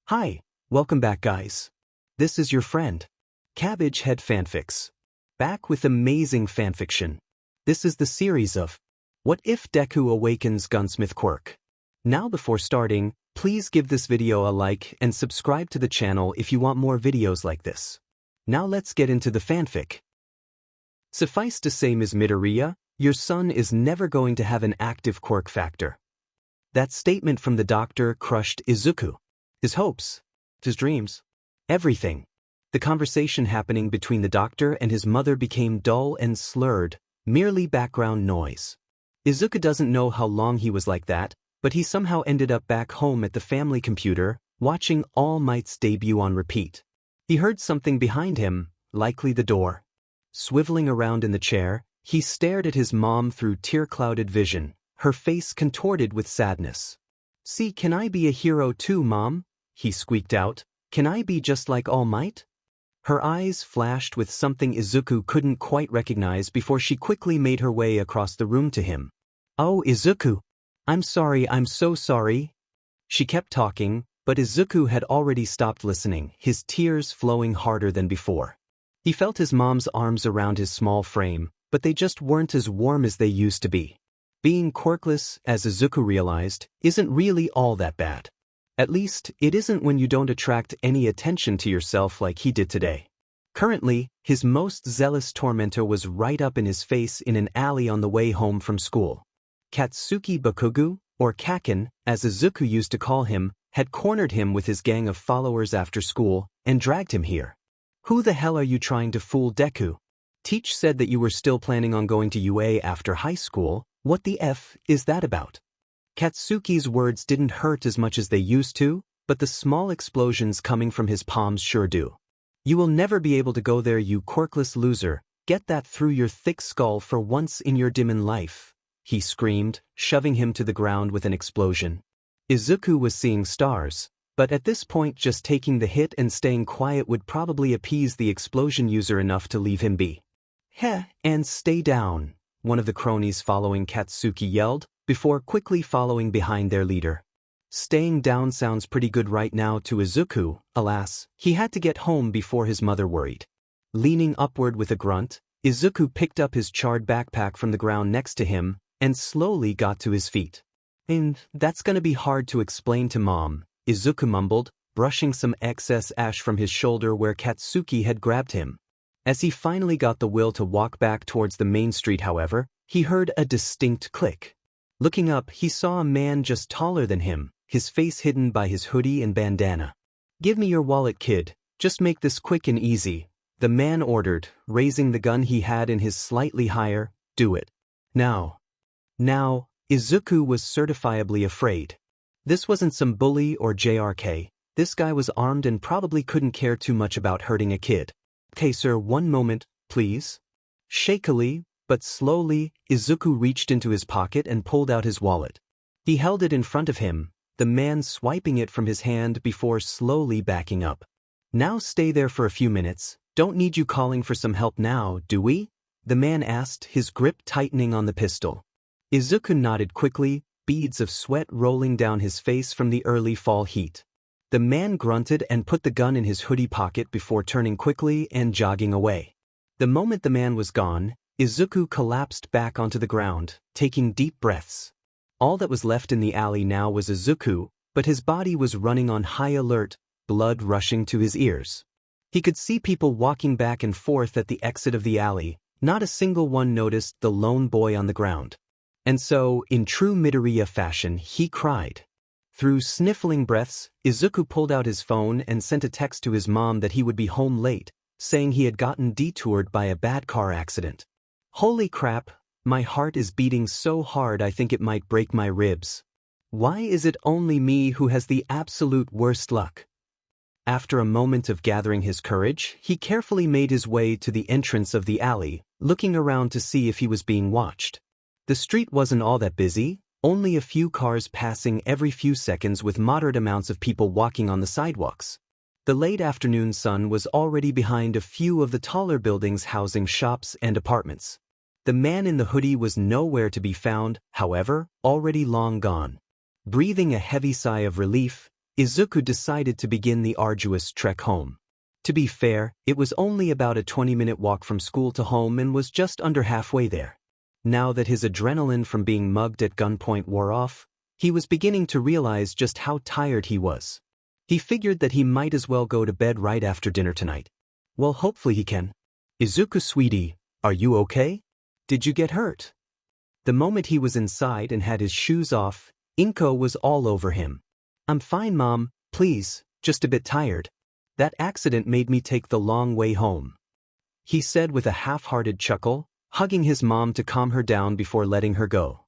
Hi, welcome back guys. This is your friend, Cabbage Head Fanfics. Back with amazing fanfiction. This is the series of What If Deku Awakens Gunsmith Quirk. Now before starting, please give this video a like and subscribe to the channel if you want more videos like this. Now let's get into the fanfic. Suffice to say, Ms. Midoriya, your son is never going to have an active quirk factor. That statement from the doctor crushed Izuku. His hopes, his dreams, everything. The conversation happening between the doctor and his mother became dull and slurred, merely background noise. Izuku doesn't know how long he was like that, but he somehow ended up back home at the family computer, watching All Might's debut on repeat. He heard something behind him, likely the door. Swiveling around in the chair, he stared at his mom through tear-clouded vision, her face contorted with sadness. "See, can I be a hero too, Mom?" he squeaked out. "Can I be just like All Might?" Her eyes flashed with something Izuku couldn't quite recognize before she quickly made her way across the room to him. "Oh, Izuku. I'm sorry, I'm so sorry." She kept talking, but Izuku had already stopped listening, his tears flowing harder than before. He felt his mom's arms around his small frame, but they just weren't as warm as they used to be. Being quirkless, as Izuku realized, isn't really all that bad. At least, it isn't when you don't attract any attention to yourself like he did today. Currently, his most zealous tormentor was right up in his face in an alley on the way home from school. Katsuki Bakugu, or Kaken, as Izuku used to call him, had cornered him with his gang of followers after school and dragged him here. "Who the hell are you trying to fool, Deku? Teach said that you were still planning on going to UA after high school. What the F is that about?" Katsuki's words didn't hurt as much as they used to, but the small explosions coming from his palms sure do. "You will never be able to go there, you quirkless loser. Get that through your thick skull for once in your dim life," he screamed, shoving him to the ground with an explosion. Izuku was seeing stars, but at this point just taking the hit and staying quiet would probably appease the explosion user enough to leave him be. "Heh, and stay down," one of the cronies following Katsuki yelled, before quickly following behind their leader. Staying down sounds pretty good right now to Izuku. Alas, he had to get home before his mother worried. Leaning upward with a grunt, Izuku picked up his charred backpack from the ground next to him and slowly got to his feet. "And that's gonna be hard to explain to Mom," Izuku mumbled, brushing some excess ash from his shoulder where Katsuki had grabbed him. As he finally got the will to walk back towards the main street, however, he heard a distinct click. Looking up, he saw a man just taller than him, his face hidden by his hoodie and bandana. "Give me your wallet, kid. Just make this quick and easy," the man ordered, raising the gun he had in his slightly higher. "Do it. Now." Now, Izuku was certifiably afraid. This wasn't some bully or JRK. This guy was armed and probably couldn't care too much about hurting a kid. "Okay, sir, one moment, please." Shakily, but slowly, Izuku reached into his pocket and pulled out his wallet. He held it in front of him, the man swiping it from his hand before slowly backing up. "Now stay there for a few minutes. Don't need you calling for some help now, do we?" the man asked, his grip tightening on the pistol. Izuku nodded quickly, beads of sweat rolling down his face from the early fall heat. The man grunted and put the gun in his hoodie pocket before turning quickly and jogging away. The moment the man was gone, Izuku collapsed back onto the ground, taking deep breaths. All that was left in the alley now was Izuku, but his body was running on high alert, blood rushing to his ears. He could see people walking back and forth at the exit of the alley. Not a single one noticed the lone boy on the ground. And so, in true Midoriya fashion, he cried. Through sniffling breaths, Izuku pulled out his phone and sent a text to his mom that he would be home late, saying he had gotten detoured by a bad car accident. "Holy crap, my heart is beating so hard I think it might break my ribs. Why is it only me who has the absolute worst luck?" After a moment of gathering his courage, he carefully made his way to the entrance of the alley, looking around to see if he was being watched. The street wasn't all that busy, only a few cars passing every few seconds with moderate amounts of people walking on the sidewalks. The late afternoon sun was already behind a few of the taller buildings housing shops and apartments. The man in the hoodie was nowhere to be found, however, already long gone. Breathing a heavy sigh of relief, Izuku decided to begin the arduous trek home. To be fair, it was only about a 20-minute walk from school to home and was just under halfway there. Now that his adrenaline from being mugged at gunpoint wore off, he was beginning to realize just how tired he was. He figured that he might as well go to bed right after dinner tonight. Well, hopefully he can. Izuku, sweetie, are you okay? Did you get hurt? The moment he was inside and had his shoes off, Inko was all over him. I'm fine, Mom, please, just a bit tired. That accident made me take the long way home, he said with a half-hearted chuckle, hugging his mom to calm her down before letting her go.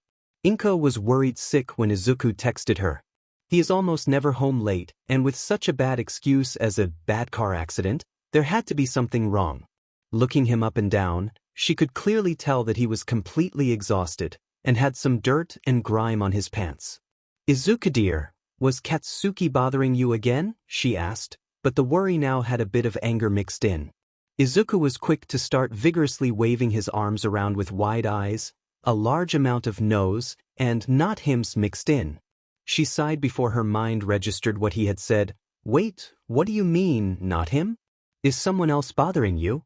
Inko was worried sick when Izuku texted her. He is almost never home late, and with such a bad excuse as a bad car accident, there had to be something wrong. Looking him up and down, she could clearly tell that he was completely exhausted and had some dirt and grime on his pants. Izuku dear, was Katsuki bothering you again? She asked, but the worry now had a bit of anger mixed in. Izuku was quick to start vigorously waving his arms around with wide eyes, a large amount of nose, and not hims mixed in. She sighed before her mind registered what he had said. Wait, what do you mean, not him? Is someone else bothering you?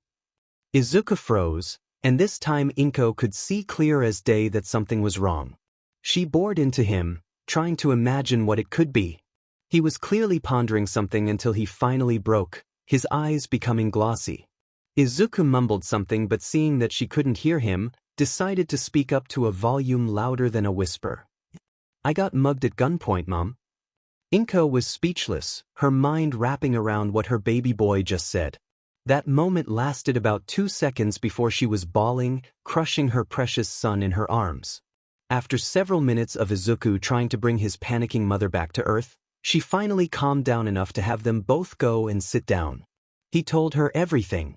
Izuku froze, and this time Inko could see clear as day that something was wrong. She bored into him, trying to imagine what it could be. He was clearly pondering something until he finally broke, his eyes becoming glossy. Izuku mumbled something, but seeing that she couldn't hear him, decided to speak up to a volume louder than a whisper. I got mugged at gunpoint, Mom. Inko was speechless, her mind wrapping around what her baby boy just said. That moment lasted about 2 seconds before she was bawling, crushing her precious son in her arms. After several minutes of Izuku trying to bring his panicking mother back to earth, she finally calmed down enough to have them both go and sit down. He told her everything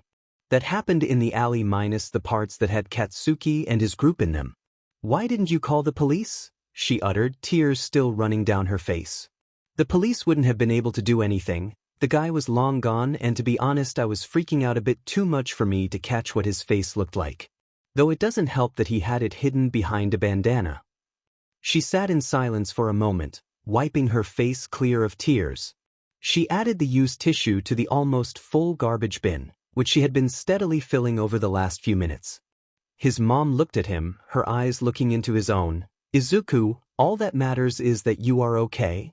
that happened in the alley minus the parts that had Katsuki and his group in them. Why didn't you call the police? She uttered, tears still running down her face. The police wouldn't have been able to do anything. The guy was long gone, and to be honest, I was freaking out a bit too much for me to catch what his face looked like. Though it doesn't help that he had it hidden behind a bandana. She sat in silence for a moment, wiping her face clear of tears. She added the used tissue to the almost full garbage bin, which she had been steadily filling over the last few minutes. His mom looked at him, her eyes looking into his own. Izuku, all that matters is that you are okay.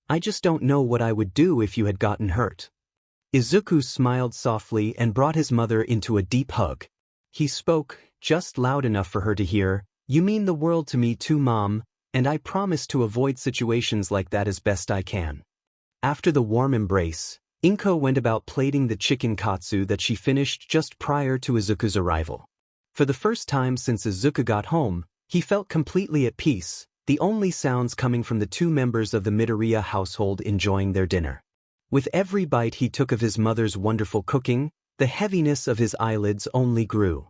I just don't know what I would do if you had gotten hurt. Izuku smiled softly and brought his mother into a deep hug. He spoke, just loud enough for her to hear, You mean the world to me too, Mom, and I promise to avoid situations like that as best I can. After the warm embrace, Inko went about plating the chicken katsu that she finished just prior to Izuku's arrival. For the first time since Izuku got home, he felt completely at peace, the only sounds coming from the 2 members of the Midoriya household enjoying their dinner. With every bite he took of his mother's wonderful cooking, the heaviness of his eyelids only grew.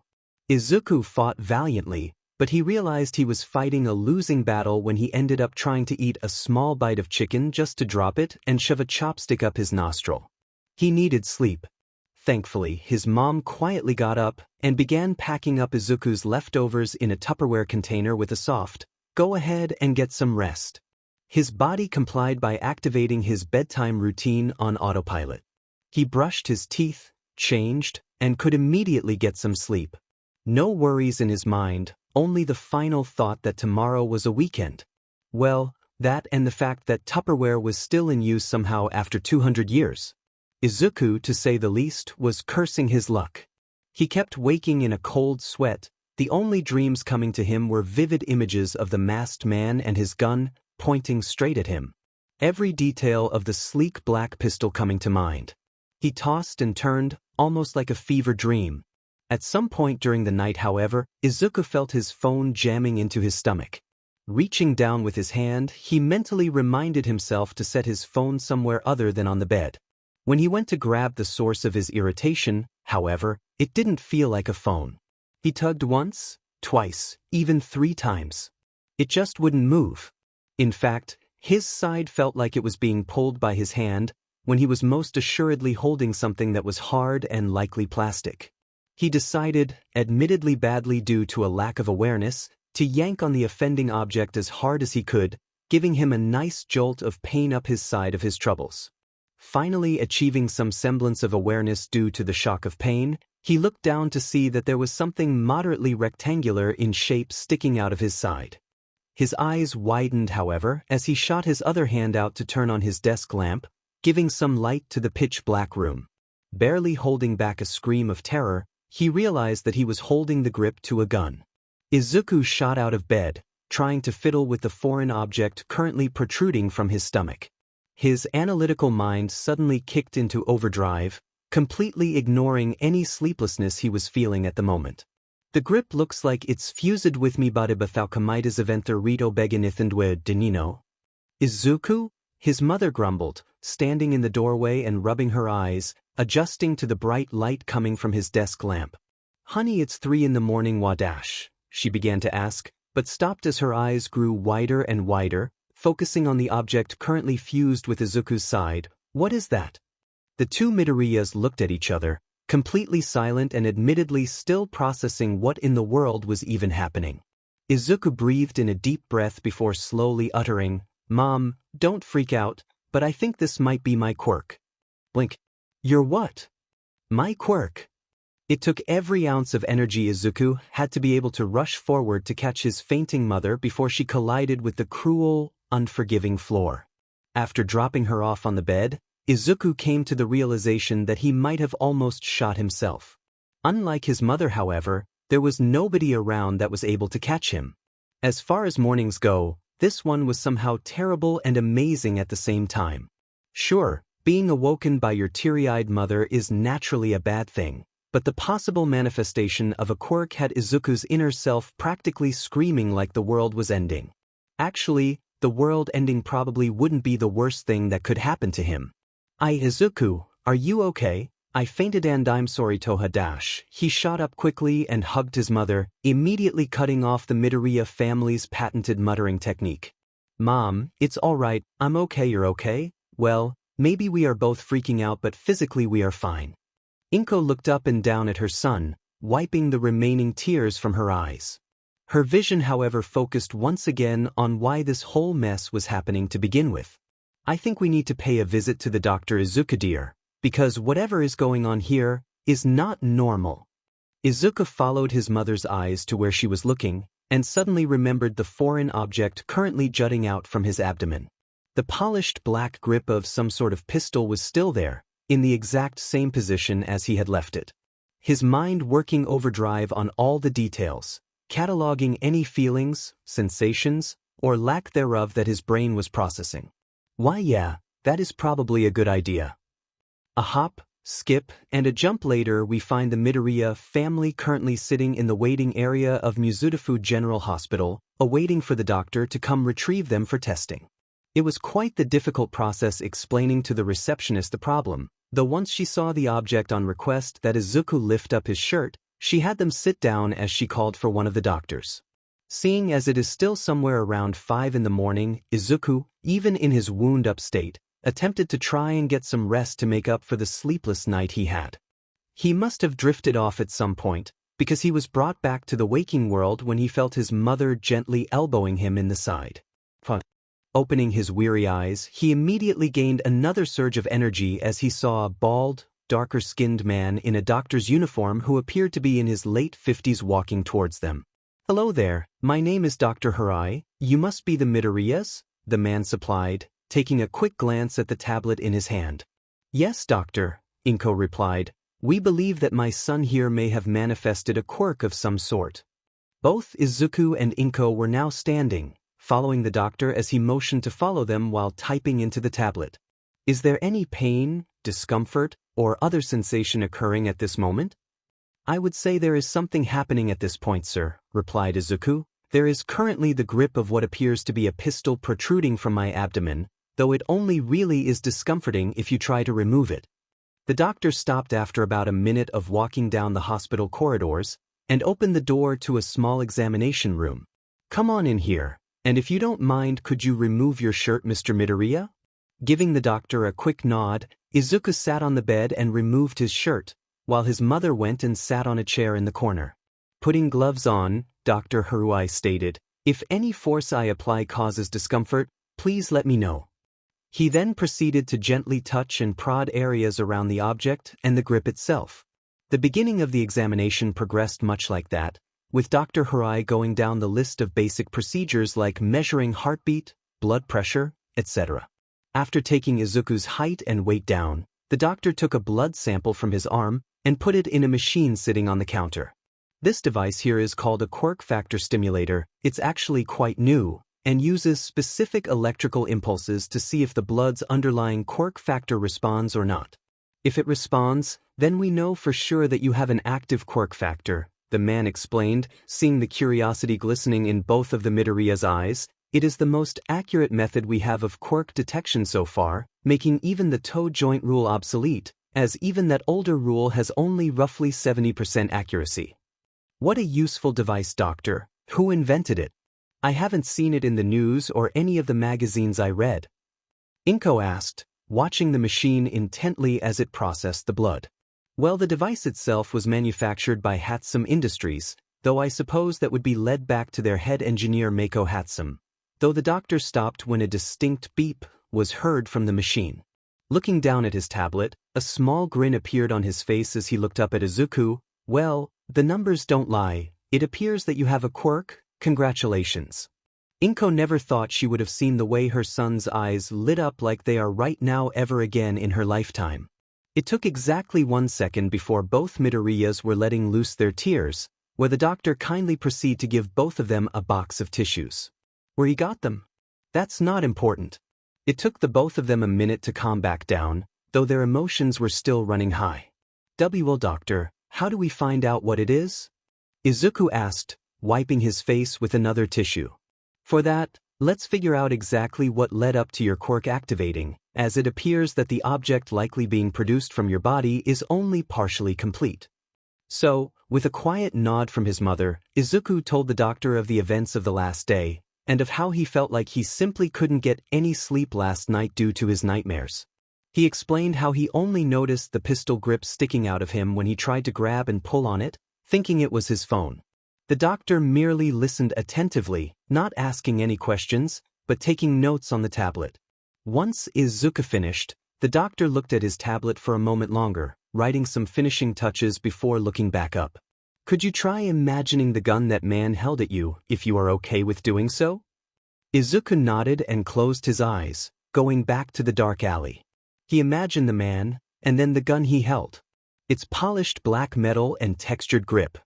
Izuku fought valiantly, but he realized he was fighting a losing battle when he ended up trying to eat a small bite of chicken just to drop it and shove a chopstick up his nostril. He needed sleep. Thankfully, his mom quietly got up and began packing up Izuku's leftovers in a Tupperware container with a soft, "Go ahead and get some rest." His body complied by activating his bedtime routine on autopilot. He brushed his teeth, changed, and could immediately get some sleep. No worries in his mind, only the final thought that tomorrow was a weekend. Well, that and the fact that Tupperware was still in use somehow after 200 years. Izuku, to say the least, was cursing his luck. He kept waking in a cold sweat. The only dreams coming to him were vivid images of the masked man and his gun, pointing straight at him. Every detail of the sleek black pistol coming to mind. He tossed and turned, almost like a fever dream. At some point during the night, however, Izuku felt his phone jamming into his stomach. Reaching down with his hand, he mentally reminded himself to set his phone somewhere other than on the bed. When he went to grab the source of his irritation, however, it didn't feel like a phone. He tugged once, twice, even 3 times. It just wouldn't move. In fact, his side felt like it was being pulled by his hand when he was most assuredly holding something that was hard and likely plastic. He decided, admittedly badly due to a lack of awareness, to yank on the offending object as hard as he could, giving him a nice jolt of pain up his side of his troubles. Finally achieving some semblance of awareness due to the shock of pain, he looked down to see that there was something moderately rectangular in shape sticking out of his side. His eyes widened, however, as he shot his other hand out to turn on his desk lamp, giving some light to the pitch-black room. Barely holding back a scream of terror, he realized that he was holding the grip to a gun. Izuku shot out of bed, trying to fiddle with the foreign object currently protruding from his stomach. His analytical mind suddenly kicked into overdrive, completely ignoring any sleeplessness he was feeling at the moment. The grip looks like it's fused with me body bathalcamitas eventer rito beganithandwe denino. Izuku? His mother grumbled, standing in the doorway and rubbing her eyes, adjusting to the bright light coming from his desk lamp. Honey, it's 3 a.m. Wadash, she began to ask, but stopped as her eyes grew wider and wider, focusing on the object currently fused with Izuku's side. What is that? The two Midoriyas looked at each other, completely silent and admittedly still processing what in the world was even happening. Izuku breathed in a deep breath before slowly uttering, "Mom, don't freak out, but I think this might be my quirk." Blink. "Your what?" "My quirk." It took every ounce of energy Izuku had to be able to rush forward to catch his fainting mother before she collided with the cruel, unforgiving floor. After dropping her off on the bed, Izuku came to the realization that he might have almost shot himself. Unlike his mother, however, there was nobody around that was able to catch him. As far as mornings go, this one was somehow terrible and amazing at the same time. Sure, being awoken by your teary-eyed mother is naturally a bad thing, but the possible manifestation of a quirk had Izuku's inner self practically screaming like the world was ending. Actually, the world ending probably wouldn't be the worst thing that could happen to him. Izuku, are you okay? I fainted and I'm sorry Toha dash." He shot up quickly and hugged his mother, immediately cutting off the Midoriya family's patented muttering technique. "Mom, it's alright, I'm okay, you're okay? Well, maybe we are both freaking out but physically we are fine." Inko looked up and down at her son, wiping the remaining tears from her eyes. Her vision, however, focused once again on why this whole mess was happening to begin with. "I think we need to pay a visit to the doctor, Izuku dear, because whatever is going on here is not normal." Izuku followed his mother's eyes to where she was looking, and suddenly remembered the foreign object currently jutting out from his abdomen. The polished black grip of some sort of pistol was still there, in the exact same position as he had left it. His mind working overdrive on all the details, cataloging any feelings, sensations, or lack thereof that his brain was processing. Why yeah, that is probably a good idea. A hop, skip, and a jump later we find the Midoriya family currently sitting in the waiting area of Mizudafu General Hospital, awaiting for the doctor to come retrieve them for testing. It was quite the difficult process explaining to the receptionist the problem, though once she saw the object on request that Izuku lift up his shirt, she had them sit down as she called for one of the doctors. Seeing as it is still somewhere around 5 a.m, Izuku, even in his wound-up state, attempted to try and get some rest to make up for the sleepless night he had. He must have drifted off at some point, because he was brought back to the waking world when he felt his mother gently elbowing him in the side. Opening his weary eyes, he immediately gained another surge of energy as he saw a bald, darker-skinned man in a doctor's uniform who appeared to be in his late 50s walking towards them. "Hello there, my name is Dr. Harai, you must be the Midoriyas?" the man supplied, taking a quick glance at the tablet in his hand. "Yes, doctor," Inko replied, "we believe that my son here may have manifested a quirk of some sort." Both Izuku and Inko were now standing, following the doctor as he motioned to follow them while typing into the tablet. "Is there any pain, discomfort, or other sensation occurring at this moment?" "I would say there is something happening at this point, sir," replied Izuku. "There is currently the grip of what appears to be a pistol protruding from my abdomen, though it only really is discomforting if you try to remove it." The doctor stopped after about a minute of walking down the hospital corridors and opened the door to a small examination room. "Come on in here, and if you don't mind, could you remove your shirt, Mr. Midoriya?" Giving the doctor a quick nod, Izuku sat on the bed and removed his shirt, while his mother went and sat on a chair in the corner. "Putting gloves on," Dr. Harai stated. "If any force I apply causes discomfort, Please let me know. He then proceeded to gently touch and prod areas around the object and the grip itself. The beginning of the examination progressed much like that, with Dr. Hirai going down the list of basic procedures like measuring heartbeat, blood pressure, etc. After taking Izuku's height and weight down, the doctor took a blood sample from his arm and put it in a machine sitting on the counter. This device here is called a quirk factor stimulator. It's actually quite new and uses specific electrical impulses to see if the blood's underlying quirk factor responds or not. If it responds, then we know for sure that you have an active quirk factor, the man explained, seeing the curiosity glistening in both of the Midoriya's eyes. It is the most accurate method we have of quirk detection so far, making even the toe joint rule obsolete, as even that older rule has only roughly 70% accuracy. What a useful device, doctor. Who invented it? I haven't seen it in the news or any of the magazines I read. Inko asked, watching the machine intently as it processed the blood. Well, the device itself was manufactured by Hatsum Industries, though I suppose that would be led back to their head engineer Mako Hatsum. Though the doctor stopped when a distinct beep was heard from the machine. Looking down at his tablet, a small grin appeared on his face as he looked up at Izuku. Well, the numbers don't lie. It appears that you have a quirk. Congratulations. Inko never thought she would have seen the way her son's eyes lit up like they are right now ever again in her lifetime. It took exactly 1 second before both Midoriyas were letting loose their tears, where the doctor kindly proceeded to give both of them a box of tissues. Where he got them? That's not important. It took the both of them a minute to calm back down, though their emotions were still running high. Well, doctor, how do we find out what it is? Izuku asked, wiping his face with another tissue. For that, let's figure out exactly what led up to your quirk activating, as it appears that the object likely being produced from your body is only partially complete. So, with a quiet nod from his mother, Izuku told the doctor of the events of the last day, and of how he felt like he simply couldn't get any sleep last night due to his nightmares. He explained how he only noticed the pistol grip sticking out of him when he tried to grab and pull on it, thinking it was his phone. The doctor merely listened attentively, not asking any questions, but taking notes on the tablet. Once Izuku finished, the doctor looked at his tablet for a moment longer, writing some finishing touches before looking back up. Could you try imagining the gun that man held at you, if you are okay with doing so? Izuku nodded and closed his eyes, going back to the dark alley. He imagined the man, and then the gun he held. Its polished black metal and textured grip.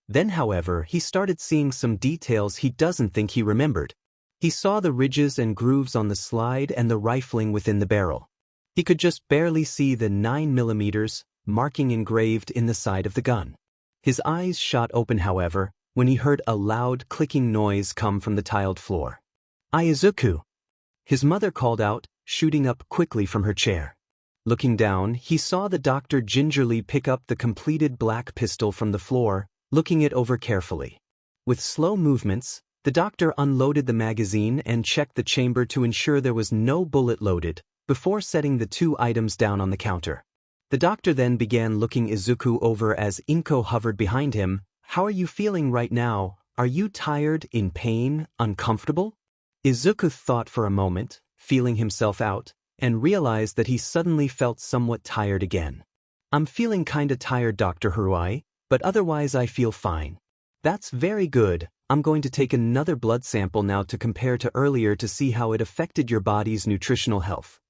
Then, however, he started seeing some details he doesn't think he remembered. He saw the ridges and grooves on the slide and the rifling within the barrel. He could just barely see the 9mm marking engraved in the side of the gun. His eyes shot open, however, when he heard a loud clicking noise come from the tiled floor. Izuku! His mother called out, shooting up quickly from her chair. Looking down, he saw the doctor gingerly pick up the completed black pistol from the floor, looking it over carefully. With slow movements, the doctor unloaded the magazine and checked the chamber to ensure there was no bullet loaded, before setting the 2 items down on the counter. The doctor then began looking Izuku over as Inko hovered behind him. How are you feeling right now? Are you tired, in pain, uncomfortable? Izuku thought for a moment, feeling himself out, and realized that he suddenly felt somewhat tired again. I'm feeling kinda tired, Dr. Hirai, but otherwise I feel fine. That's very good. I'm going to take another blood sample now to compare to earlier to see how it affected your body's nutritional health.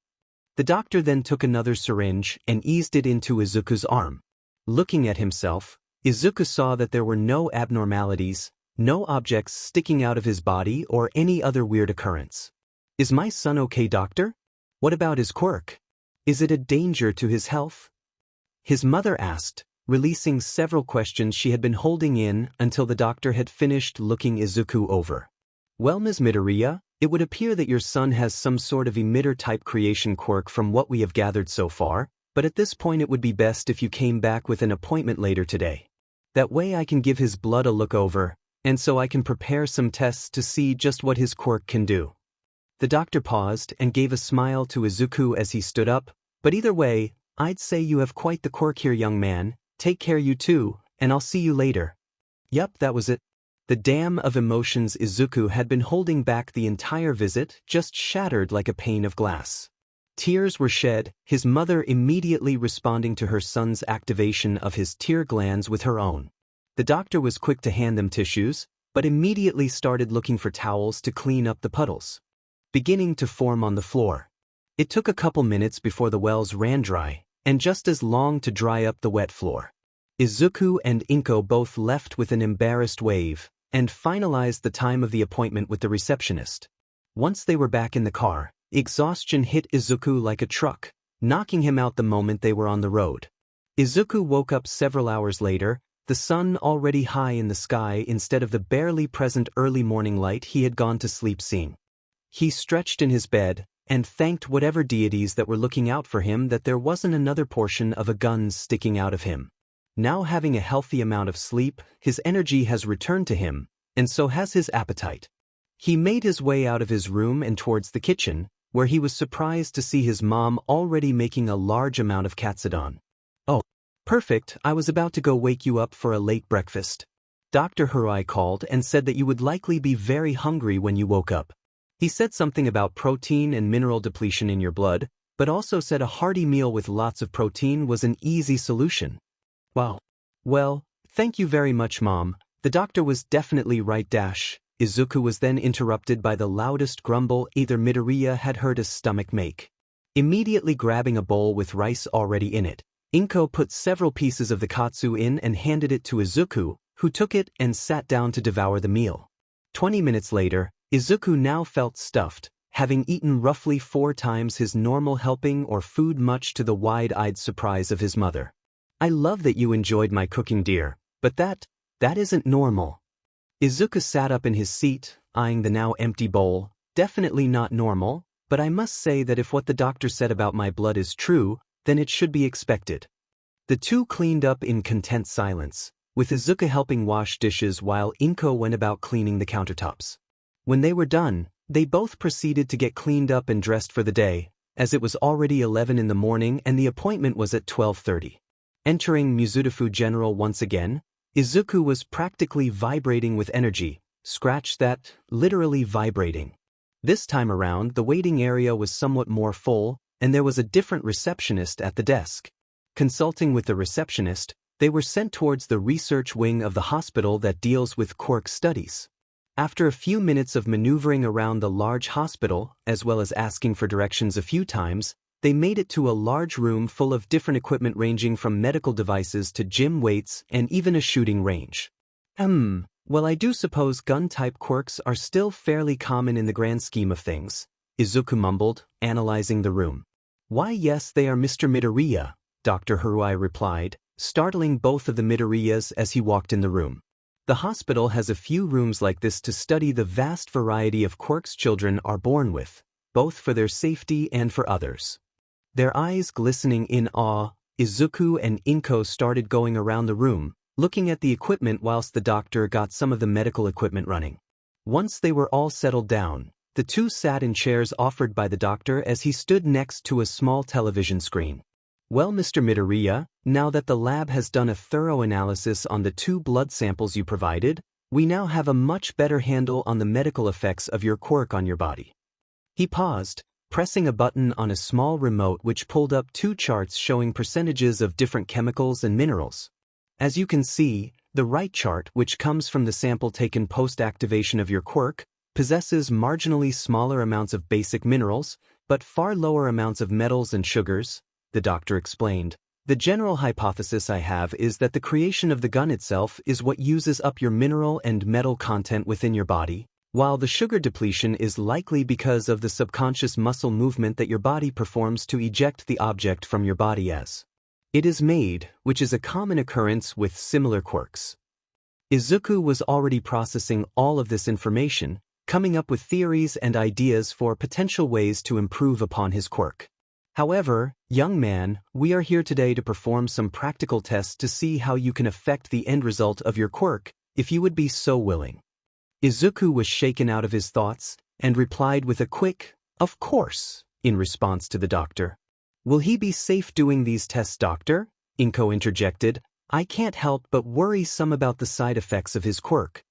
The doctor then took another syringe and eased it into Izuku's arm. Looking at himself, Izuku saw that there were no abnormalities, no objects sticking out of his body or any other weird occurrence. Is my son okay, doctor? What about his quirk? Is it a danger to his health? His mother asked, releasing several questions she had been holding in until the doctor had finished looking Izuku over. Well, Ms. Midoriya, it would appear that your son has some sort of emitter-type creation quirk from what we have gathered so far, but at this point it would be best if you came back with an appointment later today. That way I can give his blood a look over, and so I can prepare some tests to see just what his quirk can do. The doctor paused and gave a smile to Izuku as he stood up, but either way, I'd say you have quite the quirk here, young man. Take care, you too, and I'll see you later. Yup, that was it. The dam of emotions Izuku had been holding back the entire visit just shattered like a pane of glass. Tears were shed, his mother immediately responding to her son's activation of his tear glands with her own. The doctor was quick to hand them tissues, but immediately started looking for towels to clean up the puddles beginning to form on the floor. It took a couple minutes before the wells ran dry, and just as long to dry up the wet floor. Izuku and Inko both left with an embarrassed wave, and finalized the time of the appointment with the receptionist. Once they were back in the car, exhaustion hit Izuku like a truck, knocking him out the moment they were on the road. Izuku woke up several hours later, the sun already high in the sky instead of the barely present early morning light he had gone to sleep seeing. He stretched in his bed, and thanked whatever deities that were looking out for him that there wasn't another portion of a gun sticking out of him. Now having a healthy amount of sleep, his energy has returned to him, and so has his appetite. He made his way out of his room and towards the kitchen, where he was surprised to see his mom already making a large amount of katsudon. "Oh, perfect, I was about to go wake you up for a late breakfast." Dr. Hirai called and said that you would likely be very hungry when you woke up. He said something about protein and mineral depletion in your blood, but also said a hearty meal with lots of protein was an easy solution. Wow. Well, thank you very much, Mom. The doctor was definitely right. Izuku was then interrupted by the loudest grumble either Midoriya had heard his stomach make. Immediately grabbing a bowl with rice already in it, Inko put several pieces of the katsu in and handed it to Izuku, who took it and sat down to devour the meal. 20 minutes later, Izuku now felt stuffed, having eaten roughly 4 times his normal helping or food, much to the wide-eyed surprise of his mother. "I love that you enjoyed my cooking, dear, but that isn't normal." Izuku sat up in his seat, eyeing the now empty bowl. "Definitely not normal, but I must say that if what the doctor said about my blood is true, then it should be expected." The two cleaned up in content silence, with Izuku helping wash dishes while Inko went about cleaning the countertops. When they were done, they both proceeded to get cleaned up and dressed for the day, as it was already 11 in the morning and the appointment was at 12:30. Entering Mizudafu General once again, Izuku was practically vibrating with energy, scratch that, literally vibrating. This time around, the waiting area was somewhat more full, and there was a different receptionist at the desk. Consulting with the receptionist, they were sent towards the research wing of the hospital that deals with Quirk studies. After a few minutes of maneuvering around the large hospital, as well as asking for directions a few times, they made it to a large room full of different equipment ranging from medical devices to gym weights and even a shooting range. Well, I do suppose gun-type quirks are still fairly common in the grand scheme of things," Izuku mumbled, analyzing the room. "Why, yes, they are, Mr. Midoriya," Dr. Hirai replied, startling both of the Midoriyas as he walked in the room. The hospital has a few rooms like this to study the vast variety of quirks children are born with, both for their safety and for others. Their eyes glistening in awe, Izuku and Inko started going around the room, looking at the equipment whilst the doctor got some of the medical equipment running. Once they were all settled down, the two sat in chairs offered by the doctor as he stood next to a small television screen. "Well, Mr. Midoriya, now that the lab has done a thorough analysis on the 2 blood samples you provided, we now have a much better handle on the medical effects of your quirk on your body." He paused, pressing a button on a small remote which pulled up 2 charts showing percentages of different chemicals and minerals. As you can see, the right chart, which comes from the sample taken post-activation of your quirk, possesses marginally smaller amounts of basic minerals, but far lower amounts of metals and sugars, the doctor explained. "The general hypothesis I have is that the creation of the gun itself is what uses up your mineral and metal content within your body, while the sugar depletion is likely because of the subconscious muscle movement that your body performs to eject the object from your body as it is made, which is a common occurrence with similar quirks." Izuku was already processing all of this information, coming up with theories and ideas for potential ways to improve upon his quirk. "However, young man, we are here today to perform some practical tests to see how you can affect the end result of your quirk, if you would be so willing." Izuku was shaken out of his thoughts, and replied with a quick, "Of course," in response to the doctor. "Will he be safe doing these tests, doctor?" Inko interjected. "I can't help but worry some about the side effects of his quirk."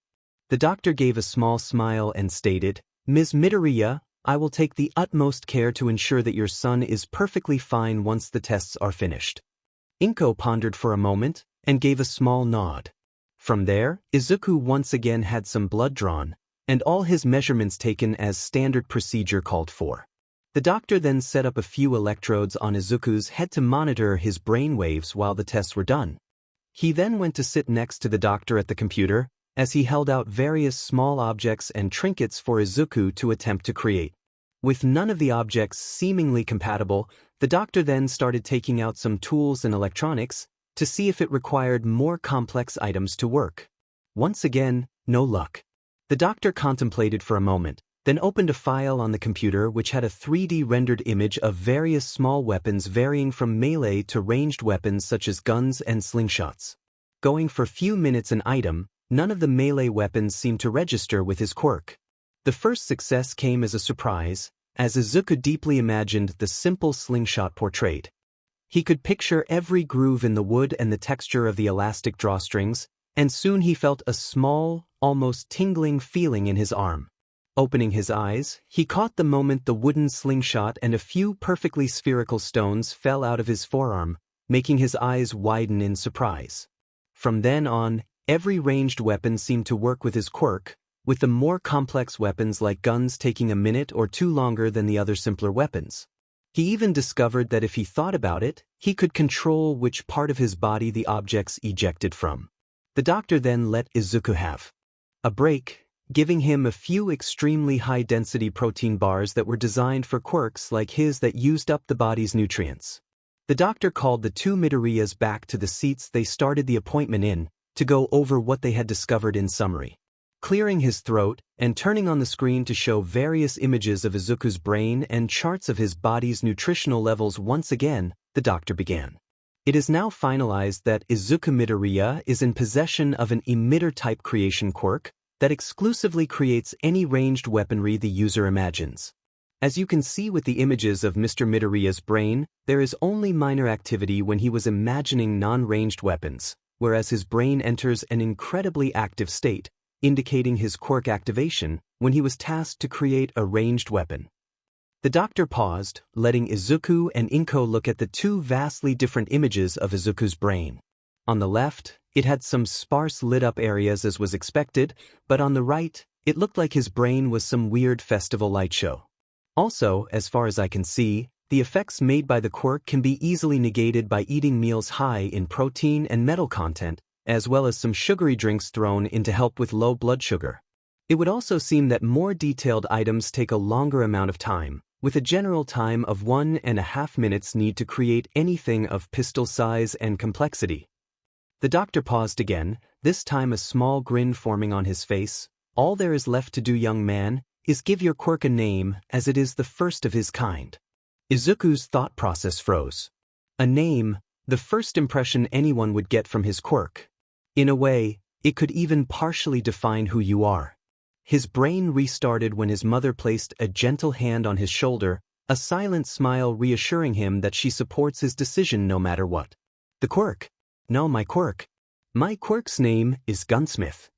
The doctor gave a small smile and stated, "Ms. Midoriya, I will take the utmost care to ensure that your son is perfectly fine once the tests are finished." Inko pondered for a moment and gave a small nod. From there, Izuku once again had some blood drawn, and all his measurements taken as standard procedure called for. The doctor then set up a few electrodes on Izuku's head to monitor his brain waves while the tests were done. He then went to sit next to the doctor at the computer, as he held out various small objects and trinkets for Izuku to attempt to create. With none of the objects seemingly compatible, the doctor then started taking out some tools and electronics to see if it required more complex items to work. Once again, no luck. The doctor contemplated for a moment, then opened a file on the computer which had a 3D rendered image of various small weapons varying from melee to ranged weapons such as guns and slingshots. Going for few minutes an item, none of the melee weapons seemed to register with his quirk. The first success came as a surprise, as Izuku deeply imagined the simple slingshot portrayed. He could picture every groove in the wood and the texture of the elastic drawstrings, and soon he felt a small, almost tingling feeling in his arm. Opening his eyes, he caught the moment the wooden slingshot and a few perfectly spherical stones fell out of his forearm, making his eyes widen in surprise. From then on, every ranged weapon seemed to work with his quirk, with the more complex weapons like guns taking a minute or two longer than the other simpler weapons. He even discovered that if he thought about it, he could control which part of his body the objects ejected from. The doctor then let Izuku have a break, giving him a few extremely high-density protein bars that were designed for quirks like his that used up the body's nutrients. The doctor called the two Midoriyas back to the seats they started the appointment in, to go over what they had discovered in summary. Clearing his throat and turning on the screen to show various images of Izuku's brain and charts of his body's nutritional levels once again, the doctor began. It is now finalized that Izuku Midoriya is in possession of an emitter-type creation quirk that exclusively creates any ranged weaponry the user imagines. As you can see with the images of Mr. Midoriya's brain, there is only minor activity when he was imagining non-ranged weapons, whereas his brain enters an incredibly active state, indicating his quirk activation when he was tasked to create a ranged weapon. The doctor paused, letting Izuku and Inko look at the two vastly different images of Izuku's brain. On the left, it had some sparse lit-up areas as was expected, but on the right, it looked like his brain was some weird festival light show. Also, as far as I can see, the effects made by the quirk can be easily negated by eating meals high in protein and metal content, as well as some sugary drinks thrown in to help with low blood sugar. It would also seem that more detailed items take a longer amount of time, with a general time of 1.5 minutes need to create anything of pistol size and complexity. The doctor paused again, this time a small grin forming on his face. "All there is left to do, young man, is give your quirk a name, as it is the first of his kind." Izuku's thought process froze. A name, the first impression anyone would get from his quirk. In a way, it could even partially define who you are. His brain restarted when his mother placed a gentle hand on his shoulder, a silent smile reassuring him that she supports his decision no matter what. The quirk? No, my quirk. My quirk's name is Gunsmith.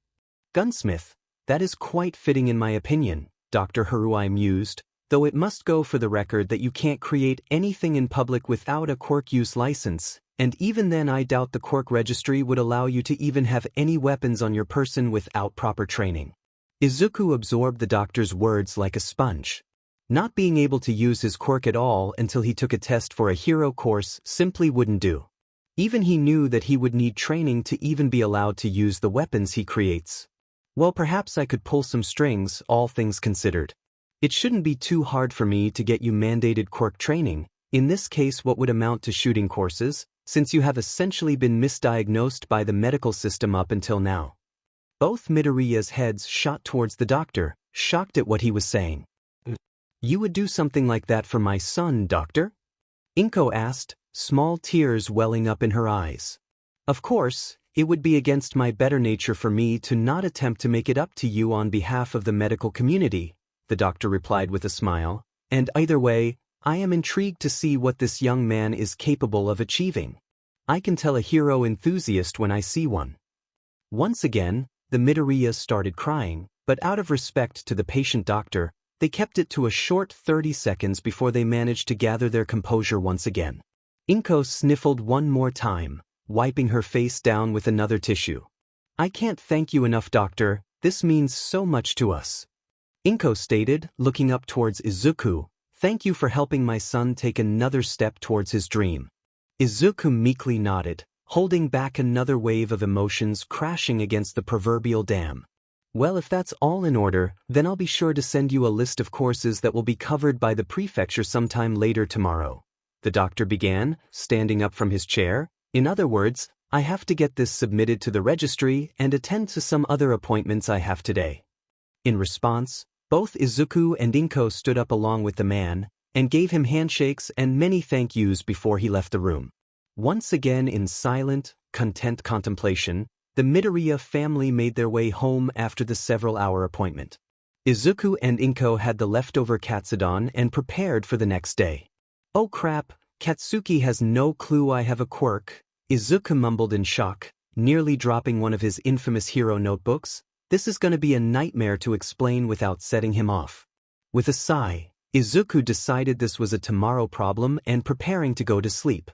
Gunsmith, that is quite fitting in my opinion, Dr. Haruai mused, though it must go for the record that you can't create anything in public without a quirk use license, and even then I doubt the quirk registry would allow you to even have any weapons on your person without proper training. Izuku absorbed the doctor's words like a sponge. Not being able to use his quirk at all until he took a test for a hero course simply wouldn't do. Even he knew that he would need training to even be allowed to use the weapons he creates. Well, perhaps I could pull some strings, all things considered. It shouldn't be too hard for me to get you mandated quirk training, in this case what would amount to shooting courses, since you have essentially been misdiagnosed by the medical system up until now. Both Midoriya's heads shot towards the doctor, shocked at what he was saying. "You would do something like that for my son, doctor?" Inko asked, small tears welling up in her eyes. "Of course, it would be against my better nature for me to not attempt to make it up to you on behalf of the medical community," the doctor replied with a smile, "and either way, I am intrigued to see what this young man is capable of achieving. I can tell a hero enthusiast when I see one." Once again, the Midoriya started crying, but out of respect to the patient doctor, they kept it to a short 30 seconds before they managed to gather their composure once again. Inko sniffled one more time, wiping her face down with another tissue. "I can't thank you enough, doctor, this means so much to us." Inko stated, looking up towards Izuku, "Thank you for helping my son take another step towards his dream." Izuku meekly nodded, holding back another wave of emotions crashing against the proverbial dam. "Well, if that's all in order, then I'll be sure to send you a list of courses that will be covered by the prefecture sometime later tomorrow," the doctor began, standing up from his chair. "In other words, I have to get this submitted to the registry and attend to some other appointments I have today." In response, both Izuku and Inko stood up along with the man, and gave him handshakes and many thank yous before he left the room. Once again in silent, content contemplation, the Midoriya family made their way home after the several-hour appointment. Izuku and Inko had the leftover katsudon and prepared for the next day. "Oh crap, Katsuki has no clue I have a quirk," Izuku mumbled in shock, nearly dropping one of his infamous hero notebooks. "This is going to be a nightmare to explain without setting him off." With a sigh, Izuku decided this was a tomorrow problem and preparing to go to sleep.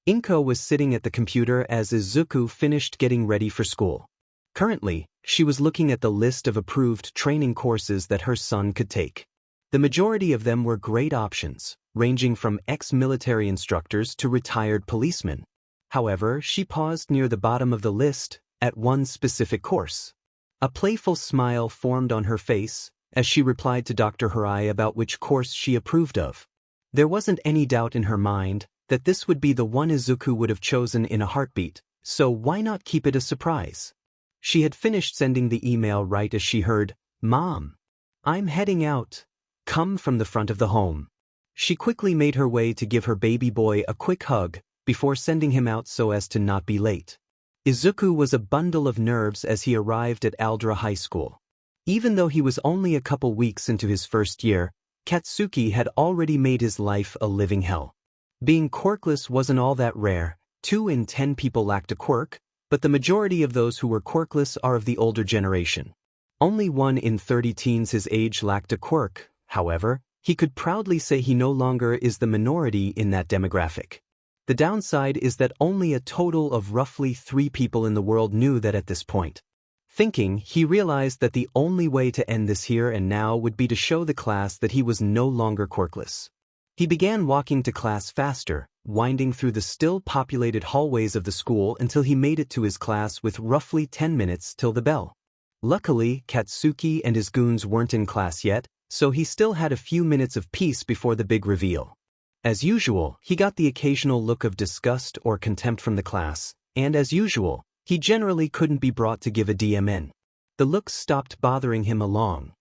Inko was sitting at the computer as Izuku finished getting ready for school. Currently, she was looking at the list of approved training courses that her son could take. The majority of them were great options, ranging from ex-military instructors to retired policemen. However, she paused near the bottom of the list, at one specific course. A playful smile formed on her face, as she replied to Dr. Hirai about which course she approved of. There wasn't any doubt in her mind that this would be the one Izuku would have chosen in a heartbeat, so why not keep it a surprise? She had finished sending the email right as she heard, "Mom, I'm heading out. Come," from the front of the home. She quickly made her way to give her baby boy a quick hug, before sending him out so as to not be late. Izuku was a bundle of nerves as he arrived at Aldra High School. Even though he was only a couple weeks into his first year, Katsuki had already made his life a living hell. Being quirkless wasn't all that rare. 2 in 10 people lacked a quirk, but the majority of those who were quirkless are of the older generation. Only 1 in 30 teens his age lacked a quirk. However, he could proudly say he no longer is the minority in that demographic. The downside is that only a total of roughly 3 people in the world knew that at this point. Thinking, he realized that the only way to end this here and now would be to show the class that he was no longer quirkless. He began walking to class faster, winding through the still populated hallways of the school until he made it to his class with roughly 10 minutes till the bell. Luckily, Katsuki and his goons weren't in class yet, so he still had a few minutes of peace before the big reveal. As usual, he got the occasional look of disgust or contempt from the class, and as usual, he generally couldn't be brought to give a DMN. The looks stopped bothering him a long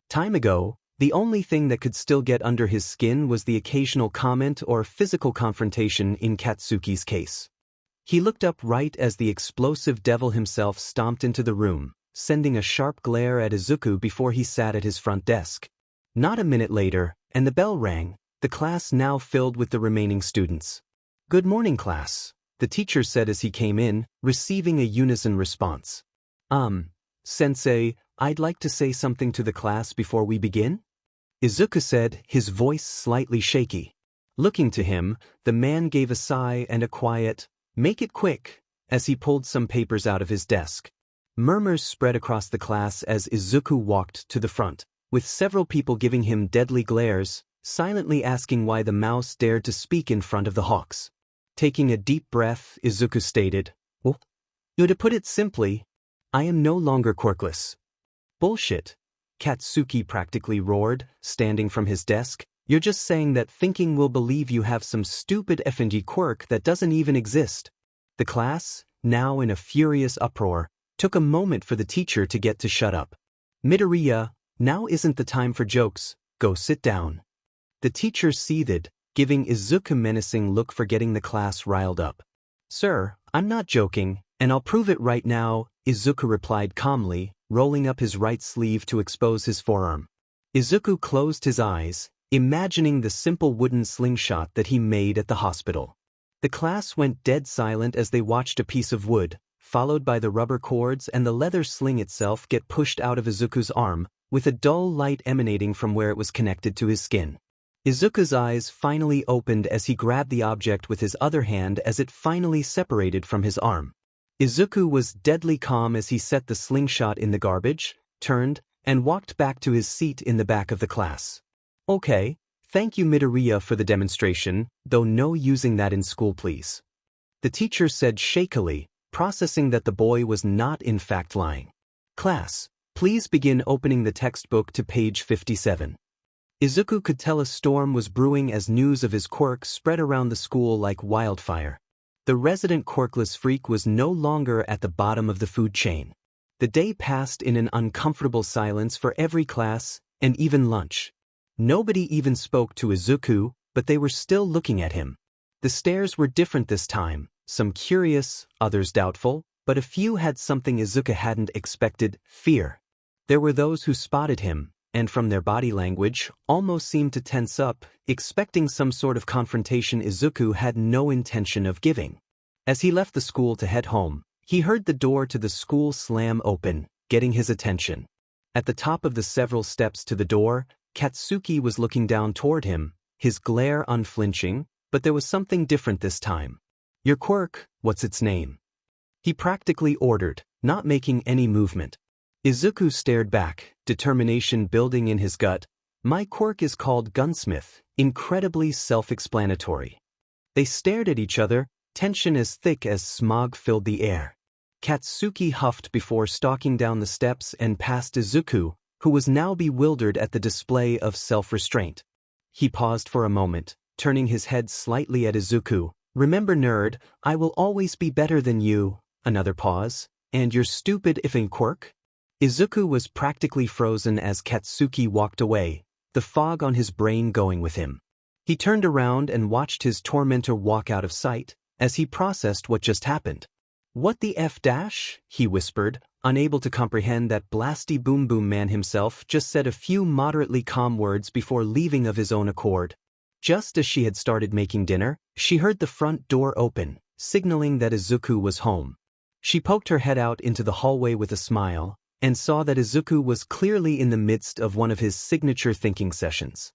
time ago. The only thing that could still get under his skin was the occasional comment or physical confrontation in Katsuki's case. He looked up right as the explosive devil himself stomped into the room, sending a sharp glare at Izuku before he sat at his front desk. Not a minute later, and the bell rang, the class now filled with the remaining students. "Good morning, class," the teacher said as he came in, receiving a unison response. Sensei, I'd like to say something to the class before we begin?" Izuku said, his voice slightly shaky. Looking to him, the man gave a sigh and a quiet, "Make it quick," as he pulled some papers out of his desk. Murmurs spread across the class as Izuku walked to the front, with several people giving him deadly glares, silently asking why the mouse dared to speak in front of the hawks. Taking a deep breath, Izuku stated, "Well, to put it simply, I am no longer quirkless." "Bullshit," Katsuki practically roared, standing from his desk. "You're just saying that thinking we'll believe you have some stupid FNG quirk that doesn't even exist." The class, now in a furious uproar, took a moment for the teacher to get to shut up. "Midoriya, now isn't the time for jokes, go sit down." The teacher seethed, giving Izuku a menacing look for getting the class riled up. "Sir, I'm not joking, and I'll prove it right now," Izuku replied calmly, rolling up his right sleeve to expose his forearm. Izuku closed his eyes, imagining the simple wooden slingshot that he made at the hospital. The class went dead silent as they watched a piece of wood, followed by the rubber cords and the leather sling itself get pushed out of Izuku's arm, with a dull light emanating from where it was connected to his skin. Izuku's eyes finally opened as he grabbed the object with his other hand as it finally separated from his arm. Izuku was deadly calm as he set the slingshot in the garbage, turned, and walked back to his seat in the back of the class. Okay, thank you Midoriya for the demonstration, though no using that in school please. The teacher said shakily, processing that the boy was not in fact lying. Class, please begin opening the textbook to page 57. Izuku could tell a storm was brewing as news of his quirk spread around the school like wildfire. The resident quirkless freak was no longer at the bottom of the food chain. The day passed in an uncomfortable silence for every class, and even lunch. Nobody even spoke to Izuku, but they were still looking at him. The stares were different this time, some curious, others doubtful, but a few had something Izuku hadn't expected: fear. There were those who spotted him, and from their body language, almost seemed to tense up, expecting some sort of confrontation Izuku had no intention of giving. As he left the school to head home, he heard the door to the school slam open, getting his attention. At the top of the several steps to the door, Katsuki was looking down toward him, his glare unflinching, but there was something different this time. Your quirk, what's its name? He practically ordered, not making any movement. Izuku stared back, determination building in his gut. My quirk is called Gunsmith, incredibly self-explanatory. They stared at each other, tension as thick as smog filled the air. Katsuki huffed before stalking down the steps and past Izuku, who was now bewildered at the display of self-restraint. He paused for a moment, turning his head slightly at Izuku. Remember nerd, I will always be better than you. Another pause. And you're stupid if in quirk? Izuku was practically frozen as Katsuki walked away, the fog on his brain going with him. He turned around and watched his tormentor walk out of sight, as he processed what just happened. What the F dash? He whispered, unable to comprehend that Blasty Boom Boom Man himself just said a few moderately calm words before leaving of his own accord. Just as she had started making dinner, she heard the front door open, signaling that Izuku was home. She poked her head out into the hallway with a smile, and saw that Izuku was clearly in the midst of one of his signature thinking sessions.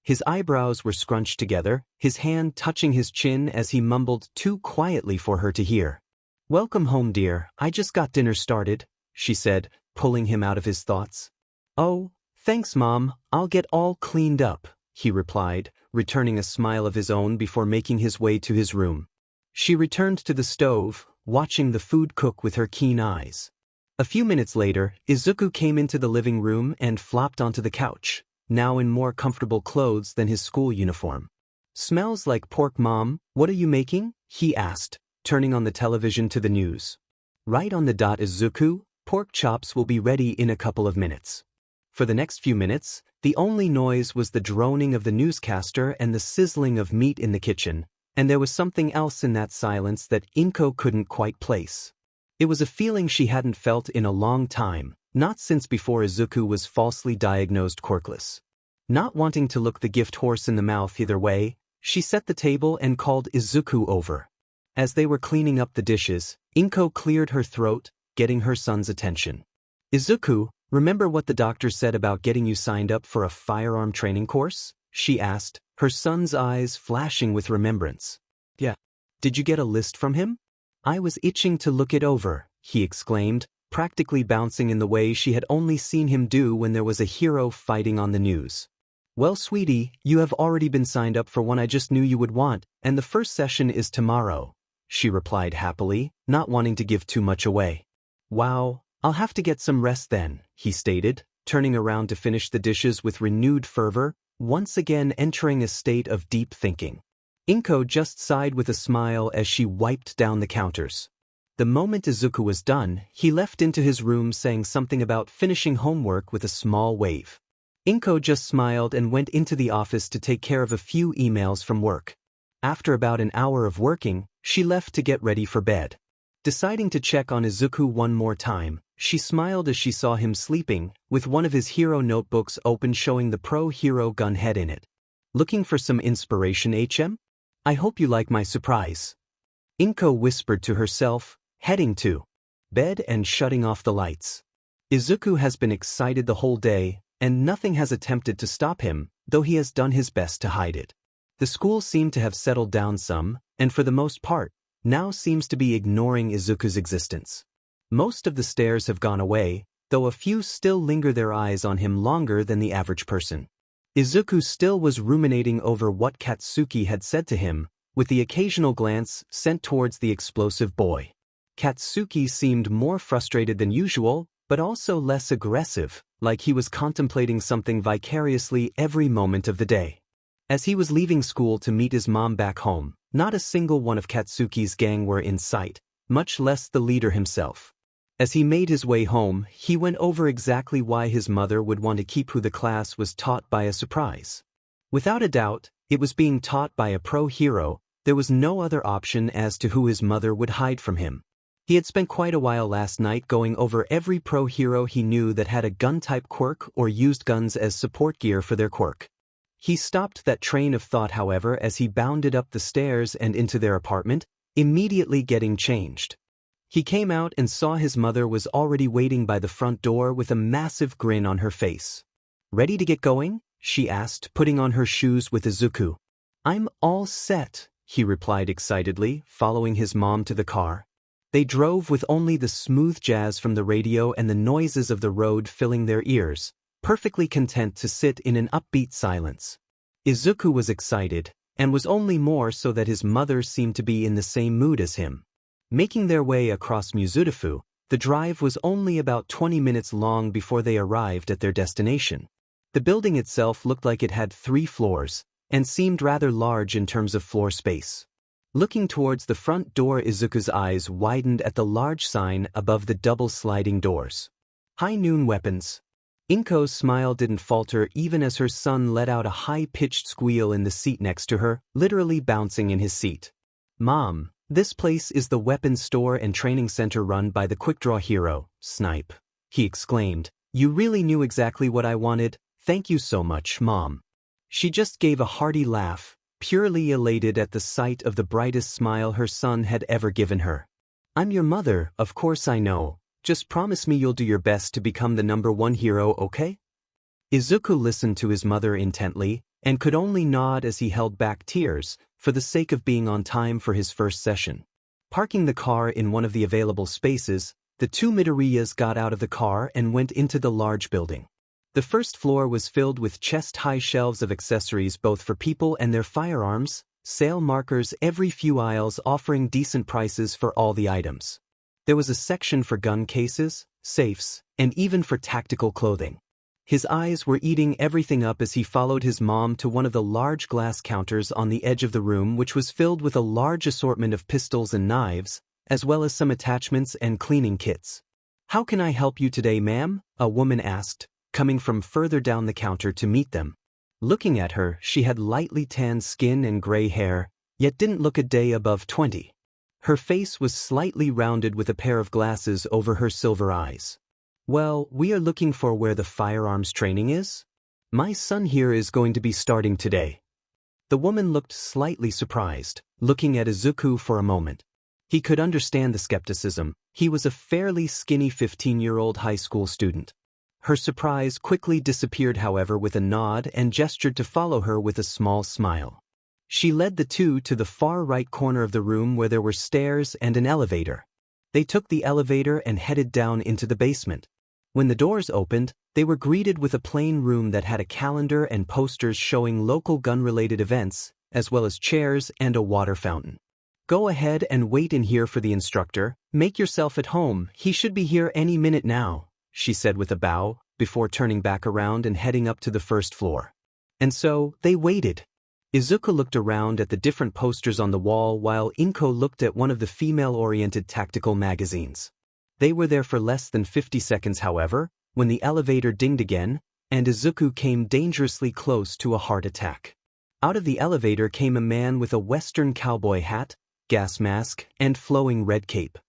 His eyebrows were scrunched together, his hand touching his chin as he mumbled too quietly for her to hear. Welcome home dear, I just got dinner started, she said, pulling him out of his thoughts. Oh, thanks Mom, I'll get all cleaned up, he replied, returning a smile of his own before making his way to his room. She returned to the stove, watching the food cook with her keen eyes. A few minutes later, Izuku came into the living room and flopped onto the couch, now in more comfortable clothes than his school uniform. Smells like pork Mom, what are you making? He asked, turning on the television to the news. Right on the dot Izuku, pork chops will be ready in a couple of minutes. For the next few minutes, the only noise was the droning of the newscaster and the sizzling of meat in the kitchen, and there was something else in that silence that Inko couldn't quite place. It was a feeling she hadn't felt in a long time, not since before Izuku was falsely diagnosed quirkless. Not wanting to look the gift horse in the mouth either way, she set the table and called Izuku over. As they were cleaning up the dishes, Inko cleared her throat, getting her son's attention. Izuku, remember what the doctor said about getting you signed up for a firearm training course? She asked, her son's eyes flashing with remembrance. Yeah. Did you get a list from him? I was itching to look it over, he exclaimed, practically bouncing in the way she had only seen him do when there was a hero fighting on the news. Well, sweetie, you have already been signed up for one I just knew you would want, and the first session is tomorrow, she replied happily, not wanting to give too much away. Wow, I'll have to get some rest then, he stated, turning around to finish the dishes with renewed fervor, once again entering a state of deep thinking. Inko just sighed with a smile as she wiped down the counters. The moment Izuku was done, he left into his room saying something about finishing homework with a small wave. Inko just smiled and went into the office to take care of a few emails from work. After about an hour of working, she left to get ready for bed. Deciding to check on Izuku one more time, she smiled as she saw him sleeping, with one of his hero notebooks open showing the Pro Hero gun head in it. Looking for some inspiration, HM? I hope you like my surprise. Inko whispered to herself, heading to bed and shutting off the lights. Izuku has been excited the whole day, and nothing has attempted to stop him, though he has done his best to hide it. The school seemed to have settled down some, and for the most part, now seems to be ignoring Izuku's existence. Most of the stares have gone away, though a few still linger their eyes on him longer than the average person. Izuku still was ruminating over what Katsuki had said to him, with the occasional glance sent towards the explosive boy. Katsuki seemed more frustrated than usual, but also less aggressive, like he was contemplating something vicariously every moment of the day. As he was leaving school to meet his mom back home, not a single one of Katsuki's gang were in sight, much less the leader himself. As he made his way home, he went over exactly why his mother would want to keep who the class was taught by a surprise. Without a doubt, it was being taught by a pro-hero. There was no other option as to who his mother would hide from him. He had spent quite a while last night going over every pro-hero he knew that had a gun-type quirk or used guns as support gear for their quirk. He stopped that train of thought, however, as he bounded up the stairs and into their apartment, immediately getting changed. He came out and saw his mother was already waiting by the front door with a massive grin on her face. "Ready to get going?" she asked, putting on her shoes with Izuku. "I'm all set," he replied excitedly, following his mom to the car. They drove with only the smooth jazz from the radio and the noises of the road filling their ears, perfectly content to sit in an upbeat silence. Izuku was excited, and was only more so that his mother seemed to be in the same mood as him. Making their way across Muzutafu, the drive was only about 20 minutes long before they arrived at their destination. The building itself looked like it had 3 floors, and seemed rather large in terms of floor space. Looking towards the front door, Izuku's eyes widened at the large sign above the double sliding doors. "High Noon Weapons." Inko's smile didn't falter even as her son let out a high-pitched squeal in the seat next to her, literally bouncing in his seat. "Mom, this place is the weapons store and training center run by the quick-draw hero, Snipe," he exclaimed. "You really knew exactly what I wanted. Thank you so much, Mom." She just gave a hearty laugh, purely elated at the sight of the brightest smile her son had ever given her. "I'm your mother, of course I know. Just promise me you'll do your best to become the #1 hero, okay?" Izuku listened to his mother intently, and could only nod as he held back tears, for the sake of being on time for his first session. Parking the car in one of the available spaces, the 2 Midoriyas got out of the car and went into the large building. The first floor was filled with chest-high shelves of accessories both for people and their firearms, sale markers every few aisles offering decent prices for all the items. There was a section for gun cases, safes, and even for tactical clothing. His eyes were eating everything up as he followed his mom to one of the large glass counters on the edge of the room, which was filled with a large assortment of pistols and knives, as well as some attachments and cleaning kits. "How can I help you today, ma'am?" a woman asked, coming from further down the counter to meet them. Looking at her, she had lightly tanned skin and gray hair, yet didn't look a day above 20. Her face was slightly rounded with a pair of glasses over her silver eyes. "Well, we are looking for where the firearms training is. My son here is going to be starting today." The woman looked slightly surprised, looking at Izuku for a moment. He could understand the skepticism. He was a fairly skinny 15-year-old high school student. Her surprise quickly disappeared, however, with a nod and gestured to follow her with a small smile. She led the two to the far right corner of the room where there were stairs and an elevator. They took the elevator and headed down into the basement. When the doors opened, they were greeted with a plain room that had a calendar and posters showing local gun-related events, as well as chairs and a water fountain. "Go ahead and wait in here for the instructor. Make yourself at home. He should be here any minute now," she said with a bow, before turning back around and heading up to the first floor. And so, they waited. Izuku looked around at the different posters on the wall while Inko looked at one of the female-oriented tactical magazines. They were there for less than 50 seconds, however, when the elevator dinged again, and Izuku came dangerously close to a heart attack. Out of the elevator came a man with a Western cowboy hat, gas mask, and flowing red cape.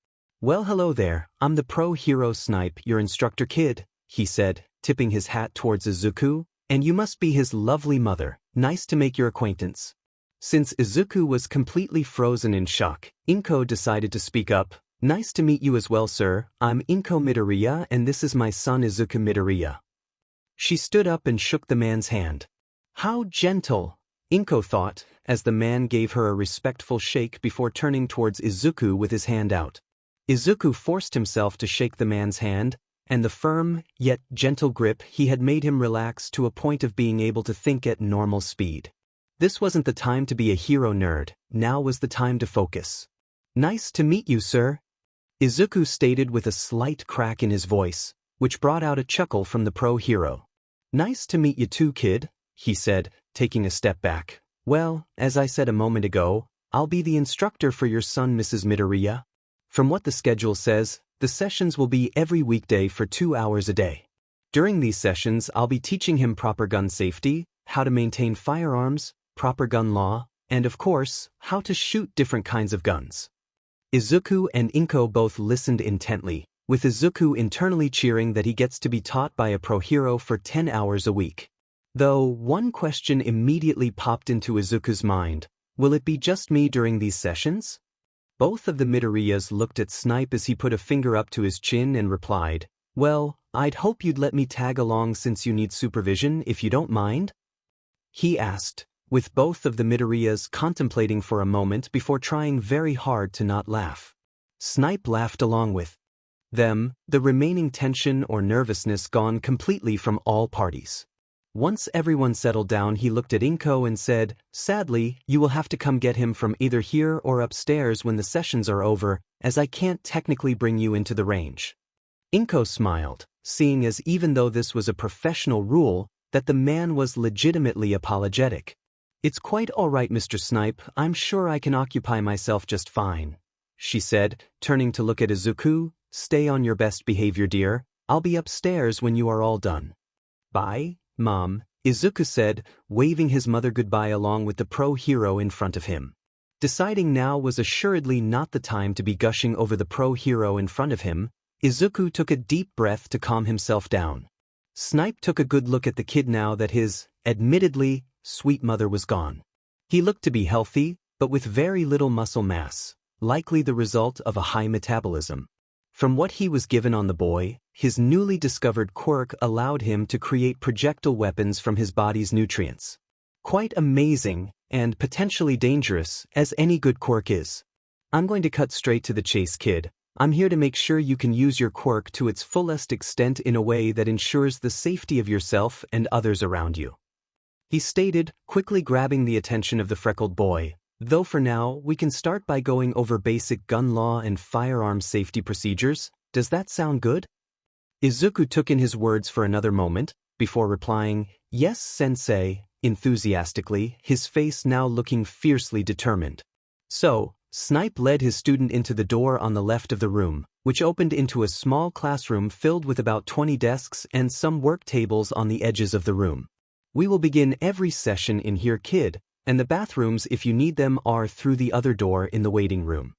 "Well, hello there, I'm the pro-hero Snipe, your instructor kid," he said, tipping his hat towards Izuku, "and you must be his lovely mother. Nice to make your acquaintance." Since Izuku was completely frozen in shock, Inko decided to speak up. Nice to meet you as well, sir. I'm Izuku Midoriya and this is my son Izuku Midoriya. She stood up and shook the man's hand. How gentle, Izuku thought, as the man gave her a respectful shake before turning towards Izuku with his hand out. Izuku forced himself to shake the man's hand, and the firm, yet gentle grip he had made him relax to a point of being able to think at normal speed. This wasn't the time to be a hero nerd, now was the time to focus. Nice to meet you, sir, Izuku stated with a slight crack in his voice, which brought out a chuckle from the pro hero. Nice to meet you too, kid, he said, taking a step back. Well, as I said a moment ago, I'll be the instructor for your son, Mrs. Midoriya. From what the schedule says, the sessions will be every weekday for 2 hours a day. During these sessions, I'll be teaching him proper gun safety, how to maintain firearms, proper gun law, and of course, how to shoot different kinds of guns. Izuku and Izuku both listened intently, with Izuku internally cheering that he gets to be taught by a pro hero for 10 hours a week. Though, one question immediately popped into Izuku's mind: will it be just me during these sessions? Both of the Midoriyas looked at Snipe as he put a finger up to his chin and replied, well, I'd hope you'd let me tag along since you need supervision if you don't mind? He asked, with both of the Midoriyas contemplating for a moment before trying very hard to not laugh. Snipe laughed along with them, the remaining tension or nervousness gone completely from all parties. Once everyone settled down, he looked at Izuku and said, sadly, you will have to come get him from either here or upstairs when the sessions are over, as I can't technically bring you into the range. Izuku smiled, seeing as even though this was a professional rule, that the man was legitimately apologetic. It's quite all right, Mr. Snipe, I'm sure I can occupy myself just fine, she said, turning to look at Izuku. Stay on your best behavior, dear. I'll be upstairs when you are all done. Bye, Mom, Izuku said, waving his mother goodbye along with the pro hero in front of him. Deciding now was assuredly not the time to be gushing over the pro hero in front of him, Izuku took a deep breath to calm himself down. Snipe took a good look at the kid now that his, admittedly, sweet mother was gone. He looked to be healthy, but with very little muscle mass, likely the result of a high metabolism. From what he was given on the boy, his newly discovered quirk allowed him to create projectile weapons from his body's nutrients. Quite amazing, and potentially dangerous, as any good quirk is. I'm going to cut straight to the chase, kid. I'm here to make sure you can use your quirk to its fullest extent in a way that ensures the safety of yourself and others around you, he stated, quickly grabbing the attention of the freckled boy. Though for now, we can start by going over basic gun law and firearm safety procedures. Does that sound good? Izuku took in his words for another moment, before replying, yes, sensei, enthusiastically, his face now looking fiercely determined. So, Snipe led his student into the door on the left of the room, which opened into a small classroom filled with about 20 desks and some work tables on the edges of the room. We will begin every session in here, kid, and the bathrooms, if you need them, are through the other door in the waiting room,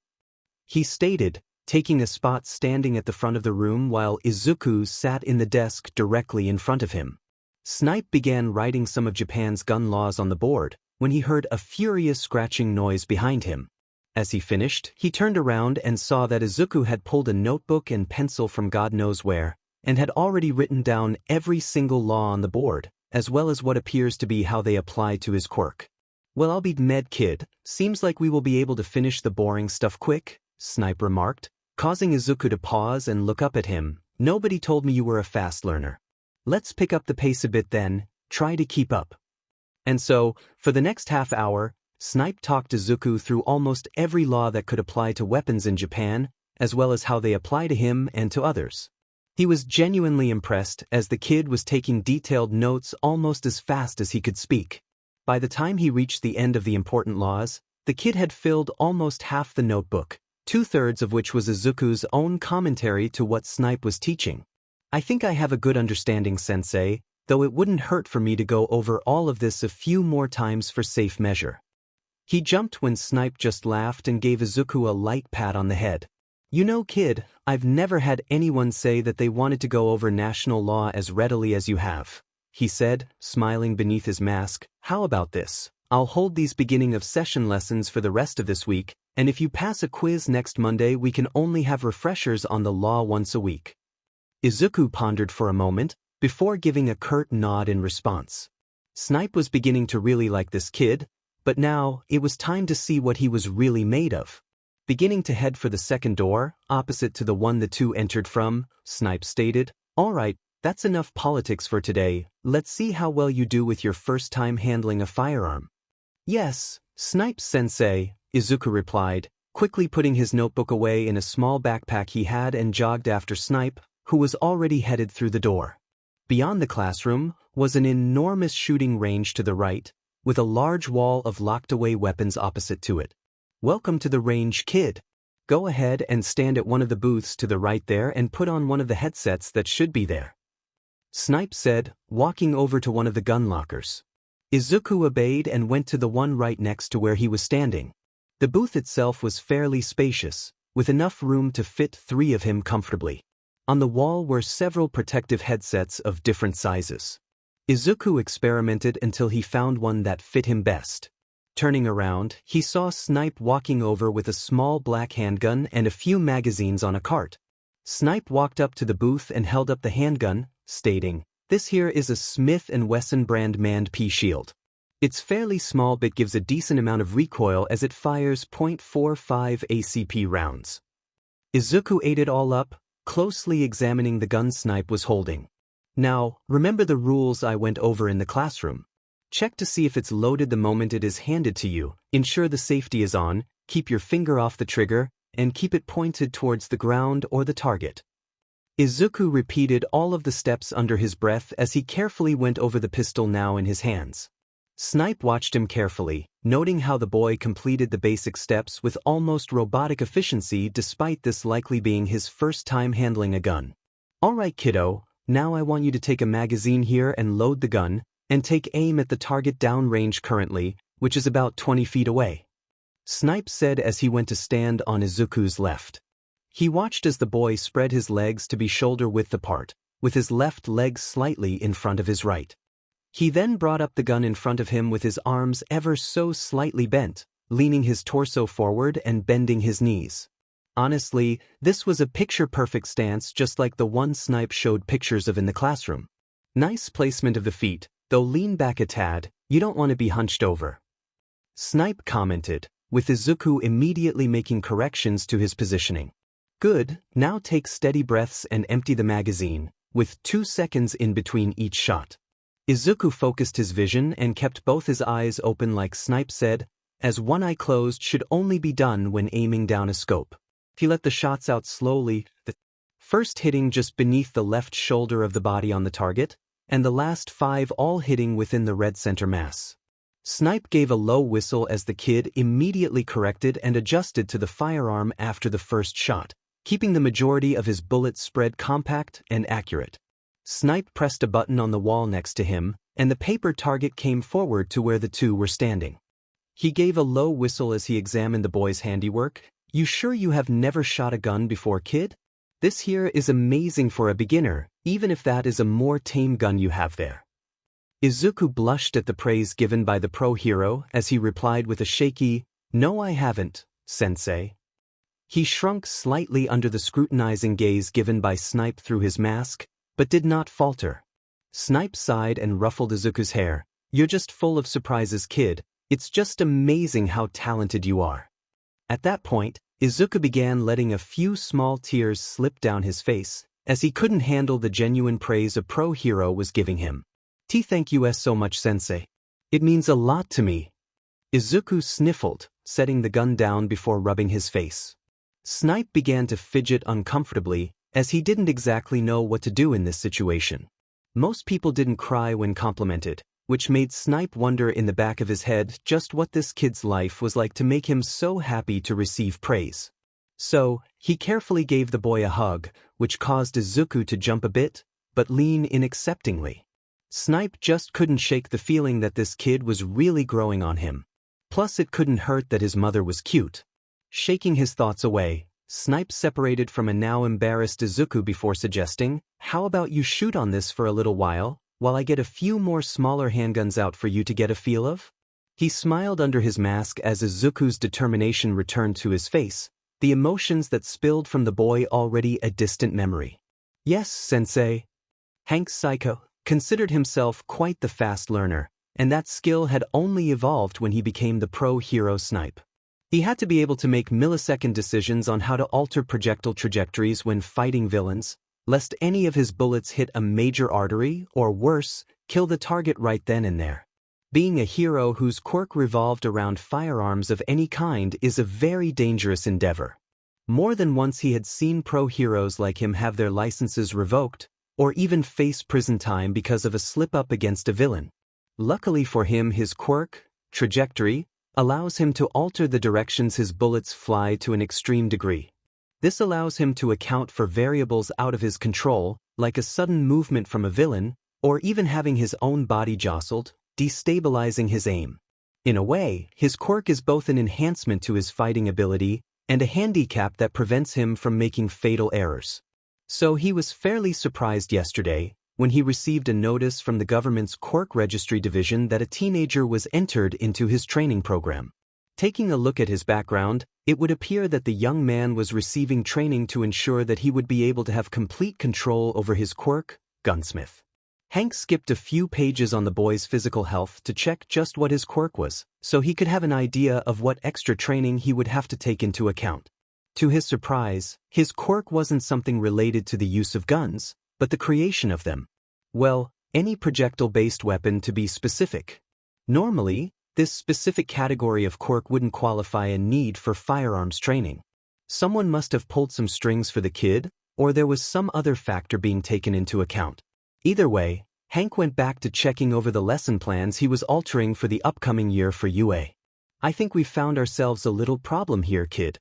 he stated, taking a spot standing at the front of the room while Izuku sat in the desk directly in front of him. Snipe began writing some of Japan's gun laws on the board, when he heard a furious scratching noise behind him. As he finished, he turned around and saw that Izuku had pulled a notebook and pencil from God knows where, and had already written down every single law on the board, as well as what appears to be how they apply to his quirk. Well, I'll be med, kid. Seems like we will be able to finish the boring stuff quick, Snipe remarked, causing Izuku to pause and look up at him. Nobody told me you were a fast learner. Let's pick up the pace a bit then, try to keep up. And so, for the next half hour, Snipe talked Izuku through almost every law that could apply to weapons in Japan, as well as how they apply to him and to others. He was genuinely impressed as the kid was taking detailed notes almost as fast as he could speak. By the time he reached the end of the important laws, the kid had filled almost half the notebook, 2/3 of which was Izuku's own commentary to what Snipe was teaching. I think I have a good understanding, sensei, though it wouldn't hurt for me to go over all of this a few more times for safe measure. He jumped when Snipe just laughed and gave Izuku a light pat on the head. You know, kid, I've never had anyone say that they wanted to go over national law as readily as you have, he said, smiling beneath his mask. How about this? I'll hold these beginning of session lessons for the rest of this week, And if you pass a quiz next Monday, we can only have refreshers on the law once a week. Izuku pondered for a moment, before giving a curt nod in response. Snipe was beginning to really like this kid, but now, it was time to see what he was really made of. Beginning to head for the second door, opposite to the one the two entered from, Snipe stated, "All right, that's enough politics for today. Let's see how well you do with your first time handling a firearm." "Yes, Snipe-sensei," Izuku replied, quickly putting his notebook away in a small backpack he had and jogged after Snipe, who was already headed through the door. Beyond the classroom was an enormous shooting range to the right, with a large wall of locked-away weapons opposite to it. "Welcome to the range, kid. Go ahead and stand at one of the booths to the right there and put on one of the headsets that should be there," Snipe said, walking over to one of the gun lockers. Izuku obeyed and went to the one right next to where he was standing. The booth itself was fairly spacious, with enough room to fit 3 of him comfortably. On the wall were several protective headsets of different sizes. Izuku experimented until he found one that fit him best. Turning around, he saw Snipe walking over with a small black handgun and a few magazines on a cart. Snipe walked up to the booth and held up the handgun, stating, "This here is a Smith & Wesson brand manned pea shield. It's fairly small but gives a decent amount of recoil as it fires .45 ACP rounds." Izuku ate it all up, closely examining the gun Snipe was holding. "Now, remember the rules I went over in the classroom. Check to see if it's loaded the moment it is handed to you, ensure the safety is on, keep your finger off the trigger, and keep it pointed towards the ground or the target." Izuku repeated all of the steps under his breath as he carefully went over the pistol now in his hands. Snipe watched him carefully, noting how the boy completed the basic steps with almost robotic efficiency despite this likely being his first time handling a gun. "All right, kiddo, now I want you to take a magazine here and load the gun, and take aim at the target downrange currently, which is about 20 feet away," Snipe said as he went to stand on Izuku's left. He watched as the boy spread his legs to be shoulder-width apart, with his left leg slightly in front of his right. He then brought up the gun in front of him with his arms ever so slightly bent, leaning his torso forward and bending his knees. Honestly, this was a picture-perfect stance just like the one Snipe showed pictures of in the classroom. Nice placement of the feet, though lean back a tad, you don't want to be hunched over, Snipe commented, with Izuku immediately making corrections to his positioning. "Good, now take steady breaths and empty the magazine, with 2 seconds in between each shot." Izuku focused his vision and kept both his eyes open like Snipe said, as one eye closed should only be done when aiming down a scope. He let the shots out slowly, the first hitting just beneath the left shoulder of the body on the target, and the last 5 all hitting within the red center mass. Snipe gave a low whistle as the kid immediately corrected and adjusted to the firearm after the first shot, keeping the majority of his bullets spread compact and accurate. Snipe pressed a button on the wall next to him, and the paper target came forward to where the two were standing. He gave a low whistle as he examined the boy's handiwork. "You sure you have never shot a gun before, kid? This here is amazing for a beginner, even if that is a more tame gun you have there." Izuku blushed at the praise given by the pro hero as he replied with a shaky, "No, I haven't, sensei." He shrunk slightly under the scrutinizing gaze given by Snipe through his mask, but did not falter. Snipe sighed and ruffled Izuku's hair. "You're just full of surprises, kid. It's just amazing how talented you are." At that point, Izuku began letting a few small tears slip down his face, as he couldn't handle the genuine praise a pro hero was giving him. Thank you so much, sensei. It means a lot to me." Izuku sniffled, setting the gun down before rubbing his face. Snipe began to fidget uncomfortably, as he didn't exactly know what to do in this situation. Most people didn't cry when complimented, which made Snipe wonder in the back of his head just what this kid's life was like to make him so happy to receive praise. So, he carefully gave the boy a hug, which caused Izuku to jump a bit, but lean in acceptingly. Snipe just couldn't shake the feeling that this kid was really growing on him. Plus it couldn't hurt that his mother was cute. Shaking his thoughts away, Snipe separated from a now embarrassed Izuku before suggesting, "How about you shoot on this for a little while I get a few more smaller handguns out for you to get a feel of?" He smiled under his mask as Izuku's determination returned to his face, the emotions that spilled from the boy already a distant memory. Yes, sensei. Hank Psycho considered himself quite the fast learner, and that skill had only evolved when he became the pro hero snipe. He had to be able to make millisecond decisions on how to alter projectile trajectories when fighting villains, lest any of his bullets hit a major artery or worse, kill the target right then and there. Being a hero whose quirk revolved around firearms of any kind is a very dangerous endeavor. More than once he had seen pro heroes like him have their licenses revoked, or even face prison time because of a slip-up against a villain. Luckily for him, his quirk, trajectory, allows him to alter the directions his bullets fly to an extreme degree. This allows him to account for variables out of his control, like a sudden movement from a villain, or even having his own body jostled, destabilizing his aim. In a way, his quirk is both an enhancement to his fighting ability and a handicap that prevents him from making fatal errors. So he was fairly surprised yesterday when he received a notice from the government's Quirk Registry Division that a teenager was entered into his training program. Taking a look at his background, it would appear that the young man was receiving training to ensure that he would be able to have complete control over his quirk, Gunsmith. Hank skipped a few pages on the boy's physical health to check just what his quirk was, so he could have an idea of what extra training he would have to take into account. To his surprise, his quirk wasn't something related to the use of guns, but the creation of them. Well, any projectile-based weapon to be specific. Normally, this specific category of quirk wouldn't qualify a need for firearms training. Someone must have pulled some strings for the kid, or there was some other factor being taken into account. Either way, Hank went back to checking over the lesson plans he was altering for the upcoming year for UA. I think we've found ourselves a little problem here, kid.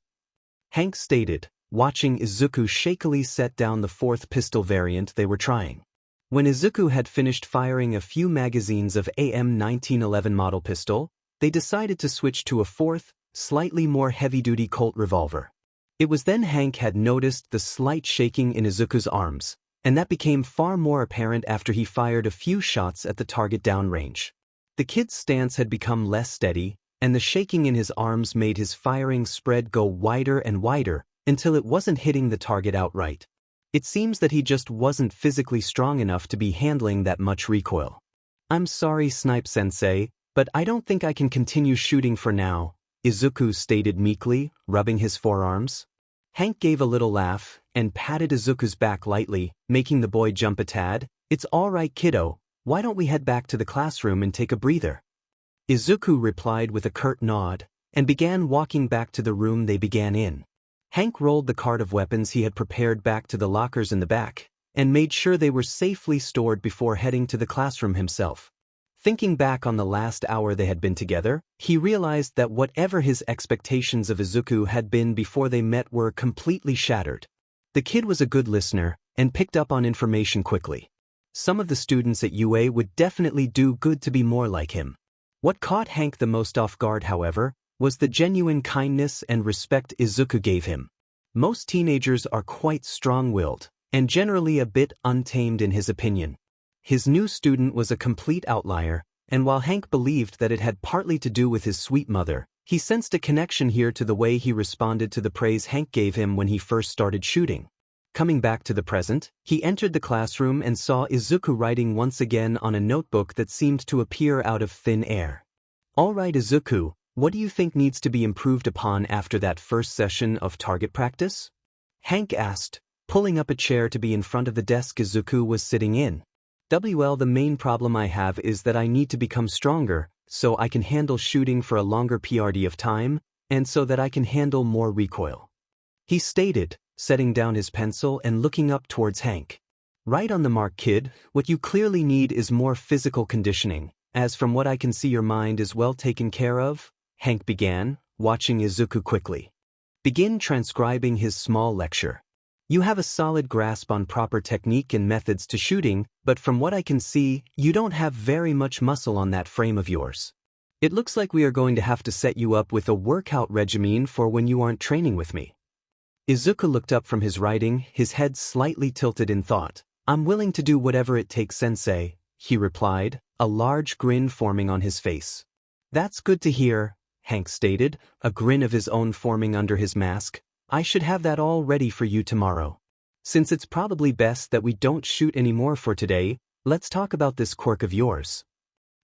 Hank stated, watching Izuku shakily set down the fourth pistol variant they were trying. When Izuku had finished firing a few magazines of AM 1911 model pistol, they decided to switch to a fourth, slightly more heavy-duty Colt revolver. It was then Hank had noticed the slight shaking in Izuku's arms, and that became far more apparent after he fired a few shots at the target downrange. The kid's stance had become less steady, and the shaking in his arms made his firing spread go wider and wider until it wasn't hitting the target outright. It seems that he just wasn't physically strong enough to be handling that much recoil. I'm sorry, Snipe-sensei, but I don't think I can continue shooting for now, Izuku stated meekly, rubbing his forearms. Hank gave a little laugh and patted Izuku's back lightly, making the boy jump a tad. It's all right, kiddo, why don't we head back to the classroom and take a breather? Izuku replied with a curt nod, and began walking back to the room they began in. Hank rolled the cart of weapons he had prepared back to the lockers in the back, and made sure they were safely stored before heading to the classroom himself. Thinking back on the last hour they had been together, he realized that whatever his expectations of Izuku had been before they met were completely shattered. The kid was a good listener, and picked up on information quickly. Some of the students at UA would definitely do good to be more like him. What caught Hank the most off guard, however, was the genuine kindness and respect Izuku gave him. Most teenagers are quite strong-willed, and generally a bit untamed in his opinion. His new student was a complete outlier, and while Hank believed that it had partly to do with his sweet mother, he sensed a connection here to the way he responded to the praise Hank gave him when he first started shooting. Coming back to the present, he entered the classroom and saw Izuku writing once again on a notebook that seemed to appear out of thin air. All right, Izuku, what do you think needs to be improved upon after that first session of target practice? Hank asked, pulling up a chair to be in front of the desk Izuku was sitting in. Well, the main problem I have is that I need to become stronger, so I can handle shooting for a longer period of time, and so that I can handle more recoil. He stated, setting down his pencil and looking up towards Hank. Right on the mark, kid, what you clearly need is more physical conditioning, as from what I can see your mind is well taken care of, Hank began, watching Izuku quickly. Begin transcribing his small lecture. You have a solid grasp on proper technique and methods to shooting, but from what I can see, you don't have very much muscle on that frame of yours. It looks like we are going to have to set you up with a workout regimen for when you aren't training with me. Izuku looked up from his writing, his head slightly tilted in thought. I'm willing to do whatever it takes, sensei, he replied, a large grin forming on his face. That's good to hear, Hank stated, a grin of his own forming under his mask. I should have that all ready for you tomorrow. Since it's probably best that we don't shoot anymore for today, let's talk about this quirk of yours.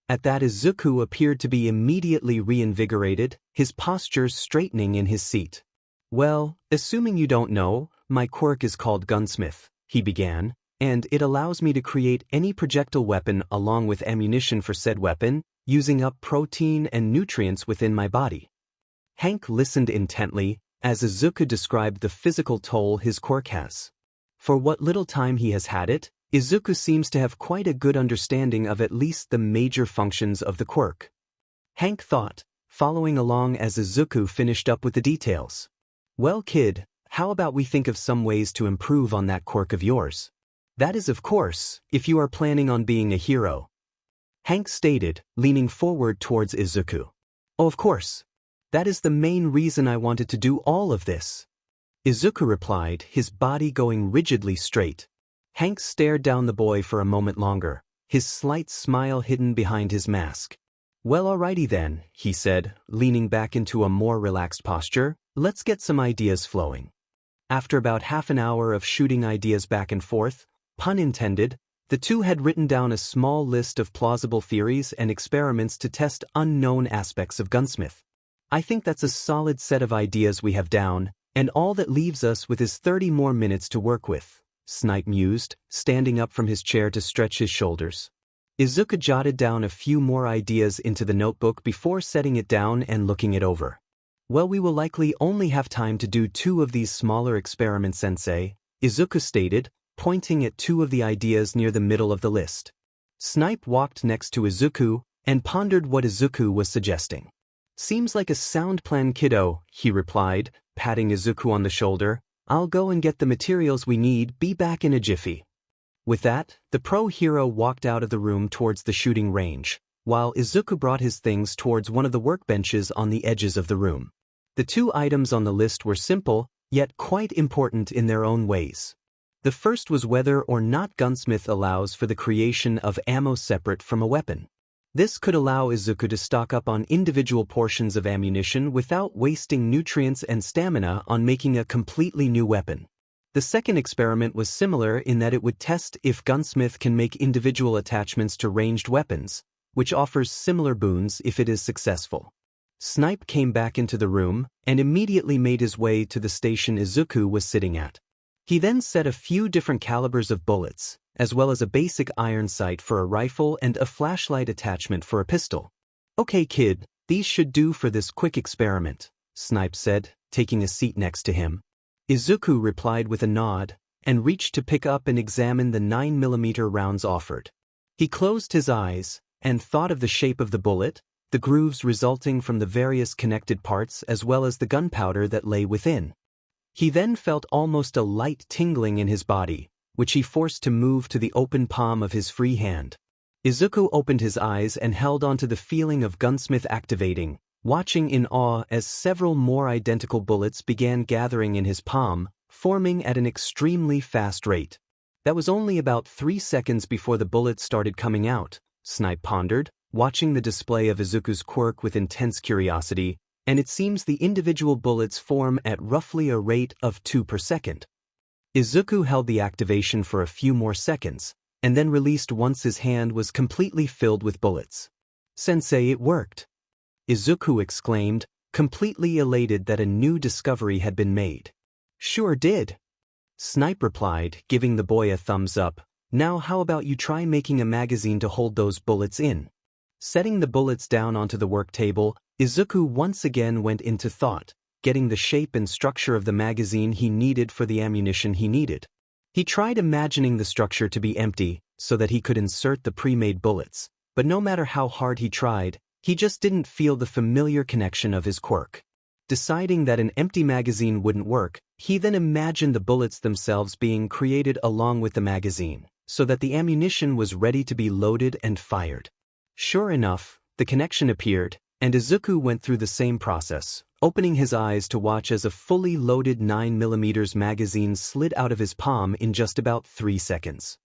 At that, Izuku appeared to be immediately reinvigorated, his posture straightening in his seat. Well, assuming you don't know, my quirk is called Gunsmith, he began, and it allows me to create any projectile weapon along with ammunition for said weapon, using up protein and nutrients within my body. Hank listened intently as Izuku described the physical toll his quirk has. For what little time he has had it, Izuku seems to have quite a good understanding of at least the major functions of the quirk. Hank thought, following along as Izuku finished up with the details. Well, kid, how about we think of some ways to improve on that quirk of yours? That is, of course, if you are planning on being a hero. Hank stated, leaning forward towards Izuku. Oh, of course. That is the main reason I wanted to do all of this. Izuku replied, his body going rigidly straight. Hank stared down the boy for a moment longer, his slight smile hidden behind his mask. Well, alrighty then, he said, leaning back into a more relaxed posture, let's get some ideas flowing. After about half an hour of shooting ideas back and forth, pun intended, the two had written down a small list of plausible theories and experiments to test unknown aspects of Gunsmith. I think that's a solid set of ideas we have down, and all that leaves us with is 30 more minutes to work with, Snipe mused, standing up from his chair to stretch his shoulders. Izuku jotted down a few more ideas into the notebook before setting it down and looking it over. Well, we will likely only have time to do 2 of these smaller experiments, Sensei, Izuku stated, pointing at 2 of the ideas near the middle of the list. Snipe walked next to Izuku and pondered what Izuku was suggesting. Seems like a sound plan, kiddo, he replied, patting Izuku on the shoulder. I'll go and get the materials we need, be back in a jiffy. With that, the pro hero walked out of the room towards the shooting range, while Izuku brought his things towards one of the workbenches on the edges of the room. The 2 items on the list were simple, yet quite important in their own ways. The first was whether or not Gunsmith allows for the creation of ammo separate from a weapon. This could allow Izuku to stock up on individual portions of ammunition without wasting nutrients and stamina on making a completely new weapon. The second experiment was similar in that it would test if Gunsmith can make individual attachments to ranged weapons, which offers similar boons if it is successful. Snipe came back into the room and immediately made his way to the station Izuku was sitting at. He then set a few different calibers of bullets, as well as a basic iron sight for a rifle and a flashlight attachment for a pistol. Okay, kid, these should do for this quick experiment, Snipe said, taking a seat next to him. Izuku replied with a nod and reached to pick up and examine the 9mm rounds offered. He closed his eyes and thought of the shape of the bullet, the grooves resulting from the various connected parts as well as the gunpowder that lay within. He then felt almost a light tingling in his body, which he forced to move to the open palm of his free hand. Izuku opened his eyes and held onto the feeling of Gunsmith activating, watching in awe as several more identical bullets began gathering in his palm, forming at an extremely fast rate. That was only about 3 seconds before the bullets started coming out, Snipe pondered, watching the display of Izuku's quirk with intense curiosity, and it seems the individual bullets form at roughly a rate of 2 per second. Izuku held the activation for a few more seconds, and then released once his hand was completely filled with bullets. Sensei, it worked! Izuku exclaimed, completely elated that a new discovery had been made. Sure did. Snipe replied, giving the boy a thumbs up. Now how about you try making a magazine to hold those bullets in? Setting the bullets down onto the work table, Izuku once again went into thought, getting the shape and structure of the magazine he needed for the ammunition he needed. He tried imagining the structure to be empty so that he could insert the pre-made bullets, but no matter how hard he tried, he just didn't feel the familiar connection of his quirk. Deciding that an empty magazine wouldn't work, he then imagined the bullets themselves being created along with the magazine, so that the ammunition was ready to be loaded and fired. Sure enough, the connection appeared, and Izuku went through the same process, opening his eyes to watch as a fully loaded 9mm magazine slid out of his palm in just about 3 seconds.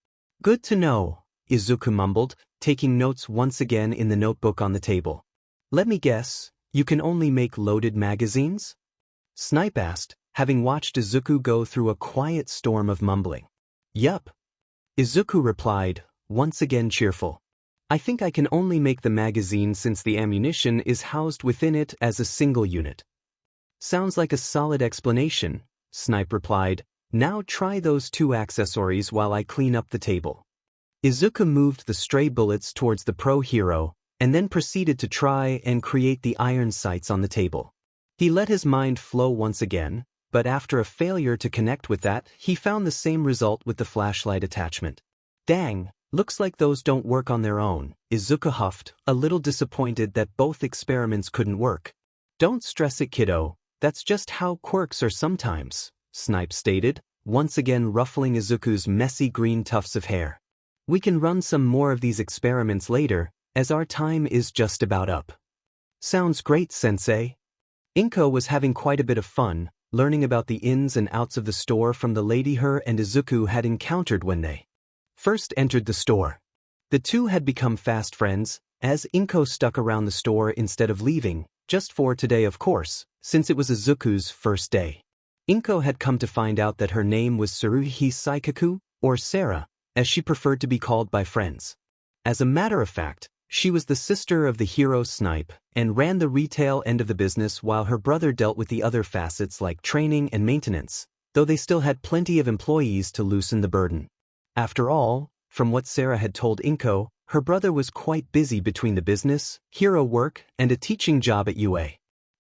Good to know, Izuku mumbled, taking notes once again in the notebook on the table. Let me guess, you can only make loaded magazines? Snipe asked, having watched Izuku go through a quiet storm of mumbling. Yup. Izuku replied, once again cheerful. I think I can only make the magazine since the ammunition is housed within it as a single unit. Sounds like a solid explanation, Snipe replied. Now try those 2 accessories while I clean up the table. Izuku moved the stray bullets towards the pro hero, and then proceeded to try and create the iron sights on the table. He let his mind flow once again, but after a failure to connect with that, he found the same result with the flashlight attachment. Dang, looks like those don't work on their own, Izuku huffed, a little disappointed that both experiments couldn't work. Don't stress it, kiddo, that's just how quirks are sometimes, Snipe stated, once again ruffling Izuku's messy green tufts of hair. We can run some more of these experiments later, as our time is just about up. Sounds great, sensei. Inko was having quite a bit of fun, learning about the ins and outs of the store from the lady her and Izuku had encountered when they first entered the store. The two had become fast friends, as Inko stuck around the store instead of leaving, just for today of course, since it was Izuku's first day. Inko had come to find out that her name was Tsuruhi Saikaku, or Sarah, as she preferred to be called by friends. As a matter of fact, she was the sister of the hero Snipe, and ran the retail end of the business while her brother dealt with the other facets like training and maintenance, though they still had plenty of employees to loosen the burden. After all, from what Sarah had told Inko, her brother was quite busy between the business, hero work, and a teaching job at UA.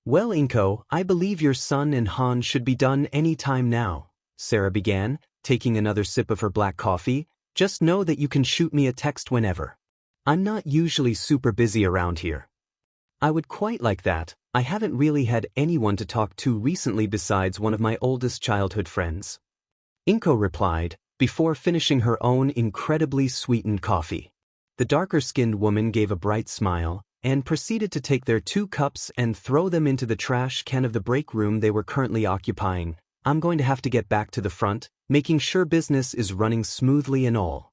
Well, Inko, I believe your son and Han should be done any time now, Sarah began, taking another sip of her black coffee. Just know that you can shoot me a text whenever. I'm not usually super busy around here. I would quite like that. I haven't really had anyone to talk to recently besides one of my oldest childhood friends. Inko replied, before finishing her own incredibly sweetened coffee. The darker-skinned woman gave a bright smile, and proceeded to take their 2 cups and throw them into the trash can of the break room they were currently occupying. I'm going to have to get back to the front, making sure business is running smoothly and all.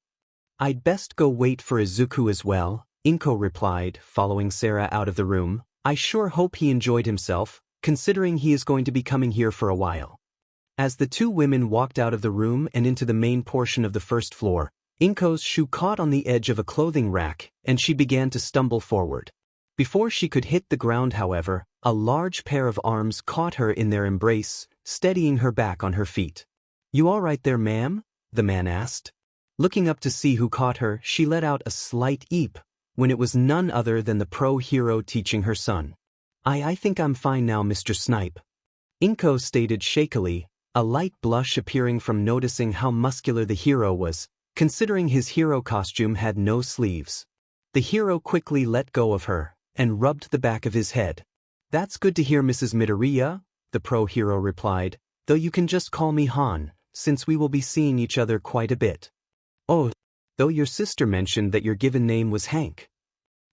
I'd best go wait for Izuku as well, Inko replied, following Sarah out of the room. I sure hope he enjoyed himself, considering he is going to be coming here for a while. As the 2 women walked out of the room and into the main portion of the first floor, Inko's shoe caught on the edge of a clothing rack, and she began to stumble forward. Before she could hit the ground, however, a large pair of arms caught her in their embrace, steadying her back on her feet. You all right there, ma'am? The man asked. Looking up to see who caught her, she let out a slight eep, when it was none other than the pro hero teaching her son. I think I'm fine now, Mr. Snipe. Inko stated shakily, a light blush appearing from noticing how muscular the hero was, considering his hero costume had no sleeves. The hero quickly let go of her, and rubbed the back of his head. That's good to hear, Mrs. Midoriya, the pro hero replied, though you can just call me Han, since we will be seeing each other quite a bit. Oh, though your sister mentioned that your given name was Hank.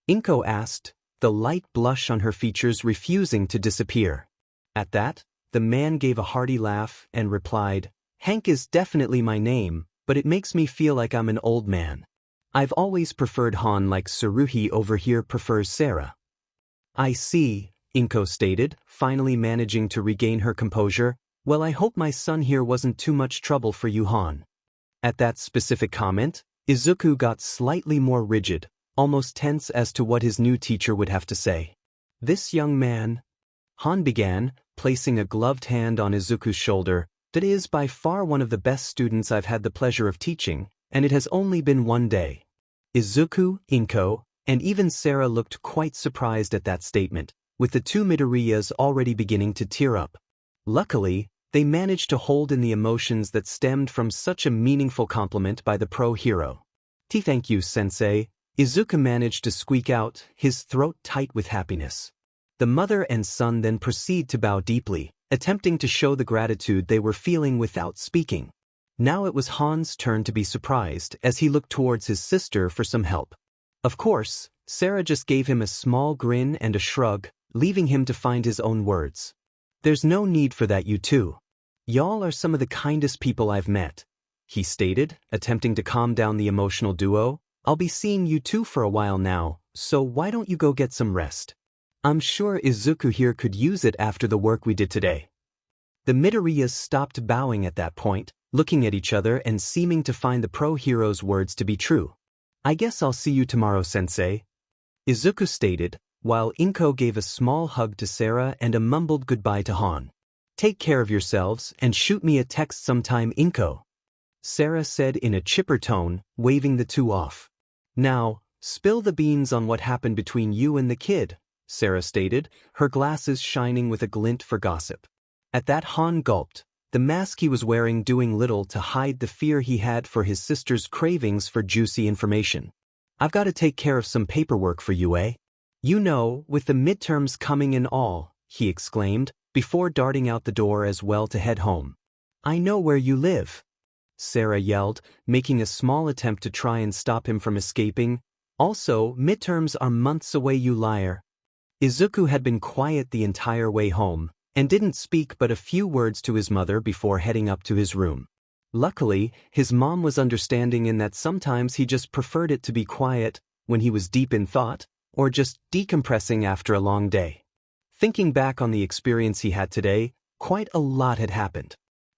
Inko asked, the light blush on her features refusing to disappear. At that, the man gave a hearty laugh and replied, Hank is definitely my name, but it makes me feel like I'm an old man. I've always preferred Han like Tsuruhi over here prefers Sarah. I see, Inko stated, finally managing to regain her composure. Well, I hope my son here wasn't too much trouble for you, Han. At that specific comment, Izuku got slightly more rigid, almost tense as to what his new teacher would have to say. This young man, Han began, placing a gloved hand on Izuku's shoulder, that is by far one of the best students I've had the pleasure of teaching, and it has only been 1 day. Izuku, Inko, and even Sarah looked quite surprised at that statement, with the 2 Midoriyas already beginning to tear up. Luckily, they managed to hold in the emotions that stemmed from such a meaningful compliment by the pro hero. Thank you, sensei, Izuku managed to squeak out, his throat tight with happiness. The mother and son then proceed to bow deeply, attempting to show the gratitude they were feeling without speaking. Now it was Han's turn to be surprised as he looked towards his sister for some help. Of course, Sarah just gave him a small grin and a shrug, leaving him to find his own words. There's no need for that, you two. Y'all are some of the kindest people I've met, he stated, attempting to calm down the emotional duo. I'll be seeing you two for a while now, so why don't you go get some rest? I'm sure Izuku here could use it after the work we did today. The Midoriyas stopped bowing at that point, looking at each other and seeming to find the pro-hero's words to be true. I guess I'll see you tomorrow, sensei, Izuku stated, while Inko gave a small hug to Sarah and a mumbled goodbye to Han. Take care of yourselves and shoot me a text sometime, Inko, Sarah said in a chipper tone, waving the two off. Now, spill the beans on what happened between you and the kid, Sarah stated, her glasses shining with a glint for gossip. At that, Han gulped, the mask he was wearing doing little to hide the fear he had for his sister's cravings for juicy information. I've got to take care of some paperwork for you, eh? You know, with the midterms coming and all, he exclaimed, before darting out the door as well to head home. I know where you live, Sarah yelled, making a small attempt to try and stop him from escaping. Also, midterms are months away, you liar. Izuku had been quiet the entire way home, and didn't speak but a few words to his mother before heading up to his room. Luckily, his mom was understanding in that sometimes he just preferred it to be quiet when he was deep in thought, or just decompressing after a long day. Thinking back on the experience he had today, quite a lot had happened.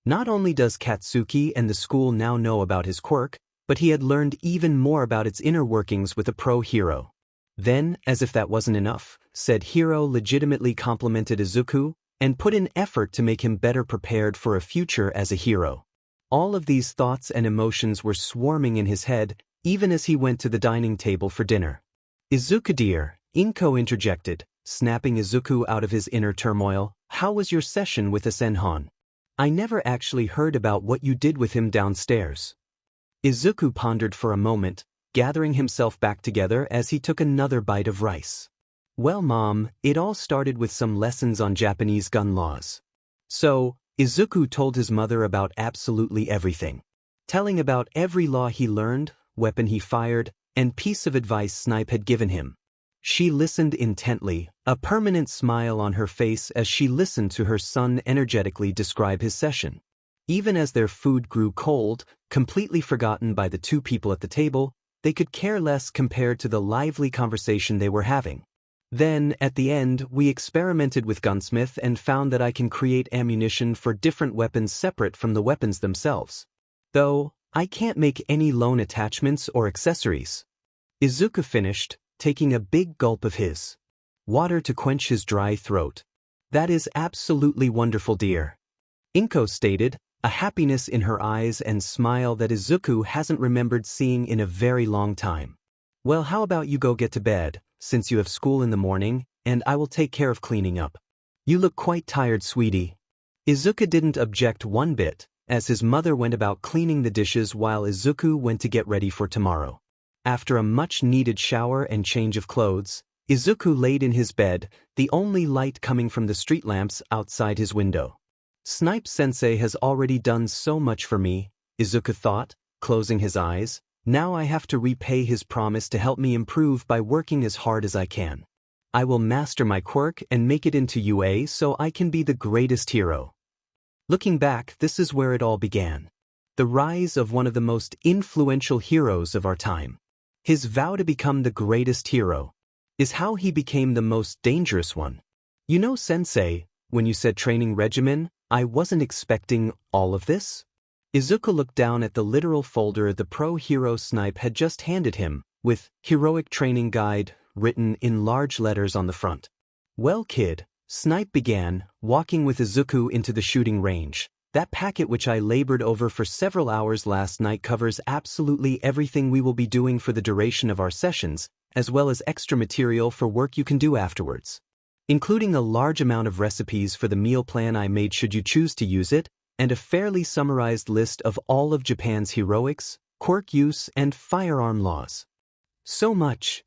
Not only does Katsuki and the school now know about his quirk, but he had learned even more about its inner workings with a pro-hero. Then, as if that wasn't enough, said hero legitimately complimented Izuku and put in effort to make him better prepared for a future as a hero. All of these thoughts and emotions were swarming in his head, even as he went to the dining table for dinner. Izuku dear, Inko interjected, snapping Izuku out of his inner turmoil, how was your session with Senhan? I never actually heard about what you did with him downstairs. Izuku pondered for a moment, gathering himself back together as he took another bite of rice. Well, Mom, it all started with some lessons on Japanese gun laws. So, Izuku told his mother about absolutely everything. Telling about every law he learned, weapon he fired, and piece of advice Snipe had given him. She listened intently, a permanent smile on her face as she listened to her son energetically describe his session. Even as their food grew cold, completely forgotten by the two people at the table, they could care less compared to the lively conversation they were having. Then, at the end, we experimented with Gunsmith and found that I can create ammunition for different weapons separate from the weapons themselves. Though, I can't make any lone attachments or accessories. Izuku finished, taking a big gulp of his water to quench his dry throat. That is absolutely wonderful, dear, Inko stated, a happiness in her eyes and smile that Izuku hasn't remembered seeing in a very long time. Well, how about you go get to bed, since you have school in the morning, and I will take care of cleaning up. You look quite tired, sweetie. Izuku didn't object one bit, as his mother went about cleaning the dishes while Izuku went to get ready for tomorrow. After a much-needed shower and change of clothes, Izuku laid in his bed, the only light coming from the street lamps outside his window. Snipe-sensei has already done so much for me, Izuku thought, closing his eyes. Now I have to repay his promise to help me improve by working as hard as I can. I will master my quirk and make it into UA so I can be the greatest hero. Looking back, this is where it all began. The rise of one of the most influential heroes of our time. His vow to become the greatest hero is how he became the most dangerous one. You know, Sensei, when you said training regimen, I wasn't expecting all of this. Izuku looked down at the literal folder the pro-hero Snipe had just handed him, with Heroic Training Guide written in large letters on the front. Well, kid, Snipe began, walking with Izuku into the shooting range. That packet which I labored over for several hours last night covers absolutely everything we will be doing for the duration of our sessions, as well as extra material for work you can do afterwards. Including a large amount of recipes for the meal plan I made should you choose to use it, and a fairly summarized list of all of Japan's heroics, quirk use, and firearm laws. So much!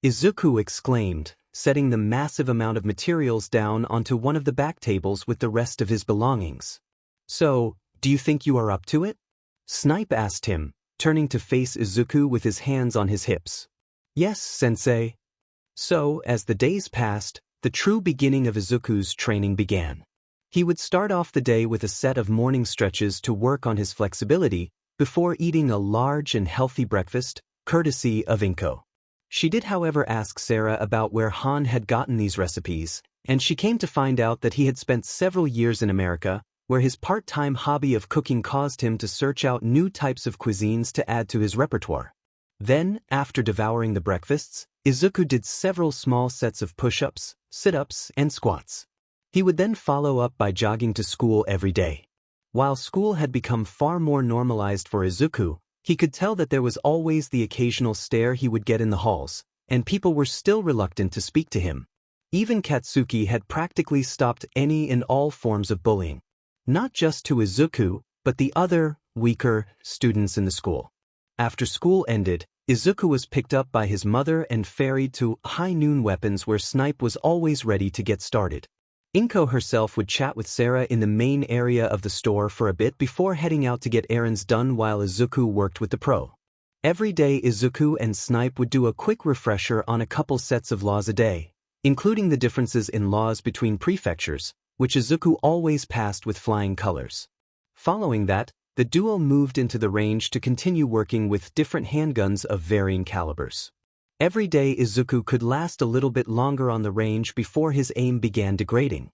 Izuku exclaimed, setting the massive amount of materials down onto one of the back tables with the rest of his belongings. So, do you think you are up to it? Snipe asked him, turning to face Izuku with his hands on his hips. Yes, sensei. So, as the days passed, the true beginning of Izuku's training began. He would start off the day with a set of morning stretches to work on his flexibility before eating a large and healthy breakfast, courtesy of Inko. She did however ask Sarah about where Han had gotten these recipes, and she came to find out that he had spent several years in America, where his part-time hobby of cooking caused him to search out new types of cuisines to add to his repertoire. Then, after devouring the breakfasts, Izuku did several small sets of push-ups, sit-ups, and squats. He would then follow up by jogging to school every day. While school had become far more normalized for Izuku, he could tell that there was always the occasional stare he would get in the halls, and people were still reluctant to speak to him. Even Katsuki had practically stopped any and all forms of bullying. Not just to Izuku, but the other, weaker, students in the school. After school ended, Izuku was picked up by his mother and ferried to High Noon Weapons where Snipe was always ready to get started. Inko herself would chat with Sarah in the main area of the store for a bit before heading out to get errands done while Izuku worked with the pro. Every day Izuku and Snipe would do a quick refresher on a couple sets of laws a day, including the differences in laws between prefectures, which Izuku always passed with flying colors. Following that, the duo moved into the range to continue working with different handguns of varying calibers. Every day Izuku could last a little bit longer on the range before his aim began degrading.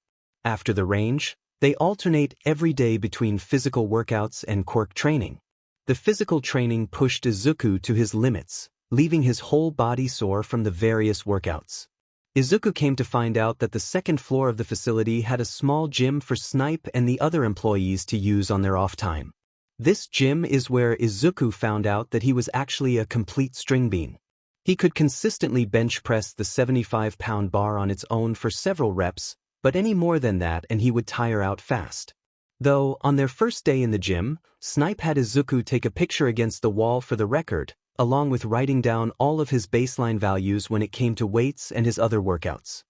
After the range, they alternate every day between physical workouts and quirk training. The physical training pushed Izuku to his limits, leaving his whole body sore from the various workouts. Izuku came to find out that the second floor of the facility had a small gym for Snipe and the other employees to use on their off time. This gym is where Izuku found out that he was actually a complete string bean. He could consistently bench press the 75-pound bar on its own for several reps, but any more than that and he would tire out fast. Though, on their first day in the gym, Snipe had Izuku take a picture against the wall for the record, along with writing down all of his baseline values when it came to weights and his other workouts.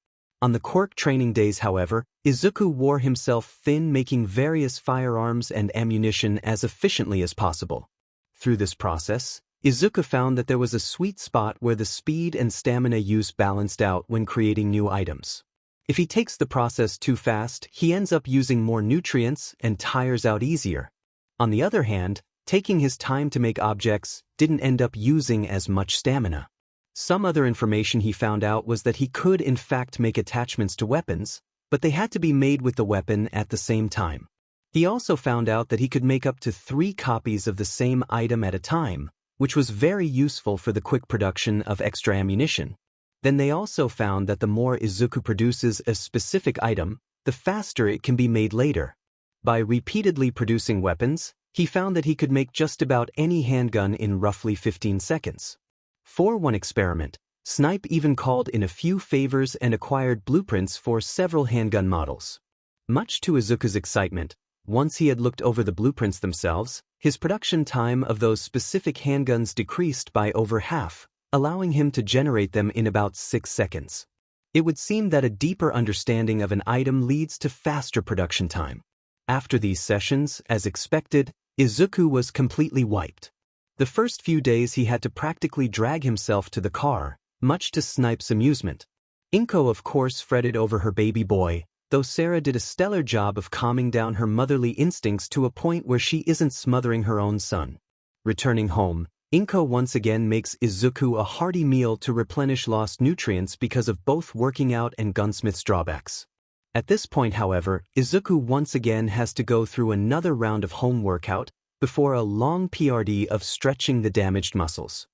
On the quirk training days, however, Izuku wore himself thin, making various firearms and ammunition as efficiently as possible. Through this process, Izuku found that there was a sweet spot where the speed and stamina use balanced out when creating new items. If he takes the process too fast, he ends up using more nutrients and tires out easier. On the other hand, taking his time to make objects didn't end up using as much stamina. Some other information he found out was that he could in fact make attachments to weapons, but they had to be made with the weapon at the same time. He also found out that he could make up to 3 copies of the same item at a time, which was very useful for the quick production of extra ammunition. Then they also found that the more Izuku produces a specific item, the faster it can be made later. By repeatedly producing weapons, he found that he could make just about any handgun in roughly 15 seconds. For one experiment, Snipe even called in a few favors and acquired blueprints for several handgun models. Much to Izuku's excitement, once he had looked over the blueprints themselves, his production time of those specific handguns decreased by over half, allowing him to generate them in about 6 seconds. It would seem that a deeper understanding of an item leads to faster production time. After these sessions, as expected, Izuku was completely wiped. The first few days he had to practically drag himself to the car, much to Snipe's amusement. Inko of course fretted over her baby boy, though Sarah did a stellar job of calming down her motherly instincts to a point where she isn't smothering her own son. Returning home, Inko once again makes Izuku a hearty meal to replenish lost nutrients because of both working out and Gunsmith's drawbacks. At this point, however, Izuku once again has to go through another round of home workout before a long PRD of stretching the damaged muscles.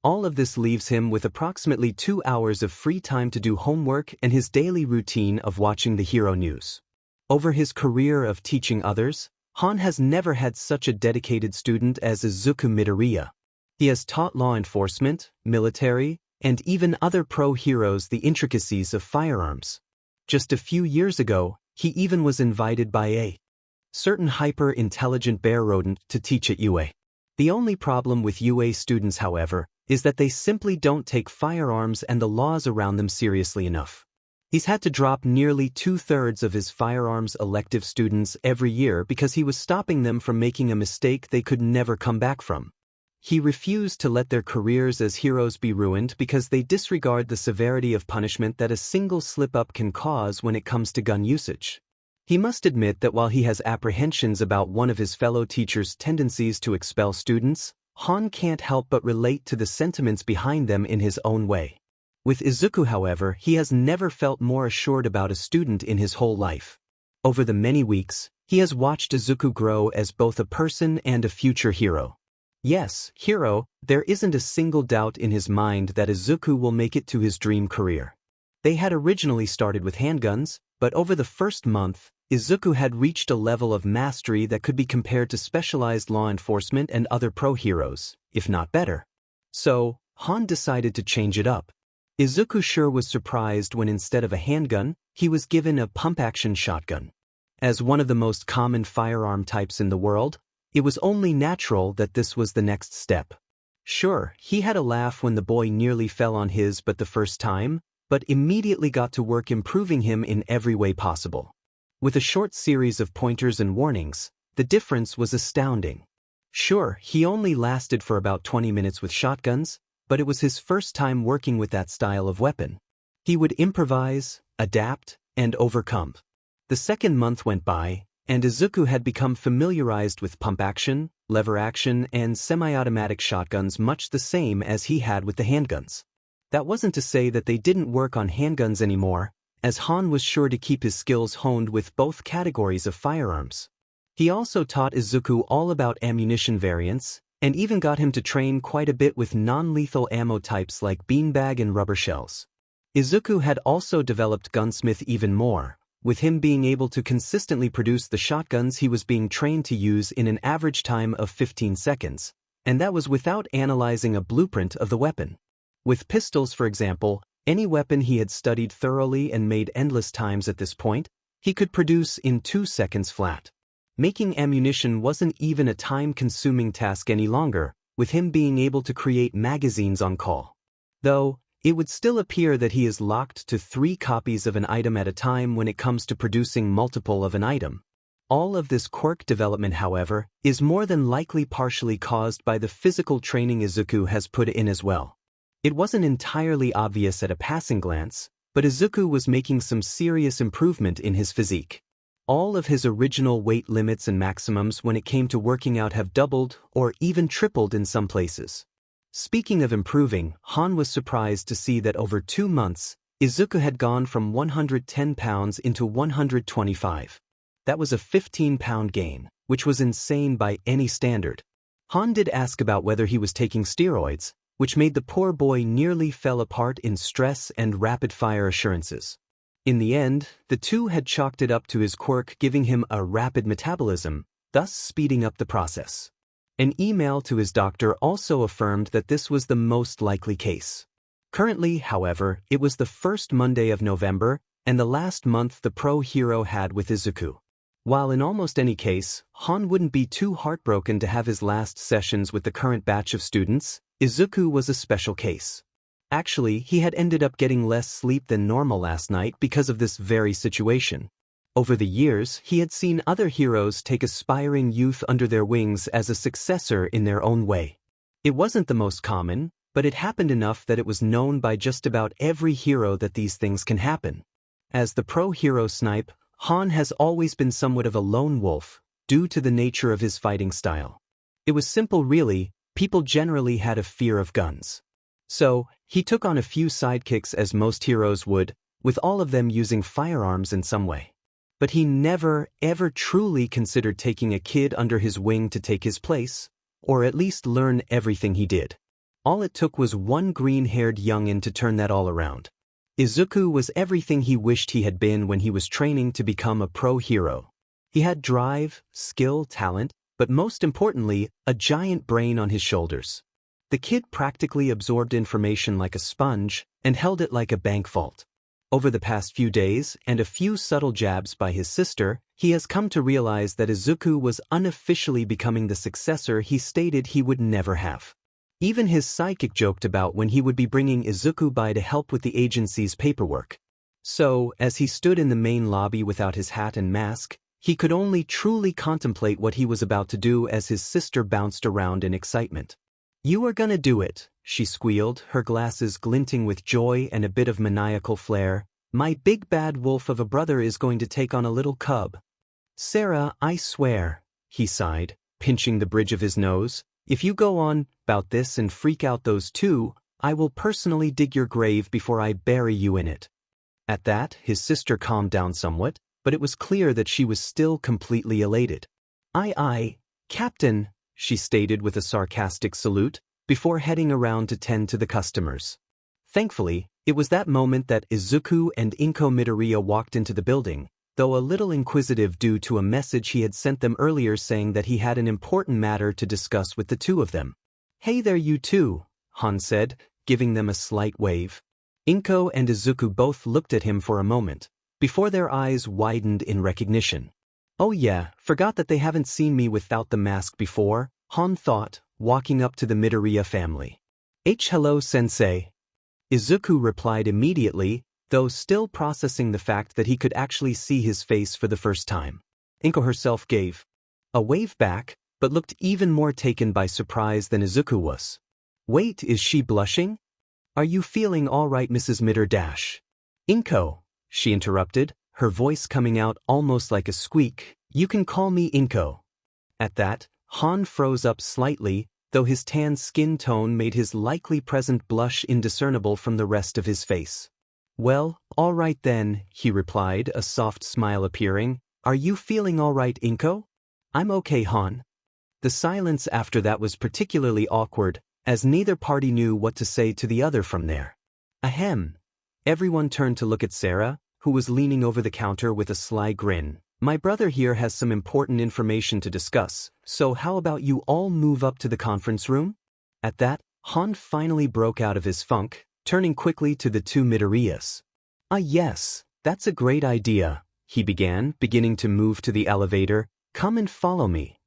All of this leaves him with approximately 2 hours of free time to do homework and his daily routine of watching the hero news. Over his career of teaching others, Han has never had such a dedicated student as Izuku Midoriya. He has taught law enforcement, military, and even other pro heroes the intricacies of firearms. Just a few years ago, he even was invited by a certain hyper-intelligent bear rodent to teach at UA. The only problem with UA students, however, is that they simply don't take firearms and the laws around them seriously enough. He's had to drop nearly 2/3 of his firearms elective students every year because he was stopping them from making a mistake they could never come back from. He refused to let their careers as heroes be ruined because they disregard the severity of punishment that a single slip-up can cause when it comes to gun usage. He must admit that while he has apprehensions about one of his fellow teachers' tendencies to expel students, Han can't help but relate to the sentiments behind them in his own way. With Izuku, however, he has never felt more assured about a student in his whole life. Over the many weeks, he has watched Izuku grow as both a person and a future hero. Yes, hero, there isn't a single doubt in his mind that Izuku will make it to his dream career. They had originally started with handguns, but over the first month, Izuku had reached a level of mastery that could be compared to specialized law enforcement and other pro heroes, if not better. So, Han decided to change it up. Izuku sure was surprised when instead of a handgun, he was given a pump-action shotgun. As one of the most common firearm types in the world, it was only natural that this was the next step. Sure, he had a laugh when the boy nearly fell on his butt the first time, but immediately got to work improving him in every way possible. With a short series of pointers and warnings, the difference was astounding. Sure, he only lasted for about 20 minutes with shotguns, but it was his first time working with that style of weapon. He would improvise, adapt, and overcome. The second month went by, and Izuku had become familiarized with pump action, lever action, and semi-automatic shotguns much the same as he had with the handguns. That wasn't to say that they didn't work on handguns anymore, as Han was sure to keep his skills honed with both categories of firearms. He also taught Izuku all about ammunition variants, and even got him to train quite a bit with non-lethal ammo types like beanbag and rubber shells. Izuku had also developed Gunsmith even more, with him being able to consistently produce the shotguns he was being trained to use in an average time of 15 seconds, and that was without analyzing a blueprint of the weapon. With pistols, for example, any weapon he had studied thoroughly and made endless times at this point, he could produce in 2 seconds flat. Making ammunition wasn't even a time-consuming task any longer, with him being able to create magazines on call. Though, it would still appear that he is locked to 3 copies of an item at a time when it comes to producing multiple of an item. All of this quirk development, however, is more than likely partially caused by the physical training Izuku has put in as well. It wasn't entirely obvious at a passing glance, but Izuku was making some serious improvement in his physique. All of his original weight limits and maximums when it came to working out have doubled or even tripled in some places. Speaking of improving, Han was surprised to see that over 2 months, Izuku had gone from 110 pounds into 125. That was a 15-pound gain, which was insane by any standard. Han did ask about whether he was taking steroids, which made the poor boy nearly fell apart in stress and rapid-fire assurances. In the end, the two had chalked it up to his quirk giving him a rapid metabolism, thus speeding up the process. An email to his doctor also affirmed that this was the most likely case. Currently, however, it was the first Monday of November, and the last month the pro hero had with Izuku. While in almost any case, Han wouldn't be too heartbroken to have his last sessions with the current batch of students, Izuku was a special case. Actually, he had ended up getting less sleep than normal last night because of this very situation. Over the years, he had seen other heroes take aspiring youth under their wings as a successor in their own way. It wasn't the most common, but it happened enough that it was known by just about every hero that these things can happen. As the pro hero snipe, Han has always been somewhat of a lone wolf, due to the nature of his fighting style. It was simple really, people generally had a fear of guns. So, he took on a few sidekicks as most heroes would, with all of them using firearms in some way. But he never, ever truly considered taking a kid under his wing to take his place, or at least learn everything he did. All it took was one green-haired youngin to turn that all around. Izuku was everything he wished he had been when he was training to become a pro hero. He had drive, skill, talent, but most importantly, a giant brain on his shoulders. The kid practically absorbed information like a sponge and held it like a bank vault. Over the past few days and a few subtle jabs by his sister, he has come to realize that Izuku was unofficially becoming the successor he stated he would never have. Even his sidekick joked about when he would be bringing Izuku by to help with the agency's paperwork. So, as he stood in the main lobby without his hat and mask, he could only truly contemplate what he was about to do as his sister bounced around in excitement. "You are gonna do it," she squealed, her glasses glinting with joy and a bit of maniacal flair. "My big bad wolf of a brother is going to take on a little cub." "Sarah, I swear," he sighed, pinching the bridge of his nose, If you go on about this and freak out those two, I will personally dig your grave before I bury you in it. At that, his sister calmed down somewhat, but it was clear that she was still completely elated. Aye, Captain, she stated with a sarcastic salute, before heading around to tend to the customers. Thankfully, it was that moment that Izuku and Izuku Midoriya walked into the building, though a little inquisitive due to a message he had sent them earlier saying that he had an important matter to discuss with the two of them. Hey there you two, Han said, giving them a slight wave. Izuku and Izuku both looked at him for a moment, before their eyes widened in recognition. Oh yeah, forgot that they haven't seen me without the mask before, Han thought, walking up to the Midoriya family. Hello sensei. Izuku replied immediately, though still processing the fact that he could actually see his face for the first time. Izuku herself gave a wave back, but looked even more taken by surprise than Izuku was. Wait, is she blushing? Are you feeling all right, Mrs. Midoriya? Izuku, she interrupted, her voice coming out almost like a squeak. You can call me Izuku. At that, Han froze up slightly, though his tan skin tone made his likely present blush indiscernible from the rest of his face. Well, all right then, he replied, a soft smile appearing. Are you feeling all right, Izuku? I'm okay, Han. The silence after that was particularly awkward, as neither party knew what to say to the other from there. Ahem. Everyone turned to look at Sarah, who was leaning over the counter with a sly grin. My brother here has some important information to discuss, so how about you all move up to the conference room? At that, Han finally broke out of his funk, turning quickly to the two Midoriyas. Yes, that's a great idea, he began, beginning to move to the elevator. Come and follow me.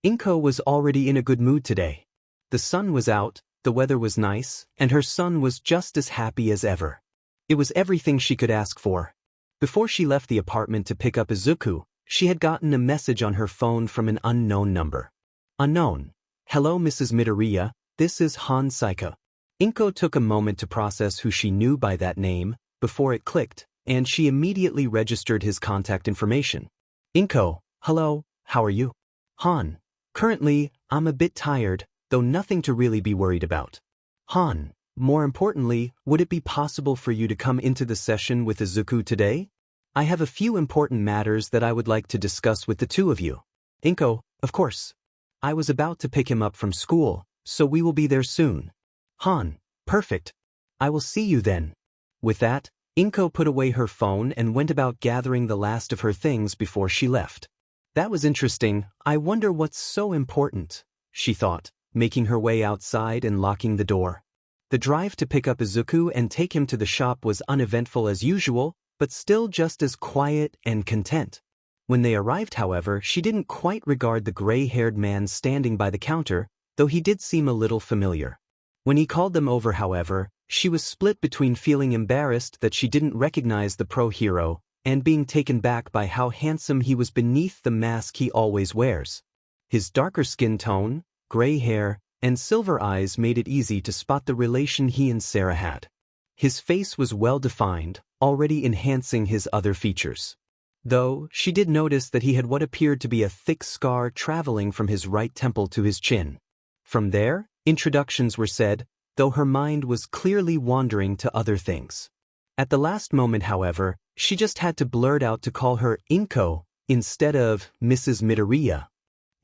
Izuku was already in a good mood today. The sun was out, the weather was nice, and her son was just as happy as ever. It was everything she could ask for. Before she left the apartment to pick up Izuku, she had gotten a message on her phone from an unknown number. Unknown. Hello Mrs. Midoriya, this is Han Saika. Izuku took a moment to process who she knew by that name, before it clicked, and she immediately registered his contact information. Izuku, hello, how are you? Han, currently, I'm a bit tired, though nothing to really be worried about. Han, more importantly, would it be possible for you to come into the session with Izuku today? I have a few important matters that I would like to discuss with the two of you. Izuku, of course. I was about to pick him up from school, so we will be there soon. Han, perfect. I will see you then. With that, Izuku put away her phone and went about gathering the last of her things before she left. That was interesting. I wonder what's so important, she thought, making her way outside and locking the door. The drive to pick up Izuku and take him to the shop was uneventful as usual, but still just as quiet and content. When they arrived, however, she didn't quite regard the gray-haired man standing by the counter, though he did seem a little familiar. When he called them over, however, she was split between feeling embarrassed that she didn't recognize the pro-hero and being taken back by how handsome he was beneath the mask he always wears. His darker skin tone, gray hair, and silver eyes made it easy to spot the relation he and Sarah had. His face was well-defined, already enhancing his other features. Though, she did notice that he had what appeared to be a thick scar traveling from his right temple to his chin. From there, introductions were said, though her mind was clearly wandering to other things. At the last moment, however, she just had to blurt out to call her Izuku instead of Mrs. Midoriya.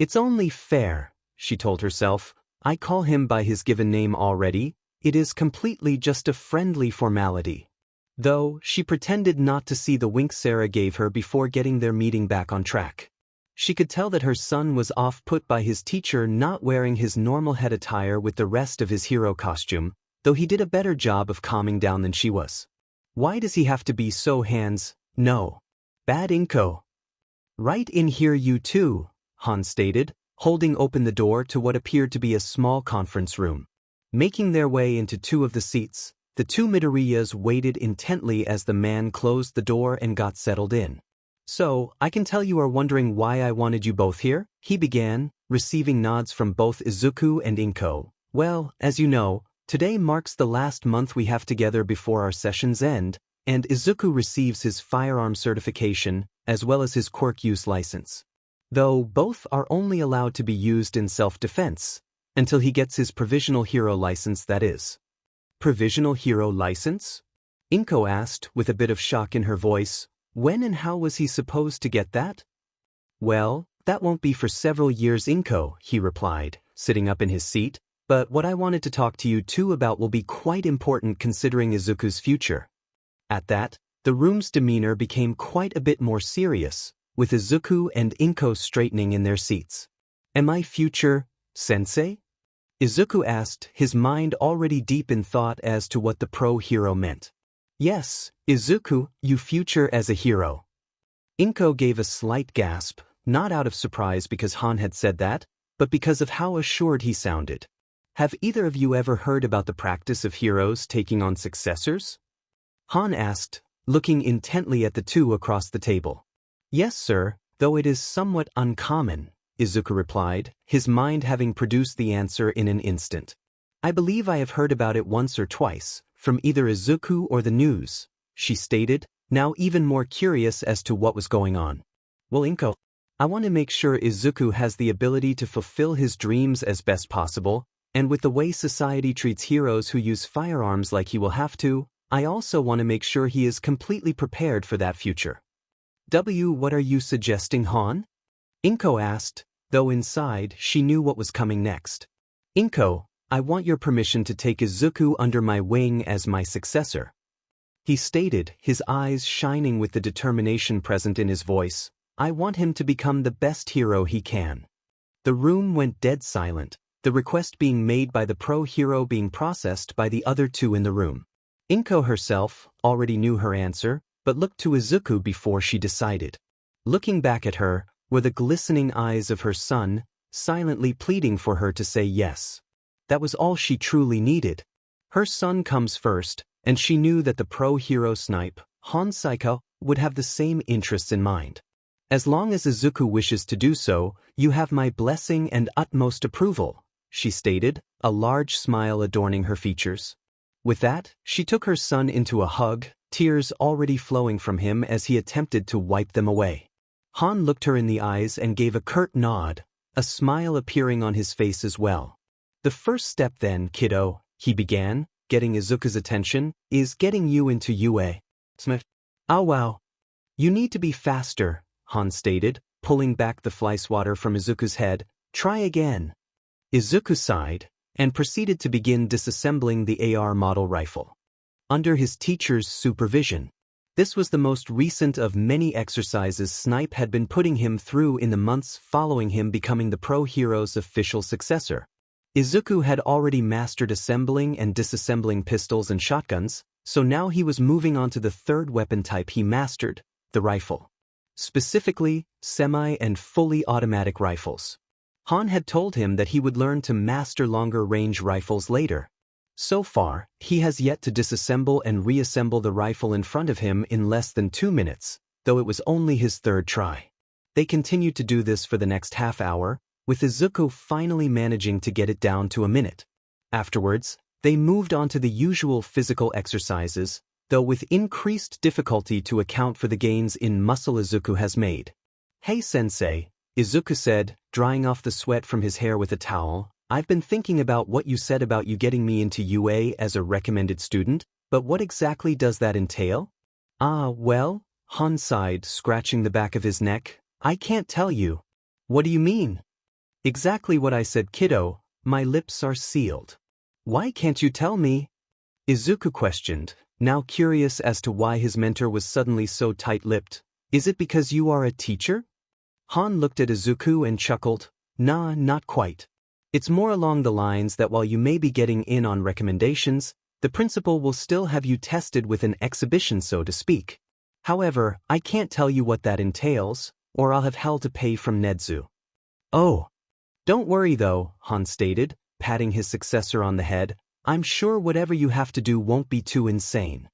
It's only fair, she told herself. I call him by his given name already. It is completely just a friendly formality. Though, she pretended not to see the wink Sarah gave her before getting their meeting back on track. She could tell that her son was off-put by his teacher not wearing his normal head attire with the rest of his hero costume, though he did a better job of calming down than she was. Why does he have to be so no? Bad Izuku. Right in here you two, Han stated, holding open the door to what appeared to be a small conference room. Making their way into two of the seats, the two Midoriyas waited intently as the man closed the door and got settled in. So, I can tell you are wondering why I wanted you both here, he began, receiving nods from both Izuku and Izuku. Well, as you know, today marks the last month we have together before our session's end, and Izuku receives his firearm certification, as well as his quirk use license. Though both are only allowed to be used in self-defense, Until he gets his provisional hero license, that is. Provisional hero license? Inko asked with a bit of shock in her voice. When and how was he supposed to get that? Well, that won't be for several years, Inko, he replied, sitting up in his seat, but what I wanted to talk to you two about will be quite important considering Izuku's future. At that, the room's demeanor became quite a bit more serious, with Izuku and Inko straightening in their seats. Am I future, sensei? Izuku asked, his mind already deep in thought as to what the pro-hero meant. Yes, Izuku, you future as a hero. Inko gave a slight gasp, not out of surprise because Han had said that, but because of how assured he sounded. Have either of you ever heard about the practice of heroes taking on successors? Han asked, looking intently at the two across the table. Yes, sir, though it is somewhat uncommon, Izuku replied, his mind having produced the answer in an instant. I believe I have heard about it once or twice, from either Izuku or the news, she stated, now even more curious as to what was going on. Well, Inko, I want to make sure Izuku has the ability to fulfill his dreams as best possible, and with the way society treats heroes who use firearms like he will have to, I also want to make sure he is completely prepared for that future. What are you suggesting, Han? Inko asked, though inside she knew what was coming next. Inko, I want your permission to take Izuku under my wing as my successor. He stated, his eyes shining with the determination present in his voice. I want him to become the best hero he can. The room went dead silent, the request being made by the pro-hero being processed by the other two in the room. Inko herself already knew her answer, but looked to Izuku before she decided. Looking back at her were the glistening eyes of her son, silently pleading for her to say yes. That was all she truly needed. Her son comes first, and she knew that the pro-hero snipe, Han Saiko, would have the same interests in mind. As long as Izuku wishes to do so, you have my blessing and utmost approval, she stated, a large smile adorning her features. With that, she took her son into a hug, tears already flowing from him as he attempted to wipe them away. Han looked her in the eyes and gave a curt nod, a smile appearing on his face as well. The first step then, kiddo, he began, getting Izuku's attention, is getting you into UA. Smith. Oh wow. You need to be faster, Han stated, pulling back the fly swatter from Izuku's head. Try again. Izuku sighed, and proceeded to begin disassembling the AR model rifle. Under his teacher's supervision. This was the most recent of many exercises Snipe had been putting him through in the months following him becoming the pro-hero's official successor. Izuku had already mastered assembling and disassembling pistols and shotguns, so now he was moving on to the third weapon type he mastered, the rifle. Specifically, semi- and fully automatic rifles. Han had told him that he would learn to master longer-range rifles later. So far, he has yet to disassemble and reassemble the rifle in front of him in less than 2 minutes, though it was only his third try. They continued to do this for the next half hour, with Izuku finally managing to get it down to a minute. Afterwards, they moved on to the usual physical exercises, though with increased difficulty to account for the gains in muscle Izuku has made. Hey sensei, Izuku said, drying off the sweat from his hair with a towel, I've been thinking about what you said about you getting me into UA as a recommended student, but what exactly does that entail? Well, Han sighed, scratching the back of his neck, I can't tell you. What do you mean? Exactly what I said, kiddo, my lips are sealed. Why can't you tell me? Izuku questioned, now curious as to why his mentor was suddenly so tight-lipped. Is it because you are a teacher? Han looked at Izuku and chuckled, Nah, not quite. It's more along the lines that while you may be getting in on recommendations, the principal will still have you tested with an exhibition, so to speak. However, I can't tell you what that entails, or I'll have hell to pay from Nedzu. Oh. Don't worry though, Han stated, patting his successor on the head, I'm sure whatever you have to do won't be too insane.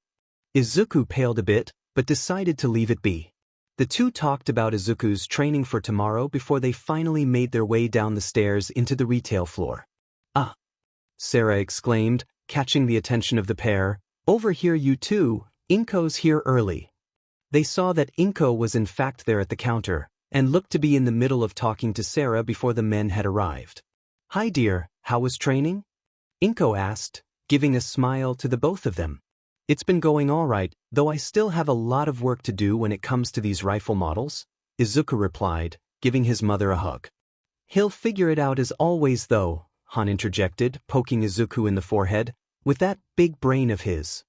Izuku paled a bit, but decided to leave it be. The two talked about Izuku's training for tomorrow before they finally made their way down the stairs into the retail floor. Ah! Sarah exclaimed, catching the attention of the pair. Over here you two, Inko's here early. They saw that Inko was in fact there at the counter, and looked to be in the middle of talking to Sarah before the men had arrived. Hi dear, how was training? Inko asked, giving a smile to the both of them. It's been going all right, though I still have a lot of work to do when it comes to these rifle models, Izuku replied, giving his mother a hug. He'll figure it out as always though, Han interjected, poking Izuku in the forehead, with that big brain of his.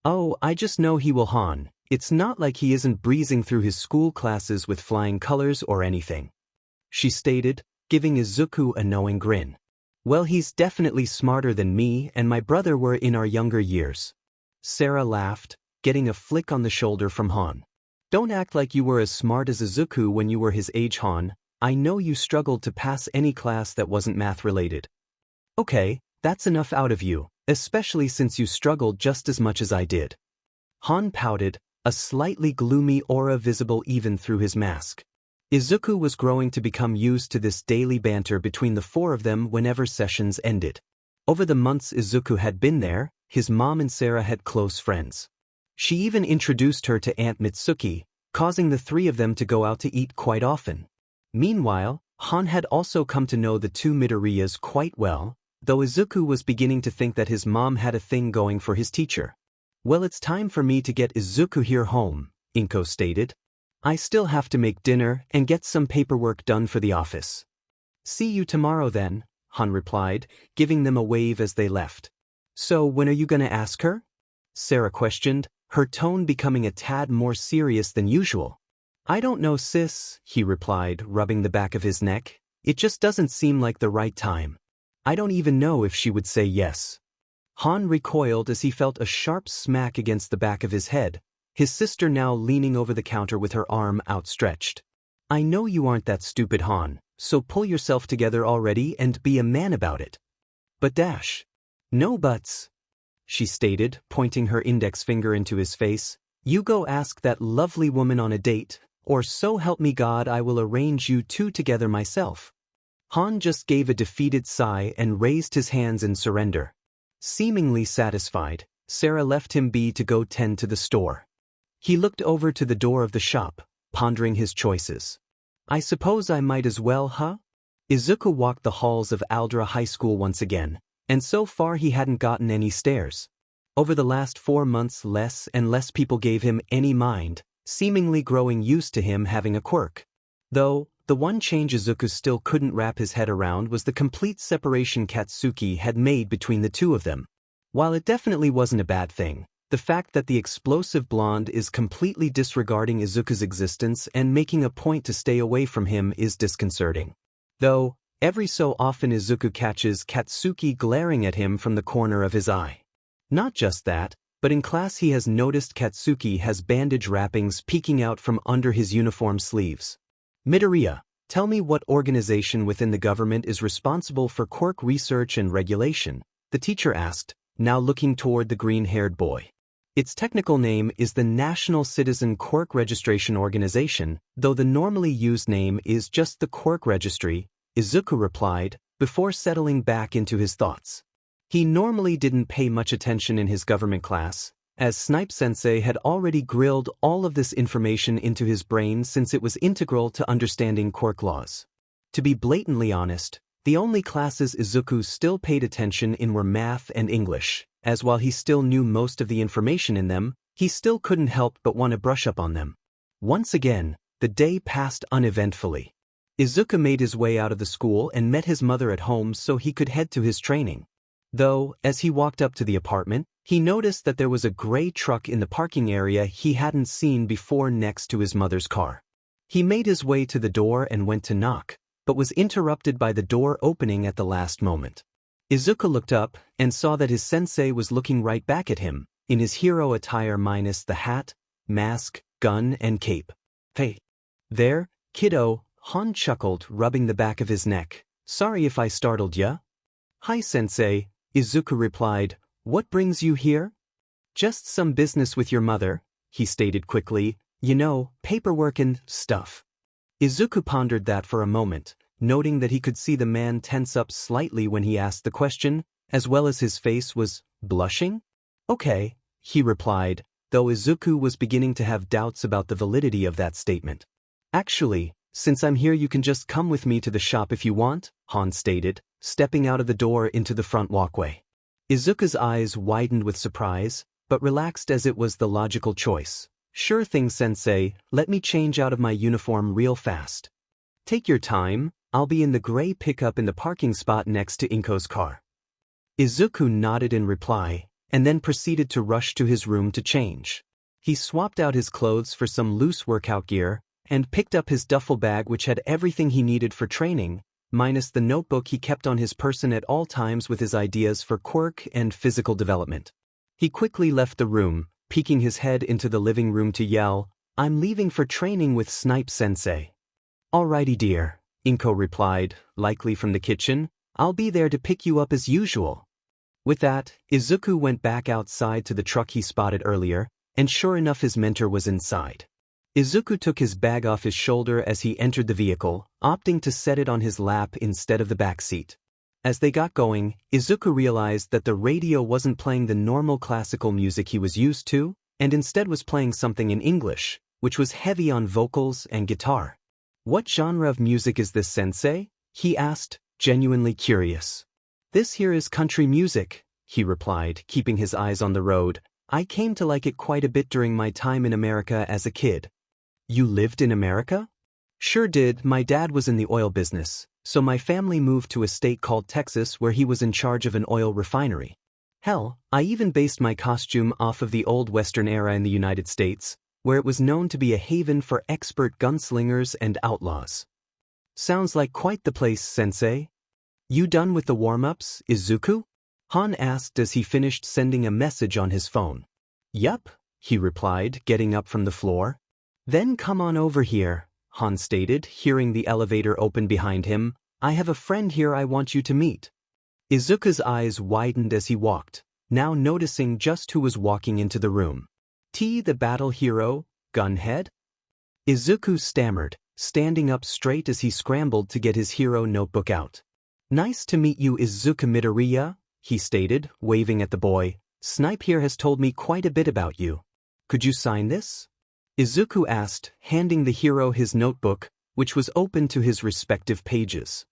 Oh, I just know he will, Han. It's not like he isn't breezing through his school classes with flying colors or anything, she stated, giving Izuku a knowing grin. Well, he's definitely smarter than me and my brother were in our younger years. Sarah laughed, getting a flick on the shoulder from Han. Don't act like you were as smart as Izuku when you were his age, Han. I know you struggled to pass any class that wasn't math-related. Okay, that's enough out of you, especially since you struggled just as much as I did. Han pouted, a slightly gloomy aura visible even through his mask. Izuku was growing to become used to this daily banter between the four of them whenever sessions ended. Over the months Izuku had been there, his mom and Sarah had close friends. She even introduced her to Aunt Mitsuki, causing the three of them to go out to eat quite often. Meanwhile, Han had also come to know the two Midoriyas quite well, though Izuku was beginning to think that his mom had a thing going for his teacher. Well, it's time for me to get Izuku here home, Inko stated. I still have to make dinner and get some paperwork done for the office. See you tomorrow then, Han replied, giving them a wave as they left. So when are you gonna ask her? Sarah questioned, her tone becoming a tad more serious than usual. I don't know, sis, he replied, rubbing the back of his neck. It just doesn't seem like the right time. I don't even know if she would say yes. Han recoiled as he felt a sharp smack against the back of his head, his sister now leaning over the counter with her arm outstretched. I know you aren't that stupid, Han, so pull yourself together already and be a man about it. But dash. No buts, she stated, pointing her index finger into his face. You go ask that lovely woman on a date, or so help me God I will arrange you two together myself. Han just gave a defeated sigh and raised his hands in surrender. Seemingly satisfied, Sarah left him be to go tend to the store. He looked over to the door of the shop, pondering his choices. I suppose I might as well, huh? Izuku walked the halls of Aldra High School once again, and so far he hadn't gotten any stares. Over the last 4 months less and less people gave him any mind, seemingly growing used to him having a quirk. Though, the one change Izuku still couldn't wrap his head around was the complete separation Katsuki had made between the two of them. While it definitely wasn't a bad thing, the fact that the explosive blonde is completely disregarding Izuku's existence and making a point to stay away from him is disconcerting. Though, every so often Izuku catches Katsuki glaring at him from the corner of his eye. Not just that, but in class he has noticed Katsuki has bandage wrappings peeking out from under his uniform sleeves. Midoriya, tell me what organization within the government is responsible for quirk research and regulation, the teacher asked, now looking toward the green-haired boy. Its technical name is the National Citizen Quirk Registration Organization, though the normally used name is just the Quirk Registry, Izuku replied, before settling back into his thoughts. He normally didn't pay much attention in his government class, as Snipe-sensei had already grilled all of this information into his brain since it was integral to understanding quirk laws. To be blatantly honest, the only classes Izuku still paid attention in were math and English, as while he still knew most of the information in them, he still couldn't help but want to brush up on them. Once again, the day passed uneventfully. Izuku made his way out of the school and met his mother at home so he could head to his training. Though, as he walked up to the apartment, he noticed that there was a gray truck in the parking area he hadn't seen before next to his mother's car. He made his way to the door and went to knock, but was interrupted by the door opening at the last moment. Izuku looked up and saw that his sensei was looking right back at him, in his hero attire minus the hat, mask, gun, and cape. Hey. There, kiddo, Han chuckled, rubbing the back of his neck. Sorry if I startled ya? Hi, sensei, Izuku replied. What brings you here? Just some business with your mother, he stated quickly. You know, paperwork and stuff. Izuku pondered that for a moment, noting that he could see the man tense up slightly when he asked the question, as well as his face was blushing. Okay, he replied, though Izuku was beginning to have doubts about the validity of that statement. Actually, Since I'm here you can just come with me to the shop if you want, Han stated, stepping out of the door into the front walkway. Izuku's eyes widened with surprise, but relaxed as it was the logical choice. Sure thing, sensei, let me change out of my uniform real fast. Take your time, I'll be in the gray pickup in the parking spot next to Inko's car. Izuku nodded in reply, and then proceeded to rush to his room to change. He swapped out his clothes for some loose workout gear, and picked up his duffel bag which had everything he needed for training, minus the notebook he kept on his person at all times with his ideas for quirk and physical development. He quickly left the room, peeking his head into the living room to yell, "I'm leaving for training with Snipe-sensei." "Alrighty dear," Inko replied, likely from the kitchen, "I'll be there to pick you up as usual." With that, Izuku went back outside to the truck he spotted earlier, and sure enough his mentor was inside. Izuku took his bag off his shoulder as he entered the vehicle, opting to set it on his lap instead of the back seat. As they got going, Izuku realized that the radio wasn't playing the normal classical music he was used to, and instead was playing something in English, which was heavy on vocals and guitar. "What genre of music is this, sensei?" he asked, genuinely curious. "This here is country music," he replied, keeping his eyes on the road. "I came to like it quite a bit during my time in America as a kid." "You lived in America?" "Sure did, my dad was in the oil business, so my family moved to a state called Texas where he was in charge of an oil refinery. Hell, I even based my costume off of the old Western era in the United States, where it was known to be a haven for expert gunslingers and outlaws." "Sounds like quite the place, sensei." "You done with the warm-ups, Izuku?" Han asked as he finished sending a message on his phone. "Yup," he replied, getting up from the floor. "Then come on over here," Han stated, hearing the elevator open behind him. "I have a friend here I want you to meet." Izuku's eyes widened as he walked, now noticing just who was walking into the room. The battle hero, Gunhead? Izuku stammered, standing up straight as he scrambled to get his hero notebook out. "Nice to meet you, Izuku Midoriya," he stated, waving at the boy. "Snipe here has told me quite a bit about you. Could you sign this?" Izuku asked, handing the hero his notebook, which was open to his respective pages.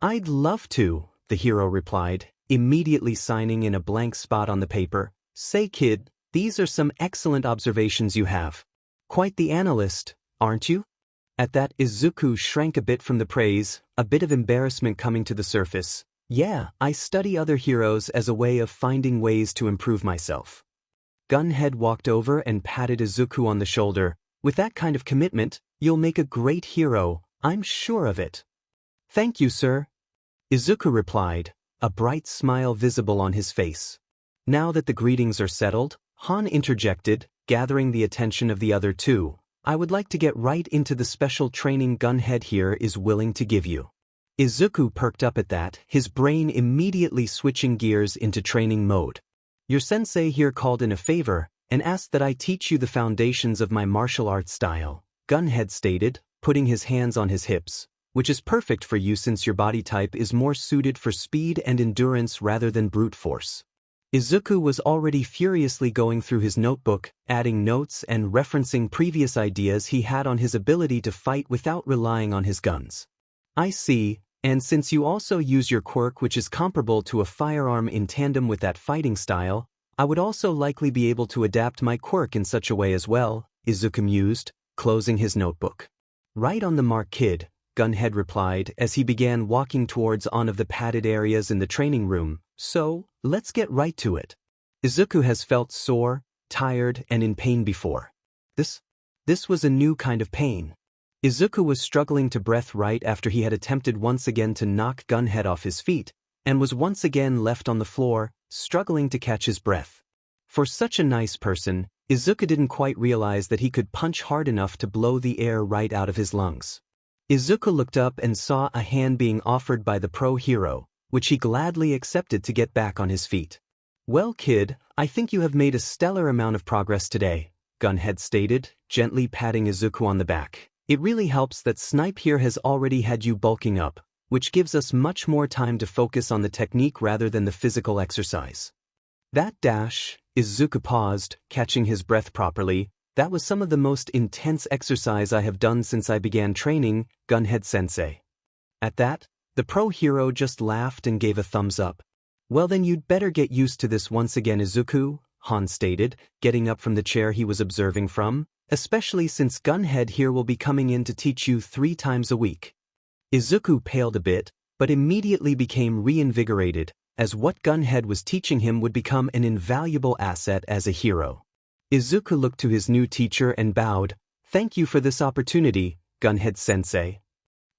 "I'd love to," the hero replied, immediately signing in a blank spot on the paper. "Say kid, these are some excellent observations you have. Quite the analyst, aren't you?" At that Izuku shrank a bit from the praise, a bit of embarrassment coming to the surface. "Yeah, I study other heroes as a way of finding ways to improve myself." Gunhead walked over and patted Izuku on the shoulder. "With that kind of commitment, you'll make a great hero, I'm sure of it." "Thank you, sir," Izuku replied, a bright smile visible on his face. Now that the greetings are settled, Han interjected, gathering the attention of the other two. "I would like to get right into the special training Gunhead here is willing to give you." Izuku perked up at that, his brain immediately switching gears into training mode. "Your sensei here called in a favor, and asked that I teach you the foundations of my martial arts style," Gunhead stated, putting his hands on his hips, "which is perfect for you since your body type is more suited for speed and endurance rather than brute force." Izuku was already furiously going through his notebook, adding notes and referencing previous ideas he had on his ability to fight without relying on his guns. "I see. And since you also use your quirk which is comparable to a firearm in tandem with that fighting style, I would also likely be able to adapt my quirk in such a way as well," Izuku mused, closing his notebook. "Right on the mark, kid," Gunhead replied as he began walking towards one of the padded areas in the training room. "So, let's get right to it." Izuku has felt sore, tired, and in pain before. This was a new kind of pain. Izuku was struggling to breathe right after he had attempted once again to knock Gunhead off his feet, and was once again left on the floor, struggling to catch his breath. For such a nice person, Izuku didn't quite realize that he could punch hard enough to blow the air right out of his lungs. Izuku looked up and saw a hand being offered by the pro hero, which he gladly accepted to get back on his feet. "Well, kid, I think you have made a stellar amount of progress today," Gunhead stated, gently patting Izuku on the back. "It really helps that Snipe here has already had you bulking up, which gives us much more time to focus on the technique rather than the physical exercise." That dash, Izuku paused, catching his breath properly, That was some of the most intense exercise I have done since I began training, Gunhead-sensei. At that, the pro hero just laughed and gave a thumbs up. Well then you'd better get used to this once again, Izuku, Han stated, getting up from the chair he was observing from, especially since Gunhead here will be coming in to teach you 3 times a week. Izuku paled a bit, but immediately became reinvigorated, as what Gunhead was teaching him would become an invaluable asset as a hero. Izuku looked to his new teacher and bowed. Thank you for this opportunity, Gunhead-sensei.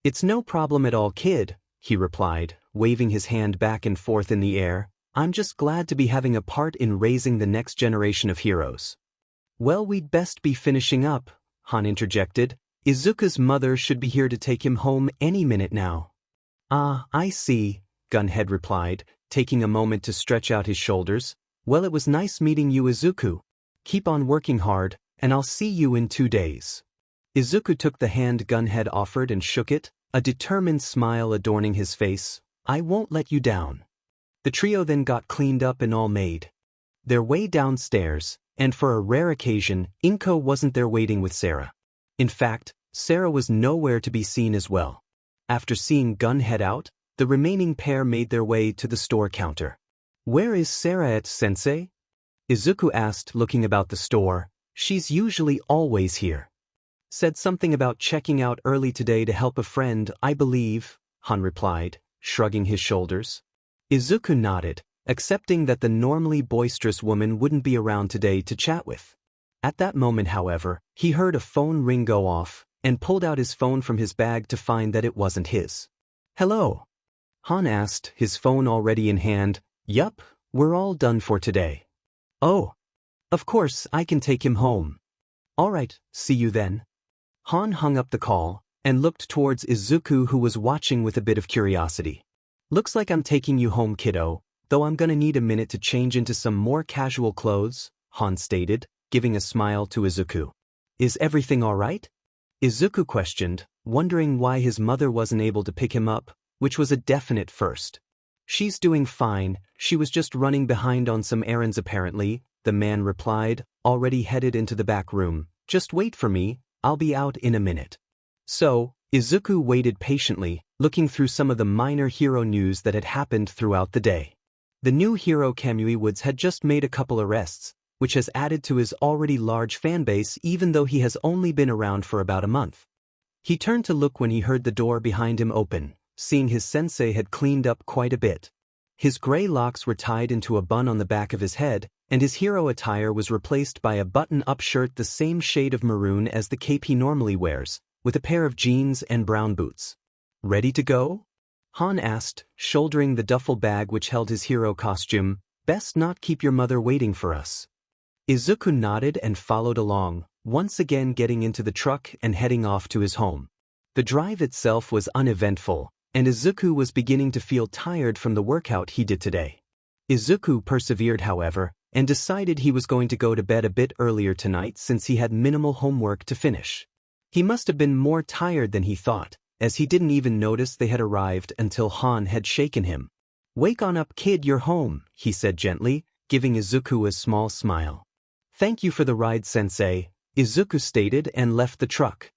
It's no problem at all, kid, he replied, waving his hand back and forth in the air. I'm just glad to be having a part in raising the next generation of heroes. Well, we'd best be finishing up, Han interjected. Izuku's mother should be here to take him home any minute now. Ah, I see, Gunhead replied, taking a moment to stretch out his shoulders. Well, it was nice meeting you, Izuku. Keep on working hard, and I'll see you in 2 days. Izuku took the hand Gunhead offered and shook it, a determined smile adorning his face. I won't let you down. The trio then got cleaned up and all made their way downstairs, and for a rare occasion, Inko wasn't there waiting with Sarah. In fact, Sarah was nowhere to be seen as well. After seeing Gunhead out, the remaining pair made their way to the store counter. Where is Sarah at, sensei? Izuku asked, looking about the store. She's usually always here. Said something about checking out early today to help a friend, I believe, Han replied, shrugging his shoulders. Izuku nodded, accepting that the normally boisterous woman wouldn't be around today to chat with. At that moment, however, he heard a phone ring go off, and pulled out his phone from his bag to find that it wasn't his. Hello? Han asked, his phone already in hand. Yup, we're all done for today. Oh. Of course, I can take him home. Alright, see you then. Han hung up the call, and looked towards Izuku, who was watching with a bit of curiosity. Looks like I'm taking you home, kiddo, though I'm gonna need a minute to change into some more casual clothes, Han stated, giving a smile to Izuku. Is everything alright? Izuku questioned, wondering why his mother wasn't able to pick him up, which was a definite first. She's doing fine, she was just running behind on some errands apparently, the man replied, already headed into the back room. Just wait for me, I'll be out in a minute. So, Izuku waited patiently, looking through some of the minor hero news that had happened throughout the day. The new hero Kamui Woods had just made a couple arrests, which has added to his already large fanbase even though he has only been around for about a month. He turned to look when he heard the door behind him open, seeing his sensei had cleaned up quite a bit. His gray locks were tied into a bun on the back of his head, and his hero attire was replaced by a button-up shirt the same shade of maroon as the cape he normally wears, with a pair of jeans and brown boots. Ready to go? Han asked, shouldering the duffel bag which held his hero costume. Best not keep your mother waiting for us. Izuku nodded and followed along, once again getting into the truck and heading off to his home. The drive itself was uneventful, and Izuku was beginning to feel tired from the workout he did today. Izuku persevered, however, and decided he was going to go to bed a bit earlier tonight since he had minimal homework to finish. He must have been more tired than he thought, as he didn't even notice they had arrived until Han had shaken him. Wake on up, kid, you're home, he said gently, giving Izuku a small smile. Thank you for the ride, sensei, Izuku stated and left the truck.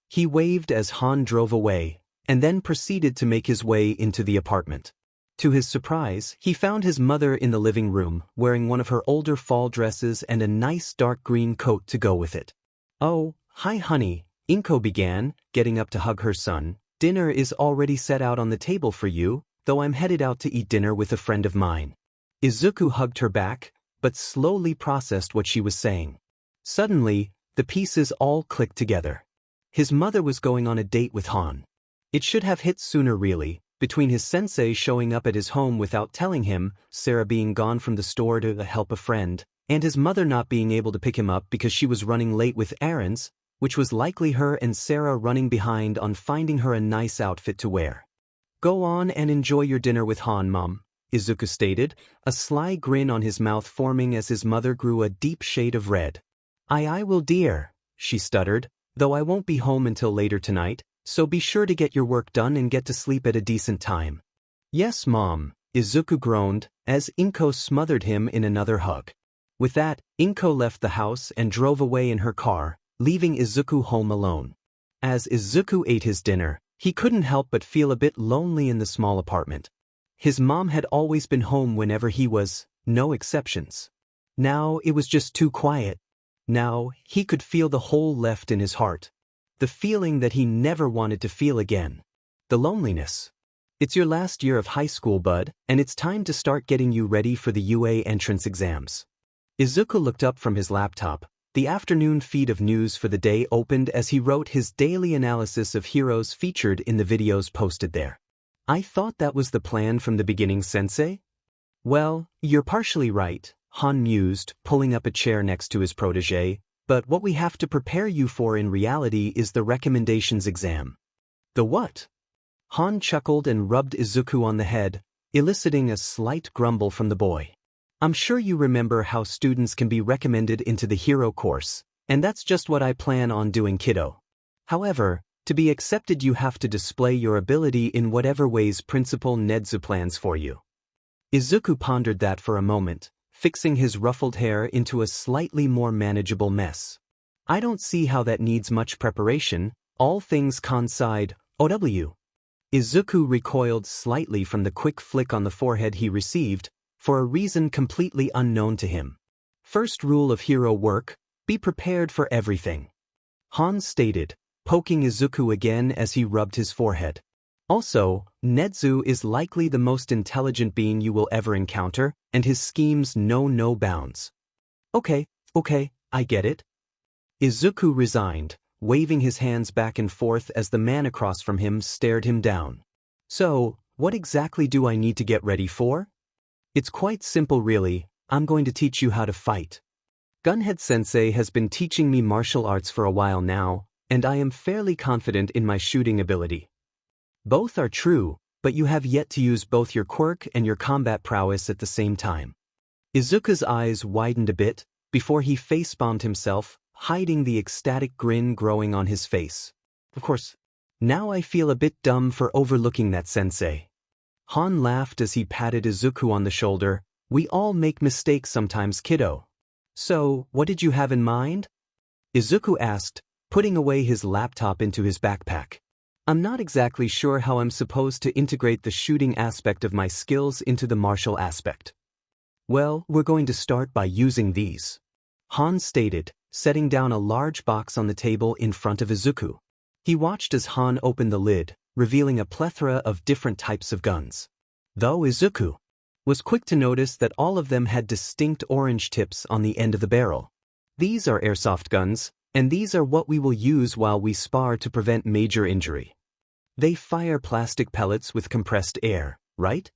He waved as Han drove away, and then proceeded to make his way into the apartment. To his surprise, he found his mother in the living room, wearing one of her older fall dresses and a nice dark green coat to go with it. Oh, hi honey, Inko began, getting up to hug her son. Dinner is already set out on the table for you, though I'm headed out to eat dinner with a friend of mine. Izuku hugged her back, but slowly processed what she was saying. Suddenly, the pieces all clicked together. His mother was going on a date with Han. It should have hit sooner really, between his sensei showing up at his home without telling him, Sarah being gone from the store to help a friend, and his mother not being able to pick him up because she was running late with errands, which was likely her and Sarah running behind on finding her a nice outfit to wear. Go on and enjoy your dinner with Han, Mom, Izuku stated, a sly grin on his mouth forming as his mother grew a deep shade of red. I will, dear, she stuttered, though I won't be home until later tonight, so be sure to get your work done and get to sleep at a decent time. Yes, Mom, Izuku groaned, as Inko smothered him in another hug. With that, Inko left the house and drove away in her car, leaving Izuku home alone. As Izuku ate his dinner, he couldn't help but feel a bit lonely in the small apartment. His mom had always been home whenever he was, no exceptions. Now it was just too quiet. Now he could feel the hole left in his heart. The feeling that he never wanted to feel again. The loneliness. It's your last year of high school, bud, and it's time to start getting you ready for the UA entrance exams. Izuku looked up from his laptop. The afternoon feed of news for the day opened as he wrote his daily analysis of heroes featured in the videos posted there. I thought that was the plan from the beginning, sensei? Well, you're partially right, Han mused, pulling up a chair next to his protege, but what we have to prepare you for in reality is the recommendations exam. The what? Han chuckled and rubbed Izuku on the head, eliciting a slight grumble from the boy. I'm sure you remember how students can be recommended into the hero course, and that's just what I plan on doing, kiddo. However, to be accepted you have to display your ability in whatever ways Principal Nedzu plans for you. Izuku pondered that for a moment, fixing his ruffled hair into a slightly more manageable mess. I don't see how that needs much preparation, all things considered, OW. Izuku recoiled slightly from the quick flick on the forehead he received, for a reason completely unknown to him. First rule of hero work, be prepared for everything. Han stated, poking Izuku again as he rubbed his forehead. Also, Nedzu is likely the most intelligent being you will ever encounter, and his schemes know no bounds. Okay, I get it. Izuku resigned, waving his hands back and forth as the man across from him stared him down. So, what exactly do I need to get ready for? It's quite simple really, I'm going to teach you how to fight. Gunhead-sensei has been teaching me martial arts for a while now, and I am fairly confident in my shooting ability. Both are true, but you have yet to use both your quirk and your combat prowess at the same time. Izuku's eyes widened a bit, before he face-bombed himself, hiding the ecstatic grin growing on his face. Of course, now I feel a bit dumb for overlooking that, sensei. Han laughed as he patted Izuku on the shoulder. We all make mistakes sometimes, kiddo. So, what did you have in mind? Izuku asked, putting away his laptop into his backpack. I'm not exactly sure how I'm supposed to integrate the shooting aspect of my skills into the martial aspect. Well, we're going to start by using these. Han stated, setting down a large box on the table in front of Izuku. He watched as Han opened the lid, revealing a plethora of different types of guns. Though Izuku was quick to notice that all of them had distinct orange tips on the end of the barrel. These are airsoft guns, and these are what we will use while we spar to prevent major injury. They fire plastic pellets with compressed air, right?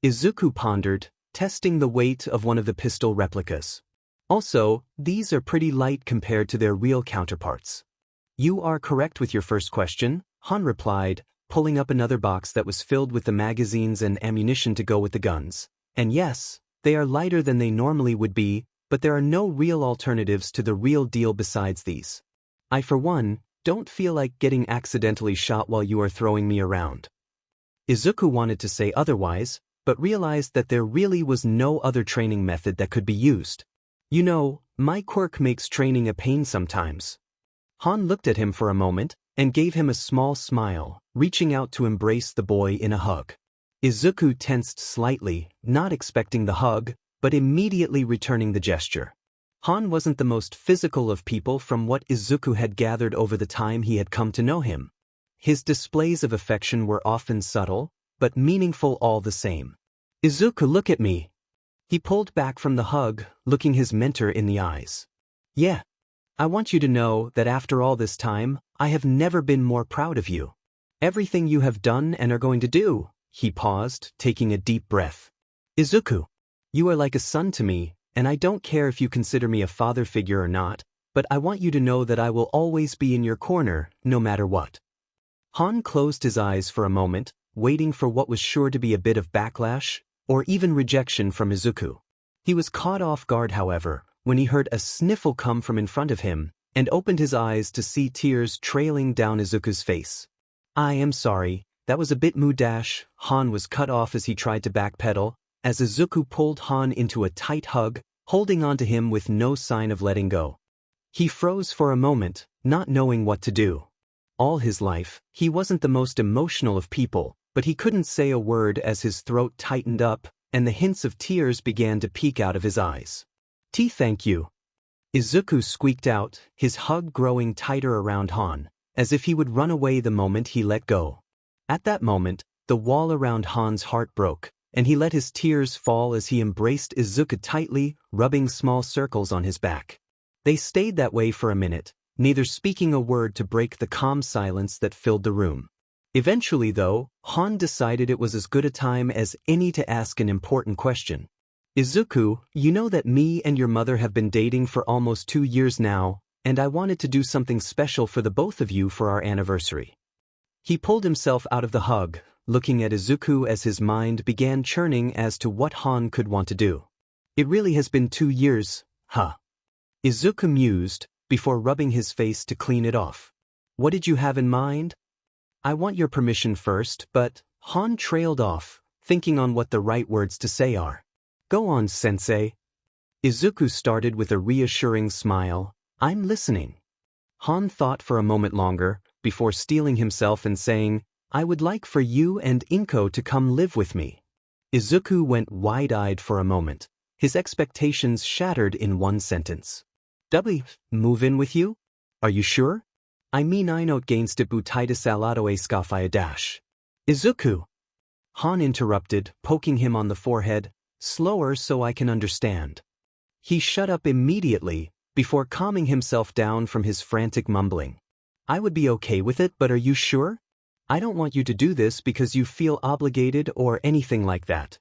Izuku pondered, testing the weight of one of the pistol replicas. Also, these are pretty light compared to their real counterparts. You are correct with your first question, Han replied, pulling up another box that was filled with the magazines and ammunition to go with the guns. And yes, they are lighter than they normally would be, but there are no real alternatives to the real deal besides these. I, for one, don't feel like getting accidentally shot while you are throwing me around. Izuku wanted to say otherwise, but realized that there really was no other training method that could be used. You know, my quirk makes training a pain sometimes. Han looked at him for a moment, and gave him a small smile, reaching out to embrace the boy in a hug. Izuku tensed slightly, not expecting the hug, but immediately returning the gesture. Han wasn't the most physical of people from what Izuku had gathered over the time he had come to know him. His displays of affection were often subtle, but meaningful all the same. Izuku, look at me. He pulled back from the hug, looking his mentor in the eyes. Yeah. I want you to know that after all this time, I have never been more proud of you. Everything you have done and are going to do. He paused, taking a deep breath. Izuku, you are like a son to me, and I don't care if you consider me a father figure or not, but I want you to know that I will always be in your corner, no matter what. Han closed his eyes for a moment, waiting for what was sure to be a bit of backlash, or even rejection from Izuku. He was caught off guard, however, when he heard a sniffle come from in front of him, and opened his eyes to see tears trailing down Izuku's face. I am sorry, that was a bit mudash. Han was cut off as he tried to backpedal, as Izuku pulled Han into a tight hug, holding onto him with no sign of letting go. He froze for a moment, not knowing what to do. All his life, he wasn't the most emotional of people, but he couldn't say a word as his throat tightened up and the hints of tears began to peek out of his eyes. Thank you. Izuku squeaked out, his hug growing tighter around Han, as if he would run away the moment he let go. At that moment, the wall around Han's heart broke, and he let his tears fall as he embraced Izuku tightly, rubbing small circles on his back. They stayed that way for a minute, neither speaking a word to break the calm silence that filled the room. Eventually, though, Han decided it was as good a time as any to ask an important question. Izuku, you know that me and your mother have been dating for almost 2 years now, and I wanted to do something special for the both of you for our anniversary. He pulled himself out of the hug, looking at Izuku as his mind began churning as to what Han could want to do. It really has been 2 years, huh? Izuku mused, before rubbing his face to clean it off. What did you have in mind? I want your permission first, but Han trailed off, thinking on what the right words to say are. Go on, sensei. Izuku started with a reassuring smile. I'm listening. Han thought for a moment longer, before steeling himself and saying, I would like for you and Inko to come live with me. Izuku went wide-eyed for a moment, his expectations shattered in one sentence. Move in with you? Are you sure? I mean I not gainst it butitis alado a scafia dash. Izuku! Han interrupted, poking him on the forehead, slower so I can understand. He shut up immediately, before calming himself down from his frantic mumbling. I would be okay with it, but are you sure? I don't want you to do this because you feel obligated or anything like that.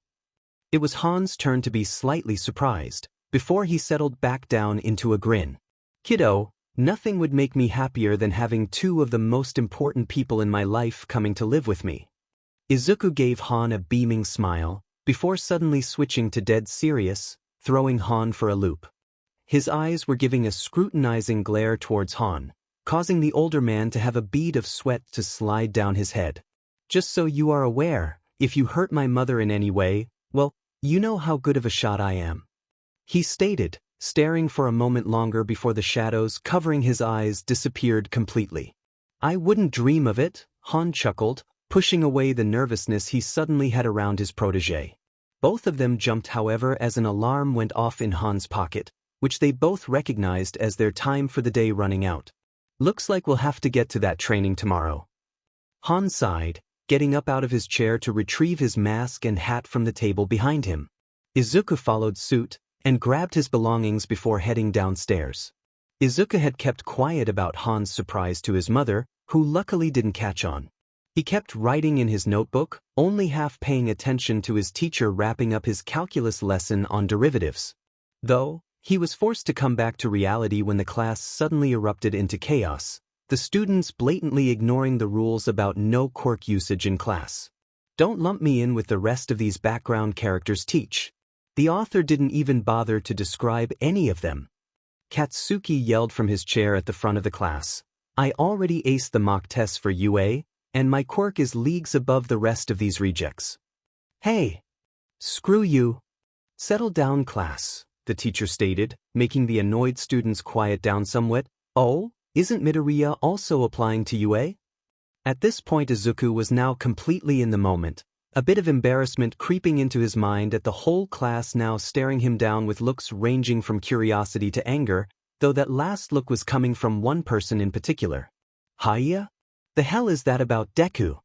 It was Han's turn to be slightly surprised, before he settled back down into a grin. Kiddo, nothing would make me happier than having 2 of the most important people in my life coming to live with me. Izuku gave Han a beaming smile, before suddenly switching to dead serious, throwing Han for a loop. His eyes were giving a scrutinizing glare towards Han, causing the older man to have a bead of sweat to slide down his head. Just so you are aware, if you hurt my mother in any way, well, you know how good of a shot I am. He stated, staring for a moment longer before the shadows covering his eyes disappeared completely. I wouldn't dream of it, Han chuckled, pushing away the nervousness he suddenly had around his protégé. Both of them jumped, however, as an alarm went off in Han's pocket, which they both recognized as their time for the day running out. Looks like we'll have to get to that training tomorrow. Han sighed, getting up out of his chair to retrieve his mask and hat from the table behind him. Izuku followed suit, and grabbed his belongings before heading downstairs. Izuku had kept quiet about Han's surprise to his mother, who luckily didn't catch on. He kept writing in his notebook, only half paying attention to his teacher wrapping up his calculus lesson on derivatives. Though, he was forced to come back to reality when the class suddenly erupted into chaos, the students blatantly ignoring the rules about no quirk usage in class. Don't lump me in with the rest of these background characters teach. The author didn't even bother to describe any of them. Katsuki yelled from his chair at the front of the class. I already aced the mock tests for UA, and my quirk is leagues above the rest of these rejects. Hey! Screw you! Settle down, class, the teacher stated, making the annoyed students quiet down somewhat. Oh, isn't Midoriya also applying to UA? At this point Izuku was now completely in the moment, a bit of embarrassment creeping into his mind at the whole class now staring him down with looks ranging from curiosity to anger, though that last look was coming from one person in particular. Hiya? The hell is that about Deku?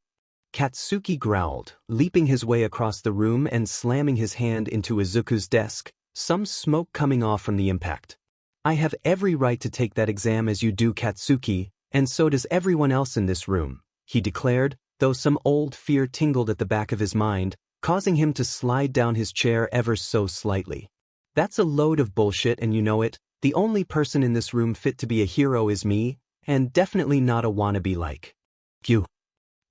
Katsuki growled, leaping his way across the room and slamming his hand into Izuku's desk, some smoke coming off from the impact. I have every right to take that exam as you do, Katsuki, and so does everyone else in this room, he declared, though some old fear tingled at the back of his mind, causing him to slide down his chair ever so slightly. That's a load of bullshit and you know it. The only person in this room fit to be a hero is me, and definitely not a wannabe like you.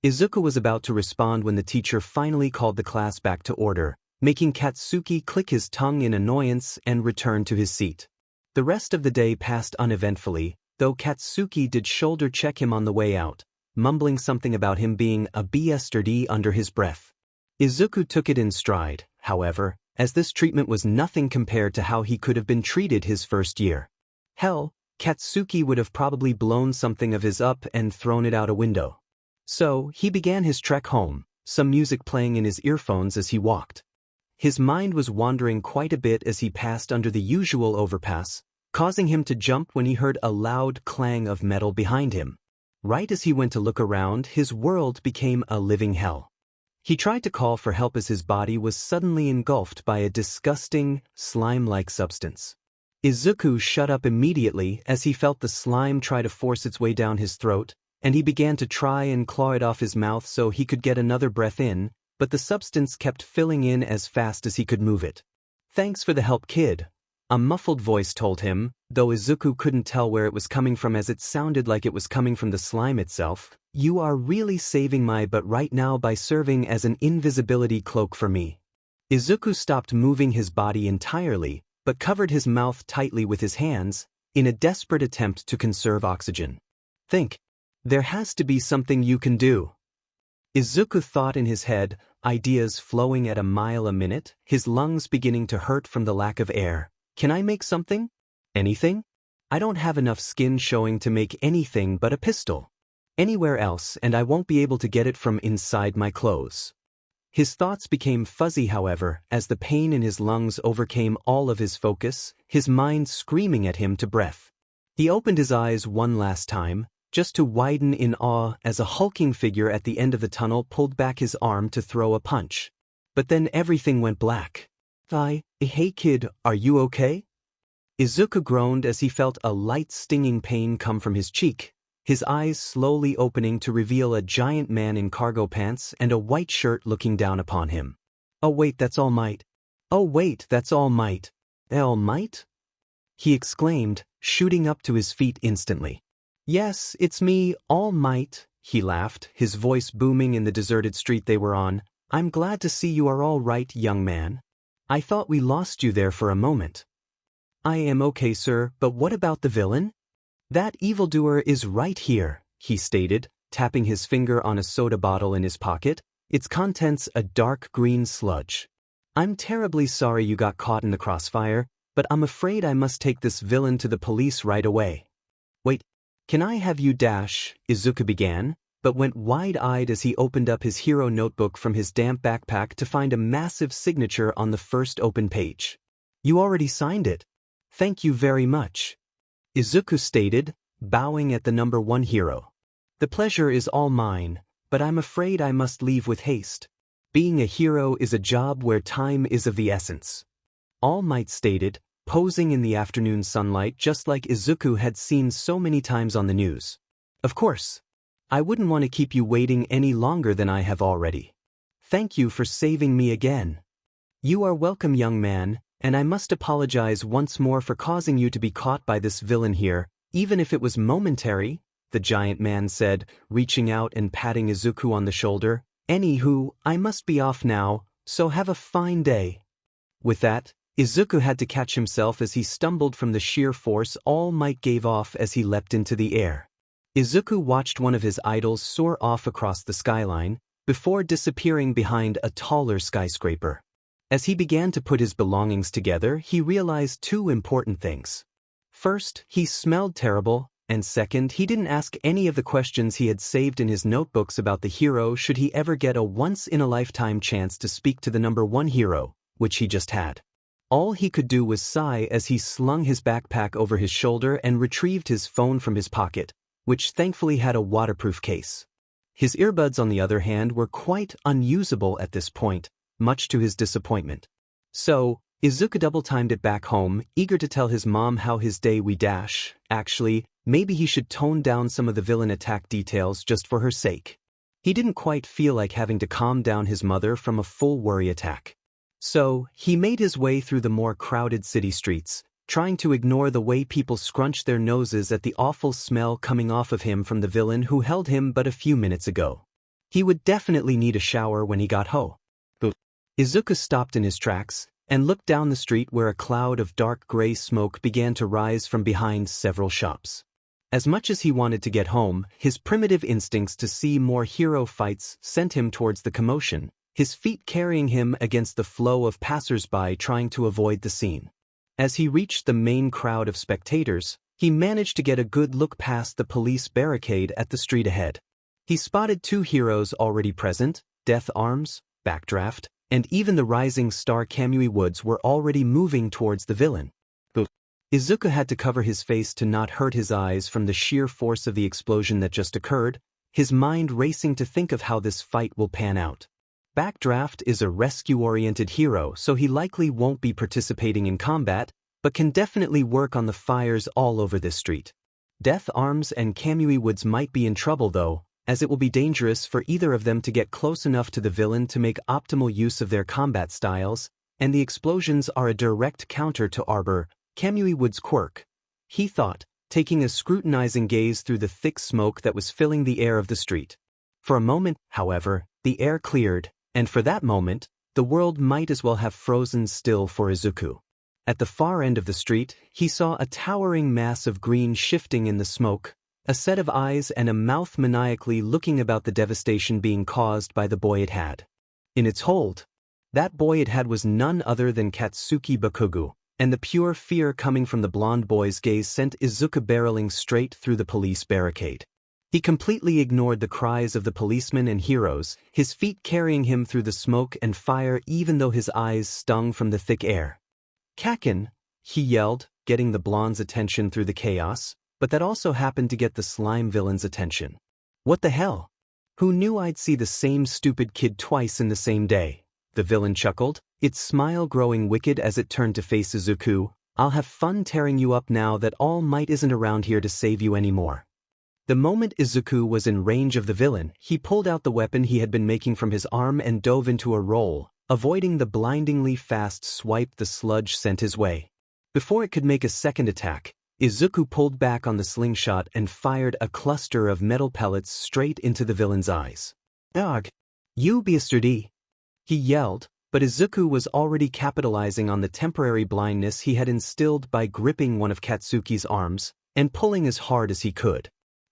Izuku was about to respond when the teacher finally called the class back to order, making Katsuki click his tongue in annoyance and return to his seat. The rest of the day passed uneventfully, though Katsuki did shoulder check him on the way out, mumbling something about him being a bastard under his breath. Izuku took it in stride, however, as this treatment was nothing compared to how he could have been treated his first year. Hell, Katsuki would have probably blown something of his up and thrown it out a window. So, he began his trek home, some music playing in his earphones as he walked. His mind was wandering quite a bit as he passed under the usual overpass, causing him to jump when he heard a loud clang of metal behind him. Right as he went to look around, his world became a living hell. He tried to call for help as his body was suddenly engulfed by a disgusting, slime-like substance. Izuku shut up immediately as he felt the slime try to force its way down his throat, and he began to try and claw it off his mouth so he could get another breath in, but the substance kept filling in as fast as he could move it. "Thanks for the help, kid," a muffled voice told him, though Izuku couldn't tell where it was coming from as it sounded like it was coming from the slime itself. "You are really saving my butt right now by serving as an invisibility cloak for me." Izuku stopped moving his body entirely, but covered his mouth tightly with his hands, in a desperate attempt to conserve oxygen. "Think. There has to be something you can do." Izuku thought in his head, ideas flowing at a mile a minute, his lungs beginning to hurt from the lack of air. "Can I make something? Anything? I don't have enough skin showing to make anything but a pistol. Anywhere else and I won't be able to get it from inside my clothes." His thoughts became fuzzy, however, as the pain in his lungs overcame all of his focus, his mind screaming at him to breath. He opened his eyes one last time, just to widen in awe as a hulking figure at the end of the tunnel pulled back his arm to throw a punch. But then everything went black. Hey kid, are you okay?" Izuku groaned as he felt a light stinging pain come from his cheek, his eyes slowly opening to reveal a giant man in cargo pants and a white shirt looking down upon him. "Oh wait, that's All Might. Oh wait, that's All Might. All Might?" he exclaimed, shooting up to his feet instantly. "Yes, it's me, All Might," he laughed, his voice booming in the deserted street they were on. "I'm glad to see you are all right, young man. I thought we lost you there for a moment." "I am okay, sir, but what about the villain?" "That evildoer is right here," he stated, tapping his finger on a soda bottle in his pocket, its contents a dark green sludge. "I'm terribly sorry you got caught in the crossfire, but I'm afraid I must take this villain to the police right away." "Wait, can I have you dash?" Izuku began, but went wide-eyed as he opened up his hero notebook from his damp backpack to find a massive signature on the first open page. "You already signed it. Thank you very much," Izuku stated, bowing at the number 1 hero. "The pleasure is all mine, but I'm afraid I must leave with haste. Being a hero is a job where time is of the essence," All Might stated, posing in the afternoon sunlight just like Izuku had seen so many times on the news. "Of course. I wouldn't want to keep you waiting any longer than I have already. Thank you for saving me again." "You are welcome, young man, and I must apologize once more for causing you to be caught by this villain here, even if it was momentary," the giant man said, reaching out and patting Izuku on the shoulder. "Anywho, I must be off now, so have a fine day." With that, Izuku had to catch himself as he stumbled from the sheer force All Might gave off as he leapt into the air. Izuku watched one of his idols soar off across the skyline, before disappearing behind a taller skyscraper. As he began to put his belongings together, he realized 2 important things. First, he smelled terrible, and second, he didn't ask any of the questions he had saved in his notebooks about the hero should he ever get a once-in-a-lifetime chance to speak to the number 1 hero, which he just had. All he could do was sigh as he slung his backpack over his shoulder and retrieved his phone from his pocket, which thankfully had a waterproof case. His earbuds, on the other hand, were quite unusable at this point, much to his disappointment. So, Izuku double-timed it back home, eager to tell his mom how his day we dash. Actually, maybe he should tone down some of the villain attack details just for her sake. He didn't quite feel like having to calm down his mother from a full worry attack. So, he made his way through the more crowded city streets, trying to ignore the way people scrunched their noses at the awful smell coming off of him from the villain who held him but a few minutes ago. He would definitely need a shower when he got home. Izuku stopped in his tracks, and looked down the street where a cloud of dark gray smoke began to rise from behind several shops. As much as he wanted to get home, his primitive instincts to see more hero fights sent him towards the commotion, his feet carrying him against the flow of passers-by trying to avoid the scene. As he reached the main crowd of spectators, he managed to get a good look past the police barricade at the street ahead. He spotted two heroes already present, Death Arms, Backdraft, and even the rising star Kamui Woods were already moving towards the villain. Izuku had to cover his face to not hurt his eyes from the sheer force of the explosion that just occurred, his mind racing to think of how this fight will pan out. Backdraft is a rescue-oriented hero, so he likely won't be participating in combat, but can definitely work on the fires all over this street. Death Arms and Kamui Woods might be in trouble though, as it will be dangerous for either of them to get close enough to the villain to make optimal use of their combat styles, and the explosions are a direct counter to Kamui Woods' quirk, he thought, taking a scrutinizing gaze through the thick smoke that was filling the air of the street. For a moment, however, the air cleared, and for that moment, the world might as well have frozen still for Izuku. At the far end of the street, he saw a towering mass of green shifting in the smoke, a set of eyes and a mouth maniacally looking about the devastation being caused by the boy it had. In its hold, that boy it had was none other than Katsuki Bakugo, and the pure fear coming from the blonde boy's gaze sent Izuku barreling straight through the police barricade. He completely ignored the cries of the policemen and heroes, his feet carrying him through the smoke and fire even though his eyes stung from the thick air. "Kakin," he yelled, getting the blonde's attention through the chaos, but that also happened to get the slime villain's attention. "What the hell? Who knew I'd see the same stupid kid twice in the same day?" The villain chuckled, its smile growing wicked as it turned to face Izuku. "I'll have fun tearing you up now that All Might isn't around here to save you anymore." The moment Izuku was in range of the villain, he pulled out the weapon he had been making from his arm and dove into a roll, avoiding the blindingly fast swipe the sludge sent his way. Before it could make a second attack, Izuku pulled back on the slingshot and fired a cluster of metal pellets straight into the villain's eyes. "Dog, you bastard!" he yelled, but Izuku was already capitalizing on the temporary blindness he had instilled by gripping one of Katsuki's arms and pulling as hard as he could.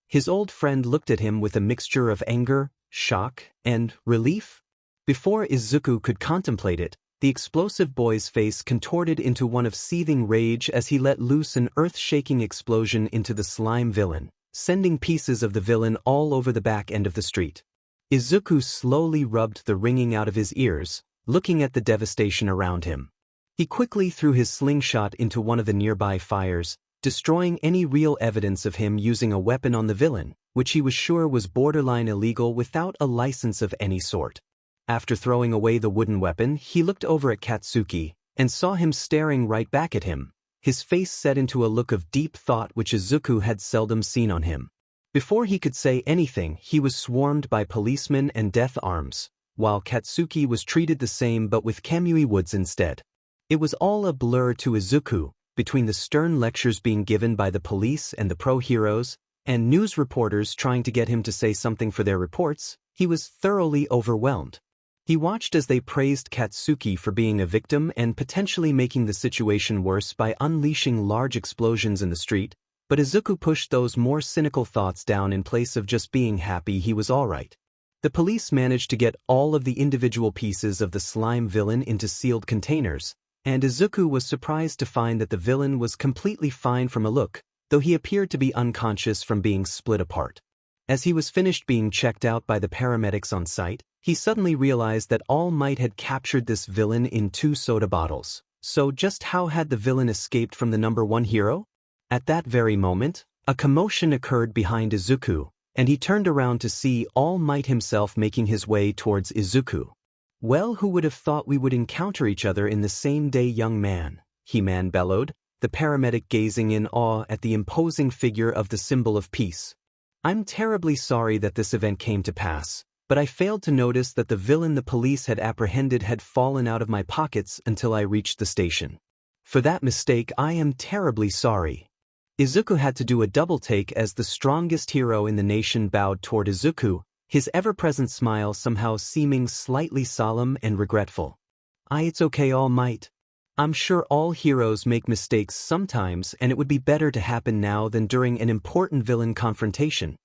His old friend looked at him with a mixture of anger, shock, and relief. Before Izuku could contemplate it, the explosive boy's face contorted into one of seething rage as he let loose an earth-shaking explosion into the slime villain, sending pieces of the villain all over the back end of the street. Izuku slowly rubbed the ringing out of his ears, looking at the devastation around him. He quickly threw his slingshot into one of the nearby fires, destroying any real evidence of him using a weapon on the villain, which he was sure was borderline illegal without a license of any sort. After throwing away the wooden weapon, he looked over at Katsuki and saw him staring right back at him, his face set into a look of deep thought which Izuku had seldom seen on him. Before he could say anything, he was swarmed by policemen and Death Arms, while Katsuki was treated the same but with Kamui Woods instead. It was all a blur to Izuku, between the stern lectures being given by the police and the pro-heroes, and news reporters trying to get him to say something for their reports. He was thoroughly overwhelmed. He watched as they praised Katsuki for being a victim and potentially making the situation worse by unleashing large explosions in the street, but Izuku pushed those more cynical thoughts down in place of just being happy he was alright. The police managed to get all of the individual pieces of the slime villain into sealed containers, and Izuku was surprised to find that the villain was completely fine from a look, though he appeared to be unconscious from being split apart. As he was finished being checked out by the paramedics on site, he suddenly realized that All Might had captured this villain in 2 soda bottles. So just how had the villain escaped from the #1 hero? At that very moment, a commotion occurred behind Izuku, and he turned around to see All Might himself making his way towards Izuku. "Well, who would have thought we would encounter each other in the same day, young man?" He-Man bellowed, the paramedic gazing in awe at the imposing figure of the symbol of peace. "I'm terribly sorry that this event came to pass, but I failed to notice that the villain the police had apprehended had fallen out of my pockets until I reached the station. For that mistake, I am terribly sorry." Izuku had to do a double take as the strongest hero in the nation bowed toward Izuku, his ever-present smile somehow seeming slightly solemn and regretful. It's okay, All Might. I'm sure all heroes make mistakes sometimes, and it would be better to happen now than during an important villain confrontation."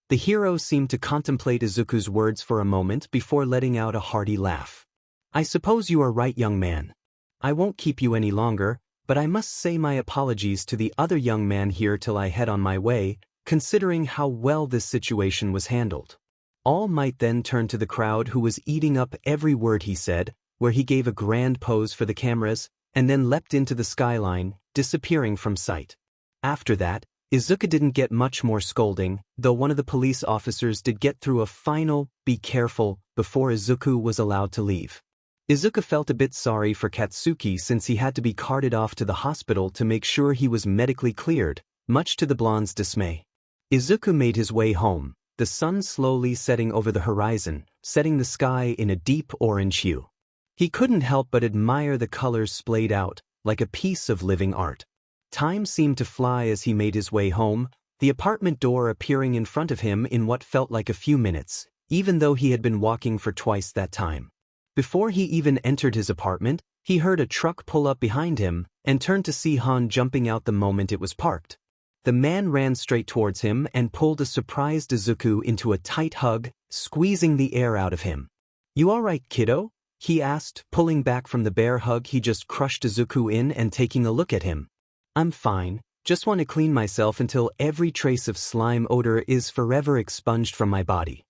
The hero seemed to contemplate Izuku's words for a moment before letting out a hearty laugh. I suppose you are right, young man. I won't keep you any longer, but I must say my apologies to the other young man here till I head on my way, considering how well this situation was handled. All Might then turned to the crowd who was eating up every word he said, where he gave a grand pose for the cameras, and then leapt into the skyline, disappearing from sight. After that, Izuku didn't get much more scolding, though one of the police officers did get through a final, "Be careful," before Izuku was allowed to leave. Izuku felt a bit sorry for Katsuki since he had to be carted off to the hospital to make sure he was medically cleared, much to the blonde's dismay. Izuku made his way home, the sun slowly setting over the horizon, setting the sky in a deep orange hue. He couldn't help but admire the colors splayed out, like a piece of living art. Time seemed to fly as he made his way home, the apartment door appearing in front of him in what felt like a few minutes, even though he had been walking for twice that time. Before he even entered his apartment, he heard a truck pull up behind him, and turned to see Han jumping out the moment it was parked. The man ran straight towards him and pulled a surprised Izuku into a tight hug, squeezing the air out of him. "You alright, kiddo?" he asked, pulling back from the bear hug he just crushed Izuku in and taking a look at him. "I'm fine, just want to clean myself until every trace of slime odor is forever expunged from my body,"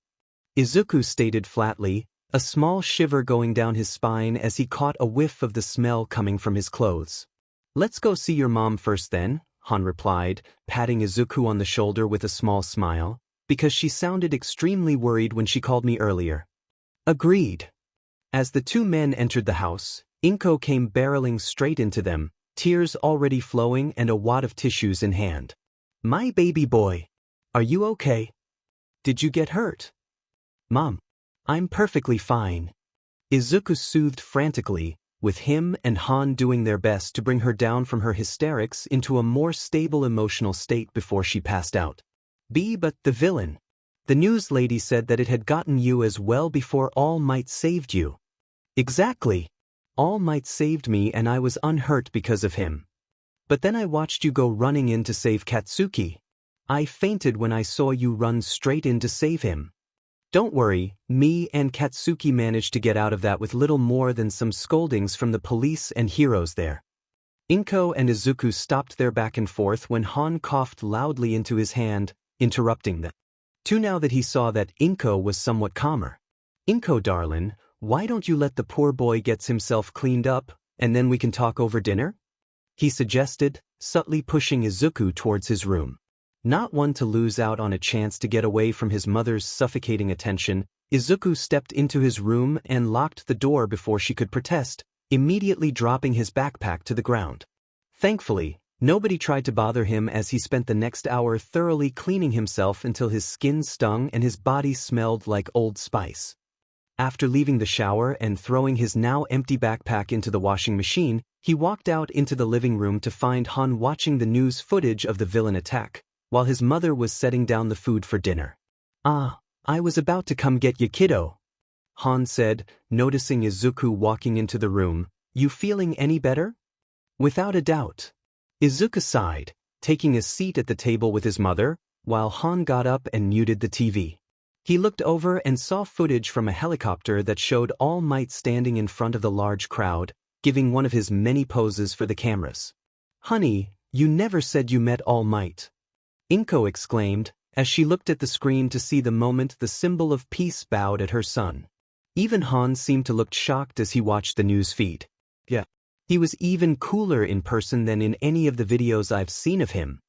Izuku stated flatly, a small shiver going down his spine as he caught a whiff of the smell coming from his clothes. "Let's go see your mom first then," Han replied, patting Izuku on the shoulder with a small smile, "because she sounded extremely worried when she called me earlier." "Agreed." As the two men entered the house, Inko came barreling straight into them, tears already flowing and a wad of tissues in hand. "My baby boy. Are you okay? Did you get hurt?" "Mom, I'm perfectly fine," Izuku soothed frantically, with him and Han doing their best to bring her down from her hysterics into a more stable emotional state before she passed out. But the villain. The news lady said that it had gotten you as well before All Might saved you." "Exactly. All Might saved me and I was unhurt because of him. But then I watched you go running in to save Katsuki. I fainted when I saw you run straight in to save him. Don't worry, me and Katsuki managed to get out of that with little more than some scoldings from the police and heroes there." Inko and Izuku stopped their back and forth when Han coughed loudly into his hand, interrupting them. Too now that he saw that Inko was somewhat calmer. "Inko darlin', why don't you let the poor boy gets himself cleaned up, and then we can talk over dinner?" he suggested, subtly pushing Izuku towards his room. Not one to lose out on a chance to get away from his mother's suffocating attention, Izuku stepped into his room and locked the door before she could protest, immediately dropping his backpack to the ground. Thankfully, nobody tried to bother him as he spent the next hour thoroughly cleaning himself until his skin stung and his body smelled like Old Spice. After leaving the shower and throwing his now empty backpack into the washing machine, he walked out into the living room to find Han watching the news footage of the villain attack, while his mother was setting down the food for dinner. "Ah, I was about to come get you, kiddo," Han said, noticing Izuku walking into the room. "You feeling any better?" "Without a doubt." Izuku sighed, taking a seat at the table with his mother, while Han got up and muted the TV. He looked over and saw footage from a helicopter that showed All Might standing in front of the large crowd, giving one of his many poses for the cameras. "Honey, you never said you met All Might," Inko exclaimed, as she looked at the screen to see the moment the symbol of peace bowed at her son. Even Han seemed to look shocked as he watched the news feed. "Yeah. He was even cooler in person than in any of the videos I've seen of him,"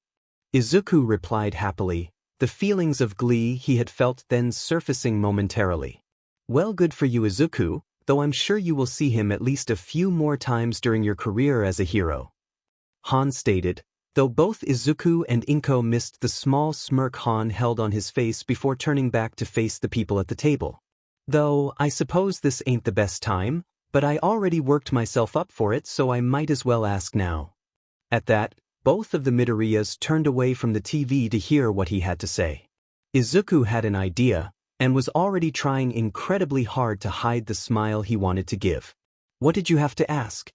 Izuku replied happily, the feelings of glee he had felt then surfacing momentarily. "Well, good for you, Izuku, though I'm sure you will see him at least a few more times during your career as a hero," Han stated, though both Izuku and Inko missed the small smirk Han held on his face before turning back to face the people at the table. "Though, I suppose this ain't the best time, but I already worked myself up for it, so I might as well ask now." At that, both of the Midoriyas turned away from the TV to hear what he had to say. Izuku had an idea, and was already trying incredibly hard to hide the smile he wanted to give. "What did you have to ask?"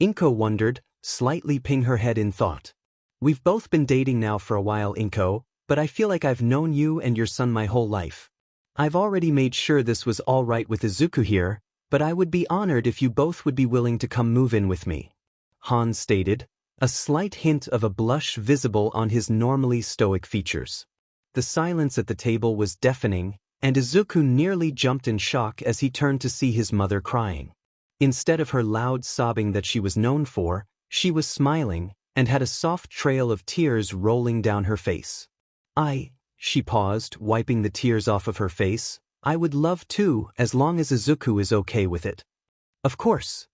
Inko wondered, slightly ping her head in thought. "We've both been dating now for a while, Inko, but I feel like I've known you and your son my whole life. I've already made sure this was all right with Izuku here, but I would be honored if you both would be willing to come move in with me," Han stated, a slight hint of a blush visible on his normally stoic features. The silence at the table was deafening, and Izuku nearly jumped in shock as he turned to see his mother crying. Instead of her loud sobbing that she was known for, she was smiling, and had a soft trail of tears rolling down her face. She paused, wiping the tears off of her face. "I would love to, as long as Izuku is okay with it." "Of course."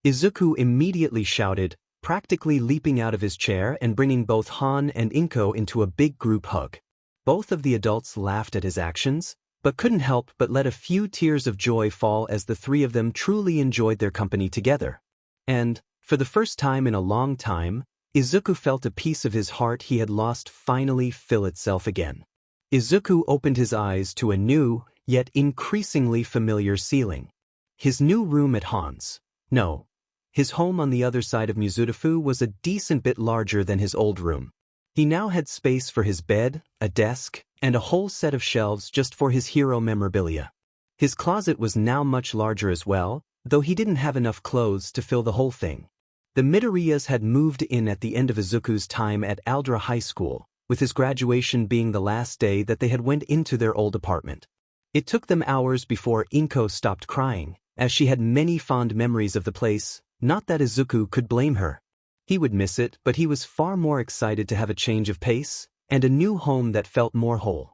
Izuku immediately shouted, practically leaping out of his chair and bringing both Han and Inko into a big group hug. Both of the adults laughed at his actions, but couldn't help but let a few tears of joy fall as the three of them truly enjoyed their company together. And, for the first time in a long time, Izuku felt a piece of his heart he had lost finally fill itself again. Izuku opened his eyes to a new, yet increasingly familiar ceiling. His new room at Han's. No. His home on the other side of Mizudafu was a decent bit larger than his old room. He now had space for his bed, a desk, and a whole set of shelves just for his hero memorabilia. His closet was now much larger as well, though he didn't have enough clothes to fill the whole thing. The Midoriyas had moved in at the end of Izuku's time at Aldra High School, with his graduation being the last day that they had went into their old apartment. It took them hours before Inko stopped crying, as she had many fond memories of the place. Not that Izuku could blame her. He would miss it, but he was far more excited to have a change of pace, and a new home that felt more whole.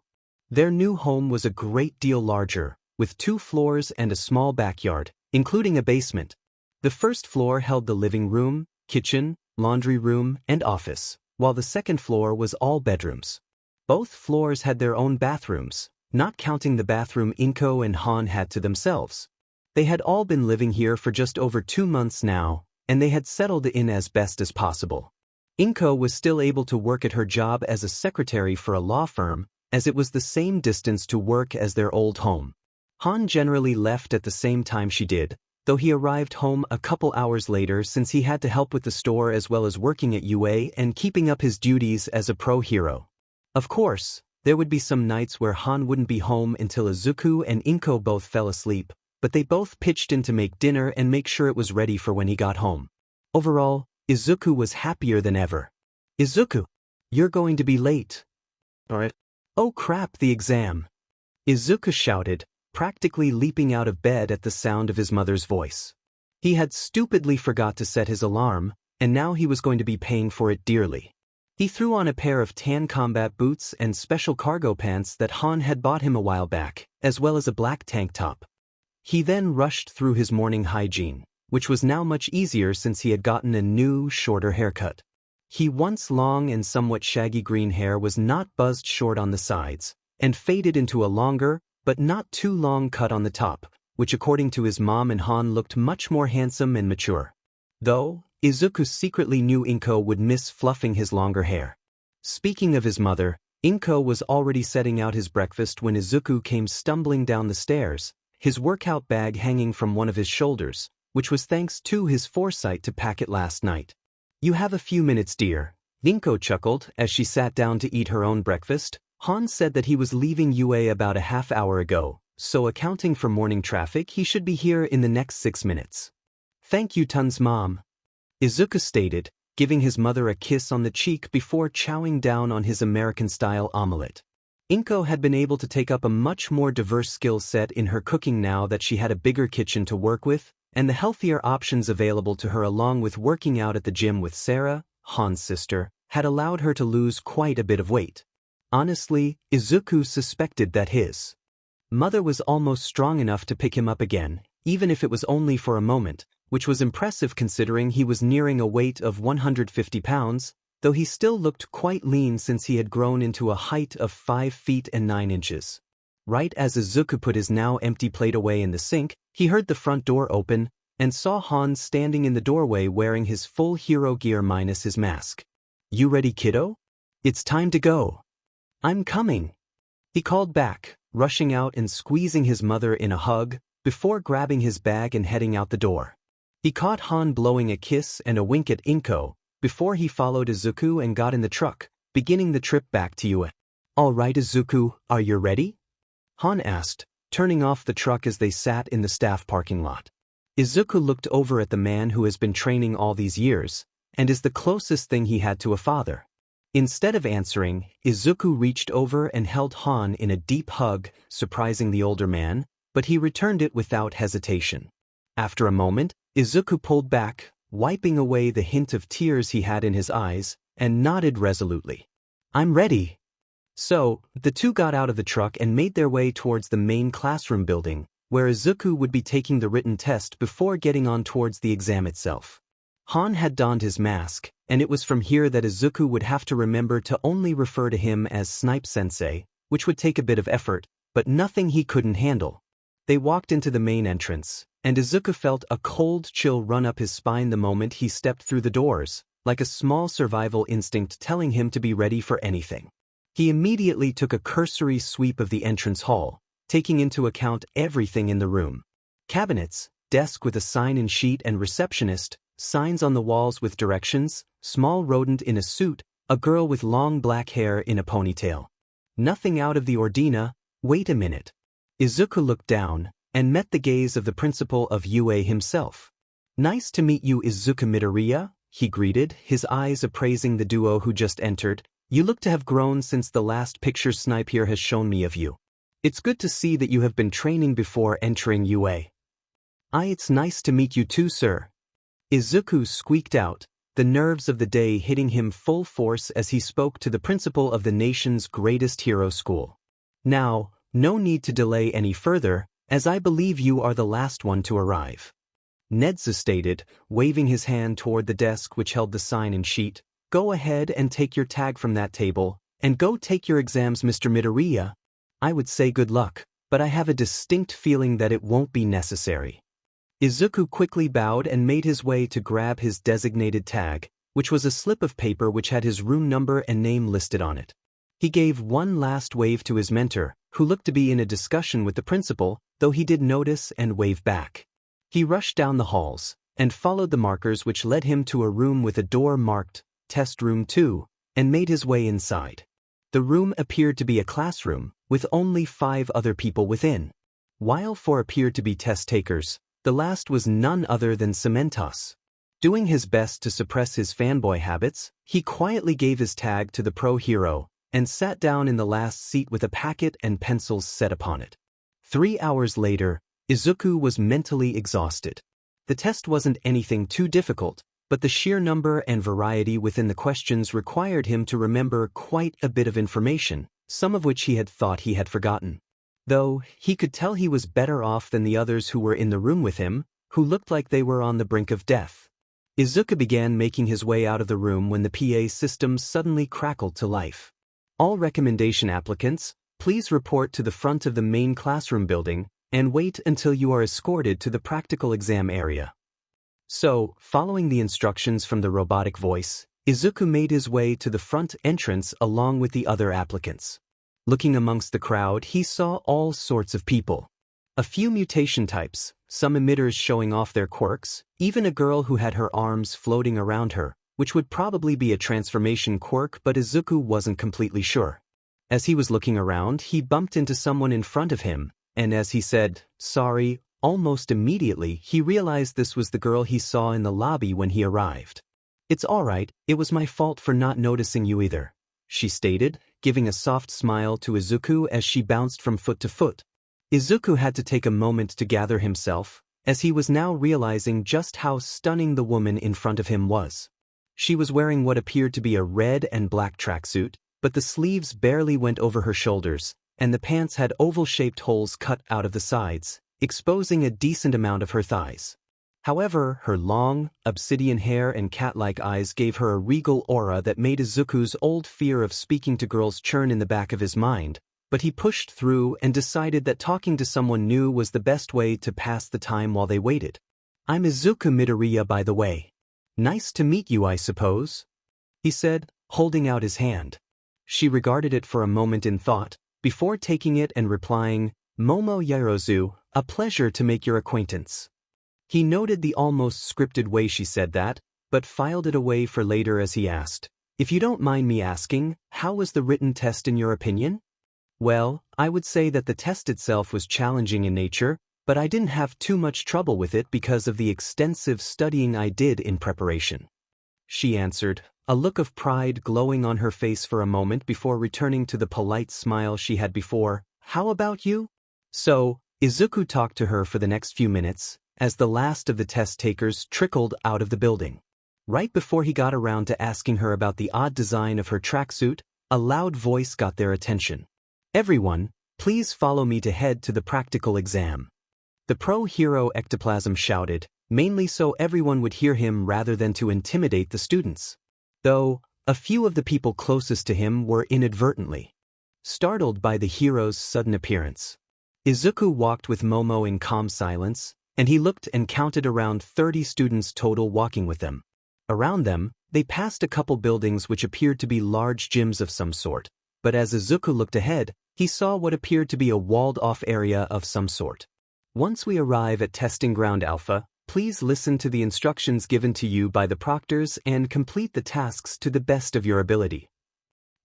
Their new home was a great deal larger, with 2 floors and a small backyard, including a basement. The first floor held the living room, kitchen, laundry room, and office, while the second floor was all bedrooms. Both floors had their own bathrooms, not counting the bathroom Inko and Han had to themselves. They had all been living here for just over 2 months now, and they had settled in as best as possible. Inko was still able to work at her job as a secretary for a law firm, as it was the same distance to work as their old home. Han generally left at the same time she did, though he arrived home a couple hours later since he had to help with the store as well as working at UA and keeping up his duties as a pro hero. Of course, there would be some nights where Han wouldn't be home until Izuku and Inko both fell asleep, but they both pitched in to make dinner and make sure it was ready for when he got home. Overall, Izuku was happier than ever. "Izuku, you're going to be late." "Alright." "Oh crap, the exam!" Izuku shouted, practically leaping out of bed at the sound of his mother's voice. He had stupidly forgot to set his alarm, and now he was going to be paying for it dearly. He threw on a pair of tan combat boots and special cargo pants that Han had bought him a while back, as well as a black tank top. He then rushed through his morning hygiene, which was now much easier since he had gotten a new, shorter haircut. His once long and somewhat shaggy green hair was not buzzed short on the sides, and faded into a longer, but not too long cut on the top, which according to his mom and Han looked much more handsome and mature. Though, Izuku secretly knew Inko would miss fluffing his longer hair. Speaking of his mother, Inko was already setting out his breakfast when Izuku came stumbling down the stairs, his workout bag hanging from one of his shoulders, which was thanks to his foresight to pack it last night. "You have a few minutes, dear," Inko chuckled as she sat down to eat her own breakfast. Han said that he was leaving UA about a half hour ago, so accounting for morning traffic he should be here in the next 6 minutes. "Thank you tons, Mom," Izuku stated, giving his mother a kiss on the cheek before chowing down on his American-style omelette. Inko had been able to take up a much more diverse skill set in her cooking now that she had a bigger kitchen to work with, and the healthier options available to her along with working out at the gym with Sarah, Han's sister, had allowed her to lose quite a bit of weight. Honestly, Izuku suspected that his mother was almost strong enough to pick him up again, even if it was only for a moment, which was impressive considering he was nearing a weight of 150 pounds, though he still looked quite lean since he had grown into a height of 5 feet and 9 inches. Right as Izuku put his now empty plate away in the sink, he heard the front door open, and saw Han standing in the doorway wearing his full hero gear minus his mask. "You ready, kiddo? It's time to go." "I'm coming," he called back, rushing out and squeezing his mother in a hug, before grabbing his bag and heading out the door. He caught Han blowing a kiss and a wink at Inko, before he followed Izuku and got in the truck, beginning the trip back to UA. All right, Izuku, are you ready? Han asked, turning off the truck as they sat in the staff parking lot. Izuku looked over at the man who has been training all these years, and is the closest thing he had to a father. Instead of answering, Izuku reached over and held Han in a deep hug, surprising the older man, but he returned it without hesitation. After a moment, Izuku pulled back, wiping away the hint of tears he had in his eyes, and nodded resolutely. I'm ready. So, the two got out of the truck and made their way towards the main classroom building, where Izuku would be taking the written test before getting on towards the exam itself. Han had donned his mask, and it was from here that Izuku would have to remember to only refer to him as Snipe-sensei, which would take a bit of effort, but nothing he couldn't handle. They walked into the main entrance, and Izuku felt a cold chill run up his spine the moment he stepped through the doors, like a small survival instinct telling him to be ready for anything. He immediately took a cursory sweep of the entrance hall, taking into account everything in the room. Cabinets, desk with a sign-in sheet and receptionist, signs on the walls with directions, small rodent in a suit, a girl with long black hair in a ponytail. Nothing out of the ordinary. Wait a minute. Izuku looked down, and met the gaze of the principal of UA himself. Nice to meet you, Izuku Midoriya, he greeted, his eyes appraising the duo who just entered. You look to have grown since the last picture Snipe here has shown me of you. It's good to see that you have been training before entering UA. It's nice to meet you too, sir. Izuku squeaked out, the nerves of the day hitting him full force as he spoke to the principal of the nation's greatest hero school. Now, no need to delay any further, as I believe you are the last one to arrive. Nedza stated, waving his hand toward the desk which held the sign-in sheet. Go ahead and take your tag from that table, and go take your exams, Mr. Midoriya. I would say good luck, but I have a distinct feeling that it won't be necessary. Izuku quickly bowed and made his way to grab his designated tag, which was a slip of paper which had his room number and name listed on it. He gave one last wave to his mentor, who looked to be in a discussion with the principal, though he did notice and wave back. He rushed down the halls, and followed the markers which led him to a room with a door marked Test Room 2, and made his way inside. The room appeared to be a classroom, with only 5 other people within. While 4 appeared to be test takers, the last was none other than Cementos. Doing his best to suppress his fanboy habits, he quietly gave his tag to the pro hero, and sat down in the last seat with a packet and pencils set upon it. 3 hours later, Izuku was mentally exhausted. The test wasn't anything too difficult, but the sheer number and variety within the questions required him to remember quite a bit of information, some of which he had thought he had forgotten. Though, he could tell he was better off than the others who were in the room with him, who looked like they were on the brink of death. Izuku began making his way out of the room when the PA system suddenly crackled to life. All recommendation applicants, please report to the front of the main classroom building, and wait until you are escorted to the practical exam area. So, following the instructions from the robotic voice, Izuku made his way to the front entrance along with the other applicants. Looking amongst the crowd, he saw all sorts of people. A few mutation types, some emitters showing off their quirks, even a girl who had her arms floating around her, which would probably be a transformation quirk, but Izuku wasn't completely sure. As he was looking around, he bumped into someone in front of him, and as he said, "Sorry," almost immediately he realized this was the girl he saw in the lobby when he arrived. "It's all right, it was my fault for not noticing you either," she stated, giving a soft smile to Izuku as she bounced from foot to foot. Izuku had to take a moment to gather himself, as he was now realizing just how stunning the woman in front of him was. She was wearing what appeared to be a red and black tracksuit, but the sleeves barely went over her shoulders, and the pants had oval-shaped holes cut out of the sides, exposing a decent amount of her thighs. However, her long, obsidian hair and cat-like eyes gave her a regal aura that made Izuku's old fear of speaking to girls churn in the back of his mind, but he pushed through and decided that talking to someone new was the best way to pass the time while they waited. "I'm Izuku Midoriya, by the way. Nice to meet you, I suppose?" he said, holding out his hand. She regarded it for a moment in thought, before taking it and replying, "Momo Yarozu, a pleasure to make your acquaintance." He noted the almost scripted way she said that, but filed it away for later as he asked, If you don't mind me asking, how was the written test in your opinion? Well, I would say that the test itself was challenging in nature, but I didn't have too much trouble with it because of the extensive studying I did in preparation. She answered, a look of pride glowing on her face for a moment before returning to the polite smile she had before. How about you? So, Izuku talked to her for the next few minutes, as the last of the test takers trickled out of the building. Right before he got around to asking her about the odd design of her tracksuit, a loud voice got their attention. Everyone, please follow me to head to the practical exam. The pro-hero ectoplasm shouted, mainly so everyone would hear him rather than to intimidate the students. Though, a few of the people closest to him were inadvertently startled by the hero's sudden appearance. Izuku walked with Momo in calm silence, and he looked and counted around 30 students total walking with them. Around them, they passed a couple buildings which appeared to be large gyms of some sort, but as Izuku looked ahead, he saw what appeared to be a walled-off area of some sort. Once we arrive at Testing Ground Alpha, please listen to the instructions given to you by the proctors and complete the tasks to the best of your ability.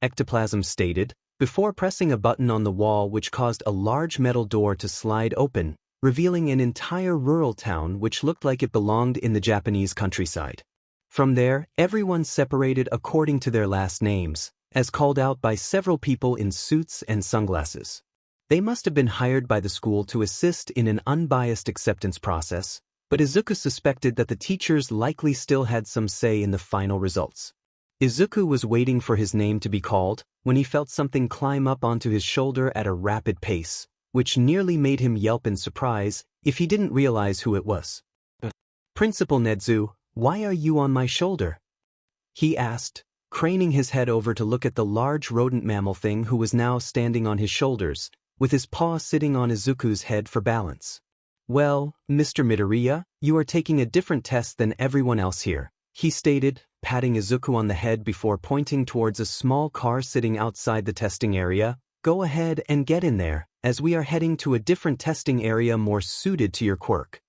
Ectoplasm stated, before pressing a button on the wall which caused a large metal door to slide open, revealing an entire rural town which looked like it belonged in the Japanese countryside. From there, everyone separated according to their last names, as called out by several people in suits and sunglasses. They must have been hired by the school to assist in an unbiased acceptance process, but Izuku suspected that the teachers likely still had some say in the final results. Izuku was waiting for his name to be called when he felt something climb up onto his shoulder at a rapid pace, which nearly made him yelp in surprise if he didn't realize who it was. Principal Nedzu, why are you on my shoulder? He asked, craning his head over to look at the large rodent mammal thing who was now standing on his shoulders, with his paw sitting on Izuku's head for balance. Well, Mr. Midoriya, you are taking a different test than everyone else here, he stated, patting Izuku on the head before pointing towards a small car sitting outside the testing area. Go ahead and get in there, as we are heading to a different testing area more suited to your quirk.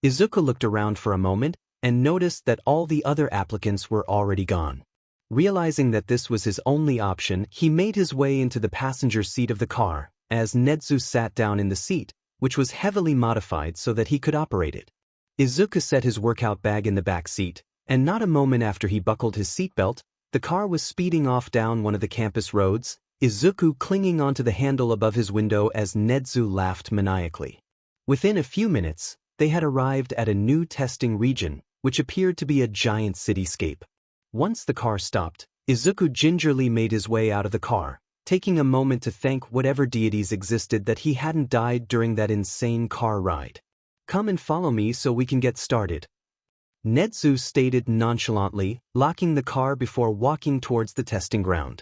Izuku looked around for a moment and noticed that all the other applicants were already gone. Realizing that this was his only option, he made his way into the passenger seat of the car, as Nedzu sat down in the seat, which was heavily modified so that he could operate it. Izuku set his workout bag in the back seat, and not a moment after he buckled his seatbelt, the car was speeding off down one of the campus roads, Izuku clinging onto the handle above his window as Nedzu laughed maniacally. Within a few minutes, they had arrived at a new testing region, which appeared to be a giant cityscape. Once the car stopped, Izuku gingerly made his way out of the car, taking a moment to thank whatever deities existed that he hadn't died during that insane car ride. Come and follow me so we can get started. Nedzu stated nonchalantly, locking the car before walking towards the testing ground.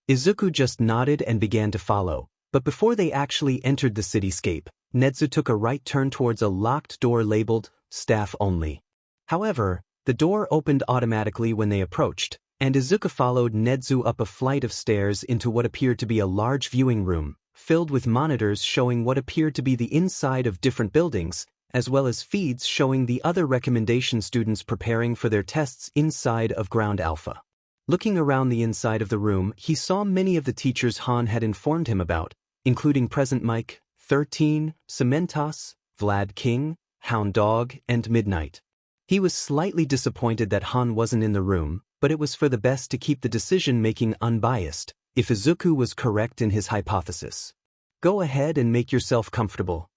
Izuku just nodded and began to follow, but before they actually entered the cityscape, Nedzu took a right turn towards a locked door labeled, Staff Only. However, the door opened automatically when they approached, and Izuku followed Nedzu up a flight of stairs into what appeared to be a large viewing room, filled with monitors showing what appeared to be the inside of different buildings, as well as feeds showing the other recommendation students preparing for their tests inside of Ground Alpha. Looking around the inside of the room, he saw many of the teachers Han had informed him about, including Present Mike, 13, Cementos, Vlad King, Hound Dog, and Midnight. He was slightly disappointed that Han wasn't in the room, but it was for the best to keep the decision-making unbiased, if Izuku was correct in his hypothesis. Go ahead and make yourself comfortable,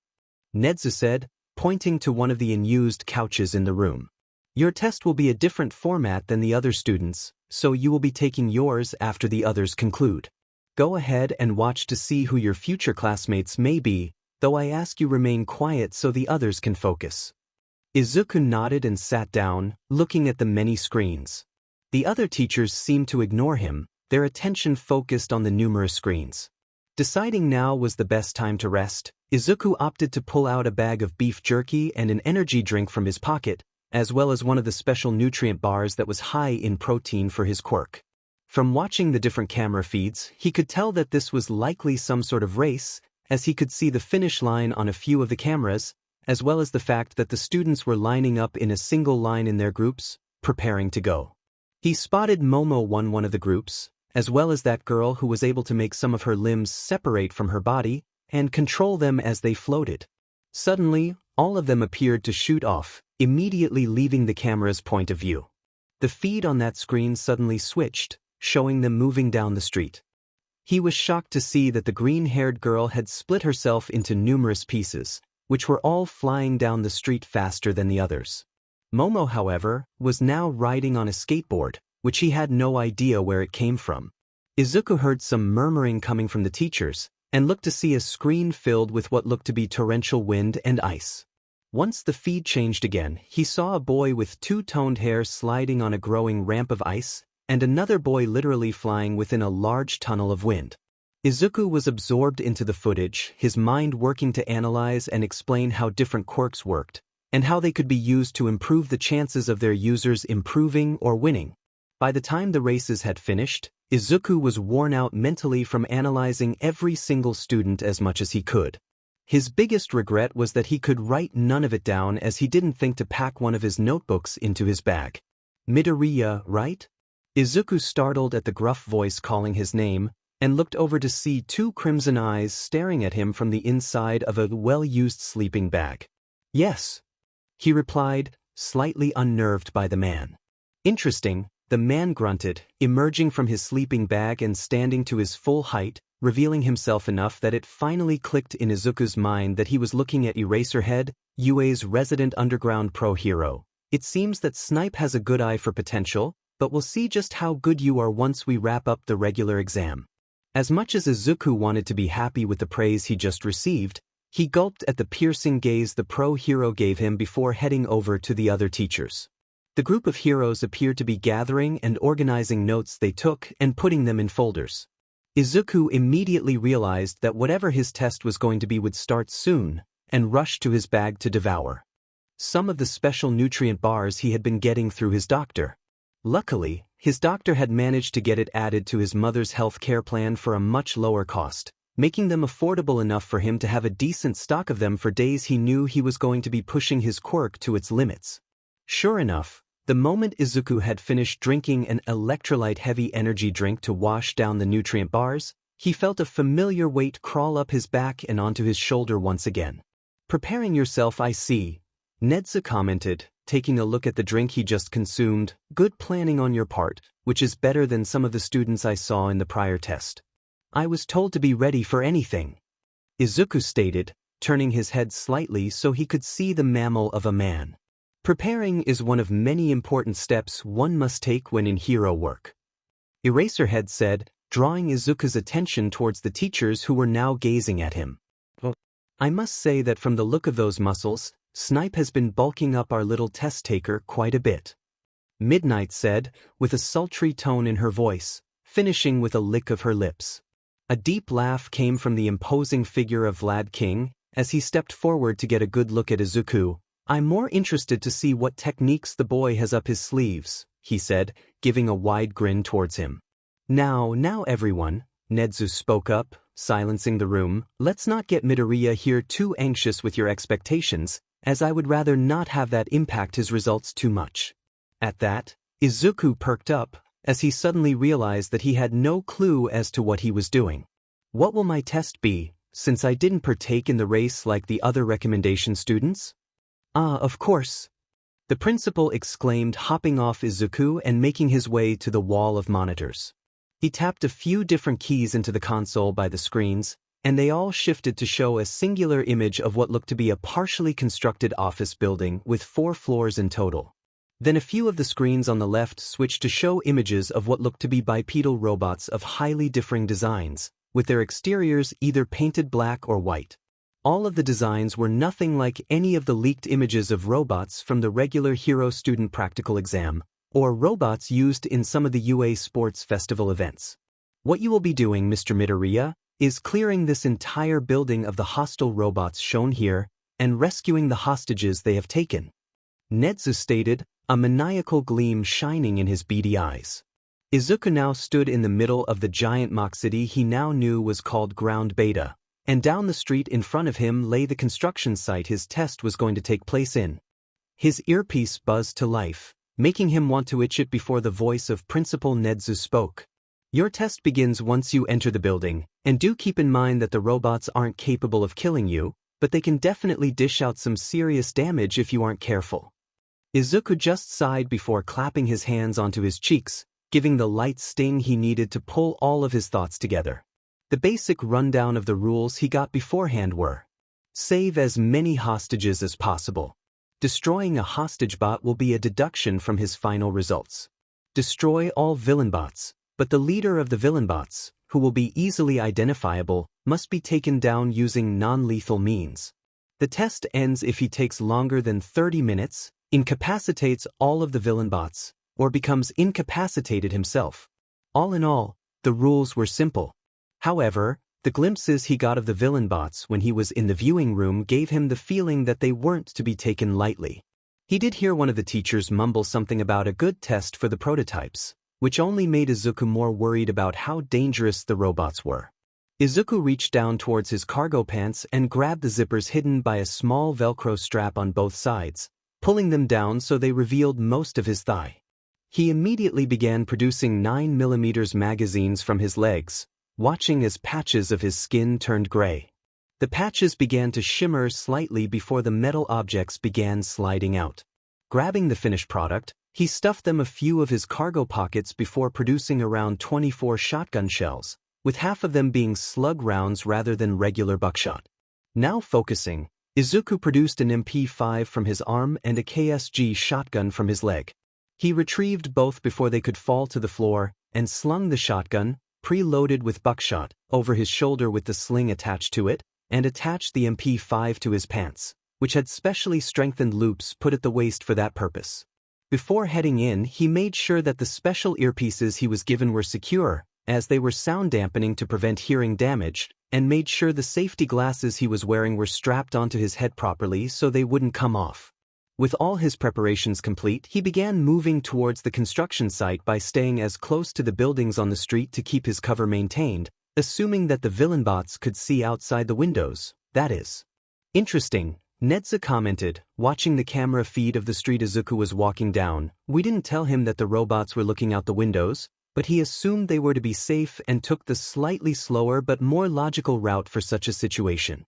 Nedzu said, pointing to one of the unused couches in the room. Your test will be a different format than the other students, so you will be taking yours after the others conclude. Go ahead and watch to see who your future classmates may be, though I ask you remain quiet so the others can focus. Izuku nodded and sat down, looking at the many screens. The other teachers seemed to ignore him, their attention focused on the numerous screens. Deciding now was the best time to rest, Izuku opted to pull out a bag of beef jerky and an energy drink from his pocket, as well as one of the special nutrient bars that was high in protein for his quirk. From watching the different camera feeds, he could tell that this was likely some sort of race, as he could see the finish line on a few of the cameras, as well as the fact that the students were lining up in a single line in their groups, preparing to go. He spotted Momo won one of the groups, as well as that girl who was able to make some of her limbs separate from her body and control them as they floated. Suddenly, all of them appeared to shoot off, immediately leaving the camera's point of view. The feed on that screen suddenly switched, showing them moving down the street. He was shocked to see that the green-haired girl had split herself into numerous pieces, which were all flying down the street faster than the others. Momo, however, was now riding on a skateboard, which he had no idea where it came from. Izuku heard some murmuring coming from the teachers, and looked to see a screen filled with what looked to be torrential wind and ice. Once the feed changed again, he saw a boy with two-toned hair sliding on a growing ramp of ice, and another boy literally flying within a large tunnel of wind. Izuku was absorbed into the footage, his mind working to analyze and explain how different quirks worked, and how they could be used to improve the chances of their users improving or winning. By the time the races had finished, Izuku was worn out mentally from analyzing every single student as much as he could. His biggest regret was that he could write none of it down, as he didn't think to pack one of his notebooks into his bag. Midoriya, right? Izuku startled at the gruff voice calling his name, and looked over to see two crimson eyes staring at him from the inside of a well-used sleeping bag. Yes, he replied, slightly unnerved by the man. Interesting, the man grunted, emerging from his sleeping bag and standing to his full height, revealing himself enough that it finally clicked in Izuku's mind that he was looking at Eraserhead, UA's resident underground pro hero. It seems that Snipe has a good eye for potential, but we'll see just how good you are once we wrap up the regular exam. As much as Izuku wanted to be happy with the praise he just received, he gulped at the piercing gaze the pro hero gave him before heading over to the other teachers. The group of heroes appeared to be gathering and organizing notes they took and putting them in folders. Izuku immediately realized that whatever his test was going to be would start soon, and rushed to his bag to devour some of the special nutrient bars he had been getting through his doctor. Luckily, his doctor had managed to get it added to his mother's health care plan for a much lower cost, making them affordable enough for him to have a decent stock of them for days he knew he was going to be pushing his quirk to its limits. Sure enough, the moment Izuku had finished drinking an electrolyte-heavy energy drink to wash down the nutrient bars, he felt a familiar weight crawl up his back and onto his shoulder once again. "Preparing yourself, I see," Nedza commented, taking a look at the drink he just consumed. "Good planning on your part, which is better than some of the students I saw in the prior test." "I was told to be ready for anything," Izuku stated, turning his head slightly so he could see the mammal of a man. "Preparing is one of many important steps one must take when in hero work," Eraserhead said, drawing Izuku's attention towards the teachers who were now gazing at him. "I must say that from the look of those muscles, Snipe has been bulking up our little test-taker quite a bit," Midnight said, with a sultry tone in her voice, finishing with a lick of her lips. A deep laugh came from the imposing figure of Vlad King, as he stepped forward to get a good look at Izuku. "I'm more interested to see what techniques the boy has up his sleeves," he said, giving a wide grin towards him. Now everyone," Nedzu spoke up, silencing the room, "let's not get Midoriya here too anxious with your expectations, as I would rather not have that impact his results too much." At that, Izuku perked up, as he suddenly realized that he had no clue as to what he was doing. "What will my test be, since I didn't partake in the race like the other recommendation students?" "Ah, of course," the principal exclaimed, hopping off Izuku and making his way to the wall of monitors. He tapped a few different keys into the console by the screens, and they all shifted to show a singular image of what looked to be a partially constructed office building with 4 floors in total. Then a few of the screens on the left switched to show images of what looked to be bipedal robots of highly differing designs, with their exteriors either painted black or white. All of the designs were nothing like any of the leaked images of robots from the regular Hero Student Practical Exam, or robots used in some of the UA Sports Festival events. "What you will be doing, Mr. Midoriya, is clearing this entire building of the hostile robots shown here, and rescuing the hostages they have taken," Nedzu stated, a maniacal gleam shining in his beady eyes. Izuku now stood in the middle of the giant mock city he now knew was called Ground Beta, and down the street in front of him lay the construction site his test was going to take place in. His earpiece buzzed to life, making him want to itch it before the voice of Principal Nedzu spoke. Your test begins once you enter the building, and do keep in mind that the robots aren't capable of killing you, but they can definitely dish out some serious damage if you aren't careful. Izuku just sighed before clapping his hands onto his cheeks, giving the light sting he needed to pull all of his thoughts together. The basic rundown of the rules he got beforehand were: save as many hostages as possible. Destroying a hostage bot will be a deduction from his final results. Destroy all villain bots, but the leader of the villain bots, who will be easily identifiable, must be taken down using non-lethal means. The test ends if he takes longer than 30 minutes, incapacitates all of the villain bots, or becomes incapacitated himself. All in all, the rules were simple. However, the glimpses he got of the villain bots when he was in the viewing room gave him the feeling that they weren't to be taken lightly. He did hear one of the teachers mumble something about a good test for the prototypes, which only made Izuku more worried about how dangerous the robots were. Izuku reached down towards his cargo pants and grabbed the zippers hidden by a small Velcro strap on both sides, pulling them down so they revealed most of his thigh. He immediately began producing 9mm magazines from his legs, watching as patches of his skin turned gray. The patches began to shimmer slightly before the metal objects began sliding out. Grabbing the finished product, he stuffed them a few of his cargo pockets before producing around 24 shotgun shells, with half of them being slug rounds rather than regular buckshot. Now focusing, Izuku produced an MP5 from his arm and a KSG shotgun from his leg. He retrieved both before they could fall to the floor, and slung the shotgun, pre-loaded with buckshot, over his shoulder with the sling attached to it, and attached the MP5 to his pants, which had specially strengthened loops put at the waist for that purpose. Before heading in, he made sure that the special earpieces he was given were secure, as they were sound dampening to prevent hearing damage, and made sure the safety glasses he was wearing were strapped onto his head properly so they wouldn't come off. With all his preparations complete, he began moving towards the construction site by staying as close to the buildings on the street to keep his cover maintained, assuming that the villain bots could see outside the windows, that is. Interesting, Nedza commented, watching the camera feed of the street Izuku was walking down. We didn't tell him that the robots were looking out the windows, but he assumed they were to be safe and took the slightly slower but more logical route for such a situation.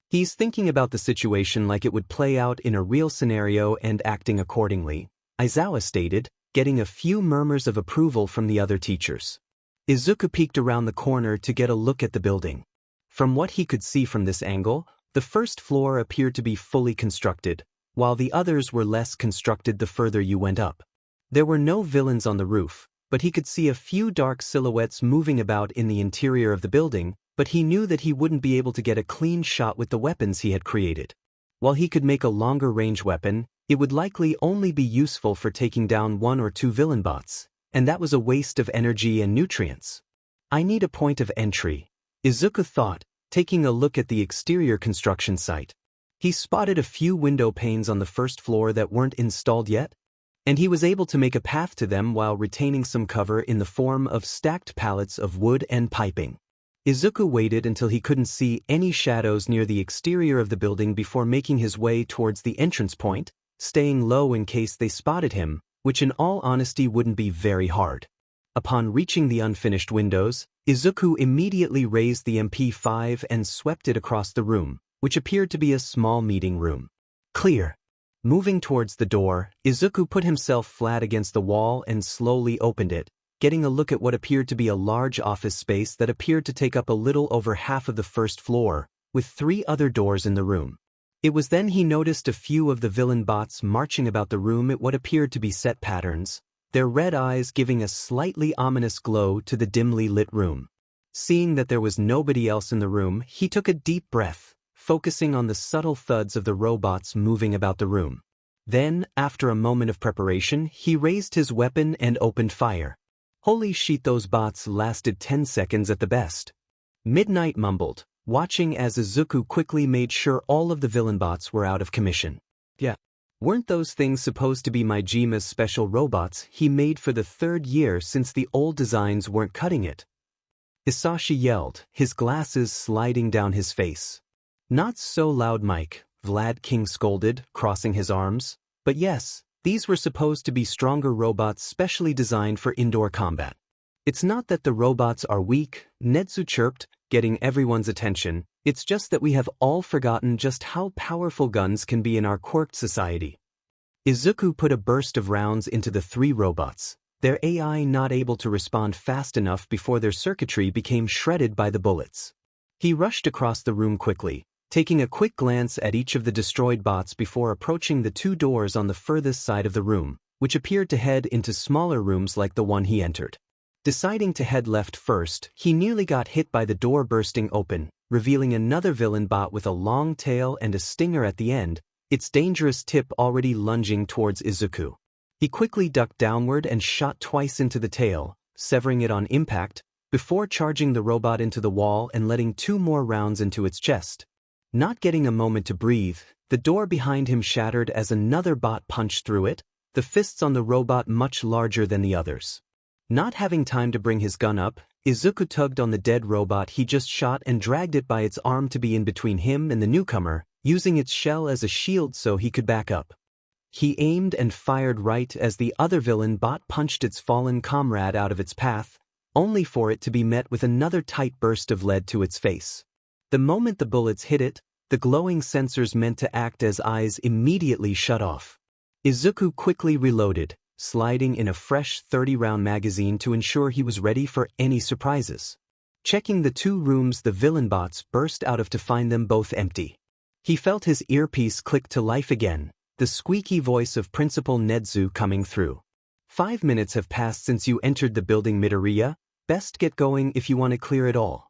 He's thinking about the situation like it would play out in a real scenario and acting accordingly, Aizawa stated, getting a few murmurs of approval from the other teachers. Izuku peeked around the corner to get a look at the building. From what he could see from this angle, the first floor appeared to be fully constructed, while the others were less constructed the further you went up. There were no villains on the roof, but he could see a few dark silhouettes moving about in the interior of the building, but he knew that he wouldn't be able to get a clean shot with the weapons he had created. While he could make a longer-range weapon, it would likely only be useful for taking down 1 or 2 villain bots, and that was a waste of energy and nutrients. I need a point of entry, Izuku thought, taking a look at the exterior construction site. He spotted a few window panes on the first floor that weren't installed yet, and he was able to make a path to them while retaining some cover in the form of stacked pallets of wood and piping. Izuku waited until he couldn't see any shadows near the exterior of the building before making his way towards the entrance point, staying low in case they spotted him, which in all honesty wouldn't be very hard. Upon reaching the unfinished windows, Izuku immediately raised the MP5 and swept it across the room, which appeared to be a small meeting room. Clear. Moving towards the door, Izuku put himself flat against the wall and slowly opened it, getting a look at what appeared to be a large office space that appeared to take up a little over half of the first floor, with 3 other doors in the room. It was then he noticed a few of the villain bots marching about the room at what appeared to be set patterns, their red eyes giving a slightly ominous glow to the dimly lit room. Seeing that there was nobody else in the room, he took a deep breath, focusing on the subtle thuds of the robots moving about the room. Then, after a moment of preparation, he raised his weapon and opened fire. Holy shit, those bots lasted 10 seconds at the best. Midnight mumbled, watching as Izuku quickly made sure all of the villain bots were out of commission. Yeah. Weren't those things supposed to be Majima's special robots he made for the 3rd year since the old designs weren't cutting it? Hisashi yelled, his glasses sliding down his face. Not so loud, Mike, Vlad King scolded, crossing his arms. But yes, These were supposed to be stronger robots specially designed for indoor combat. It's not that the robots are weak, Netsu chirped, getting everyone's attention. It's just that we have all forgotten just how powerful guns can be in our quirked society. Izuku put a burst of rounds into the 3 robots, their AI not able to respond fast enough before their circuitry became shredded by the bullets. He rushed across the room quickly, taking a quick glance at each of the destroyed bots before approaching the 2 doors on the furthest side of the room, which appeared to head into smaller rooms like the one he entered. Deciding to head left first, he nearly got hit by the door bursting open, revealing another villain bot with a long tail and a stinger at the end, its dangerous tip already lunging towards Izuku. He quickly ducked downward and shot twice into the tail, severing it on impact, before charging the robot into the wall and letting 2 more rounds into its chest. Not getting a moment to breathe, the door behind him shattered as another bot punched through it, the fists on the robot much larger than the others. Not having time to bring his gun up, Izuku tugged on the dead robot he just shot and dragged it by its arm to be in between him and the newcomer, using its shell as a shield so he could back up. He aimed and fired right as the other villain bot punched its fallen comrade out of its path, only for it to be met with another tight burst of lead to its face. The moment the bullets hit it, the glowing sensors meant to act as eyes immediately shut off. Izuku quickly reloaded, sliding in a fresh 30-round magazine to ensure he was ready for any surprises. Checking the 2 rooms the villain bots burst out of to find them both empty. He felt his earpiece click to life again, the squeaky voice of Principal Netsu coming through. 5 minutes have passed since you entered the building, Midoriya. Best get going if you want to clear it all.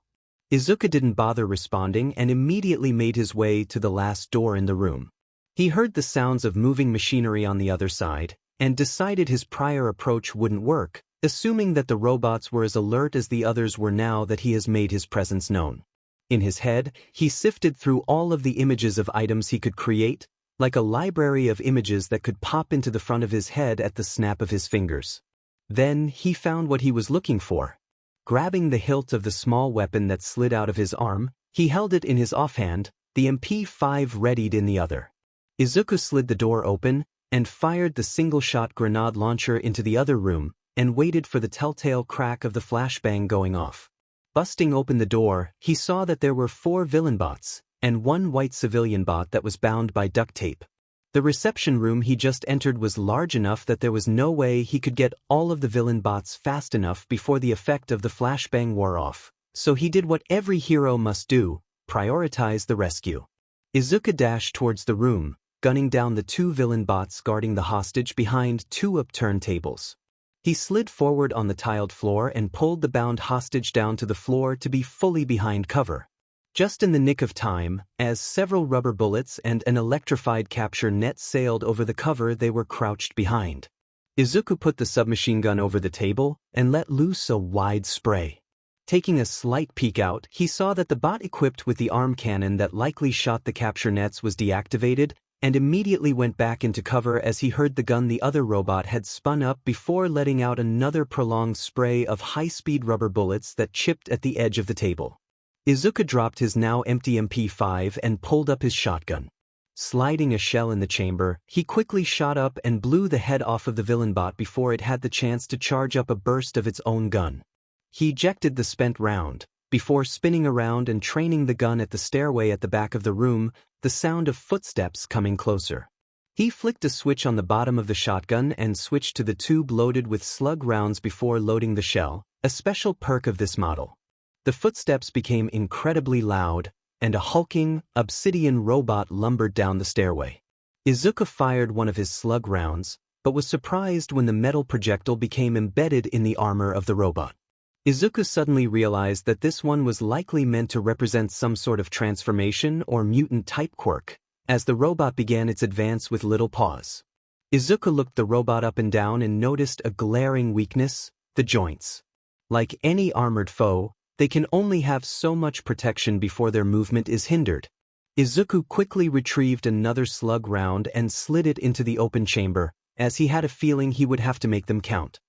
Izuku didn't bother responding and immediately made his way to the last door in the room. He heard the sounds of moving machinery on the other side, and decided his prior approach wouldn't work, assuming that the robots were as alert as the others were now that he has made his presence known. In his head, he sifted through all of the images of items he could create, like a library of images that could pop into the front of his head at the snap of his fingers. Then he found what he was looking for. Grabbing the hilt of the small weapon that slid out of his arm, he held it in his offhand, the MP5 readied in the other. Izuku slid the door open, and fired the single-shot grenade launcher into the other room, and waited for the telltale crack of the flashbang going off. Busting open the door, he saw that there were 4 villain bots, and 1 white civilian bot that was bound by duct tape. The reception room he just entered was large enough that there was no way he could get all of the villain bots fast enough before the effect of the flashbang wore off, so he did what every hero must do, prioritize the rescue. Izuku dashed towards the room, gunning down the 2 villain bots guarding the hostage behind 2 upturned tables. He slid forward on the tiled floor and pulled the bound hostage down to the floor to be fully behind cover. Just in the nick of time, as several rubber bullets and an electrified capture net sailed over the cover they were crouched behind. Izuku put the submachine gun over the table and let loose a wide spray. Taking a slight peek out, he saw that the bot equipped with the arm cannon that likely shot the capture nets was deactivated, and immediately went back into cover as he heard the gun the other robot had spun up before letting out another prolonged spray of high-speed rubber bullets that chipped at the edge of the table. Izuku dropped his now empty MP5 and pulled up his shotgun. Sliding a shell in the chamber, he quickly shot up and blew the head off of the villain bot before it had the chance to charge up a burst of its own gun. He ejected the spent round, before spinning around and training the gun at the stairway at the back of the room, the sound of footsteps coming closer. He flicked a switch on the bottom of the shotgun and switched to the tube loaded with slug rounds before loading the shell, a special perk of this model. The footsteps became incredibly loud, and a hulking, obsidian robot lumbered down the stairway. Izuku fired one of his slug rounds, but was surprised when the metal projectile became embedded in the armor of the robot. Izuku suddenly realized that this one was likely meant to represent some sort of transformation or mutant-type quirk, as the robot began its advance with little pause. Izuku looked the robot up and down and noticed a glaring weakness: the joints. Like any armored foe, they can only have so much protection before their movement is hindered. Izuku quickly retrieved another slug round and slid it into the open chamber, as he had a feeling he would have to make them count.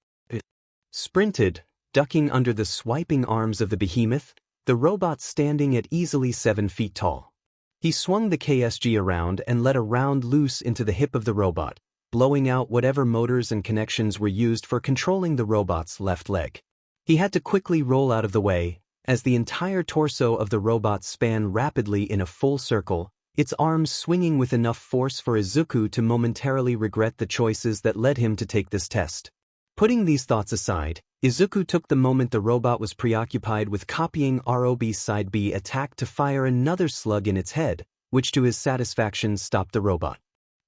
Sprinted, ducking under the swiping arms of the behemoth, the robot standing at easily 7 feet tall. He swung the KSG around and let a round loose into the hip of the robot, blowing out whatever motors and connections were used for controlling the robot's left leg. He had to quickly roll out of the way, as the entire torso of the robot span rapidly in a full circle, its arms swinging with enough force for Izuku to momentarily regret the choices that led him to take this test. Putting these thoughts aside, Izuku took the moment the robot was preoccupied with copying ROB Side B attack to fire another slug in its head, which to his satisfaction stopped the robot.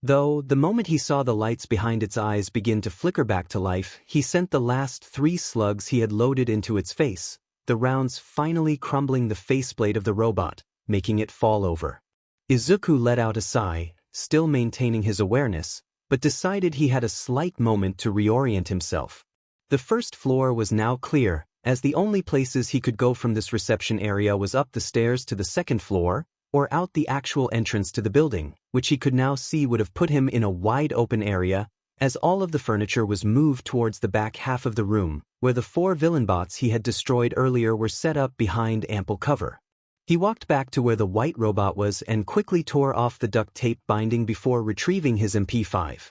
Though, the moment he saw the lights behind its eyes begin to flicker back to life, he sent the last 3 slugs he had loaded into its face, the rounds finally crumbling the faceplate of the robot, making it fall over. Izuku let out a sigh, still maintaining his awareness, but decided he had a slight moment to reorient himself. The first floor was now clear, as the only places he could go from this reception area was up the stairs to the second floor, or out the actual entrance to the building, which he could now see would have put him in a wide-open area, as all of the furniture was moved towards the back half of the room, where the 4 villain bots he had destroyed earlier were set up behind ample cover. He walked back to where the white robot was and quickly tore off the duct tape binding before retrieving his MP5.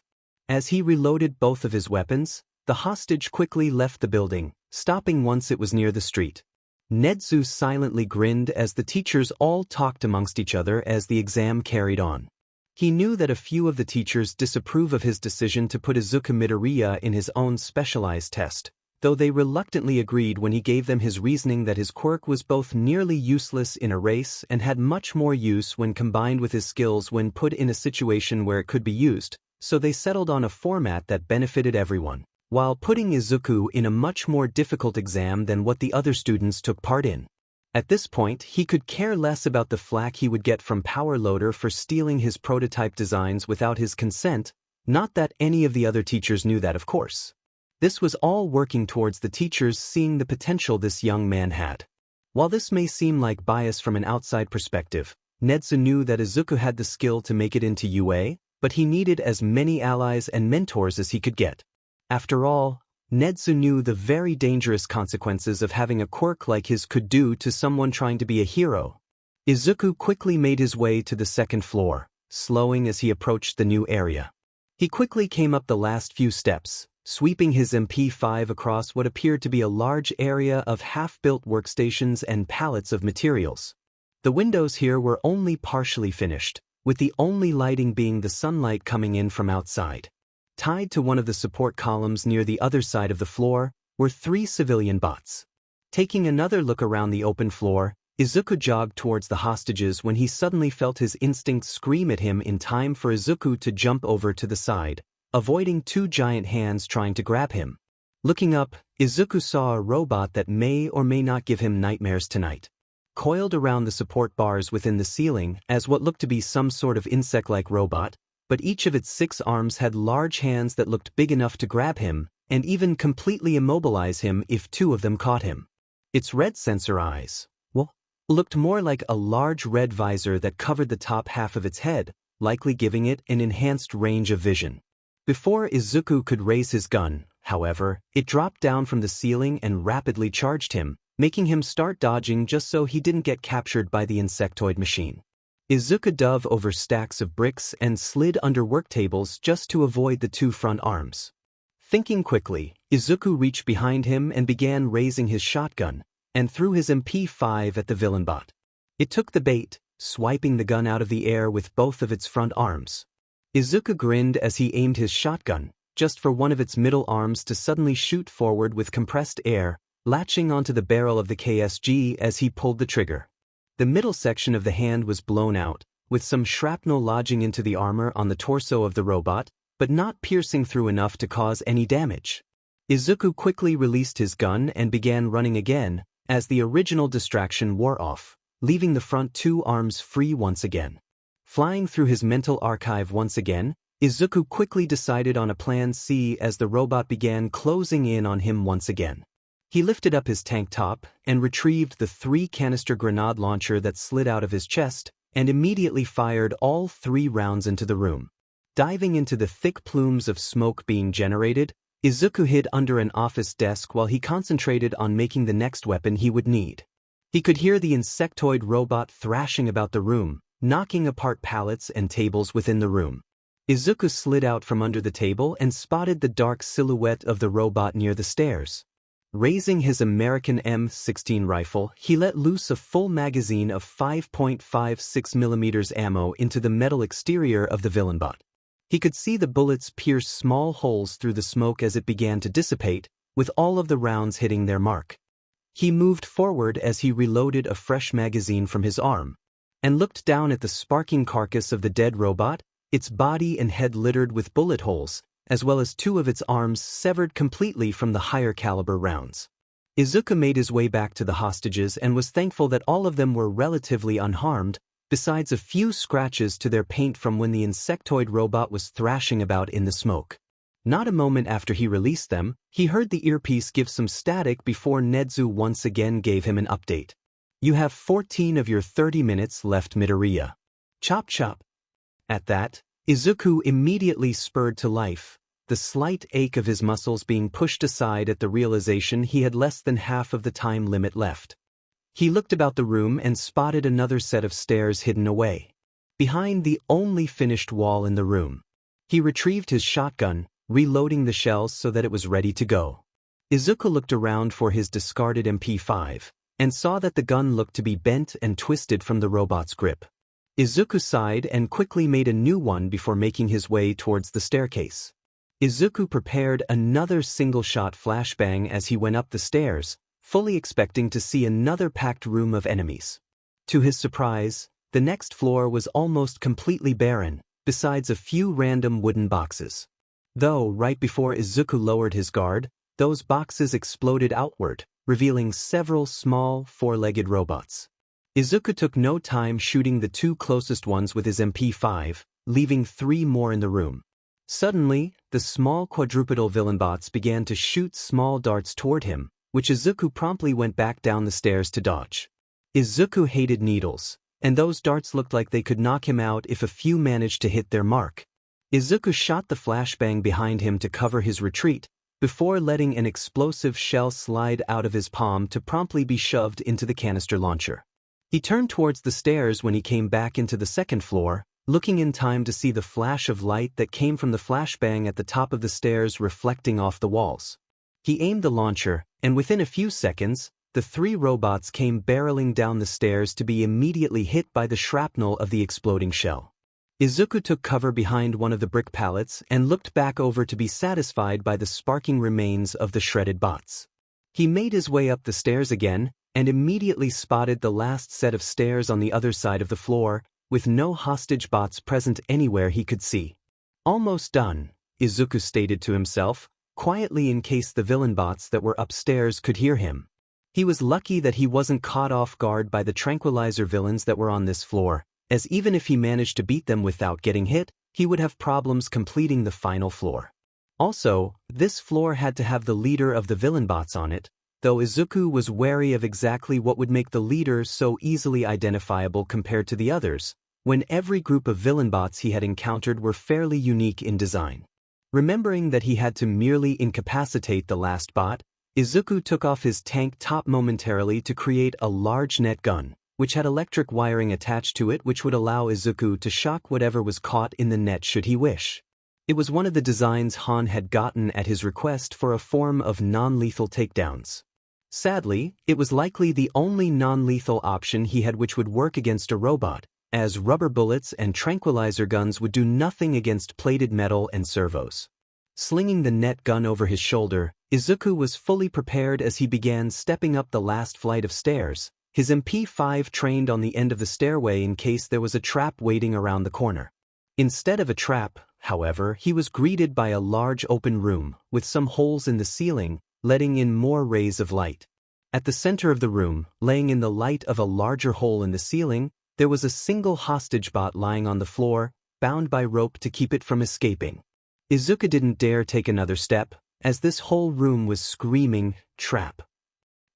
As he reloaded both of his weapons, the hostage quickly left the building, stopping once it was near the street. Netsu silently grinned as the teachers all talked amongst each other as the exam carried on. He knew that a few of the teachers disapprove of his decision to put Izuku Midoriya in his own specialized test, though they reluctantly agreed when he gave them his reasoning that his quirk was both nearly useless in a race and had much more use when combined with his skills when put in a situation where it could be used, so they settled on a format that benefited everyone, while putting Izuku in a much more difficult exam than what the other students took part in. At this point, he could care less about the flack he would get from Power Loader for stealing his prototype designs without his consent, not that any of the other teachers knew that, of course. This was all working towards the teachers seeing the potential this young man had. While this may seem like bias from an outside perspective, Netsu knew that Izuku had the skill to make it into UA, but he needed as many allies and mentors as he could get. After all, Netsu knew the very dangerous consequences of having a quirk like his could do to someone trying to be a hero. Izuku quickly made his way to the second floor, slowing as he approached the new area. He quickly came up the last few steps, sweeping his MP5 across what appeared to be a large area of half-built workstations and pallets of materials. The windows here were only partially finished, with the only lighting being the sunlight coming in from outside. Tied to one of the support columns near the other side of the floor were 3 civilian bots. Taking another look around the open floor, Izuku jogged towards the hostages when he suddenly felt his instincts scream at him in time for Izuku to jump over to the side, avoiding 2 giant hands trying to grab him. Looking up, Izuku saw a robot that may or may not give him nightmares tonight. Coiled around the support bars within the ceiling as what looked to be some sort of insect-like robot, but each of its 6 arms had large hands that looked big enough to grab him, and even completely immobilize him if 2 of them caught him. Its red sensor eyes, looked more like a large red visor that covered the top half of its head, likely giving it an enhanced range of vision. Before Izuku could raise his gun, however, it dropped down from the ceiling and rapidly charged him, making him start dodging just so he didn't get captured by the insectoid machine. Izuku dove over stacks of bricks and slid under work tables just to avoid the 2 front arms. Thinking quickly, Izuku reached behind him and began raising his shotgun, and threw his MP5 at the villain bot. It took the bait, swiping the gun out of the air with both of its front arms. Izuku grinned as he aimed his shotgun, just for one of its middle arms to suddenly shoot forward with compressed air, latching onto the barrel of the KSG as he pulled the trigger. The middle section of the hand was blown out, with some shrapnel lodging into the armor on the torso of the robot, but not piercing through enough to cause any damage. Izuku quickly released his gun and began running again, as the original distraction wore off, leaving the front 2 arms free once again. Flying through his mental archive once again, Izuku quickly decided on a plan C as the robot began closing in on him once again. He lifted up his tank top and retrieved the 3-canister grenade launcher that slid out of his chest and immediately fired all 3 rounds into the room. Diving into the thick plumes of smoke being generated, Izuku hid under an office desk while he concentrated on making the next weapon he would need. He could hear the insectoid robot thrashing about the room, knocking apart pallets and tables within the room. Izuku slid out from under the table and spotted the dark silhouette of the robot near the stairs. Raising his American M16 rifle, he let loose a full magazine of 5.56mm ammo into the metal exterior of the villain bot. He could see the bullets pierce small holes through the smoke as it began to dissipate, with all of the rounds hitting their mark. He moved forward as he reloaded a fresh magazine from his arm, and looked down at the sparking carcass of the dead robot, its body and head littered with bullet holes, as well as two of its arms severed completely from the higher caliber rounds. Izuku made his way back to the hostages and was thankful that all of them were relatively unharmed, besides a few scratches to their paint from when the insectoid robot was thrashing about in the smoke. Not a moment after he released them, he heard the earpiece give some static before Nezu once again gave him an update. "You have 14 of your 30 minutes left, Midoriya. Chop chop." At that, Izuku immediately spurred to life, the slight ache of his muscles being pushed aside at the realization he had less than half of the time limit left. He looked about the room and spotted another set of stairs hidden away, behind the only finished wall in the room. He retrieved his shotgun, reloading the shells so that it was ready to go. Izuku looked around for his discarded MP5, and saw that the gun looked to be bent and twisted from the robot's grip. Izuku sighed and quickly made a new one before making his way towards the staircase. Izuku prepared another single-shot flashbang as he went up the stairs, fully expecting to see another packed room of enemies. To his surprise, the next floor was almost completely barren, besides a few random wooden boxes. Though, right before Izuku lowered his guard, those boxes exploded outward, revealing several small, four-legged robots. Izuku took no time shooting the two closest ones with his MP5, leaving 3 more in the room. Suddenly, the small quadrupedal villain bots began to shoot small darts toward him, which Izuku promptly went back down the stairs to dodge. Izuku hated needles, and those darts looked like they could knock him out if a few managed to hit their mark. Izuku shot the flashbang behind him to cover his retreat, before letting an explosive shell slide out of his palm to promptly be shoved into the canister launcher. He turned towards the stairs when he came back into the second floor, looking in time to see the flash of light that came from the flashbang at the top of the stairs reflecting off the walls. He aimed the launcher, and within a few seconds, the 3 robots came barreling down the stairs to be immediately hit by the shrapnel of the exploding shell. Izuku took cover behind one of the brick pallets and looked back over to be satisfied by the sparking remains of the shredded bots. He made his way up the stairs again, and immediately spotted the last set of stairs on the other side of the floor, with no hostage bots present anywhere he could see. "Almost done," Izuku stated to himself, quietly in case the villain bots that were upstairs could hear him. He was lucky that he wasn't caught off guard by the tranquilizer villains that were on this floor, as even if he managed to beat them without getting hit, he would have problems completing the final floor. Also, this floor had to have the leader of the villain bots on it, though Izuku was wary of exactly what would make the leader so easily identifiable compared to the others, when every group of villain bots he had encountered were fairly unique in design. Remembering that he had to merely incapacitate the last bot, Izuku took off his tank top momentarily to create a large net gun, which had electric wiring attached to it which would allow Izuku to shock whatever was caught in the net should he wish. It was one of the designs Han had gotten at his request for a form of non-lethal takedowns. Sadly, it was likely the only non-lethal option he had which would work against a robot, as rubber bullets and tranquilizer guns would do nothing against plated metal and servos. Slinging the net gun over his shoulder, Izuku was fully prepared as he began stepping up the last flight of stairs, his MP5 trained on the end of the stairway in case there was a trap waiting around the corner. Instead of a trap, however, he was greeted by a large open room, with some holes in the ceiling, letting in more rays of light. At the center of the room, laying in the light of a larger hole in the ceiling, there was a single hostage bot lying on the floor, bound by rope to keep it from escaping. Izuku didn't dare take another step, as this whole room was screaming, "Trap."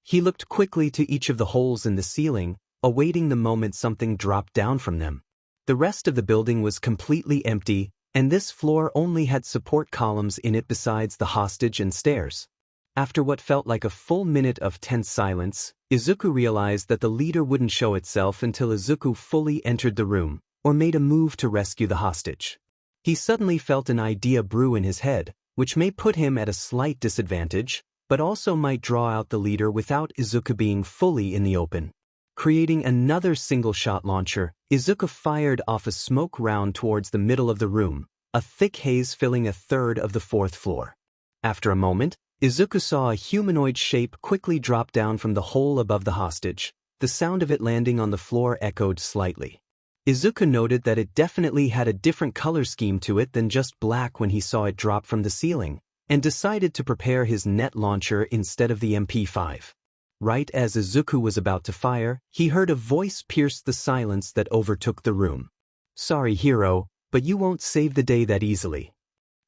He looked quickly to each of the holes in the ceiling, awaiting the moment something dropped down from them. The rest of the building was completely empty, and this floor only had support columns in it besides the hostage and stairs. After what felt like a full minute of tense silence, Izuku realized that the leader wouldn't show itself until Izuku fully entered the room, or made a move to rescue the hostage. He suddenly felt an idea brew in his head, which may put him at a slight disadvantage, but also might draw out the leader without Izuku being fully in the open. Creating another single-shot launcher, Izuku fired off a smoke round towards the middle of the room, a thick haze filling a third of the fourth floor. After a moment, Izuku saw a humanoid shape quickly drop down from the hole above the hostage. The sound of it landing on the floor echoed slightly. Izuku noted that it definitely had a different color scheme to it than just black when he saw it drop from the ceiling, and decided to prepare his net launcher instead of the MP5. Right as Izuku was about to fire, he heard a voice pierce the silence that overtook the room. "Sorry, hero, but you won't save the day that easily."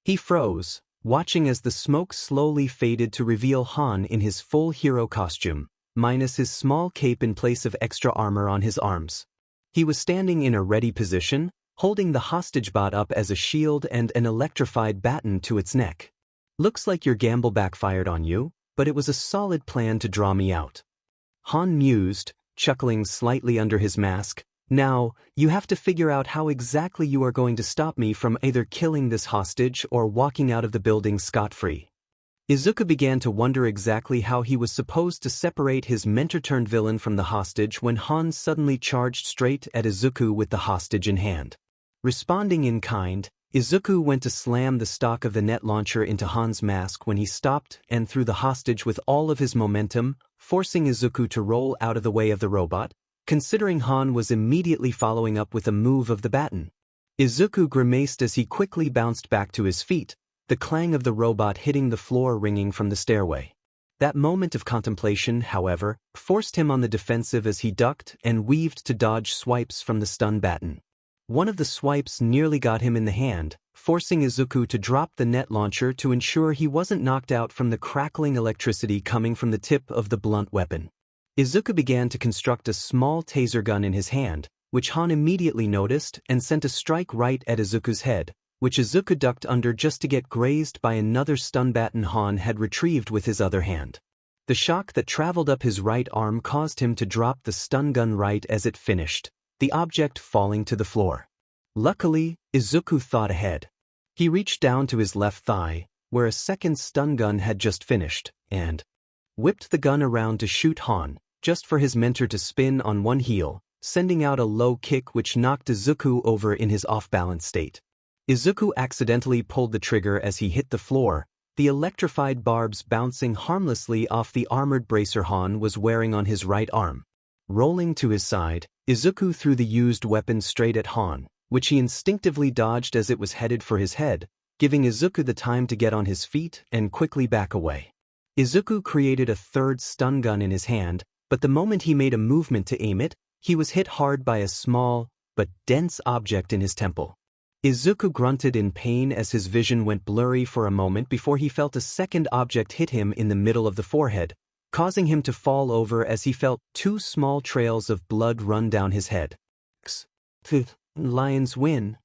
He froze, watching as the smoke slowly faded to reveal Han in his full hero costume, minus his small cape in place of extra armor on his arms. He was standing in a ready position, holding the hostage bot up as a shield and an electrified baton to its neck. "Looks like your gamble backfired on you, but it was a solid plan to draw me out." Han mused, chuckling slightly under his mask. "Now, you have to figure out how exactly you are going to stop me from either killing this hostage or walking out of the building scot-free." Izuku began to wonder exactly how he was supposed to separate his mentor-turned-villain from the hostage when Han suddenly charged straight at Izuku with the hostage in hand. Responding in kind, Izuku went to slam the stock of the net launcher into Han's mask when he stopped and threw the hostage with all of his momentum, forcing Izuku to roll out of the way of the robot, considering Han was immediately following up with a move of the baton. Izuku grimaced as he quickly bounced back to his feet, the clang of the robot hitting the floor ringing from the stairway. That moment of contemplation, however, forced him on the defensive as he ducked and weaved to dodge swipes from the stun baton. One of the swipes nearly got him in the hand, forcing Izuku to drop the net launcher to ensure he wasn't knocked out from the crackling electricity coming from the tip of the blunt weapon. Izuku began to construct a small taser gun in his hand, which Han immediately noticed and sent a strike right at Izuku's head, which Izuku ducked under just to get grazed by another stun baton Han had retrieved with his other hand. The shock that traveled up his right arm caused him to drop the stun gun right as it finished, the object falling to the floor. Luckily, Izuku thought ahead. He reached down to his left thigh, where a second stun gun had just finished, and whipped the gun around to shoot Han, just for his mentor to spin on one heel, sending out a low kick which knocked Izuku over in his off-balance state. Izuku accidentally pulled the trigger as he hit the floor, the electrified barbs bouncing harmlessly off the armored bracer Han was wearing on his right arm. Rolling to his side, Izuku threw the used weapon straight at Han, which he instinctively dodged as it was headed for his head, giving Izuku the time to get on his feet and quickly back away. Izuku created a third stun gun in his hand, but the moment he made a movement to aim it, he was hit hard by a small, but dense object in his temple. Izuku grunted in pain as his vision went blurry for a moment before he felt a second object hit him in the middle of the forehead, causing him to fall over as he felt two small trails of blood run down his head. Lions win.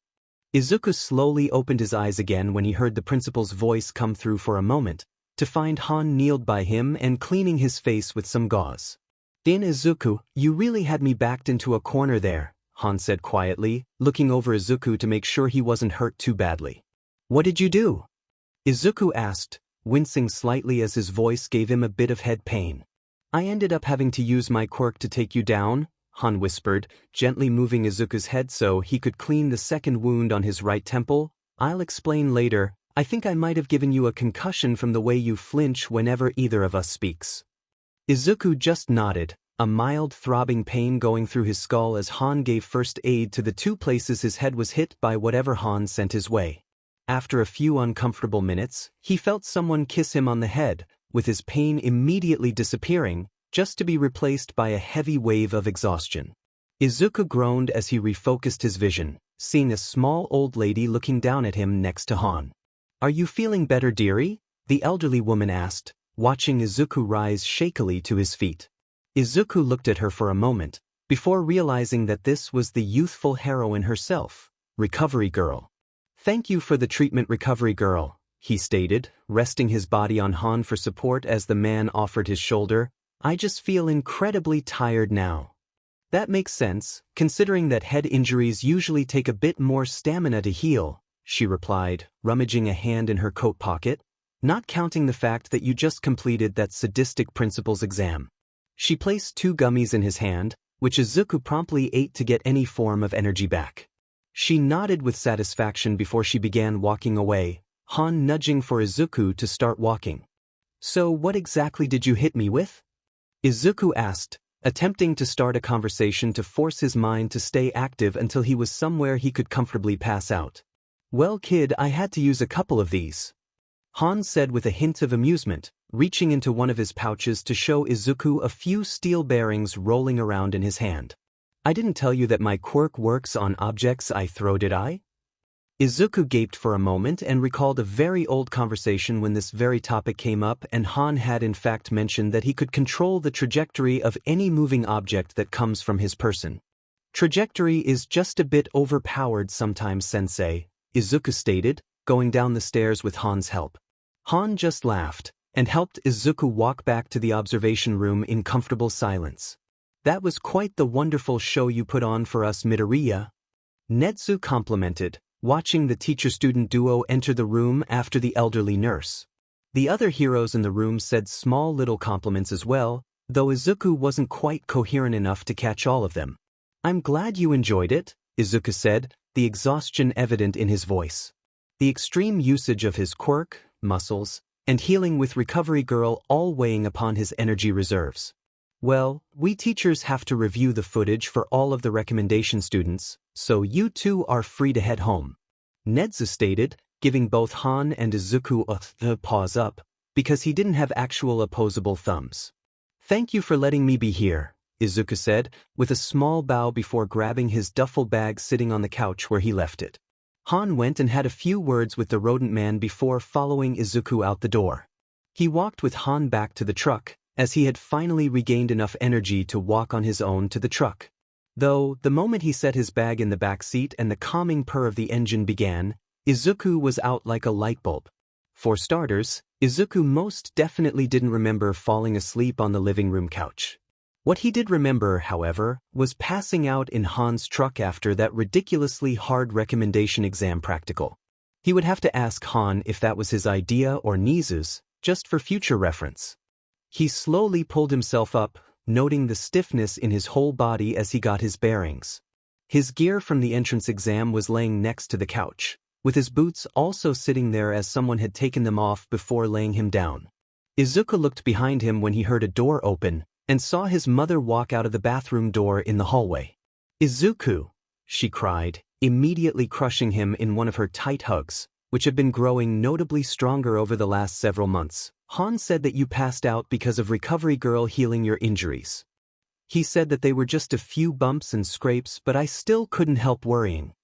Izuku slowly opened his eyes again when he heard the principal's voice come through for a moment, to find Han kneeled by him and cleaning his face with some gauze. "Izuku, you really had me backed into a corner there," Han said quietly, looking over Izuku to make sure he wasn't hurt too badly. "What did you do?" Izuku asked, wincing slightly as his voice gave him a bit of head pain. "I ended up having to use my quirk to take you down," Han whispered, gently moving Izuku's head so he could clean the second wound on his right temple. "I'll explain later. I think I might have given you a concussion from the way you flinch whenever either of us speaks." Izuku just nodded, a mild throbbing pain going through his skull as Han gave first aid to the two places his head was hit by whatever Han sent his way. After a few uncomfortable minutes, he felt someone kiss him on the head, with his pain immediately disappearing, just to be replaced by a heavy wave of exhaustion. Izuku groaned as he refocused his vision, seeing a small old lady looking down at him next to Han. "Are you feeling better, dearie?" the elderly woman asked, watching Izuku rise shakily to his feet. Izuku looked at her for a moment, before realizing that this was the youthful heroine herself, Recovery Girl. "Thank you for the treatment, Recovery Girl," he stated, resting his body on Han for support as the man offered his shoulder. "I just feel incredibly tired now." That makes sense, considering that head injuries usually take a bit more stamina to heal, she replied, rummaging a hand in her coat pocket, not counting the fact that you just completed that sadistic principal's exam. She placed 2 gummies in his hand, which Izuku promptly ate to get any form of energy back. She nodded with satisfaction before she began walking away, Han nudging for Izuku to start walking. "So what exactly did you hit me with?" Izuku asked, attempting to start a conversation to force his mind to stay active until he was somewhere he could comfortably pass out. "Well, kid, I had to use a couple of these," Han said with a hint of amusement, reaching into one of his pouches to show Izuku a few steel bearings rolling around in his hand. "I didn't tell you that my quirk works on objects I throw, did I?" Izuku gaped for a moment and recalled a very old conversation when this very topic came up, and Han had in fact mentioned that he could control the trajectory of any moving object that comes from his person. "Trajectory is just a bit overpowered sometimes, sensei," Izuku stated, going down the stairs with Han's help. Han just laughed and helped Izuku walk back to the observation room in comfortable silence. "That was quite the wonderful show you put on for us, Midoriya," Netsu complimented, watching the teacher-student duo enter the room after the elderly nurse. The other heroes in the room said small little compliments as well, though Izuku wasn't quite coherent enough to catch all of them. "I'm glad you enjoyed it," Izuku said, the exhaustion evident in his voice. The extreme usage of his quirk, muscles, and healing with Recovery Girl all weighing upon his energy reserves. "Well, we teachers have to review the footage for all of the recommendation students, so you two are free to head home," Netsu stated, giving both Han and Izuku a pause up, because he didn't have actual opposable thumbs. "Thank you for letting me be here," Izuku said, with a small bow before grabbing his duffel bag sitting on the couch where he left it. Han went and had a few words with the rodent man before following Izuku out the door. He walked with Han back to the truck, as he had finally regained enough energy to walk on his own to the truck. Though, the moment he set his bag in the back seat and the calming purr of the engine began, Izuku was out like a light bulb. For starters, Izuku most definitely didn't remember falling asleep on the living room couch. What he did remember, however, was passing out in Han's truck after that ridiculously hard recommendation exam practical. He would have to ask Han if that was his idea or Nizu's, just for future reference. He slowly pulled himself up, noting the stiffness in his whole body as he got his bearings. His gear from the entrance exam was laying next to the couch, with his boots also sitting there as someone had taken them off before laying him down. Izuku looked behind him when he heard a door open, and saw his mother walk out of the bathroom door in the hallway. "Izuku," she cried, immediately crushing him in one of her tight hugs, which had been growing notably stronger over the last several months. "Han said that you passed out because of Recovery Girl healing your injuries. He said that they were just a few bumps and scrapes, but I still couldn't help worrying."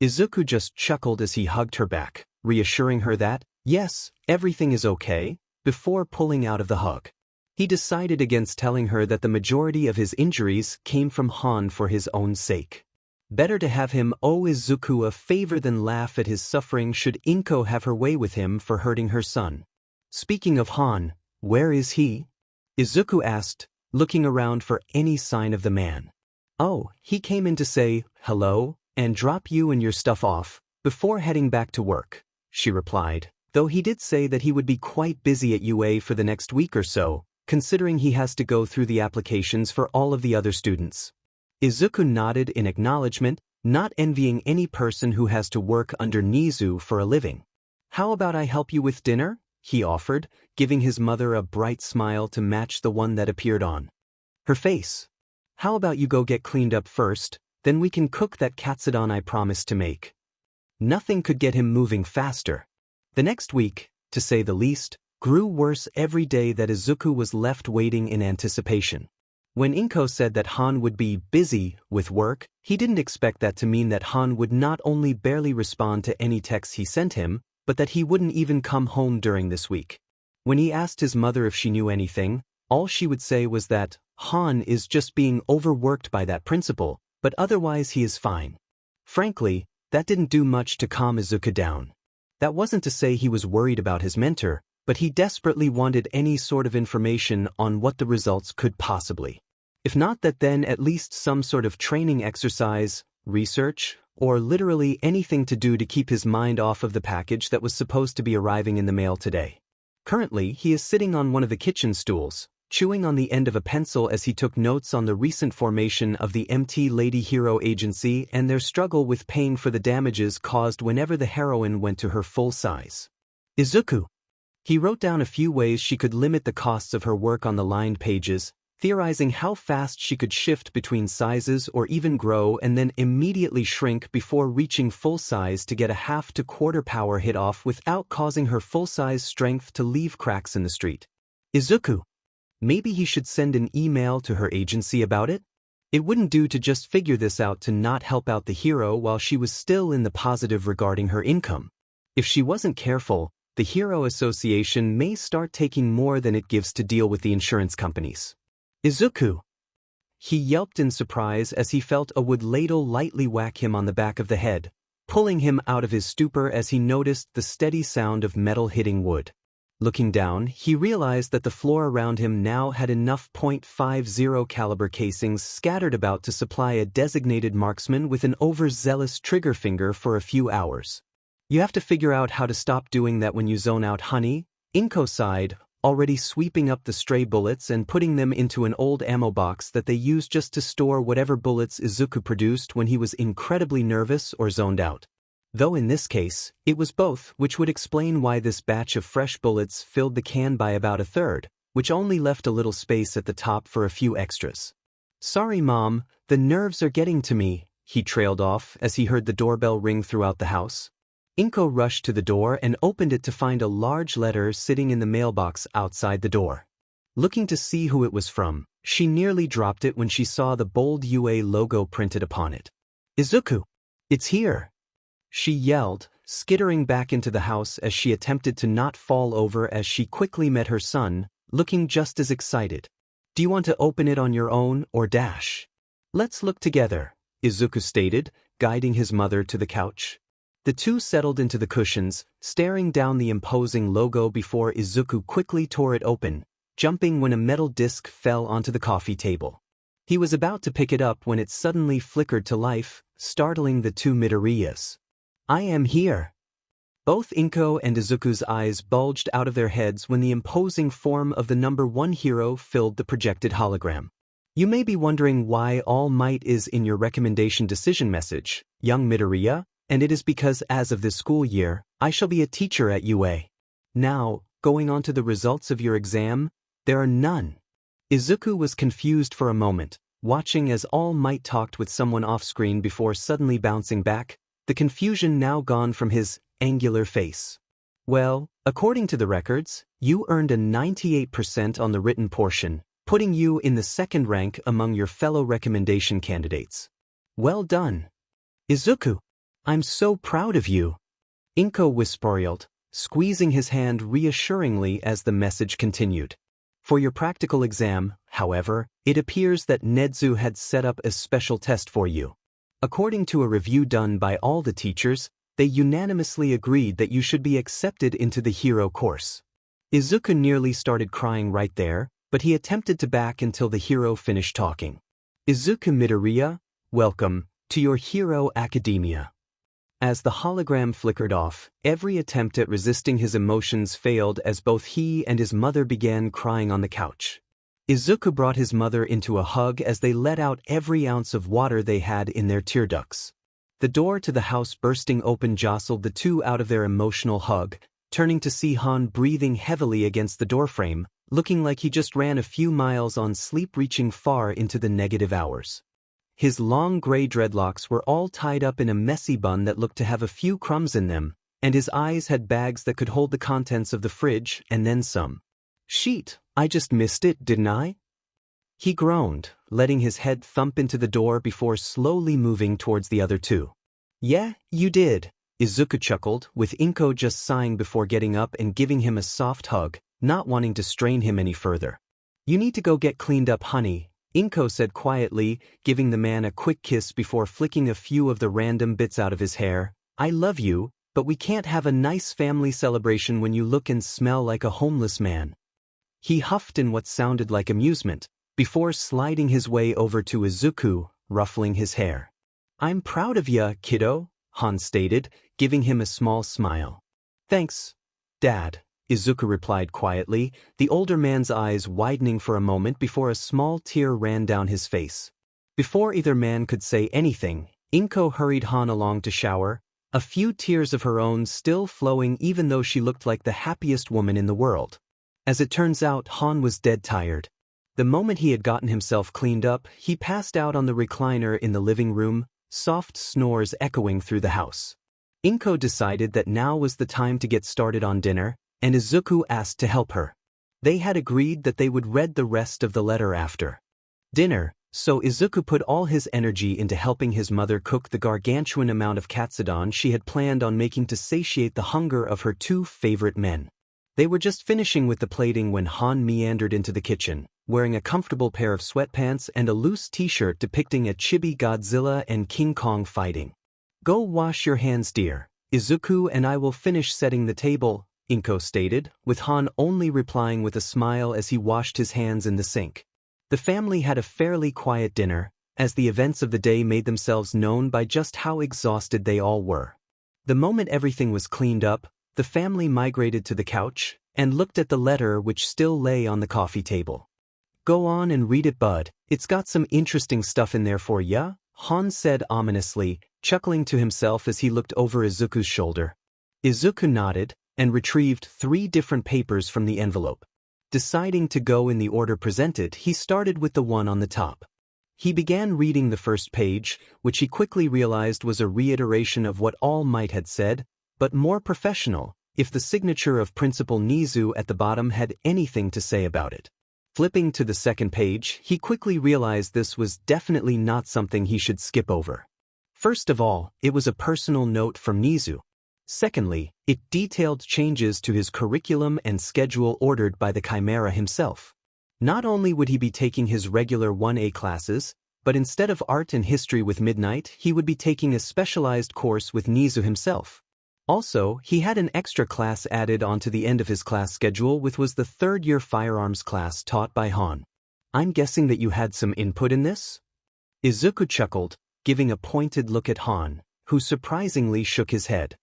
Izuku just chuckled as he hugged her back, reassuring her that, yes, everything is okay, before pulling out of the hug. He decided against telling her that the majority of his injuries came from Han for his own sake. Better to have him owe Izuku a favor than laugh at his suffering should Inko have her way with him for hurting her son. "Speaking of Han, where is he?" Izuku asked, looking around for any sign of the man. "Oh, he came in to say hello and drop you and your stuff off before heading back to work," she replied, though he did say that he would be quite busy at UA for the next week or so, considering he has to go through the applications for all of the other students. Izuku nodded in acknowledgement, not envying any person who has to work under Nizu for a living. "How about I help you with dinner?" he offered, giving his mother a bright smile to match the one that appeared on her face. "How about you go get cleaned up first, then we can cook that katsudon I promised to make." Nothing could get him moving faster. The next week, to say the least, grew worse every day that Izuku was left waiting in anticipation. When Inko said that Han would be busy with work, he didn't expect that to mean that Han would not only barely respond to any texts he sent him, but that he wouldn't even come home during this week. When he asked his mother if she knew anything, all she would say was that Han is just being overworked by that principal, but otherwise he is fine. Frankly, that didn't do much to calm Izuku down. That wasn't to say he was worried about his mentor, but he desperately wanted any sort of information on what the results could possibly. If not that, then at least some sort of training exercise, research, or literally anything to do to keep his mind off of the package that was supposed to be arriving in the mail today. Currently, he is sitting on one of the kitchen stools, chewing on the end of a pencil as he took notes on the recent formation of the MT Lady Hero Agency and their struggle with paying for the damages caused whenever the heroine went to her full size. Izuku. He wrote down a few ways she could limit the costs of her work on the lined pages, theorizing how fast she could shift between sizes or even grow and then immediately shrink before reaching full size to get a half to quarter power hit off without causing her full-size strength to leave cracks in the street. Izuku. Maybe he should send an email to her agency about it? It wouldn't do to just figure this out to not help out the hero while she was still in the positive regarding her income. If she wasn't careful, the Hero Association may start taking more than it gives to deal with the insurance companies. Izuku. He yelped in surprise as he felt a wood ladle lightly whack him on the back of the head, pulling him out of his stupor as he noticed the steady sound of metal hitting wood. Looking down, he realized that the floor around him now had enough .50 caliber casings scattered about to supply a designated marksman with an overzealous trigger finger for a few hours. You have to figure out how to stop doing that when you zone out, honey, Inko sighed, already sweeping up the stray bullets and putting them into an old ammo box that they used just to store whatever bullets Izuku produced when he was incredibly nervous or zoned out. Though in this case, it was both, which would explain why this batch of fresh bullets filled the can by about a third, which only left a little space at the top for a few extras. Sorry, Mom, the nerves are getting to me, he trailed off as he heard the doorbell ring throughout the house. Inko rushed to the door and opened it to find a large letter sitting in the mailbox outside the door. Looking to see who it was from, she nearly dropped it when she saw the bold UA logo printed upon it. Izuku! It's here! She yelled, skittering back into the house as she attempted to not fall over as she quickly met her son, looking just as excited. Do you want to open it on your own or dash? Let's look together, Izuku stated, guiding his mother to the couch. The two settled into the cushions, staring down the imposing logo before Izuku quickly tore it open, jumping when a metal disc fell onto the coffee table. He was about to pick it up when it suddenly flickered to life, startling the two Midoriyas. I am here. Both Inko and Izuku's eyes bulged out of their heads when the imposing form of the number 1 hero filled the projected hologram. You may be wondering why All Might is in your recommendation decision message, young Midoriya, and it is because as of this school year, I shall be a teacher at UA. Now, going on to the results of your exam, there are none. Izuku was confused for a moment, watching as All Might talked with someone off-screen before suddenly bouncing back, the confusion now gone from his angular face. Well, according to the records, you earned a 98% on the written portion, putting you in the second rank among your fellow recommendation candidates. Well done. Izuku, I'm so proud of you. Inko whispered, squeezing his hand reassuringly as the message continued. For your practical exam, however, it appears that Nedzu had set up a special test for you. According to a review done by all the teachers, they unanimously agreed that you should be accepted into the hero course. Izuku nearly started crying right there, but he attempted to back until the hero finished talking. Izuku Midoriya, welcome to your Hero Academia. As the hologram flickered off, every attempt at resisting his emotions failed as both he and his mother began crying on the couch. Izuku brought his mother into a hug as they let out every ounce of water they had in their tear ducts. The door to the house bursting open jostled the two out of their emotional hug, turning to see Han breathing heavily against the doorframe, looking like he just ran a few miles on sleep reaching far into the negative hours. His long gray dreadlocks were all tied up in a messy bun that looked to have a few crumbs in them, and his eyes had bags that could hold the contents of the fridge and then some. Sheet, I just missed it, didn't I? He groaned, letting his head thump into the door before slowly moving towards the other two. Yeah, you did, Izuku chuckled, with Inko just sighing before getting up and giving him a soft hug, not wanting to strain him any further. You need to go get cleaned up, honey, Inko said quietly, giving the man a quick kiss before flicking a few of the random bits out of his hair. I love you, but we can't have a nice family celebration when you look and smell like a homeless man. He huffed in what sounded like amusement, before sliding his way over to Izuku, ruffling his hair. I'm proud of ya, kiddo, Han stated, giving him a small smile. Thanks, Dad, Izuku replied quietly, the older man's eyes widening for a moment before a small tear ran down his face. Before either man could say anything, Inko hurried Han along to shower, a few tears of her own still flowing even though she looked like the happiest woman in the world. As it turns out, Han was dead tired. The moment he had gotten himself cleaned up, he passed out on the recliner in the living room, soft snores echoing through the house. Inko decided that now was the time to get started on dinner, and Izuku asked to help her. They had agreed that they would read the rest of the letter after dinner, so Izuku put all his energy into helping his mother cook the gargantuan amount of katsudon she had planned on making to satiate the hunger of her two favorite men. They were just finishing with the plating when Han meandered into the kitchen, wearing a comfortable pair of sweatpants and a loose t-shirt depicting a chibi Godzilla and King Kong fighting. Go wash your hands, dear. Izuku and I will finish setting the table, Inko stated, with Han only replying with a smile as he washed his hands in the sink. The family had a fairly quiet dinner, as the events of the day made themselves known by just how exhausted they all were. The moment everything was cleaned up, the family migrated to the couch and looked at the letter which still lay on the coffee table. Go on and read it, bud. It's got some interesting stuff in there for ya, Han said ominously, chuckling to himself as he looked over Izuku's shoulder. Izuku nodded and retrieved 3 different papers from the envelope. Deciding to go in the order presented, he started with the one on the top. He began reading the first page, which he quickly realized was a reiteration of what All Might had said, but more professional, if the signature of Principal Nizu at the bottom had anything to say about it. Flipping to the second page, he quickly realized this was definitely not something he should skip over. First of all, it was a personal note from Nizu. Secondly, it detailed changes to his curriculum and schedule ordered by the Chimera himself. Not only would he be taking his regular 1A classes, but instead of art and history with Midnight, he would be taking a specialized course with Nizu himself. Also, he had an extra class added onto the end of his class schedule, which was the third-year firearms class taught by Han. I'm guessing that you had some input in this? Izuku chuckled, giving a pointed look at Han, who surprisingly shook his head.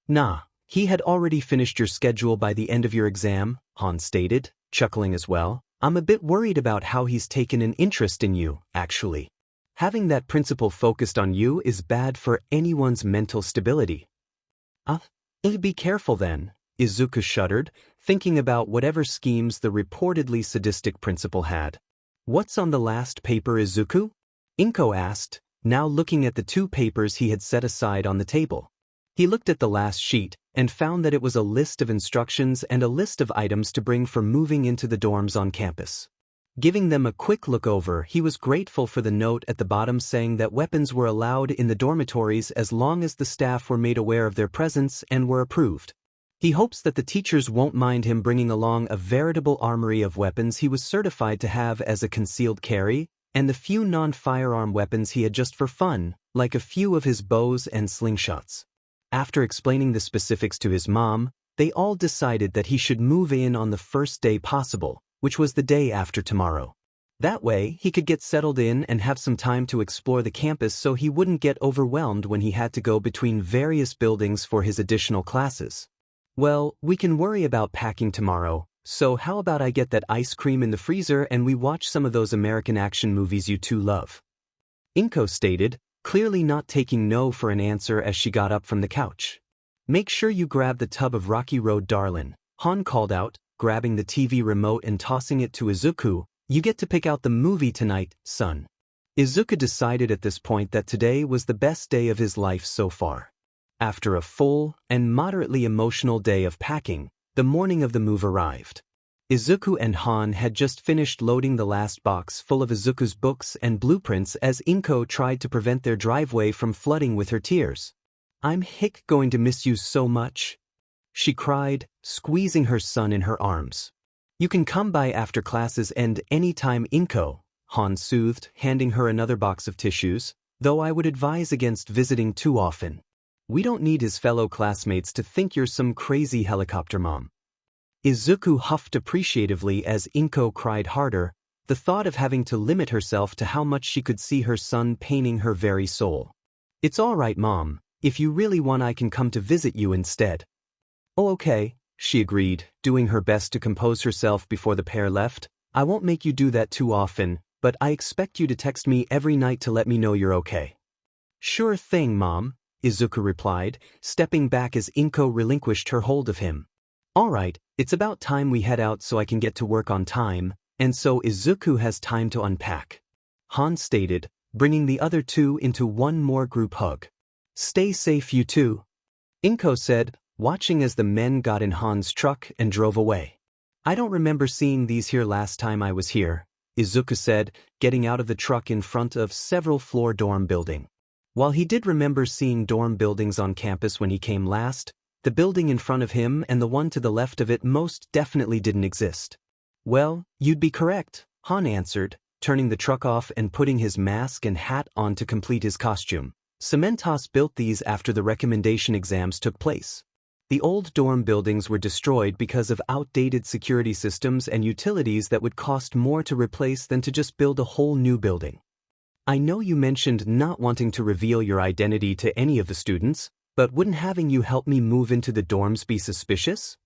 Nah, he had already finished your schedule by the end of your exam, Han stated, chuckling as well. I'm a bit worried about how he's taken an interest in you, actually. Having that principal focused on you is bad for anyone's mental stability. Be careful then, Izuku shuddered, thinking about whatever schemes the reportedly sadistic principal had. What's on the last paper, Izuku? Inko asked, now looking at the 2 papers he had set aside on the table. He looked at the last sheet and found that it was a list of instructions and a list of items to bring for moving into the dorms on campus. Giving them a quick look over, he was grateful for the note at the bottom saying that weapons were allowed in the dormitories as long as the staff were made aware of their presence and were approved. He hopes that the teachers won't mind him bringing along a veritable armory of weapons he was certified to have as a concealed carry, and the few non-firearm weapons he had just for fun, like a few of his bows and slingshots. After explaining the specifics to his mom, they all decided that he should move in on the first day possible, which was the day after tomorrow. That way, he could get settled in and have some time to explore the campus so he wouldn't get overwhelmed when he had to go between various buildings for his additional classes. Well, we can worry about packing tomorrow, so how about I get that ice cream in the freezer and we watch some of those American action movies you two love? Inko stated, clearly not taking no for an answer as she got up from the couch. Make sure you grab the tub of Rocky Road, darlin', Han called out, grabbing the TV remote and tossing it to Izuku. You get to pick out the movie tonight, son. Izuku decided at this point that today was the best day of his life so far. After a full and moderately emotional day of packing, the morning of the move arrived. Izuku and Han had just finished loading the last box full of Izuku's books and blueprints as Inko tried to prevent their driveway from flooding with her tears. I'm going to miss you so much, she cried, squeezing her son in her arms. You can come by after classes and anytime, Inko, Han soothed, handing her another box of tissues, though I would advise against visiting too often. We don't need his fellow classmates to think you're some crazy helicopter mom. Izuku huffed appreciatively as Inko cried harder, the thought of having to limit herself to how much she could see her son paining her very soul. It's alright, Mom. If you really want, I can come to visit you instead. Oh, okay, she agreed, doing her best to compose herself before the pair left. I won't make you do that too often, but I expect you to text me every night to let me know you're okay. Sure thing, Mom, Izuku replied, stepping back as Inko relinquished her hold of him. Alright, it's about time we head out so I can get to work on time, and so Izuku has time to unpack. Han stated, bringing the other two into one more group hug. Stay safe, you two, Inko said, watching as the men got in Han's truck and drove away. I don't remember seeing these here last time I was here, Izuku said, getting out of the truck in front of several floor dorm building. While he did remember seeing dorm buildings on campus when he came last, the building in front of him and the one to the left of it most definitely didn't exist. Well, you'd be correct, Han answered, turning the truck off and putting his mask and hat on to complete his costume. Cementos built these after the recommendation exams took place. The old dorm buildings were destroyed because of outdated security systems and utilities that would cost more to replace than to just build a whole new building. I know you mentioned not wanting to reveal your identity to any of the students, but wouldn't having you help me move into the dorms be suspicious?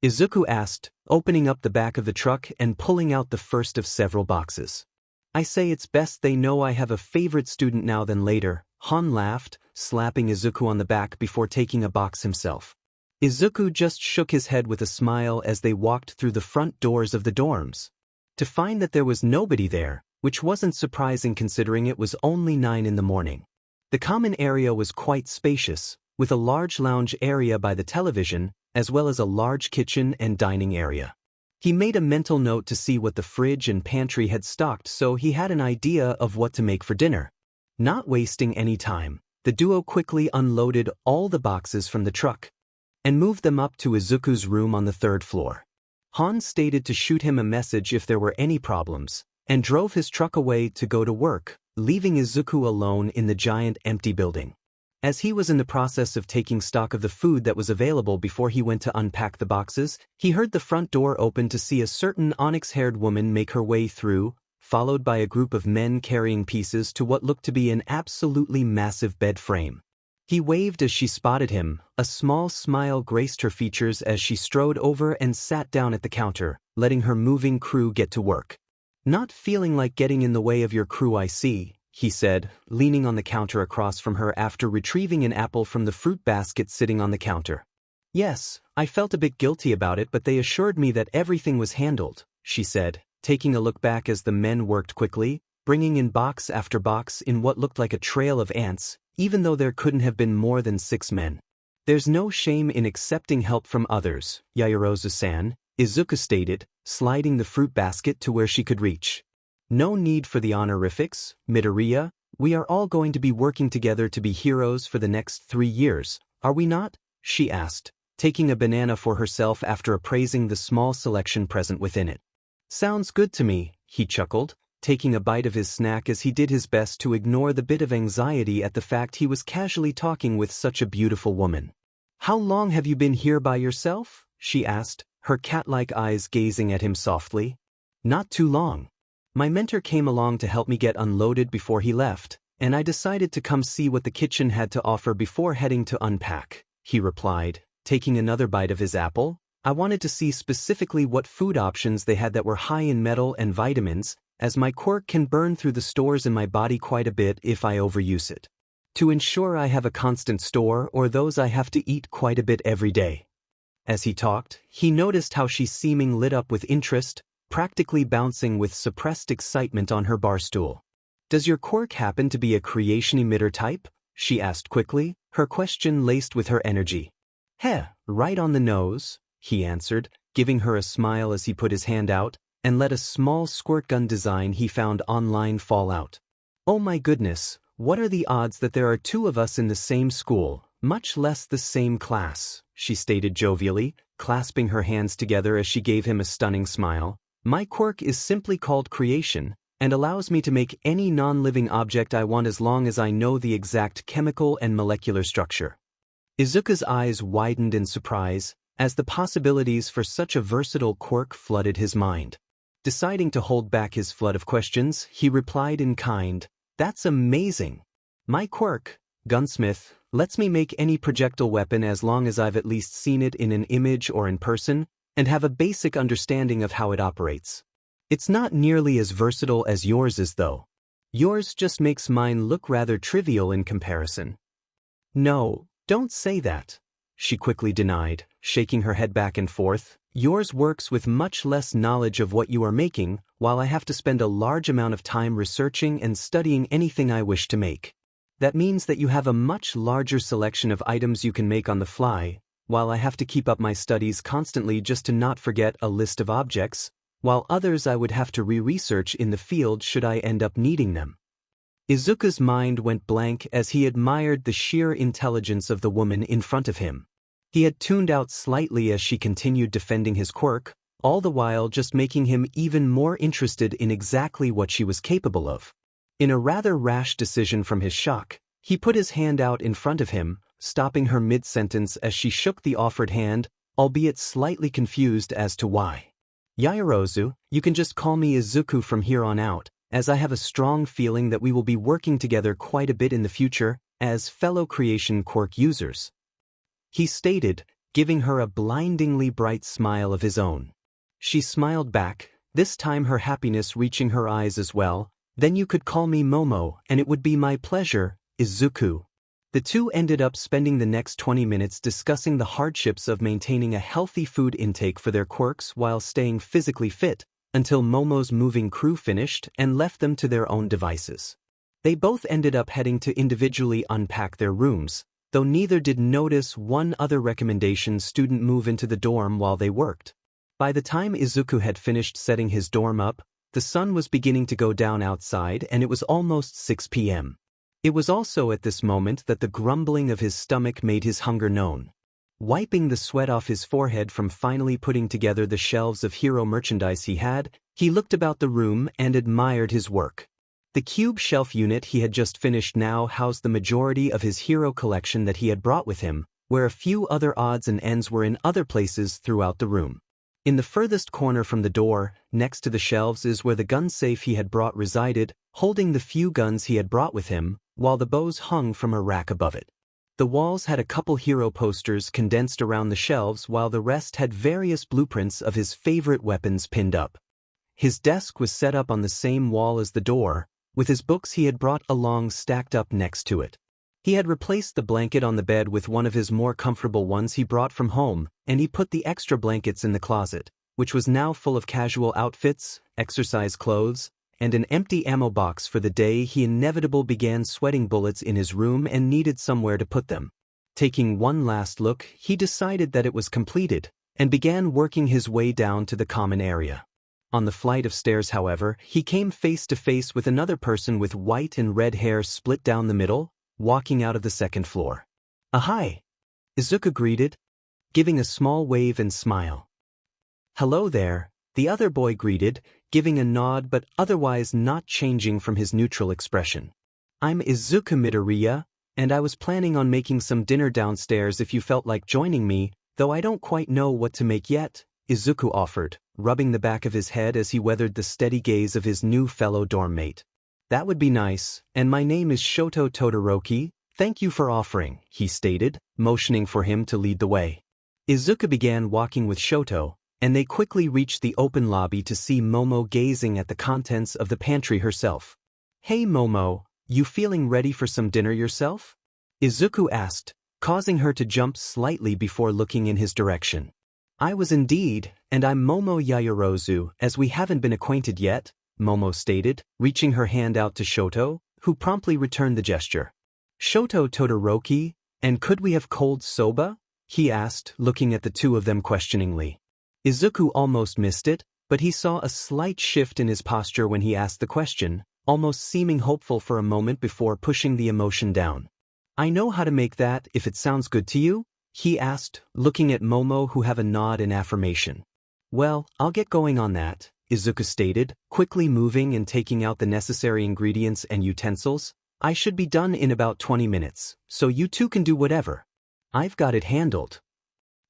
Izuku asked, opening up the back of the truck and pulling out the first of several boxes. I say it's best they know I have a favorite student now than later, Han laughed, slapping Izuku on the back before taking a box himself. Izuku just shook his head with a smile as they walked through the front doors of the dorms. To find that there was nobody there, which wasn't surprising considering it was only 9 in the morning. The common area was quite spacious, with a large lounge area by the television, as well as a large kitchen and dining area. He made a mental note to see what the fridge and pantry had stocked so he had an idea of what to make for dinner. Not wasting any time, the duo quickly unloaded all the boxes from the truck and moved them up to Izuku's room on the 3rd floor. Han stated to shoot him a message if there were any problems, and drove his truck away to go to work, leaving Izuku alone in the giant empty building. As he was in the process of taking stock of the food that was available before he went to unpack the boxes, he heard the front door open to see a certain onyx-haired woman make her way through, followed by a group of men carrying pieces to what looked to be an absolutely massive bed frame. He waved as she spotted him, a small smile graced her features as she strode over and sat down at the counter, letting her moving crew get to work. Not feeling like getting in the way of your crew, I see, he said, leaning on the counter across from her after retrieving an apple from the fruit basket sitting on the counter. Yes, I felt a bit guilty about it, but they assured me that everything was handled, she said, taking a look back as the men worked quickly, bringing in box after box in what looked like a trail of ants, even though there couldn't have been more than 6 men. There's no shame in accepting help from others, Yaoyorozu-san, Izuku stated, sliding the fruit basket to where she could reach. No need for the honorifics, Midoriya. We are all going to be working together to be heroes for the next 3 years, are we not? She asked, taking a banana for herself after appraising the small selection present within it. Sounds good to me, he chuckled, taking a bite of his snack as he did his best to ignore the bit of anxiety at the fact he was casually talking with such a beautiful woman. How long have you been here by yourself? She asked, her cat-like eyes gazing at him softly. Not too long. My mentor came along to help me get unloaded before he left, and I decided to come see what the kitchen had to offer before heading to unpack, he replied, taking another bite of his apple. I wanted to see specifically what food options they had that were high in metal and vitamins, as my quirk can burn through the stores in my body quite a bit if I overuse it. To ensure I have a constant store or those I have to eat quite a bit every day. As he talked, he noticed how she seeming lit up with interest, practically bouncing with suppressed excitement on her bar stool. Does your quirk happen to be a creation emitter type? She asked quickly, her question laced with her energy. Heh, right on the nose, he answered, giving her a smile as he put his hand out and let a small squirt gun design he found online fall out. Oh my goodness, what are the odds that there are 2 of us in the same school, much less the same class, she stated jovially, clasping her hands together as she gave him a stunning smile. My quirk is simply called creation, and allows me to make any non-living object I want as long as I know the exact chemical and molecular structure. Izuku's eyes widened in surprise, as the possibilities for such a versatile quirk flooded his mind. Deciding to hold back his flood of questions, he replied in kind, That's amazing. My quirk, Gunsmith lets me make any projectile weapon as long as I've at least seen it in an image or in person, and have a basic understanding of how it operates. It's not nearly as versatile as yours is though. Yours just makes mine look rather trivial in comparison. No, don't say that, she quickly denied, shaking her head back and forth. Yours works with much less knowledge of what you are making, while I have to spend a large amount of time researching and studying anything I wish to make. That means that you have a much larger selection of items you can make on the fly, while I have to keep up my studies constantly just to not forget a list of objects, while others I would have to re-research in the field should I end up needing them. Izuku's mind went blank as he admired the sheer intelligence of the woman in front of him. He had tuned out slightly as she continued defending his quirk, all the while just making him even more interested in exactly what she was capable of. In a rather rash decision from his shock, he put his hand out in front of him, stopping her mid-sentence as she shook the offered hand, albeit slightly confused as to why. Yaoyorozu, you can just call me Izuku from here on out, as I have a strong feeling that we will be working together quite a bit in the future, as fellow creation quirk users. He stated, giving her a blindingly bright smile of his own. She smiled back, this time her happiness reaching her eyes as well. Then you could call me Momo, and it would be my pleasure, Izuku. The two ended up spending the next 20 minutes discussing the hardships of maintaining a healthy food intake for their quirks while staying physically fit, until Momo's moving crew finished and left them to their own devices. They both ended up heading to individually unpack their rooms, though neither did notice one other recommendation student move into the dorm while they worked. By the time Izuku had finished setting his dorm up, the sun was beginning to go down outside and it was almost 6 p.m. It was also at this moment that the grumbling of his stomach made his hunger known. Wiping the sweat off his forehead from finally putting together the shelves of hero merchandise he looked about the room and admired his work. The cube shelf unit he had just finished now housed the majority of his hero collection that he had brought with him, where a few other odds and ends were in other places throughout the room. In the furthest corner from the door, next to the shelves is where the gun safe he had brought resided, holding the few guns he had brought with him, while the bows hung from a rack above it. The walls had a couple hero posters condensed around the shelves while the rest had various blueprints of his favorite weapons pinned up. His desk was set up on the same wall as the door, with his books he had brought along stacked up next to it. He had replaced the blanket on the bed with one of his more comfortable ones he brought from home, and he put the extra blankets in the closet, which was now full of casual outfits, exercise clothes, and an empty ammo box for the day he inevitably began sweating bullets in his room and needed somewhere to put them. Taking one last look, he decided that it was completed, and began working his way down to the common area. On the flight of stairs, however, he came face to face with another person with white and red hair split down the middle, walking out of the second floor. "Hi," Izuku greeted, giving a small wave and smile. "Hello there," the other boy greeted, giving a nod but otherwise not changing from his neutral expression. "I'm Izuku Midoriya, and I was planning on making some dinner downstairs if you felt like joining me, though I don't quite know what to make yet," Izuku offered, rubbing the back of his head as he weathered the steady gaze of his new fellow dorm mate. "That would be nice, and my name is Shoto Todoroki, thank you for offering," he stated, motioning for him to lead the way. Izuku began walking with Shoto, and they quickly reached the open lobby to see Momo gazing at the contents of the pantry herself. "Hey Momo, you feeling ready for some dinner yourself?" Izuku asked, causing her to jump slightly before looking in his direction. "I was indeed, and I'm Momo Yaoyorozu, as we haven't been acquainted yet," Momo stated, reaching her hand out to Shoto, who promptly returned the gesture. "Shoto Todoroki, and could we have cold soba?" he asked, looking at the two of them questioningly. Izuku almost missed it, but he saw a slight shift in his posture when he asked the question, almost seeming hopeful for a moment before pushing the emotion down. "I know how to make that if it sounds good to you?" he asked, looking at Momo who have a nod in affirmation. "Well, I'll get going on that," Izuku stated, quickly moving and taking out the necessary ingredients and utensils. "I should be done in about 20 minutes, so you two can do whatever. I've got it handled."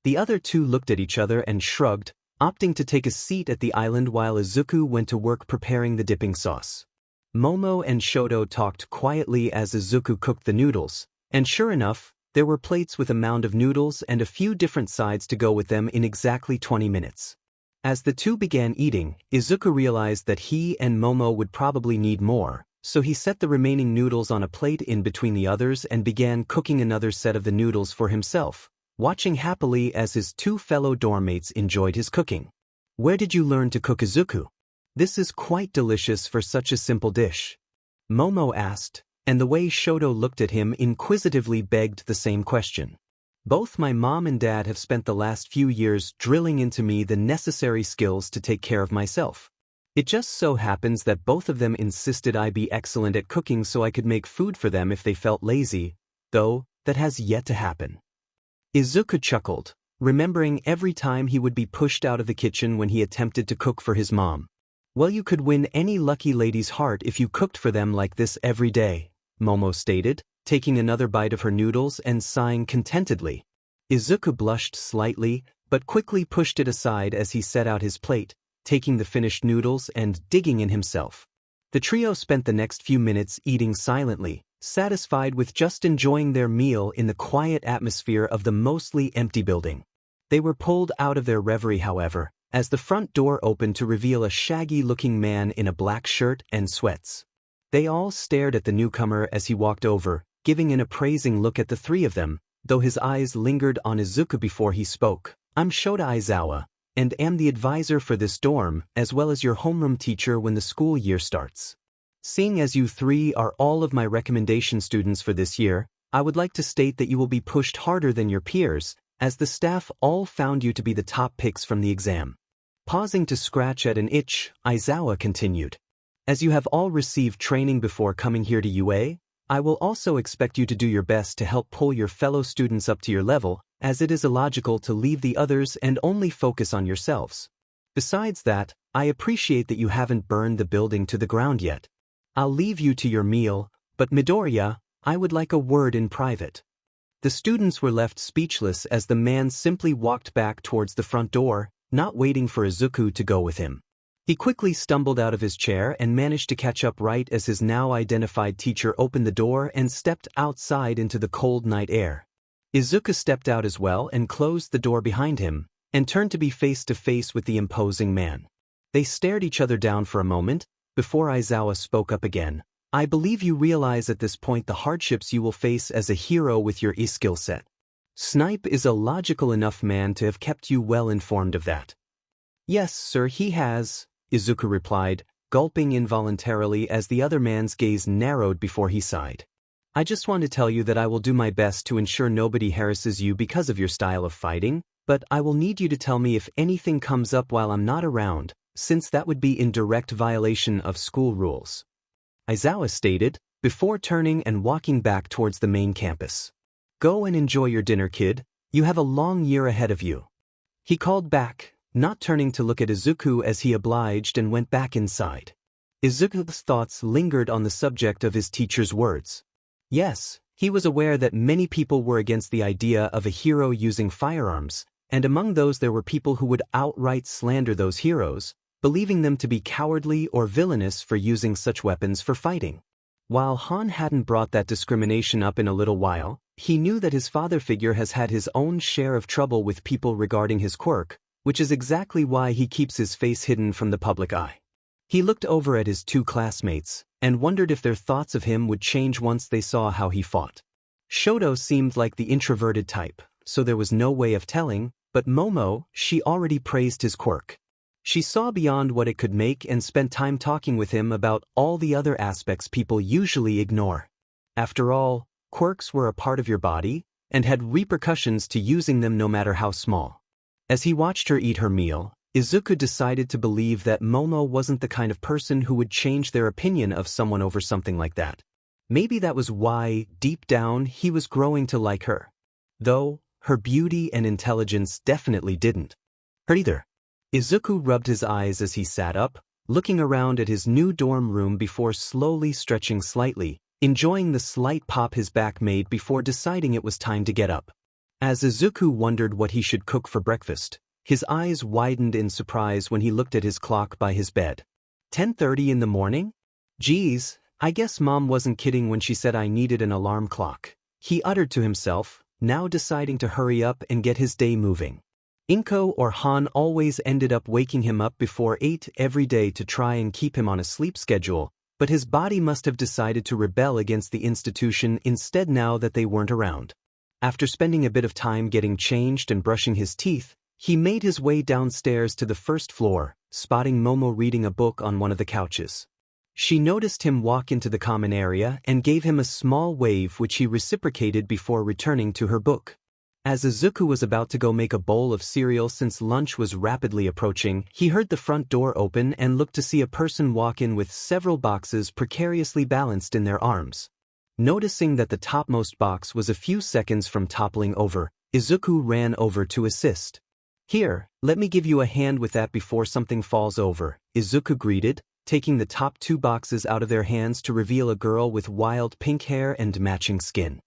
The other two looked at each other and shrugged, opting to take a seat at the island while Izuku went to work preparing the dipping sauce. Momo and Shoto talked quietly as Izuku cooked the noodles, And sure enough, there were plates with a mound of noodles and a few different sides to go with them in exactly 20 minutes. As the two began eating, Izuku realized that he and Momo would probably need more, so he set the remaining noodles on a plate in between the others and began cooking another set of the noodles for himself, watching happily as his two fellow dorm mates enjoyed his cooking. "Where did you learn to cook, Izuku? This is quite delicious for such a simple dish," Momo asked, and the way Shoto looked at him inquisitively begged the same question. "Both my mom and dad have spent the last few years drilling into me the necessary skills to take care of myself. It just so happens that both of them insisted I be excellent at cooking so I could make food for them if they felt lazy, though that has yet to happen." Izuku chuckled, remembering every time he would be pushed out of the kitchen when he attempted to cook for his mom. "Well, you could win any lucky lady's heart if you cooked for them like this every day," Momo stated, taking another bite of her noodles and sighing contentedly. Izuku blushed slightly, but quickly pushed it aside as he set out his plate, taking the finished noodles and digging in himself. The trio spent the next few minutes eating silently, satisfied with just enjoying their meal in the quiet atmosphere of the mostly empty building. They were pulled out of their reverie, however, as the front door opened to reveal a shaggy-looking man in a black shirt and sweats. They all stared at the newcomer as he walked over, giving an appraising look at the three of them, though his eyes lingered on Izuku before he spoke. "I'm Shota Aizawa, and am the advisor for this dorm, as well as your homeroom teacher when the school year starts. Seeing as you three are all of my recommendation students for this year, I would like to state that you will be pushed harder than your peers, as the staff all found you to be the top picks from the exam." Pausing to scratch at an itch, Aizawa continued. "As you have all received training before coming here to UA, I will also expect you to do your best to help pull your fellow students up to your level, as it is illogical to leave the others and only focus on yourselves. Besides that, I appreciate that you haven't burned the building to the ground yet. I'll leave you to your meal, but Midoriya, I would like a word in private." The students were left speechless as the man simply walked back towards the front door, not waiting for Izuku to go with him. He quickly stumbled out of his chair and managed to catch up right as his now-identified teacher opened the door and stepped outside into the cold night air. Izuku stepped out as well and closed the door behind him, and turned to be face-to-face with the imposing man. They stared each other down for a moment, before Aizawa spoke up again. "I believe you realize at this point the hardships you will face as a hero with your skill set. Snipe is a logical enough man to have kept you well informed of that." "Yes, sir, he has," Izuku replied, gulping involuntarily as the other man's gaze narrowed before he sighed. "I just want to tell you that I will do my best to ensure nobody harasses you because of your style of fighting, but I will need you to tell me if anything comes up while I'm not around, since that would be in direct violation of school rules," Aizawa stated, before turning and walking back towards the main campus. "Go and enjoy your dinner, kid. You have a long year ahead of you," he called back, not turning to look at Izuku as he obliged and went back inside. Izuku's thoughts lingered on the subject of his teacher's words. Yes, he was aware that many people were against the idea of a hero using firearms, and among those there were people who would outright slander those heroes, believing them to be cowardly or villainous for using such weapons for fighting. While Han hadn't brought that discrimination up in a little while, he knew that his father figure has had his own share of trouble with people regarding his quirk, which is exactly why he keeps his face hidden from the public eye. He looked over at his two classmates, and wondered if their thoughts of him would change once they saw how he fought. Shoto seemed like the introverted type, so there was no way of telling, but Momo, she already praised his quirk. She saw beyond what it could make and spent time talking with him about all the other aspects people usually ignore. After all, quirks were a part of your body, and had repercussions to using them no matter how small. As he watched her eat her meal, Izuku decided to believe that Momo wasn't the kind of person who would change their opinion of someone over something like that. Maybe that was why, deep down, he was growing to like her. Though, her beauty and intelligence definitely didn't hurt either. Izuku rubbed his eyes as he sat up, looking around at his new dorm room before slowly stretching slightly, enjoying the slight pop his back made before deciding it was time to get up. As Izuku wondered what he should cook for breakfast, his eyes widened in surprise when he looked at his clock by his bed. 10:30 in the morning? Geez, I guess Mom wasn't kidding when she said I needed an alarm clock, he uttered to himself, now deciding to hurry up and get his day moving. Inko or Han always ended up waking him up before 8 every day to try and keep him on a sleep schedule, but his body must have decided to rebel against the institution instead now that they weren't around. After spending a bit of time getting changed and brushing his teeth, he made his way downstairs to the first floor, spotting Momo reading a book on one of the couches. She noticed him walk into the common area and gave him a small wave which he reciprocated before returning to her book. As Izuku was about to go make a bowl of cereal since lunch was rapidly approaching, he heard the front door open and looked to see a person walk in with several boxes precariously balanced in their arms. Noticing that the topmost box was a few seconds from toppling over, Izuku ran over to assist. "Here, let me give you a hand with that before something falls over," Izuku greeted, taking the top 2 boxes out of their hands to reveal a girl with wild pink hair and matching skin.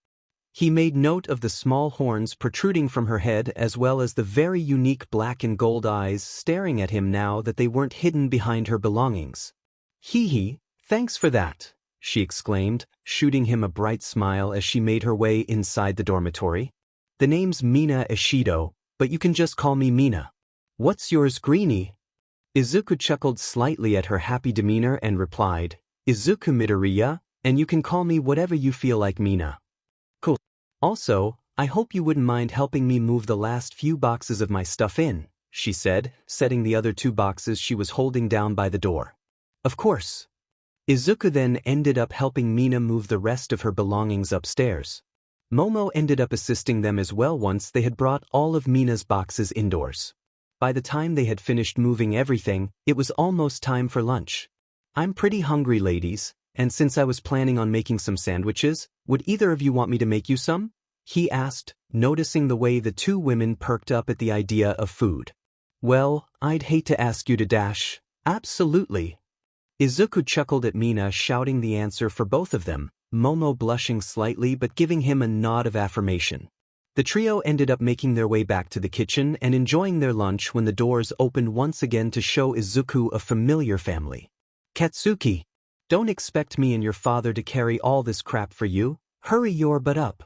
He made note of the small horns protruding from her head as well as the very unique black and gold eyes staring at him now that they weren't hidden behind her belongings. "Hee, thanks for that," she exclaimed, shooting him a bright smile as she made her way inside the dormitory. "The name's Mina Ishido, but you can just call me Mina." "What's yours, Greenie?" Izuku chuckled slightly at her happy demeanor and replied, "Izuku Midoriya, and you can call me whatever you feel like, Mina." "Cool. Also, I hope you wouldn't mind helping me move the last few boxes of my stuff in," she said, setting the other 2 boxes she was holding down by the door. "Of course." Izuku then ended up helping Mina move the rest of her belongings upstairs. Momo ended up assisting them as well once they had brought all of Mina's boxes indoors. By the time they had finished moving everything, it was almost time for lunch. "I'm pretty hungry, ladies, and since I was planning on making some sandwiches, would either of you want me to make you some?" he asked, noticing the way the 2 women perked up at the idea of food. "Well, I'd hate to ask you to dash." "Absolutely." Izuku chuckled at Mina shouting the answer for both of them, Momo blushing slightly but giving him a nod of affirmation. The trio ended up making their way back to the kitchen and enjoying their lunch when the doors opened once again to show Izuku a familiar family. "Katsuki, don't expect me and your father to carry all this crap for you. Hurry your butt up."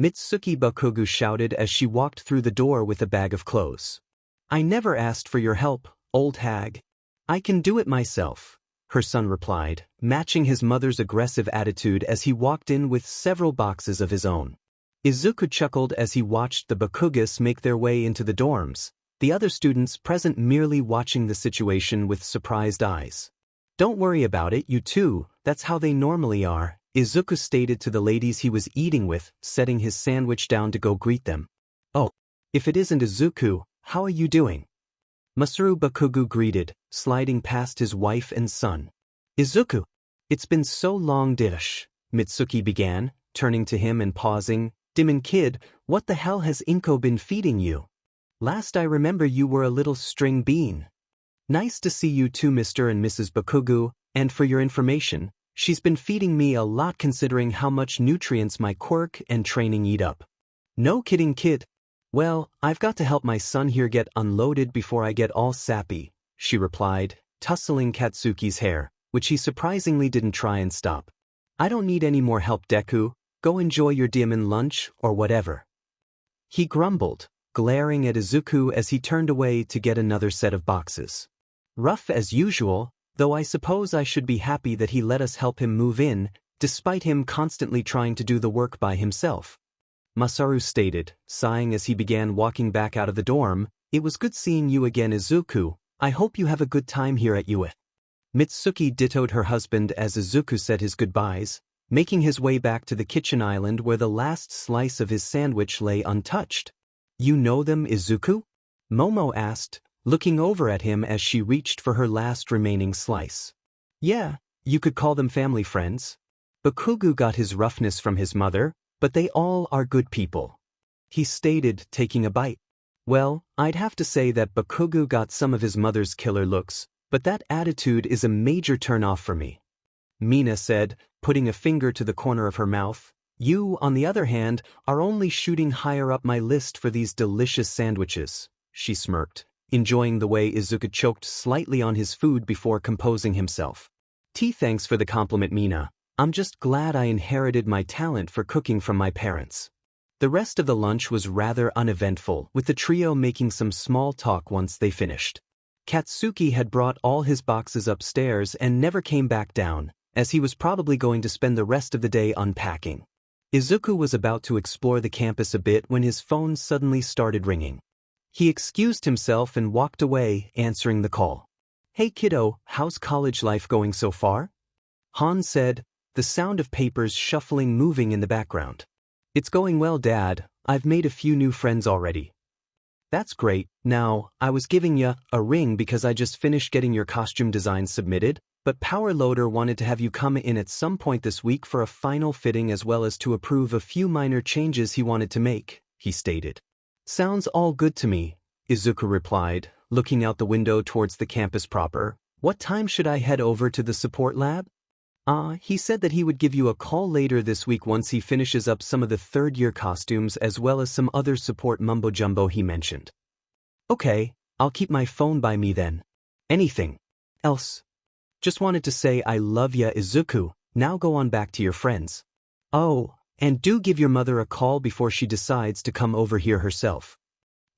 Mitsuki Bakugo shouted as she walked through the door with a bag of clothes. "I never asked for your help, old hag. I can do it myself," her son replied, matching his mother's aggressive attitude as he walked in with several boxes of his own. Izuku chuckled as he watched the Bakugas make their way into the dorms, the other students present merely watching the situation with surprised eyes. "Don't worry about it, you two, that's how they normally are," Izuku stated to the ladies he was eating with, setting his sandwich down to go greet them. "Oh, if it isn't Izuku, how are you doing?" Masaru Bakugo greeted, sliding past his wife and son. "Izuku, it's been so long, dish," Mitsuki began, turning to him and pausing. "Demon kid, what the hell has Inko been feeding you? Last I remember you were a little string bean." "Nice to see you too, Mr. and Mrs. Bakugo, and for your information, she's been feeding me a lot considering how much nutrients my quirk and training eat up." "No kidding, kid. Well, I've got to help my son here get unloaded before I get all sappy," she replied, tussling Katsuki's hair, which he surprisingly didn't try and stop. "I don't need any more help, Deku. Go enjoy your demon lunch or whatever," he grumbled, glaring at Izuku as he turned away to get another set of boxes. "Rough as usual, though I suppose I should be happy that he let us help him move in, despite him constantly trying to do the work by himself," Masaru stated, sighing as he began walking back out of the dorm. "It was good seeing you again, Izuku. I hope you have a good time here at UA." Mitsuki dittoed her husband as Izuku said his goodbyes, making his way back to the kitchen island where the last slice of his sandwich lay untouched. "You know them, Izuku?" Momo asked, looking over at him as she reached for her last remaining slice. "Yeah, you could call them family friends. Bakugo got his roughness from his mother, but they all are good people," he stated, taking a bite. "Well, I'd have to say that Bakugo got some of his mother's killer looks, but that attitude is a major turn-off for me," Mina said, putting a finger to the corner of her mouth. "You, on the other hand, are only shooting higher up my list for these delicious sandwiches," she smirked, enjoying the way Izuku choked slightly on his food before composing himself. "Thanks for the compliment, Mina. I'm just glad I inherited my talent for cooking from my parents. The rest of the lunch was rather uneventful, with the trio making some small talk once they finished. Katsuki had brought all his boxes upstairs and never came back down, as he was probably going to spend the rest of the day unpacking. Izuku was about to explore the campus a bit when his phone suddenly started ringing. He excused himself and walked away, answering the call. "Hey kiddo, how's college life going so far?" Han said, the sound of papers shuffling moving in the background. "It's going well, Dad. I've made a few new friends already." "That's great. Now, I was giving ya a ring because I just finished getting your costume design submitted, but Power Loader wanted to have you come in at some point this week for a final fitting as well as to approve a few minor changes he wanted to make," he stated. "Sounds all good to me," Izuku replied, looking out the window towards the campus proper. "What time should I head over to the support lab?" He said that he would give you a call later this week once he finishes up some of the third-year costumes as well as some other support mumbo-jumbo he mentioned." "Okay, I'll keep my phone by me then. Anything else?" "Just wanted to say I love ya, Izuku. Now go on back to your friends. Oh, and do give your mother a call before she decides to come over here herself."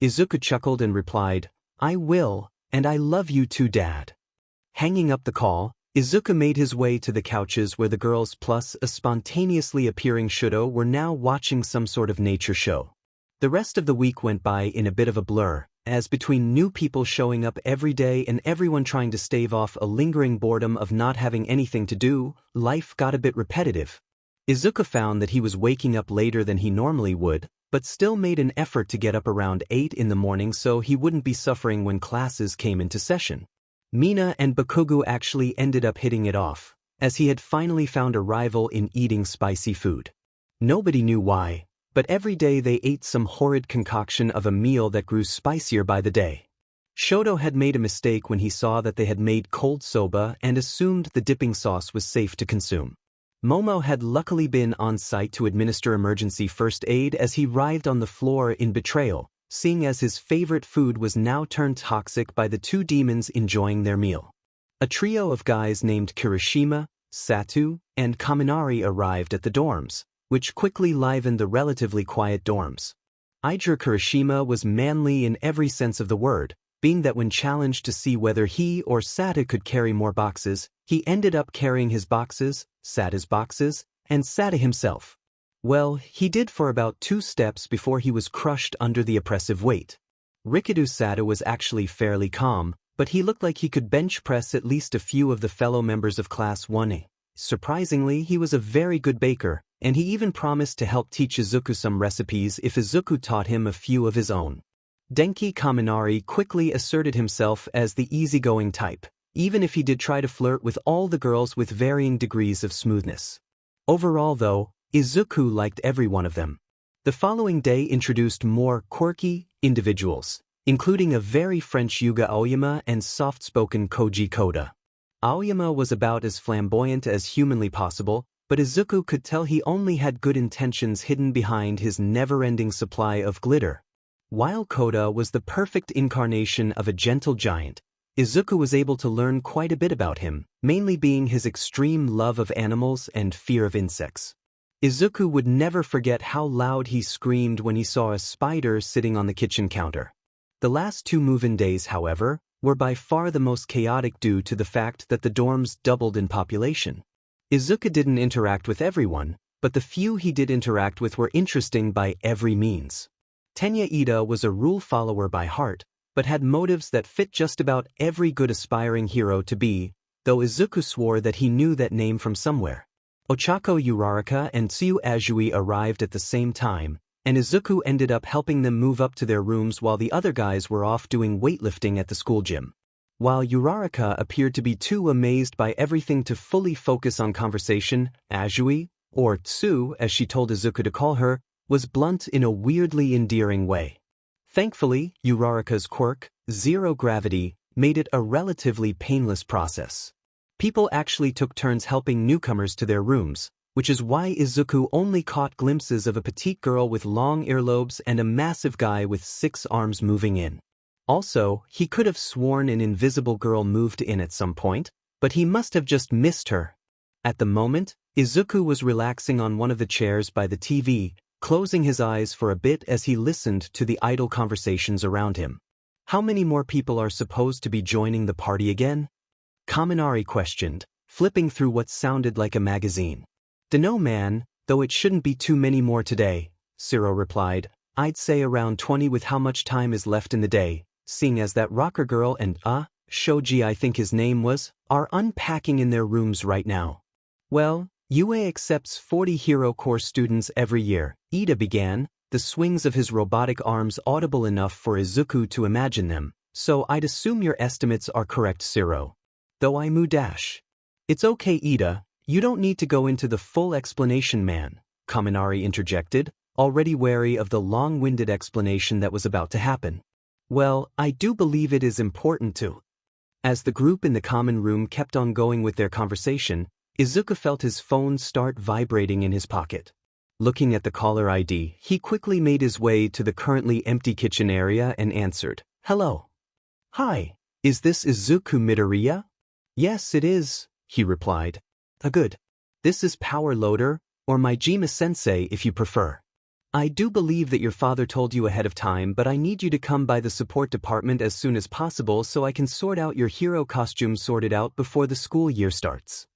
Izuku chuckled and replied, "I will, and I love you too, Dad." Hanging up the call, Izuku made his way to the couches where the girls plus a spontaneously appearing Shudo were now watching some sort of nature show. The rest of the week went by in a bit of a blur, as between new people showing up every day and everyone trying to stave off a lingering boredom of not having anything to do, life got a bit repetitive. Izuku found that he was waking up later than he normally would, but still made an effort to get up around 8 in the morning so he wouldn't be suffering when classes came into session. Mina and Bakugo actually ended up hitting it off, as he had finally found a rival in eating spicy food. Nobody knew why, but every day they ate some horrid concoction of a meal that grew spicier by the day. Shoto had made a mistake when he saw that they had made cold soba and assumed the dipping sauce was safe to consume. Momo had luckily been on site to administer emergency first aid as he writhed on the floor in betrayal, seeing as his favorite food was now turned toxic by the two demons enjoying their meal. A trio of guys named Kirishima, Satu, and Kaminari arrived at the dorms, which quickly livened the relatively quiet dorms. Kirishima was manly in every sense of the word, being that when challenged to see whether he or Sata could carry more boxes, he ended up carrying his boxes, Sata's boxes, and Sata himself. Well, he did for about 2 steps before he was crushed under the oppressive weight. Rikido Sata was actually fairly calm, but he looked like he could bench press at least a few of the fellow members of Class 1A. Surprisingly, he was a very good baker, and he even promised to help teach Izuku some recipes if Izuku taught him a few of his own. Denki Kaminari quickly asserted himself as the easygoing type, even if he did try to flirt with all the girls with varying degrees of smoothness. Overall though, Izuku liked every one of them. The following day introduced more quirky individuals, including a very French Yuga Aoyama and soft-spoken Koji Koda. Aoyama was about as flamboyant as humanly possible, but Izuku could tell he only had good intentions hidden behind his never-ending supply of glitter. While Koda was the perfect incarnation of a gentle giant, Izuku was able to learn quite a bit about him, mainly being his extreme love of animals and fear of insects. Izuku would never forget how loud he screamed when he saw a spider sitting on the kitchen counter. The last 2 move-in days, however, were by far the most chaotic due to the fact that the dorms doubled in population. Izuku didn't interact with everyone, but the few he did interact with were interesting by every means. Tenya Ida was a rule follower by heart, but had motives that fit just about every good aspiring hero to be, though Izuku swore that he knew that name from somewhere. Ochako Uraraka and Tsuyu Azui arrived at the same time, and Izuku ended up helping them move up to their rooms while the other guys were off doing weightlifting at the school gym. While Uraraka appeared to be too amazed by everything to fully focus on conversation, Azui, or Tsu as she told Izuku to call her, was blunt in a weirdly endearing way. Thankfully, Uraraka's quirk, zero gravity, made it a relatively painless process. People actually took turns helping newcomers to their rooms, which is why Izuku only caught glimpses of a petite girl with long earlobes and a massive guy with 6 arms moving in. Also, he could have sworn an invisible girl moved in at some point, but he must have just missed her. At the moment, Izuku was relaxing on one of the chairs by the TV, closing his eyes for a bit as he listened to the idle conversations around him. How many more people are supposed to be joining the party again? Kaminari questioned, flipping through what sounded like a magazine. Dunno man, though it shouldn't be too many more today, Siro replied. I'd say around 20 with how much time is left in the day, seeing as that rocker girl and, Shoji I think his name was, are unpacking in their rooms right now. Well, UA accepts 40 Hero Corps students every year, Ida began, the swings of his robotic arms audible enough for Izuku to imagine them, so I'd assume your estimates are correct, Siro. Though I moo dash. It's okay, Ida, you don't need to go into the full explanation, man, Kaminari interjected, already wary of the long-winded explanation that was about to happen. Well, I do believe it is important to. As the group in the common room kept on going with their conversation, Izuku felt his phone start vibrating in his pocket. Looking at the caller ID, he quickly made his way to the currently empty kitchen area and answered, Hello. Hi, is this Izuku Midoriya? Yes, it is, he replied. Good. This is Power Loader, or my Majima-sensei if you prefer. I do believe that your father told you ahead of time, but I need you to come by the support department as soon as possible so I can sort out your hero costume sorted out before the school year starts.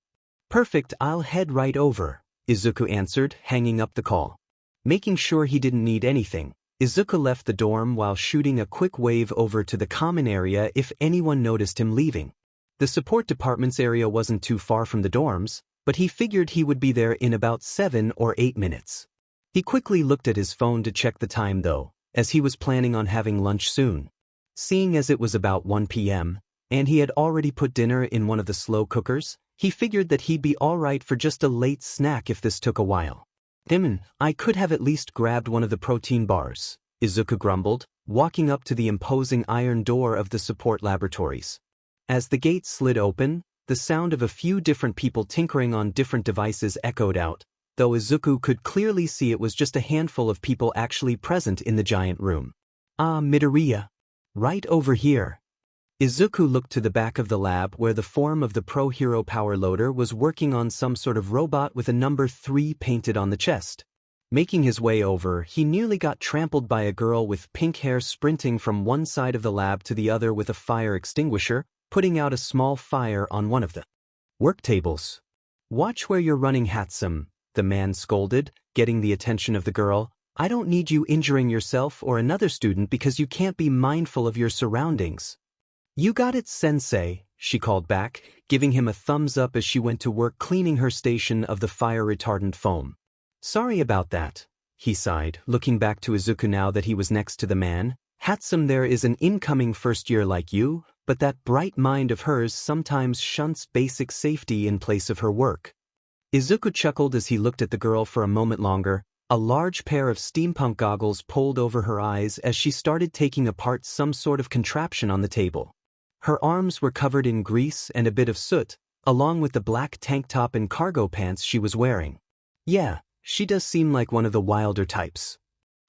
Perfect, I'll head right over, Izuku answered, hanging up the call. Making sure he didn't need anything, Izuku left the dorm while shooting a quick wave over to the common area if anyone noticed him leaving. The support department's area wasn't too far from the dorms, but he figured he would be there in about 7 or 8 minutes. He quickly looked at his phone to check the time though, as he was planning on having lunch soon. Seeing as it was about 1 p.m., and he had already put dinner in one of the slow cookers, he figured that he'd be alright for just a late snack if this took a while. I could have at least grabbed one of the protein bars, Izuku grumbled, walking up to the imposing iron door of the support laboratories. As the gate slid open, the sound of a few different people tinkering on different devices echoed out, though Izuku could clearly see it was just a handful of people actually present in the giant room. Midoriya. Right over here. Izuku looked to the back of the lab where the form of the Pro Hero Power Loader was working on some sort of robot with a number 3 painted on the chest. Making his way over, he nearly got trampled by a girl with pink hair sprinting from one side of the lab to the other with a fire extinguisher, putting out a small fire on one of the work tables. Watch where you're running, Hatsum, the man scolded, getting the attention of the girl. I don't need you injuring yourself or another student because you can't be mindful of your surroundings. You got it, sensei, she called back, giving him a thumbs up as she went to work cleaning her station of the fire-retardant foam. Sorry about that, he sighed, looking back to Izuku now that he was next to the man. Hatsum, there is an incoming first year like you, but that bright mind of hers sometimes shunts basic safety in place of her work. Izuku chuckled as he looked at the girl for a moment longer, a large pair of steampunk goggles pulled over her eyes as she started taking apart some sort of contraption on the table. Her arms were covered in grease and a bit of soot, along with the black tank top and cargo pants she was wearing. Yeah, she does seem like one of the wilder types.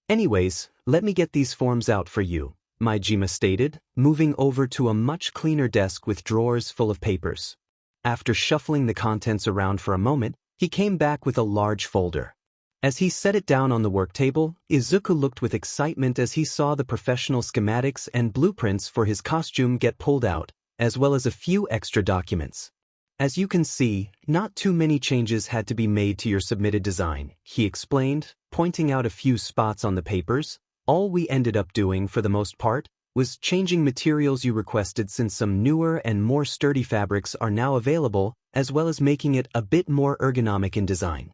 Anyways, let me get these forms out for you, Majima stated, moving over to a much cleaner desk with drawers full of papers. After shuffling the contents around for a moment, he came back with a large folder. As he set it down on the work table, Izuku looked with excitement as he saw the professional schematics and blueprints for his costume get pulled out, as well as a few extra documents. As you can see, not too many changes had to be made to your submitted design, he explained, pointing out a few spots on the papers. All we ended up doing, for the most part, was changing materials you requested since some newer and more sturdy fabrics are now available, as well as making it a bit more ergonomic in design.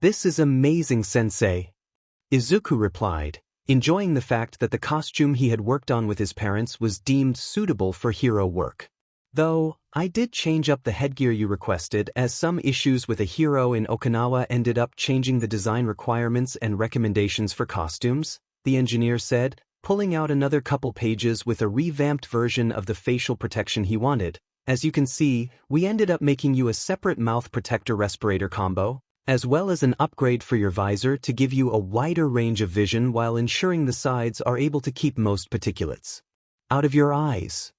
This is amazing, sensei, Izuku replied, enjoying the fact that the costume he had worked on with his parents was deemed suitable for hero work. Though, I did change up the headgear you requested as some issues with a hero in Okinawa ended up changing the design requirements and recommendations for costumes, the engineer said, pulling out another couple pages with a revamped version of the facial protection he wanted. As you can see, we ended up making you a separate mouth protector respirator combo, as well as an upgrade for your visor to give you a wider range of vision while ensuring the sides are able to keep most particulates out of your eyes.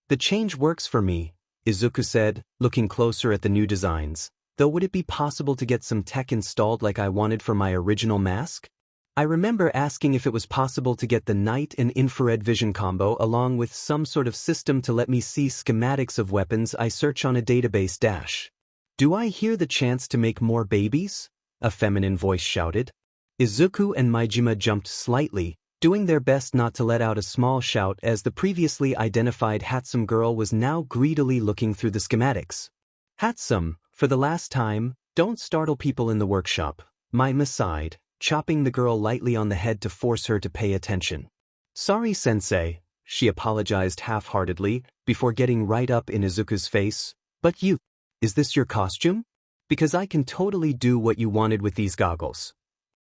The change works for me, Izuku said, looking closer at the new designs. Though would it be possible to get some tech installed like I wanted for my original mask? I remember asking if it was possible to get the night and infrared vision combo along with some sort of system to let me see schematics of weapons I search on a database dash. Do I hear the chance to make more babies? A feminine voice shouted. Izuku and Majima jumped slightly, doing their best not to let out a small shout as the previously identified Hatsum girl was now greedily looking through the schematics. Hatsum, for the last time, don't startle people in the workshop, Majima sighed, chopping the girl lightly on the head to force her to pay attention. Sorry, sensei, she apologized half-heartedly, before getting right up in Izuku's face. But is this your costume? Because I can totally do what you wanted with these goggles.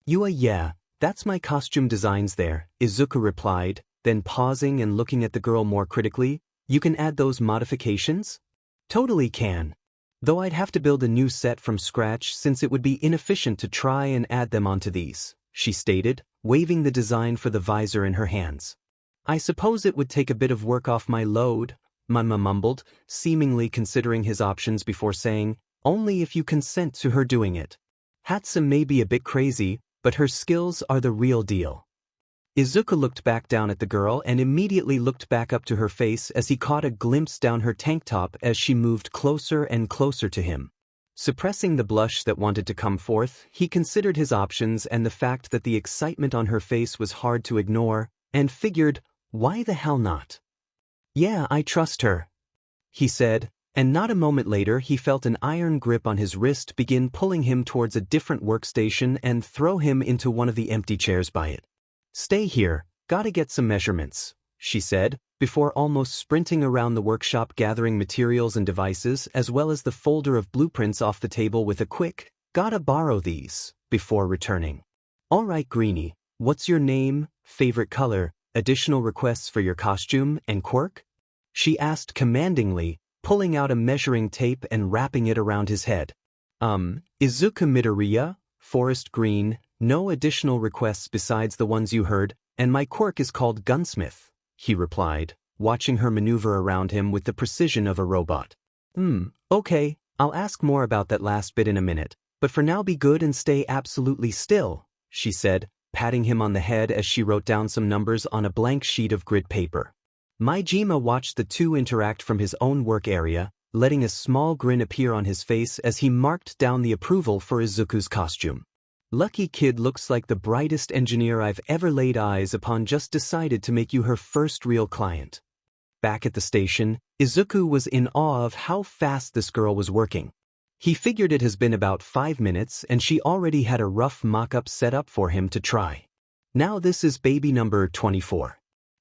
Yeah, that's my costume designs there, Izuku replied, then pausing and looking at the girl more critically. You can add those modifications? Totally can. Though I'd have to build a new set from scratch since it would be inefficient to try and add them onto these, she stated, waving the design for the visor in her hands. I suppose it would take a bit of work off my load, Majima mumbled, seemingly considering his options before saying, only if you consent to her doing it. Hatsum may be a bit crazy, but her skills are the real deal. Izuku looked back down at the girl and immediately looked back up to her face as he caught a glimpse down her tank top as she moved closer and closer to him. Suppressing the blush that wanted to come forth, he considered his options and the fact that the excitement on her face was hard to ignore, and figured, why the hell not? Yeah, I trust her, he said, and not a moment later he felt an iron grip on his wrist begin pulling him towards a different workstation and throw him into one of the empty chairs by it. Stay here, gotta get some measurements, she said, before almost sprinting around the workshop gathering materials and devices as well as the folder of blueprints off the table with a quick, gotta borrow these, before returning. Alright Greenie, what's your name, favorite color, additional requests for your costume, and quirk? She asked commandingly, pulling out a measuring tape and wrapping it around his head. Izuku Midoriya, forest green, no additional requests besides the ones you heard, and my quirk is called Gunsmith, he replied, watching her maneuver around him with the precision of a robot. Okay, I'll ask more about that last bit in a minute, but for now be good and stay absolutely still, she said, patting him on the head as she wrote down some numbers on a blank sheet of grid paper. Majima watched the two interact from his own work area, letting a small grin appear on his face as he marked down the approval for Izuku's costume. Lucky kid looks like the brightest engineer I've ever laid eyes upon just decided to make you her first real client. Back at the station, Izuku was in awe of how fast this girl was working. He figured it has been about 5 minutes and she already had a rough mock-up set up for him to try. Now this is baby number 24.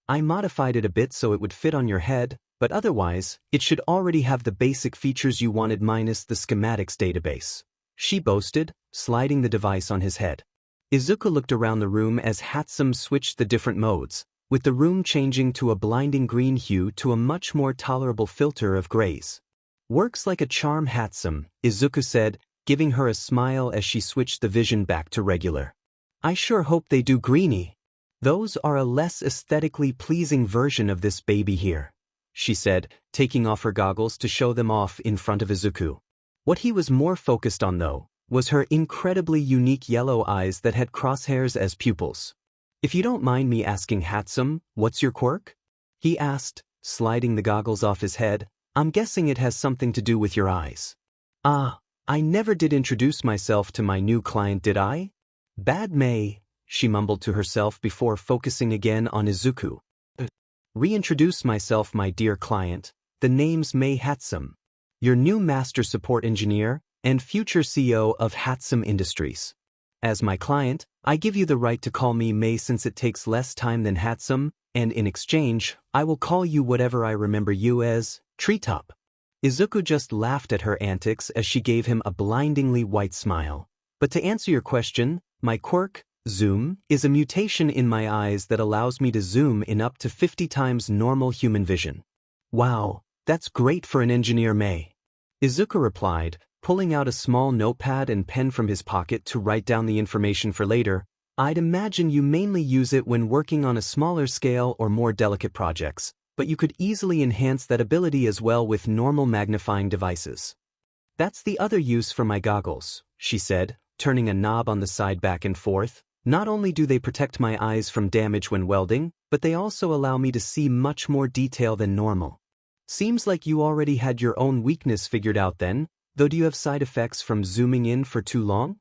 I modified it a bit so it would fit on your head, but otherwise, it should already have the basic features you wanted minus the schematics database, she boasted, sliding the device on his head. Izuku looked around the room as Hatsum switched the different modes, with the room changing to a blinding green hue to a much more tolerable filter of grays. Works like a charm, Hatsum, Izuku said, giving her a smile as she switched the vision back to regular. I sure hope they do, Greenie. Those are a less aesthetically pleasing version of this baby here, she said, taking off her goggles to show them off in front of Izuku. What he was more focused on, though, was her incredibly unique yellow eyes that had crosshairs as pupils. If you don't mind me asking, Hatsum, what's your quirk? He asked, sliding the goggles off his head. I'm guessing it has something to do with your eyes. Ah, I never did introduce myself to my new client, did I? Bad May, she mumbled to herself before focusing again on Izuku. Reintroduce myself, my dear client. The name's May Hatsum, your new master support engineer and future CEO of Hatsum Industries. As my client, I give you the right to call me May since it takes less time than Hatsum, and in exchange, I will call you whatever I remember you as, Treetop. Izuku just laughed at her antics as she gave him a blindingly white smile. But to answer your question, my quirk, Zoom, is a mutation in my eyes that allows me to zoom in up to 50 times normal human vision. Wow, that's great for an engineer, May. Izuku replied, pulling out a small notepad and pen from his pocket to write down the information for later. I'd imagine you mainly use it when working on a smaller scale or more delicate projects, but you could easily enhance that ability as well with normal magnifying devices. That's the other use for my goggles, she said, turning a knob on the side back and forth. Not only do they protect my eyes from damage when welding, but they also allow me to see much more detail than normal. Seems like you already had your own weakness figured out then, though do you have side effects from zooming in for too long?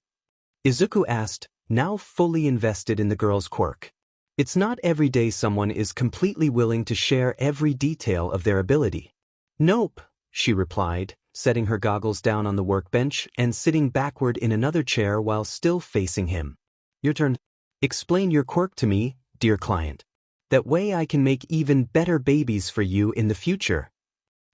Izuku asked, now fully invested in the girl's quirk. It's not every day someone is completely willing to share every detail of their ability. Nope, she replied, setting her goggles down on the workbench and sitting backward in another chair while still facing him. Your turn. Explain your quirk to me, dear client. That way I can make even better babies for you in the future.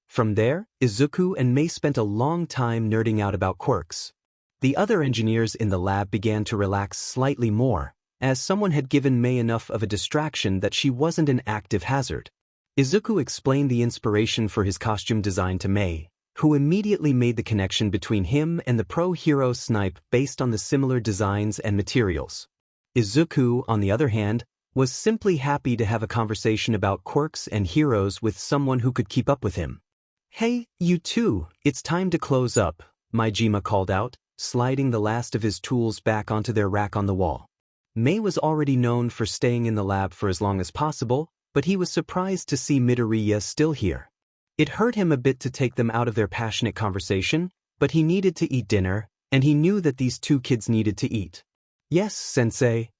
From there, Izuku and Mei spent a long time nerding out about quirks. The other engineers in the lab began to relax slightly more, as someone had given Mei enough of a distraction that she wasn't an active hazard. Izuku explained the inspiration for his costume design to Mei, who immediately made the connection between him and the pro hero Snipe based on the similar designs and materials. Izuku, on the other hand, was simply happy to have a conversation about quirks and heroes with someone who could keep up with him. Hey, you two, it's time to close up, Majima called out, sliding the last of his tools back onto their rack on the wall. Mei was already known for staying in the lab for as long as possible, but he was surprised to see Midoriya still here. It hurt him a bit to take them out of their passionate conversation, but he needed to eat dinner, and he knew that these two kids needed to eat. Yes, sensei.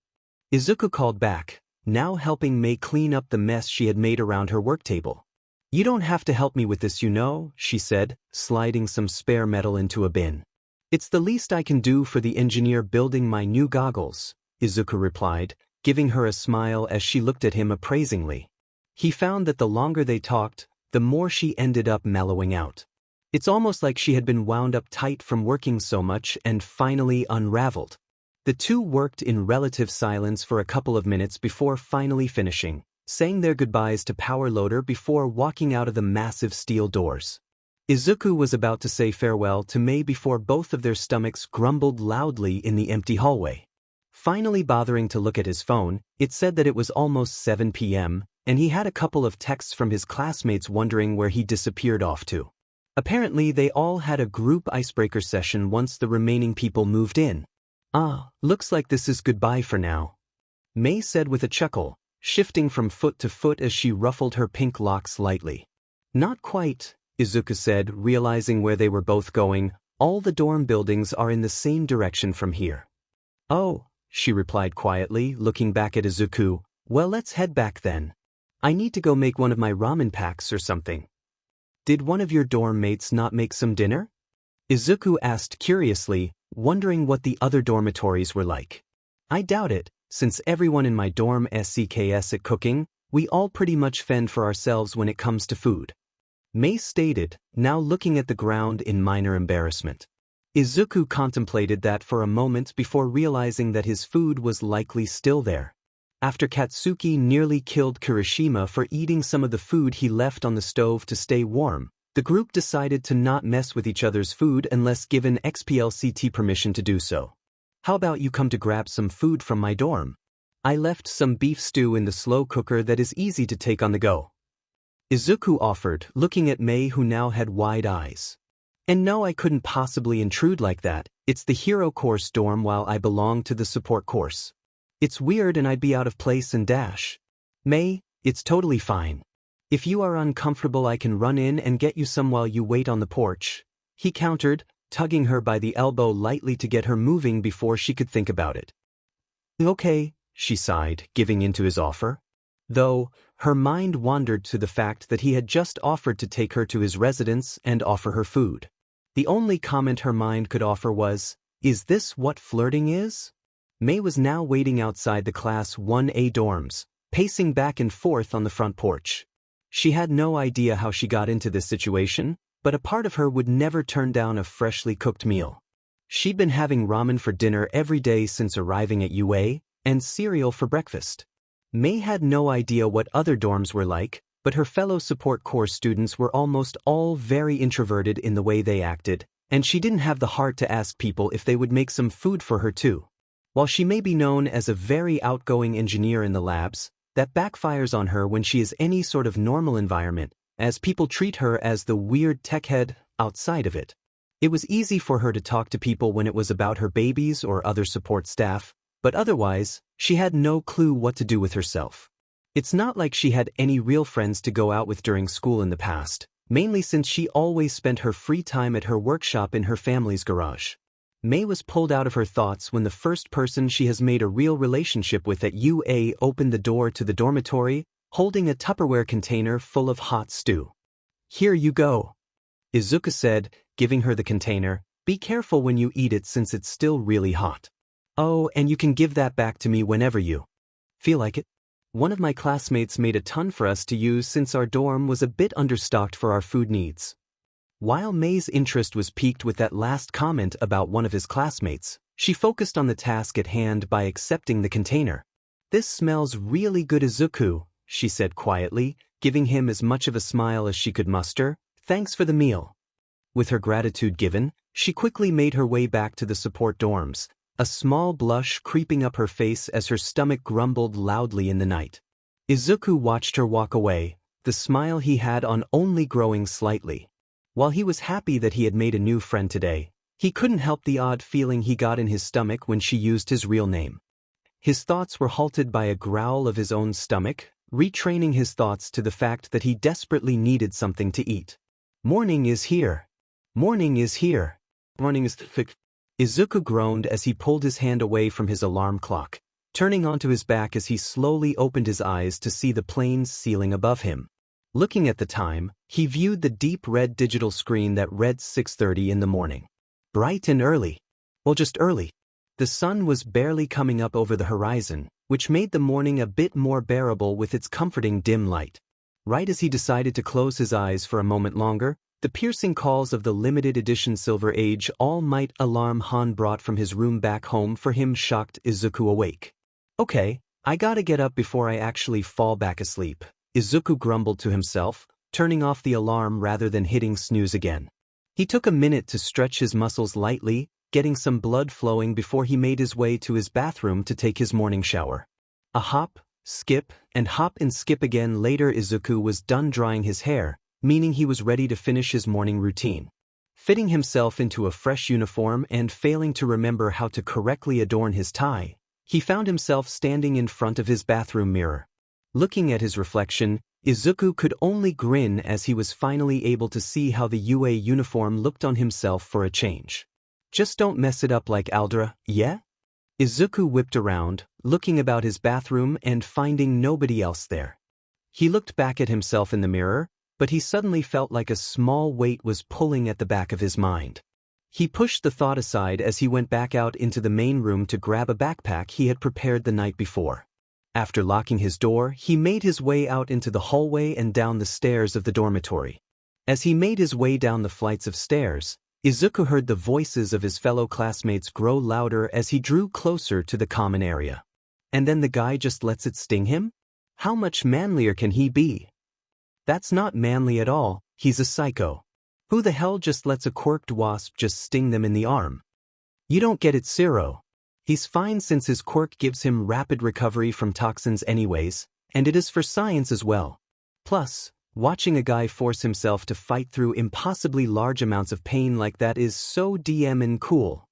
Izuku called back, now helping Mei clean up the mess she had made around her work table. You don't have to help me with this, you know, she said, sliding some spare metal into a bin. It's the least I can do for the engineer building my new goggles, Izuku replied, giving her a smile as she looked at him appraisingly. He found that the longer they talked, the more she ended up mellowing out. It's almost like she had been wound up tight from working so much and finally unraveled. The two worked in relative silence for a couple of minutes before finally finishing, saying their goodbyes to Power Loader before walking out of the massive steel doors. Izuku was about to say farewell to Mei before both of their stomachs grumbled loudly in the empty hallway. Finally bothering to look at his phone, it said that it was almost 7 p.m., and he had a couple of texts from his classmates wondering where he disappeared off to. Apparently they all had a group icebreaker session once the remaining people moved in. Looks like this is goodbye for now, Mei said with a chuckle, shifting from foot to foot as she ruffled her pink locks lightly. Not quite, Izuku said, realizing where they were both going. All the dorm buildings are in the same direction from here. Oh, she replied quietly, looking back at Izuku. Well, let's head back then. I need to go make one of my ramen packs or something. Did one of your dorm mates not make some dinner? Izuku asked curiously, wondering what the other dormitories were like. I doubt it, since everyone in my dorm SCKS at cooking, we all pretty much fend for ourselves when it comes to food. Mei stated, now looking at the ground in minor embarrassment. Izuku contemplated that for a moment before realizing that his food was likely still there. After Katsuki nearly killed Kirishima for eating some of the food he left on the stove to stay warm, the group decided to not mess with each other's food unless given XPLCT permission to do so. How about you come to grab some food from my dorm? I left some beef stew in the slow cooker that is easy to take on the go. Izuku offered, looking at Mei who now had wide eyes. And no, I couldn't possibly intrude like that. It's the hero course dorm while I belong to the support course. It's weird and I'd be out of place and dash. Mei, it's totally fine. If you are uncomfortable I can run in and get you some while you wait on the porch, he countered, tugging her by the elbow lightly to get her moving before she could think about it. Okay, she sighed, giving in to his offer. Though, her mind wandered to the fact that he had just offered to take her to his residence and offer her food. The only comment her mind could offer was, is this what flirting is? Mei was now waiting outside the Class 1A dorms, pacing back and forth on the front porch. She had no idea how she got into this situation, but a part of her would never turn down a freshly cooked meal. She'd been having ramen for dinner every day since arriving at UA, and cereal for breakfast. Mei had no idea what other dorms were like, but her fellow support course students were almost all very introverted in the way they acted, and she didn't have the heart to ask people if they would make some food for her too. While she may be known as a very outgoing engineer in the labs, that backfires on her when she is any sort of normal environment, as people treat her as the weird tech head outside of it. It was easy for her to talk to people when it was about her babies or other support staff, but otherwise, she had no clue what to do with herself. It's not like she had any real friends to go out with during school in the past, mainly since she always spent her free time at her workshop in her family's garage. May was pulled out of her thoughts when the first person she has made a real relationship with at UA opened the door to the dormitory, holding a Tupperware container full of hot stew. "Here you go," Izuku said, giving her the container. "Be careful when you eat it since it's still really hot. Oh, and you can give that back to me whenever you feel like it. One of my classmates made a ton for us to use since our dorm was a bit understocked for our food needs." While May's interest was piqued with that last comment about one of his classmates, she focused on the task at hand by accepting the container. "This smells really good, Izuku," she said quietly, giving him as much of a smile as she could muster. "Thanks for the meal." With her gratitude given, she quickly made her way back to the support dorms, a small blush creeping up her face as her stomach grumbled loudly in the night. Izuku watched her walk away, the smile he had on only growing slightly. While he was happy that he had made a new friend today, he couldn't help the odd feeling he got in his stomach when she used his real name. His thoughts were halted by a growl of his own stomach, retraining his thoughts to the fact that he desperately needed something to eat. "Morning is here. Morning is here. Morning is thick." Izuku groaned as he pulled his hand away from his alarm clock, turning onto his back as he slowly opened his eyes to see the plane's ceiling above him. Looking at the time, he viewed the deep red digital screen that read 6:30 in the morning. Bright and early. Well, just early. The sun was barely coming up over the horizon, which made the morning a bit more bearable with its comforting dim light. Right as he decided to close his eyes for a moment longer, the piercing calls of the limited edition Silver Age All Might alarm Han brought from his room back home for him shocked Izuku awake. "Okay, I gotta get up before I actually fall back asleep," Izuku grumbled to himself, turning off the alarm rather than hitting snooze again. He took a minute to stretch his muscles lightly, getting some blood flowing before he made his way to his bathroom to take his morning shower. A hop, skip, and hop and skip again later Izuku was done drying his hair, meaning he was ready to finish his morning routine. Fitting himself into a fresh uniform and failing to remember how to correctly adorn his tie, he found himself standing in front of his bathroom mirror. Looking at his reflection, Izuku could only grin as he was finally able to see how the UA uniform looked on himself for a change. "Just don't mess it up like Aldra, yeah?" Izuku whipped around, looking about his bathroom and finding nobody else there. He looked back at himself in the mirror, but he suddenly felt like a small weight was pulling at the back of his mind. He pushed the thought aside as he went back out into the main room to grab a backpack he had prepared the night before. After locking his door, he made his way out into the hallway and down the stairs of the dormitory. As he made his way down the flights of stairs, Izuku heard the voices of his fellow classmates grow louder as he drew closer to the common area. And then the guy just lets it sting him? How much manlier can he be? That's not manly at all, he's a psycho. Who the hell just lets a quirked wasp just sting them in the arm? You don't get it, Zero. He's fine since his quirk gives him rapid recovery from toxins anyways, and it is for science as well. Plus, watching a guy force himself to fight through impossibly large amounts of pain like that is so and cool.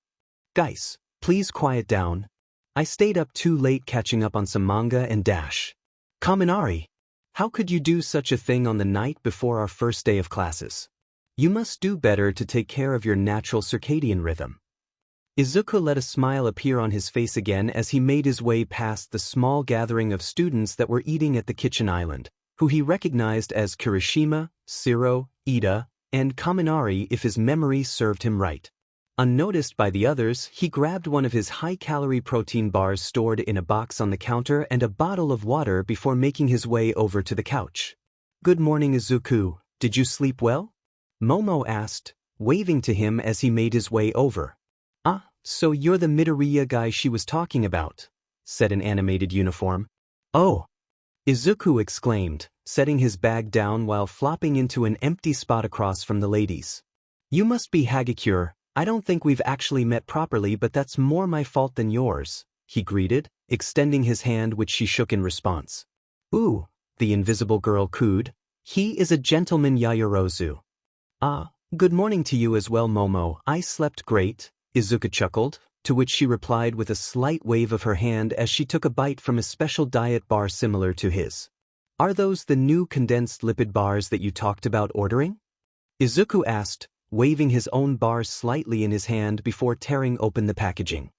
Guys, please quiet down. I stayed up too late catching up on some manga and dash. Kaminari, how could you do such a thing on the night before our first day of classes? You must do better to take care of your natural circadian rhythm. Izuku let a smile appear on his face again as he made his way past the small gathering of students that were eating at the kitchen island, who he recognized as Kirishima, Shiro, Ida, and Kaminari if his memory served him right. Unnoticed by the others, he grabbed one of his high-calorie protein bars stored in a box on the counter and a bottle of water before making his way over to the couch. "Good morning, Izuku. Did you sleep well?" Momo asked, waving to him as he made his way over. "Ah, so you're the Midoriya guy she was talking about," said an animated uniform. "Oh!" Izuku exclaimed, setting his bag down while flopping into an empty spot across from the ladies. "You must be Hagakure. I don't think we've actually met properly, but that's more my fault than yours," he greeted, extending his hand which she shook in response. "Ooh," the invisible girl cooed. "He is a gentleman, Yayorozu." "Ah, Good morning to you as well, Momo. I slept great, Izuku chuckled, to which she replied with a slight wave of her hand as she took a bite from a special diet bar similar to his. Are those the new condensed lipid bars that you talked about ordering? Izuku asked, waving his own bars slightly in his hand before tearing open the packaging.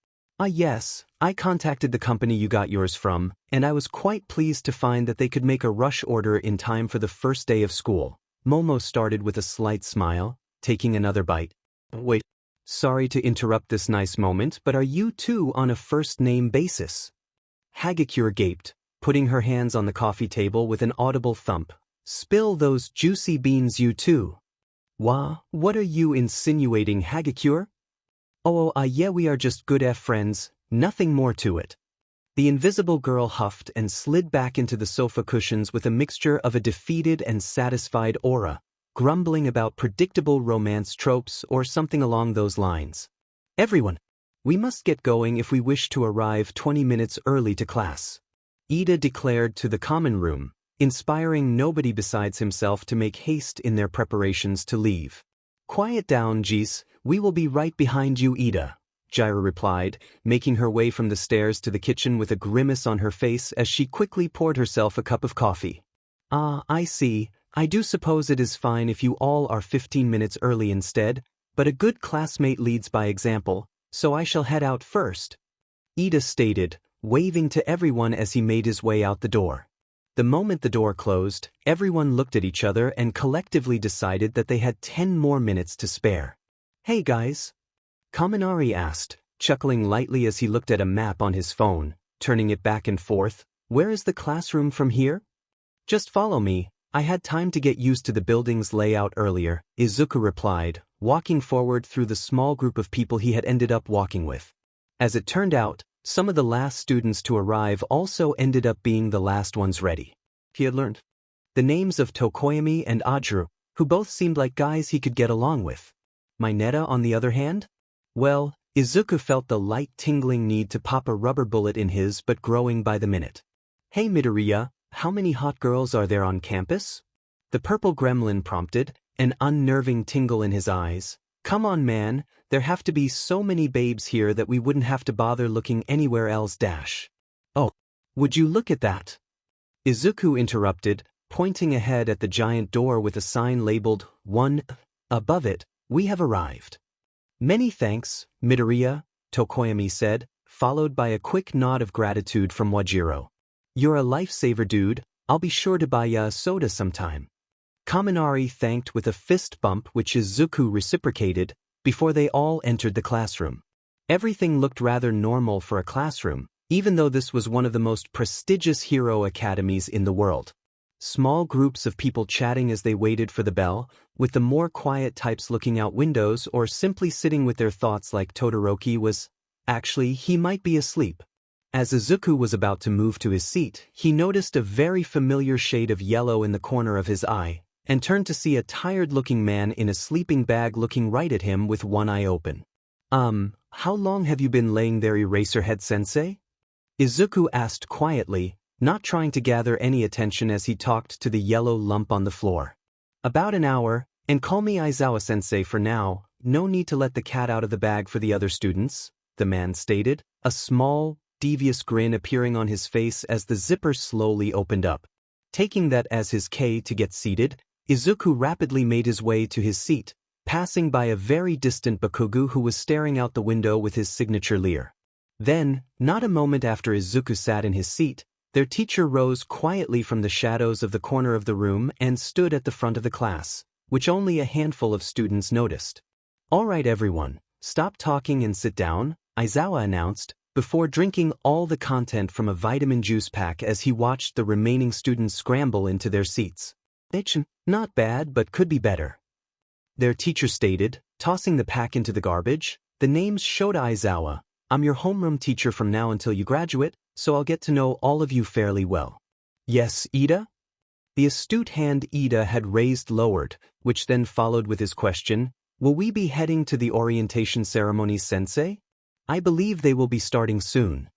Yes, I contacted the company you got yours from, and I was quite pleased to find that they could make a rush order in time for the first day of school. Momo started with a slight smile, taking another bite. Wait, sorry to interrupt this nice moment, but are you two on a first-name basis? Hagakure gaped, putting her hands on the coffee table with an audible thump. Spill those juicy beans, you two. What are you insinuating, Hagakure? Yeah, we are just good friends, nothing more to it. The invisible girl huffed and slid back into the sofa cushions with a mixture of a defeated and satisfied aura, grumbling about predictable romance tropes or something along those lines. Everyone, we must get going if we wish to arrive 20 minutes early to class, Ida declared to the common room, inspiring nobody besides himself to make haste in their preparations to leave. Quiet down, Jis, we will be right behind you, Ida, Jiraiya replied, making her way from the stairs to the kitchen with a grimace on her face as she quickly poured herself a cup of coffee. I see. I do suppose it is fine if you all are 15 minutes early instead, but a good classmate leads by example, so I shall head out first, Ida stated, waving to everyone as he made his way out the door. The moment the door closed, everyone looked at each other and collectively decided that they had 10 more minutes to spare. Hey guys? Kaminari asked, chuckling lightly as he looked at a map on his phone, turning it back and forth. Where is the classroom from here? Just follow me, I had time to get used to the building's layout earlier, Izuku replied, walking forward through the small group of people he had ended up walking with. As it turned out, some of the last students to arrive also ended up being the last ones ready. He had learned the names of Tokoyami and Ajuru, who both seemed like guys he could get along with. Mineta, on the other hand? Well, Izuku felt the light tingling need to pop a rubber bullet in his but growing by the minute. Hey Midoriya, how many hot girls are there on campus? The purple gremlin prompted, an unnerving tingle in his eyes. Come on man, there have to be so many babes here that we wouldn't have to bother looking anywhere else. Oh, would you look at that? Izuku interrupted, pointing ahead at the giant door with a sign labeled 1. Above it, we have arrived. Many thanks, Midoriya, Tokoyami said, followed by a quick nod of gratitude from Wajiro. You're a lifesaver, dude, I'll be sure to buy ya a soda sometime. Kaminari thanked with a fist bump which Izuku reciprocated, before they all entered the classroom. Everything looked rather normal for a classroom, even though this was one of the most prestigious hero academies in the world. Small groups of people chatting as they waited for the bell, with the more quiet types looking out windows or simply sitting with their thoughts like Todoroki was. Actually, he might be asleep. As Izuku was about to move to his seat, he noticed a very familiar shade of yellow in the corner of his eye, and turned to see a tired-looking man in a sleeping bag looking right at him with one eye open. How long have you been laying there, Eraserhead-sensei? Izuku asked quietly, not trying to gather any attention as he talked to the yellow lump on the floor. About an hour, and call me Aizawa-sensei for now, no need to let the cat out of the bag for the other students, the man stated, a small, devious grin appearing on his face as the zipper slowly opened up. Taking that as his K to get seated, Izuku rapidly made his way to his seat, passing by a very distant Bakugu who was staring out the window with his signature leer. Then, not a moment after Izuku sat in his seat, their teacher rose quietly from the shadows of the corner of the room and stood at the front of the class, which only a handful of students noticed. All right everyone, stop talking and sit down, Aizawa announced, before drinking all the content from a vitamin juice pack as he watched the remaining students scramble into their seats. Not bad but could be better, their teacher stated, tossing the pack into the garbage. The name's Shota Aizawa. I'm your homeroom teacher from now until you graduate, so I'll get to know all of you fairly well. Yes, Ida? The astute hand Ida had raised lowered, which then followed with his question, will we be heading to the orientation ceremony, sensei? I believe they will be starting soon.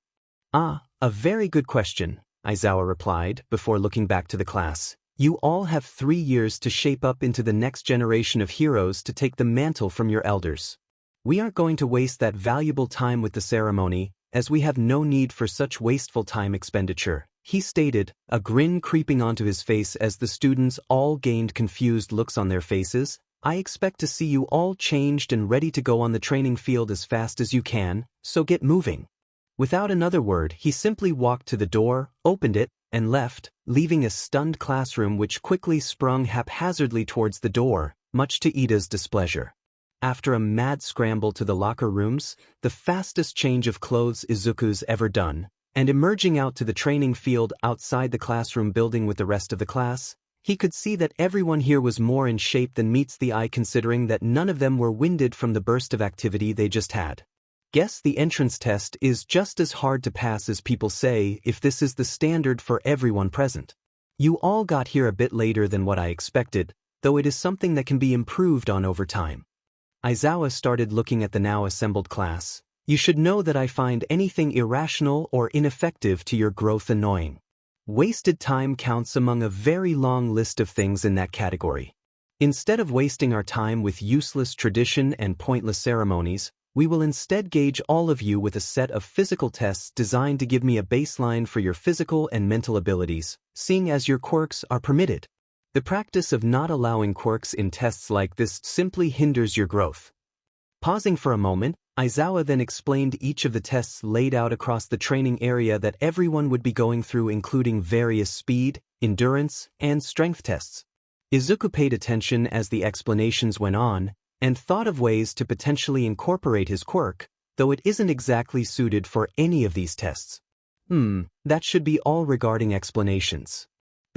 A very good question, Aizawa replied, before looking back to the class. You all have 3 years to shape up into the next generation of heroes to take the mantle from your elders. We aren't going to waste that valuable time with the ceremony, as we have no need for such wasteful time expenditure, he stated, a grin creeping onto his face as the students all gained confused looks on their faces. I expect to see you all changed and ready to go on the training field as fast as you can, so get moving. Without another word, he simply walked to the door, opened it, and left, leaving a stunned classroom which quickly sprung haphazardly towards the door, much to Ida's displeasure. After a mad scramble to the locker rooms, the fastest change of clothes Izuku's ever done, and emerging out to the training field outside the classroom building with the rest of the class, he could see that everyone here was more in shape than meets the eye considering that none of them were winded from the burst of activity they just had. Guess the entrance test is just as hard to pass as people say if this is the standard for everyone present. You all got here a bit later than what I expected, though it is something that can be improved on over time. Aizawa started looking at the now assembled class. You should know that I find anything irrational or ineffective to your growth annoying. Wasted time counts among a very long list of things in that category. Instead of wasting our time with useless tradition and pointless ceremonies, we will instead gauge all of you with a set of physical tests designed to give me a baseline for your physical and mental abilities, seeing as your quirks are permitted. The practice of not allowing quirks in tests like this simply hinders your growth. Pausing for a moment, Aizawa then explained each of the tests laid out across the training area that everyone would be going through, including various speed, endurance, and strength tests. Izuku paid attention as the explanations went on, and thought of ways to potentially incorporate his quirk, though it isn't exactly suited for any of these tests. That should be all regarding explanations.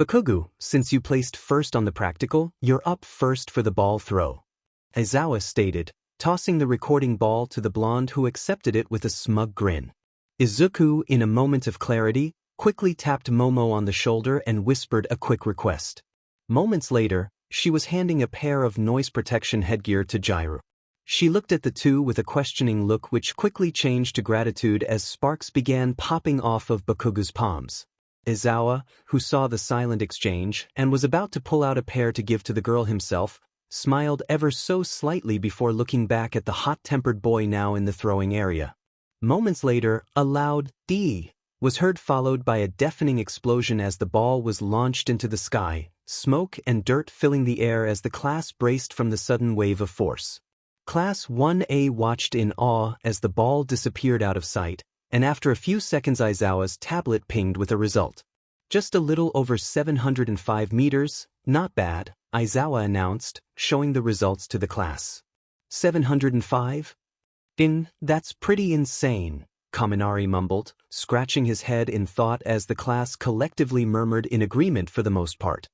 Bakugu, since you placed first on the practical, you're up first for the ball throw, Aizawa stated, tossing the recording ball to the blonde who accepted it with a smug grin. Izuku, in a moment of clarity, quickly tapped Momo on the shoulder and whispered a quick request. Moments later, she was handing a pair of noise protection headgear to Jairu. She looked at the two with a questioning look which quickly changed to gratitude as sparks began popping off of Bakugu's palms. Aizawa, who saw the silent exchange and was about to pull out a pair to give to the girl himself, smiled ever so slightly before looking back at the hot-tempered boy now in the throwing area. Moments later, a loud "dee" was heard, followed by a deafening explosion as the ball was launched into the sky, smoke and dirt filling the air as the class braced from the sudden wave of force. Class 1A watched in awe as the ball disappeared out of sight, and after a few seconds Aizawa's tablet pinged with a result. Just a little over 705 meters, not bad, Aizawa announced, showing the results to the class. 705? That's pretty insane, Kaminari mumbled, scratching his head in thought as the class collectively murmured in agreement for the most part.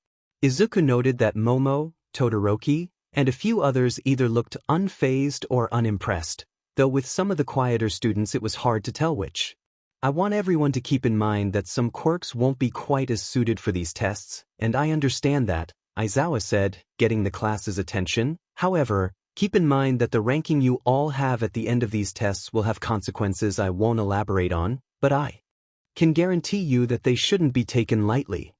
Izuku noted that Momo, Todoroki, and a few others either looked unfazed or unimpressed, though with some of the quieter students it was hard to tell which. I want everyone to keep in mind that some quirks won't be quite as suited for these tests, and I understand that, Aizawa said, getting the class's attention. However, keep in mind that the ranking you all have at the end of these tests will have consequences I won't elaborate on, but I can guarantee you that they shouldn't be taken lightly.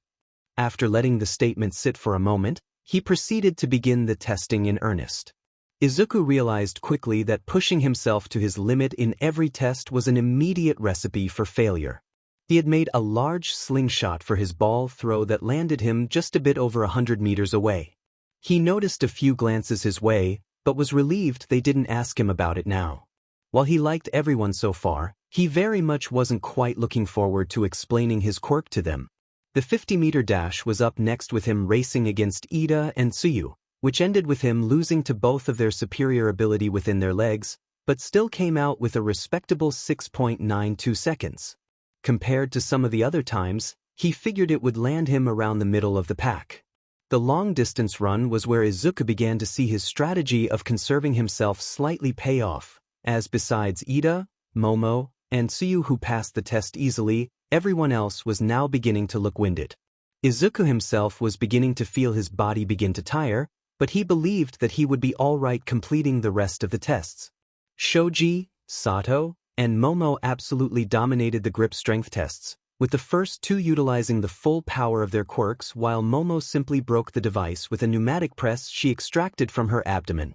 After letting the statement sit for a moment, he proceeded to begin the testing in earnest. Izuku realized quickly that pushing himself to his limit in every test was an immediate recipe for failure. He had made a large slingshot for his ball throw that landed him just a bit over 100 meters away. He noticed a few glances his way, but was relieved they didn't ask him about it now. While he liked everyone so far, he very much wasn't quite looking forward to explaining his quirk to them. The 50-meter dash was up next with him racing against Ida and Tsuyu, which ended with him losing to both of their superior ability within their legs, but still came out with a respectable 6.92 seconds. Compared to some of the other times, he figured it would land him around the middle of the pack. The long-distance run was where Izuku began to see his strategy of conserving himself slightly pay off, as besides Ida, Momo, and Tsuyu who passed the test easily, everyone else was now beginning to look winded. Izuku himself was beginning to feel his body begin to tire, but he believed that he would be all right completing the rest of the tests. Shoji, Sato, and Momo absolutely dominated the grip strength tests, with the first two utilizing the full power of their quirks while Momo simply broke the device with a pneumatic press she extracted from her abdomen.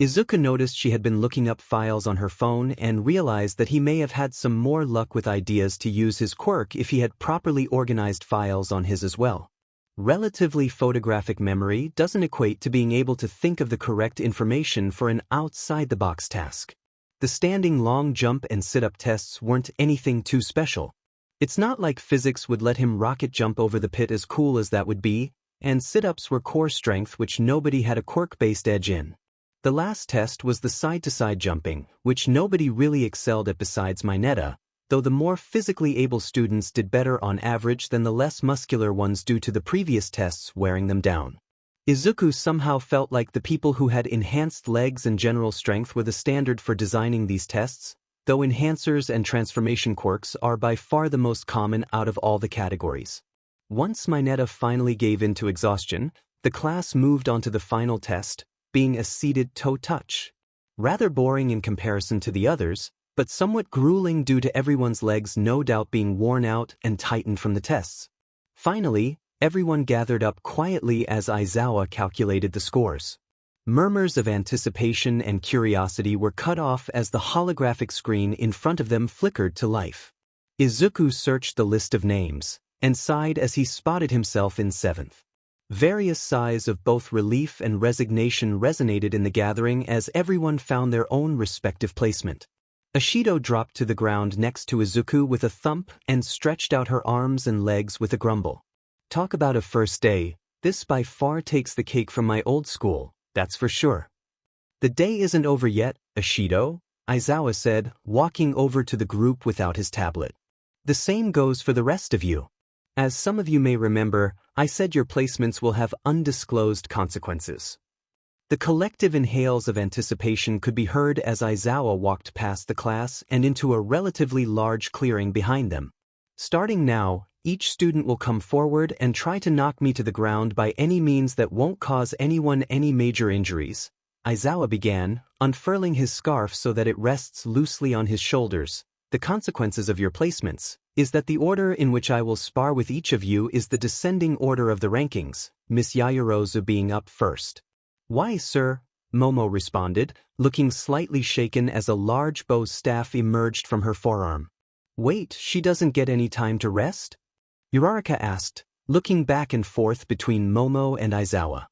Izuku noticed she had been looking up files on her phone and realized that he may have had some more luck with ideas to use his quirk if he had properly organized files on his as well. Relatively photographic memory doesn't equate to being able to think of the correct information for an outside-the-box task. The standing long jump and sit-up tests weren't anything too special. It's not like physics would let him rocket jump over the pit as cool as that would be, and sit-ups were core strength which nobody had a quirk-based edge in. The last test was the side-to-side jumping, which nobody really excelled at besides Mineta, though the more physically able students did better on average than the less muscular ones due to the previous tests wearing them down. Izuku somehow felt like the people who had enhanced legs and general strength were the standard for designing these tests, though enhancers and transformation quirks are by far the most common out of all the categories. Once Mineta finally gave in to exhaustion, the class moved on to the final test, being a seated toe touch. Rather boring in comparison to the others, but somewhat grueling due to everyone's legs no doubt being worn out and tightened from the tests. Finally, everyone gathered up quietly as Aizawa calculated the scores. Murmurs of anticipation and curiosity were cut off as the holographic screen in front of them flickered to life. Izuku searched the list of names, and sighed as he spotted himself in 7th. Various sighs of both relief and resignation resonated in the gathering as everyone found their own respective placement. Ashido dropped to the ground next to Izuku with a thump and stretched out her arms and legs with a grumble. Talk about a first day, this by far takes the cake from my old school, that's for sure. The day isn't over yet, Ashido, Aizawa said, walking over to the group without his tablet. The same goes for the rest of you. As some of you may remember, I said your placements will have undisclosed consequences. The collective inhales of anticipation could be heard as Aizawa walked past the class and into a relatively large clearing behind them. Starting now, each student will come forward and try to knock me to the ground by any means that won't cause anyone any major injuries, Aizawa began, unfurling his scarf so that it rests loosely on his shoulders. The consequences of your placements is that the order in which I will spar with each of you is the descending order of the rankings, Miss Yaoyorozu being up first. Why, sir? Momo responded, looking slightly shaken as a large bow's staff emerged from her forearm. Wait, she doesn't get any time to rest? Uraraka asked, looking back and forth between Momo and Aizawa.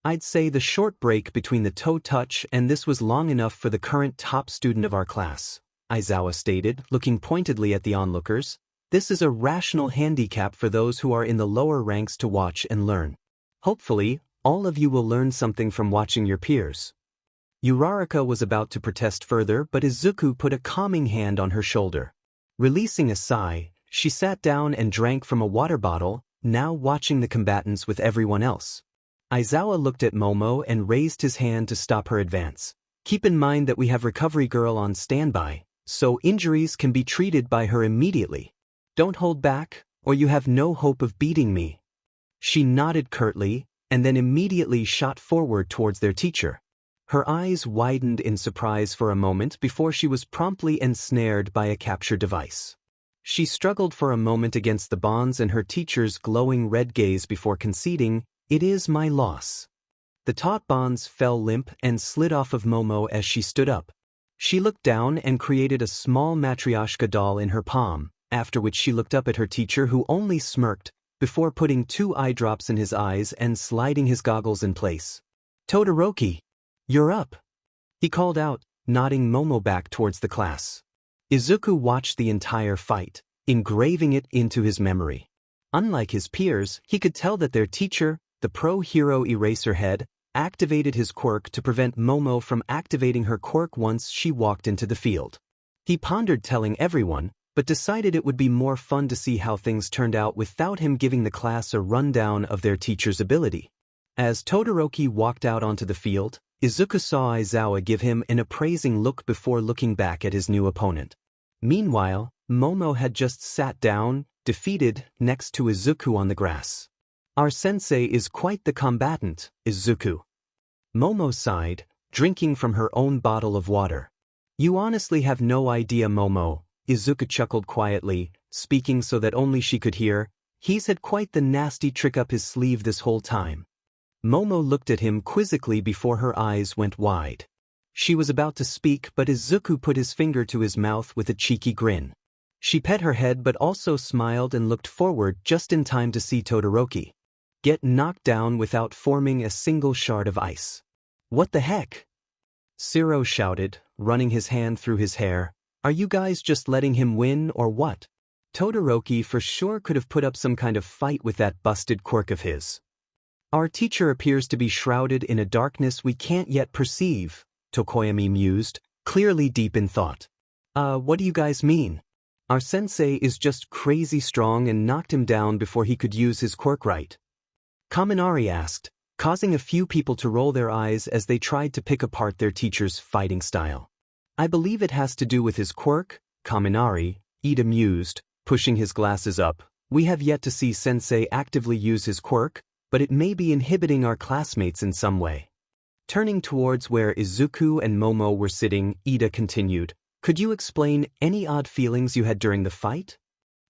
I'd say the short break between the toe touch and this was long enough for the current top student of our class, Aizawa stated, looking pointedly at the onlookers. This is a rational handicap for those who are in the lower ranks to watch and learn. Hopefully, all of you will learn something from watching your peers. Uraraka was about to protest further, but Izuku put a calming hand on her shoulder. Releasing a sigh, she sat down and drank from a water bottle, now watching the combatants with everyone else. Aizawa looked at Momo and raised his hand to stop her advance. Keep in mind that we have Recovery Girl on standby, so injuries can be treated by her immediately. Don't hold back, or you have no hope of beating me. She nodded curtly, and then immediately shot forward towards their teacher. Her eyes widened in surprise for a moment before she was promptly ensnared by a capture device. She struggled for a moment against the bonds and her teacher's glowing red gaze before conceding, "It is my loss." The taut bonds fell limp and slid off of Momo as she stood up. She looked down and created a small Matryoshka doll in her palm, after which she looked up at her teacher who only smirked, before putting 2 eye drops in his eyes and sliding his goggles in place. "Todoroki, you're up," he called out, nodding Momo back towards the class. Izuku watched the entire fight, engraving it into his memory. Unlike his peers, he could tell that their teacher, the pro-hero Eraserhead, activated his quirk to prevent Momo from activating her quirk once she walked into the field. He pondered telling everyone, but decided it would be more fun to see how things turned out without him giving the class a rundown of their teacher's ability. As Todoroki walked out onto the field, Izuku saw Aizawa give him an appraising look before looking back at his new opponent. Meanwhile, Momo had just sat down, defeated, next to Izuku on the grass. Our sensei is quite the combatant, Izuku. Momo sighed, drinking from her own bottle of water. You honestly have no idea, Momo, Izuku chuckled quietly, speaking so that only she could hear. He's had quite the nasty trick up his sleeve this whole time. Momo looked at him quizzically before her eyes went wide. She was about to speak, but Izuku put his finger to his mouth with a cheeky grin. She pet her head but also smiled and looked forward just in time to see Todoroki get knocked down without forming a single shard of ice. "What the heck?" Zero shouted, running his hand through his hair. "Are you guys just letting him win or what?" Todoroki for sure could have put up some kind of fight with that busted quirk of his. "Our teacher appears to be shrouded in a darkness we can't yet perceive," Tokoyami mused, clearly deep in thought. What do you guys mean? Our sensei is just crazy strong and knocked him down before he could use his quirk right?" Kaminari asked, causing a few people to roll their eyes as they tried to pick apart their teacher's fighting style. "I believe it has to do with his quirk, Kaminari," Ida mused, pushing his glasses up. "We have yet to see sensei actively use his quirk, but it may be inhibiting our classmates in some way." Turning towards where Izuku and Momo were sitting, Ida continued, "Could you explain any odd feelings you had during the fight?"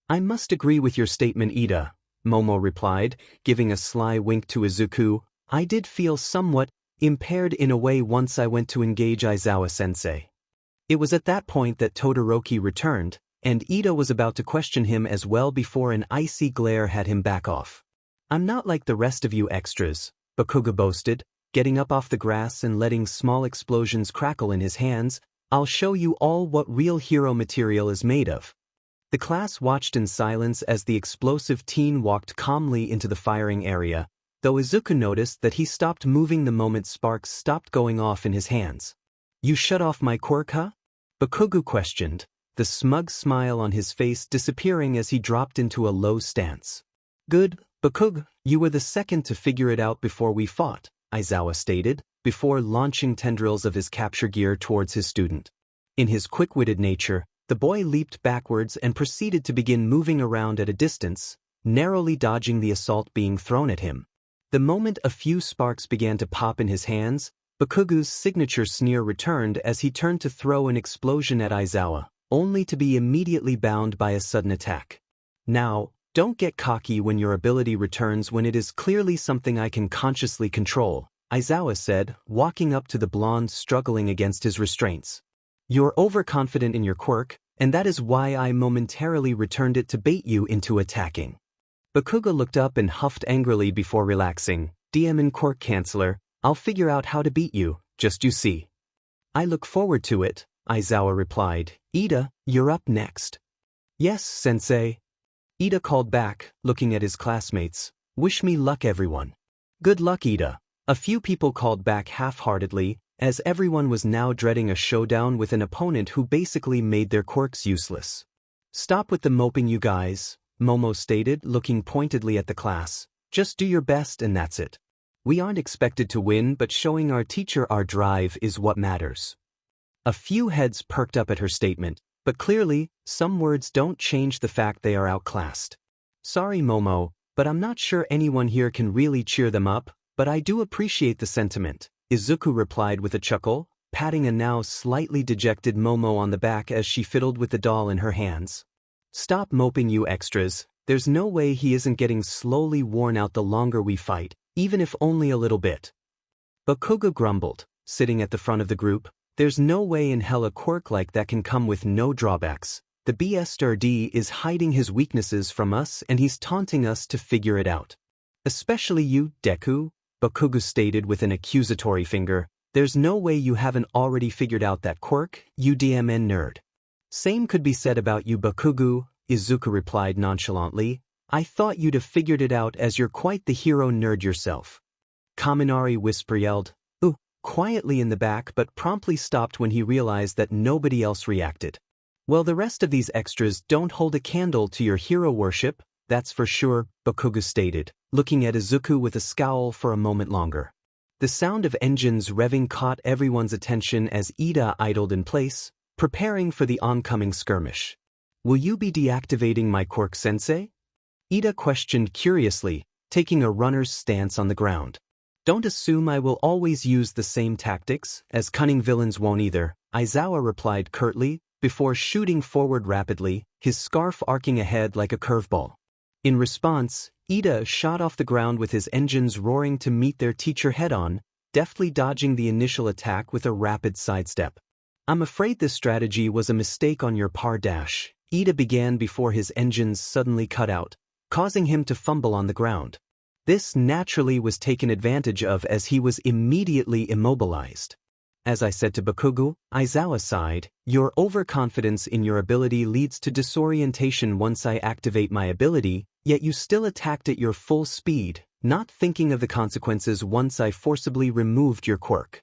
"I must agree with your statement, Ida," Momo replied, giving a sly wink to Izuku. "I did feel somewhat impaired in a way once I went to engage Aizawa-sensei." It was at that point that Todoroki returned, and Ida was about to question him as well before an icy glare had him back off. "I'm not like the rest of you extras," Bakuga boasted, getting up off the grass and letting small explosions crackle in his hands. "I'll show you all what real hero material is made of." The class watched in silence as the explosive teen walked calmly into the firing area, though Izuku noticed that he stopped moving the moment sparks stopped going off in his hands. "You shut off my quirk, huh?" Bakuga questioned, the smug smile on his face disappearing as he dropped into a low stance. "Good, Bakuga, you were the second to figure it out before we fought," Aizawa stated, before launching tendrils of his capture gear towards his student. In his quick-witted nature, the boy leaped backwards and proceeded to begin moving around at a distance, narrowly dodging the assault being thrown at him. The moment a few sparks began to pop in his hands, Bakuga's signature sneer returned as he turned to throw an explosion at Aizawa, only to be immediately bound by a sudden attack. "Now, don't get cocky when your ability returns when it is clearly something I can consciously control," Aizawa said, walking up to the blonde struggling against his restraints. "You're overconfident in your quirk, and that is why I momentarily returned it to bait you into attacking." Bakuga looked up and huffed angrily before relaxing. "DM and quirk canceller, I'll figure out how to beat you, just you see." "I look forward to it," Aizawa replied. "Ida, you're up next." "Yes, sensei." Ida called back, looking at his classmates. "Wish me luck, everyone." "Good luck, Ida." A few people called back half-heartedly, as everyone was now dreading a showdown with an opponent who basically made their quirks useless. "Stop with the moping, you guys," Momo stated, looking pointedly at the class. "Just do your best and that's it. We aren't expected to win, but showing our teacher our drive is what matters." A few heads perked up at her statement, but clearly, some words don't change the fact they are outclassed. "Sorry, Momo, but I'm not sure anyone here can really cheer them up, but I do appreciate the sentiment," Izuku replied with a chuckle, patting a now slightly dejected Momo on the back as she fiddled with the doll in her hands. "Stop moping, you extras. There's no way he isn't getting slowly worn out the longer we fight, even if only a little bit." Bakuga grumbled, sitting at the front of the group. "There's no way in hell a quirk like that can come with no drawbacks. The BSRD is hiding his weaknesses from us and he's taunting us to figure it out. Especially you, Deku," Bakuga stated with an accusatory finger. "There's no way you haven't already figured out that quirk, you DMN nerd." "Same could be said about you, Bakugu," Izuku replied nonchalantly. "I thought you'd have figured it out as you're quite the hero nerd yourself." Kaminari whisper-yelled, "Ooh," quietly in the back but promptly stopped when he realized that nobody else reacted. "Well, the rest of these extras don't hold a candle to your hero worship, that's for sure," Bakuga stated, looking at Izuku with a scowl for a moment longer. The sound of engines revving caught everyone's attention as Ida idled in place, preparing for the oncoming skirmish. "Will you be deactivating my quirk, sensei?" Ida questioned curiously, taking a runner's stance on the ground. "Don't assume I will always use the same tactics, as cunning villains won't either," Aizawa replied curtly, before shooting forward rapidly, his scarf arcing ahead like a curveball. In response, Ida shot off the ground with his engines roaring to meet their teacher head-on, deftly dodging the initial attack with a rapid sidestep. "I'm afraid this strategy was a mistake on your part." Ida began before his engines suddenly cut out, causing him to fumble on the ground. This naturally was taken advantage of as he was immediately immobilized. As I said to Bakugo, Aizawa sighed, "Your overconfidence in your ability leads to disorientation once I activate my ability, yet you still attacked at your full speed, not thinking of the consequences once I forcibly removed your quirk."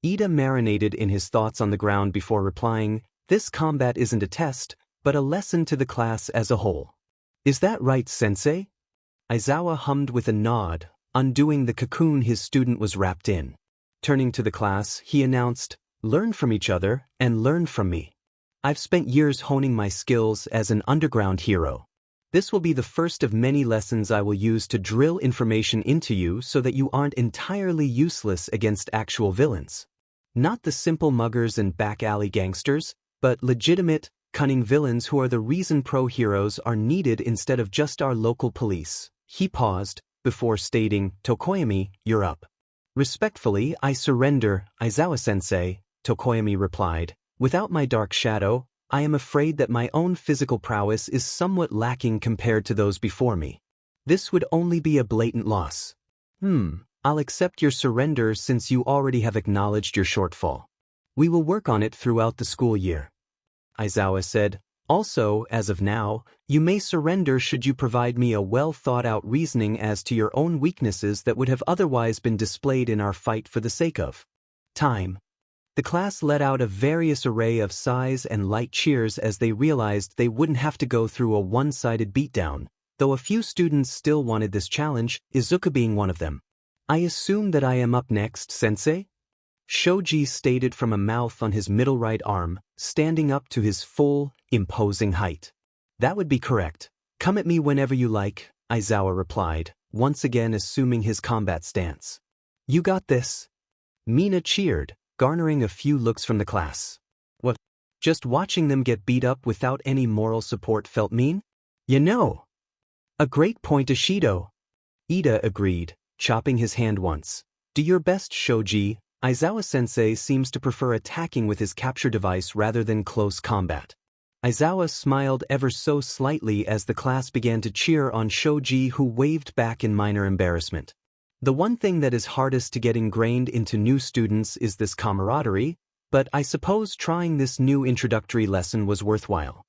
Ida marinated in his thoughts on the ground before replying, "This combat isn't a test, but a lesson to the class as a whole." "Is that right, sensei?" Aizawa hummed with a nod, undoing the cocoon his student was wrapped in. Turning to the class, he announced, "Learn from each other, and learn from me. I've spent years honing my skills as an underground hero. This will be the first of many lessons I will use to drill information into you so that you aren't entirely useless against actual villains. Not the simple muggers and back-alley gangsters, but legitimate, cunning villains who are the reason pro-heroes are needed instead of just our local police." He paused, before stating, "Tokoyami, you're up." "Respectfully, I surrender, Aizawa-sensei," Tokoyami replied. "Without my dark shadow, I am afraid that my own physical prowess is somewhat lacking compared to those before me. This would only be a blatant loss." "I'll accept your surrender since you already have acknowledged your shortfall. We will work on it throughout the school year," Aizawa said. "Also, as of now, you may surrender should you provide me a well-thought-out reasoning as to your own weaknesses that would have otherwise been displayed in our fight for the sake of time." The class let out a various array of sighs and light cheers as they realized they wouldn't have to go through a one-sided beatdown, though a few students still wanted this challenge, Izuku being one of them. "I assume that I am up next, sensei?" Shoji stated from a mouth on his middle right arm, standing up to his full, imposing height. "That would be correct. Come at me whenever you like," Aizawa replied, once again assuming his combat stance. "You got this." Mina cheered, garnering a few looks from the class. "What? Just watching them get beat up without any moral support felt mean?" "You know." "A great point, Ishido." Ida agreed, chopping his hand once. "Do your best, Shoji. Aizawa-sensei seems to prefer attacking with his capture device rather than close combat." Aizawa smiled ever so slightly as the class began to cheer on Shoji, who waved back in minor embarrassment. The one thing that is hardest to get ingrained into new students is this camaraderie, but I suppose trying this new introductory lesson was worthwhile.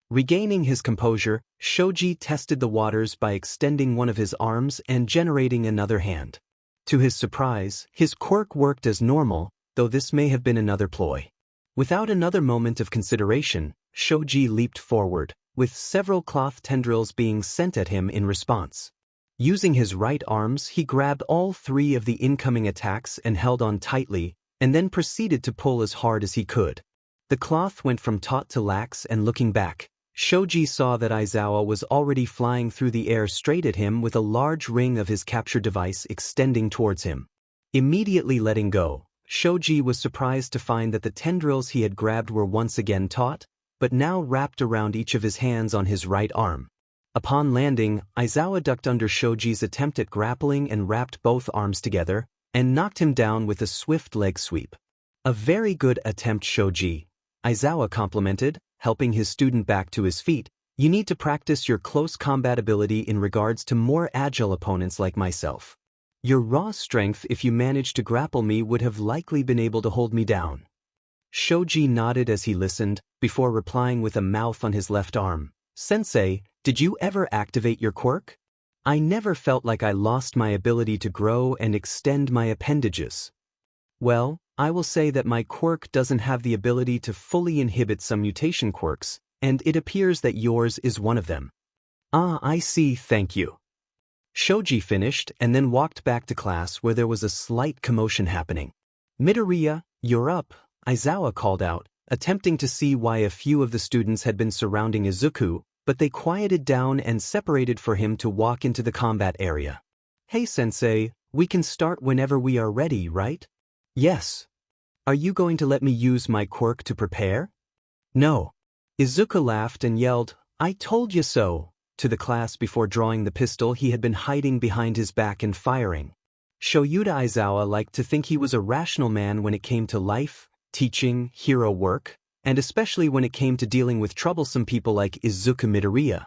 Regaining his composure, Shoji tested the waters by extending one of his arms and generating another hand. To his surprise, his quirk worked as normal, though this may have been another ploy. Without another moment of consideration, Shoji leaped forward, with several cloth tendrils being sent at him in response. Using his right arms, he grabbed all three of the incoming attacks and held on tightly, and then proceeded to pull as hard as he could. The cloth went from taut to lax, and looking back, Shoji saw that Aizawa was already flying through the air straight at him with a large ring of his capture device extending towards him. Immediately letting go, Shoji was surprised to find that the tendrils he had grabbed were once again taut, but now wrapped around each of his hands on his right arm. Upon landing, Aizawa ducked under Shoji's attempt at grappling and wrapped both arms together, and knocked him down with a swift leg sweep. "A very good attempt, Shoji," Aizawa complimented, helping his student back to his feet. "You need to practice your close combat ability in regards to more agile opponents like myself. Your raw strength, if you managed to grapple me, would have likely been able to hold me down." Shoji nodded as he listened, before replying with a mouth on his left arm. "Sensei, did you ever activate your quirk? I never felt like I lost my ability to grow and extend my appendages." "Well, I will say that my quirk doesn't have the ability to fully inhibit some mutation quirks, and it appears that yours is one of them." "Ah, I see, thank you." Shoji finished and then walked back to class where there was a slight commotion happening. "Midoriya, you're up," Aizawa called out, attempting to see why a few of the students had been surrounding Izuku, but they quieted down and separated for him to walk into the combat area. "Hey sensei, we can start whenever we are ready, right?" "Yes." "Are you going to let me use my quirk to prepare?" No. Izuku laughed and yelled, "I told you so," to the class before drawing the pistol he had been hiding behind his back and firing. Shoyuta Aizawa liked to think he was a rational man when it came to life, teaching, hero work, and especially when it came to dealing with troublesome people like Izuku Midoriya.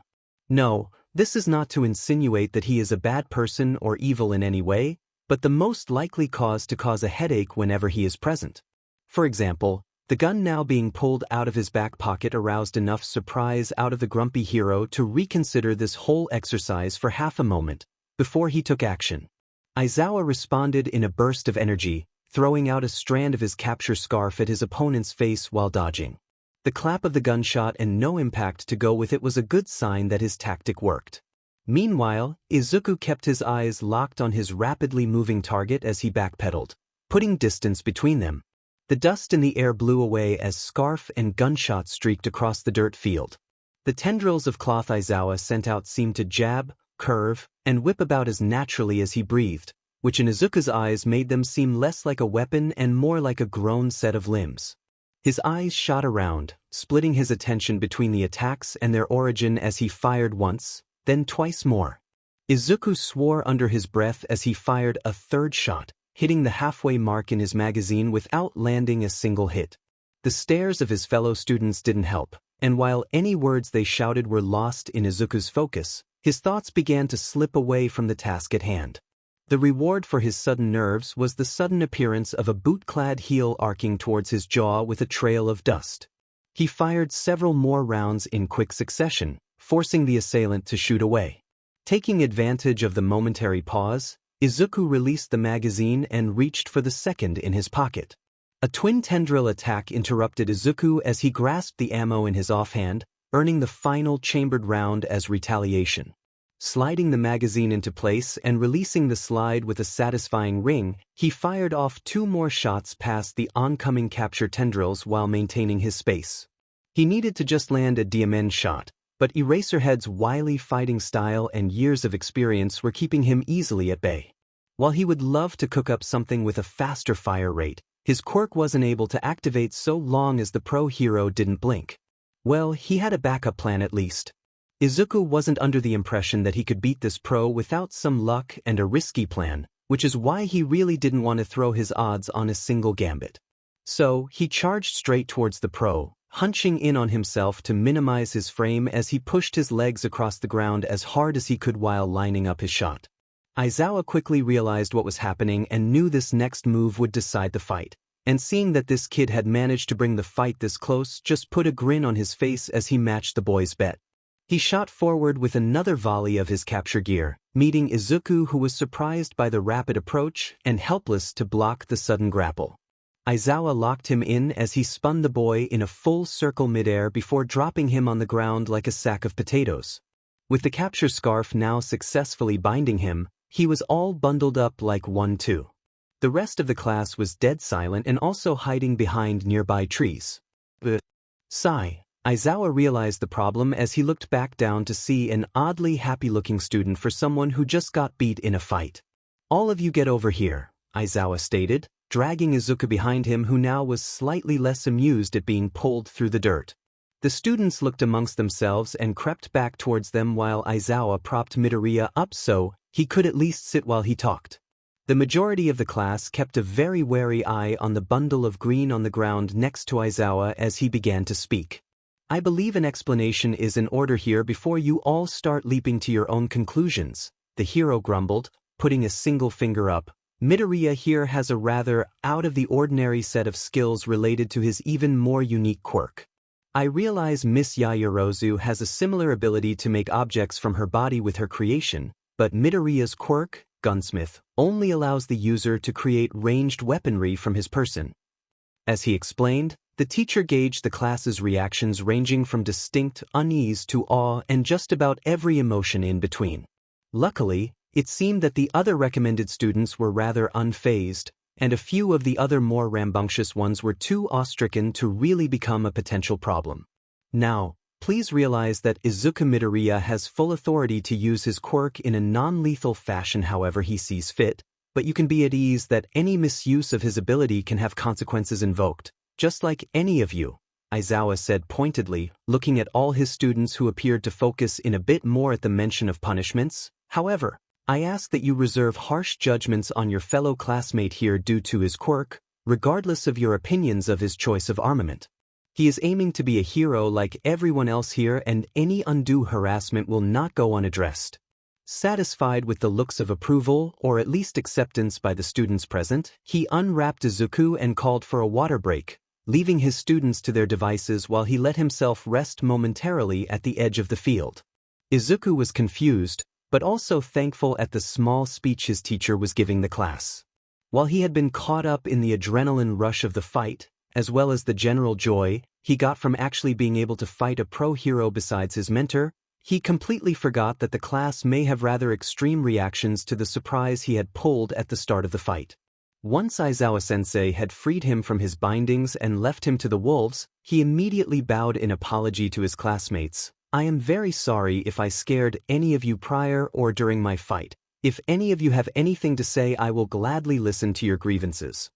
No, this is not to insinuate that he is a bad person or evil in any way, but the most likely cause to cause a headache whenever he is present. For example, the gun now being pulled out of his back pocket aroused enough surprise out of the grumpy hero to reconsider this whole exercise for half a moment, before he took action. Aizawa responded in a burst of energy, throwing out a strand of his capture scarf at his opponent's face while dodging. The clap of the gunshot and no impact to go with it was a good sign that his tactic worked. Meanwhile, Izuku kept his eyes locked on his rapidly moving target as he backpedaled, putting distance between them. The dust in the air blew away as scarf and gunshot streaked across the dirt field. The tendrils of cloth Aizawa sent out seemed to jab, curve, and whip about as naturally as he breathed, which in Izuku's eyes made them seem less like a weapon and more like a grown set of limbs. His eyes shot around, splitting his attention between the attacks and their origin as he fired once, then twice more. Izuku swore under his breath as he fired a third shot, hitting the halfway mark in his magazine without landing a single hit. The stares of his fellow students didn't help, and while any words they shouted were lost in Izuku's focus, his thoughts began to slip away from the task at hand. The reward for his sudden nerves was the sudden appearance of a boot-clad heel arcing towards his jaw with a trail of dust. He fired several more rounds in quick succession, forcing the assailant to shoot away. Taking advantage of the momentary pause, Izuku released the magazine and reached for the second in his pocket. A twin tendril attack interrupted Izuku as he grasped the ammo in his offhand, earning the final chambered round as retaliation. Sliding the magazine into place and releasing the slide with a satisfying ring, he fired off 2 more shots past the oncoming capture tendrils while maintaining his space. He needed to just land a diamond shot, but Eraserhead's wily fighting style and years of experience were keeping him easily at bay. While he would love to cook up something with a faster fire rate, his quirk wasn't able to activate so long as the pro hero didn't blink. Well, he had a backup plan at least. Izuku wasn't under the impression that he could beat this pro without some luck and a risky plan, which is why he really didn't want to throw his odds on a single gambit. So, he charged straight towards the pro, hunching in on himself to minimize his frame as he pushed his legs across the ground as hard as he could while lining up his shot. Aizawa quickly realized what was happening and knew this next move would decide the fight, and seeing that this kid had managed to bring the fight this close just put a grin on his face as he matched the boy's bet. He shot forward with another volley of his capture gear, meeting Izuku, who was surprised by the rapid approach and helpless to block the sudden grapple. Aizawa locked him in as he spun the boy in a full circle midair before dropping him on the ground like a sack of potatoes. With the capture scarf now successfully binding him, he was all bundled up like 1-2. The rest of the class was dead silent and also hiding behind nearby trees. Sigh. Aizawa realized the problem as he looked back down to see an oddly happy-looking student for someone who just got beat in a fight. "All of you get over here," Aizawa stated, dragging Izuku behind him, who now was slightly less amused at being pulled through the dirt. The students looked amongst themselves and crept back towards them while Aizawa propped Midoriya up so he could at least sit while he talked. The majority of the class kept a very wary eye on the bundle of green on the ground next to Aizawa as he began to speak. "I believe an explanation is in order here before you all start leaping to your own conclusions," the hero grumbled, putting a single finger up. "Midoriya here has a rather out-of-the-ordinary set of skills related to his even more unique quirk. I realize Miss Yaoyorozu has a similar ability to make objects from her body with her creation, but Midoriya's quirk, Gunsmith, only allows the user to create ranged weaponry from his person." As he explained, the teacher gauged the class's reactions ranging from distinct unease to awe and just about every emotion in between. Luckily, it seemed that the other recommended students were rather unfazed, and a few of the other more rambunctious ones were too awe-stricken to really become a potential problem. Now, please realize that Izuku Midoriya has full authority to use his quirk in a non-lethal fashion however he sees fit, but you can be at ease that any misuse of his ability can have consequences invoked, just like any of you. Aizawa said pointedly, looking at all his students who appeared to focus in a bit more at the mention of punishments. However, I ask that you reserve harsh judgments on your fellow classmate here due to his quirk, regardless of your opinions of his choice of armament. He is aiming to be a hero like everyone else here, and any undue harassment will not go unaddressed. Satisfied with the looks of approval, or at least acceptance by the students present, he unwrapped Izuku and called for a water break, leaving his students to their devices while he let himself rest momentarily at the edge of the field. Izuku was confused, but also thankful at the small speech his teacher was giving the class. While he had been caught up in the adrenaline rush of the fight, as well as the general joy he got from actually being able to fight a pro-hero besides his mentor, he completely forgot that the class may have rather extreme reactions to the surprise he had pulled at the start of the fight. Once Aizawa-sensei had freed him from his bindings and left him to the wolves, he immediately bowed in apology to his classmates. I am very sorry if I scared any of you prior or during my fight. If any of you have anything to say, I will gladly listen to your grievances.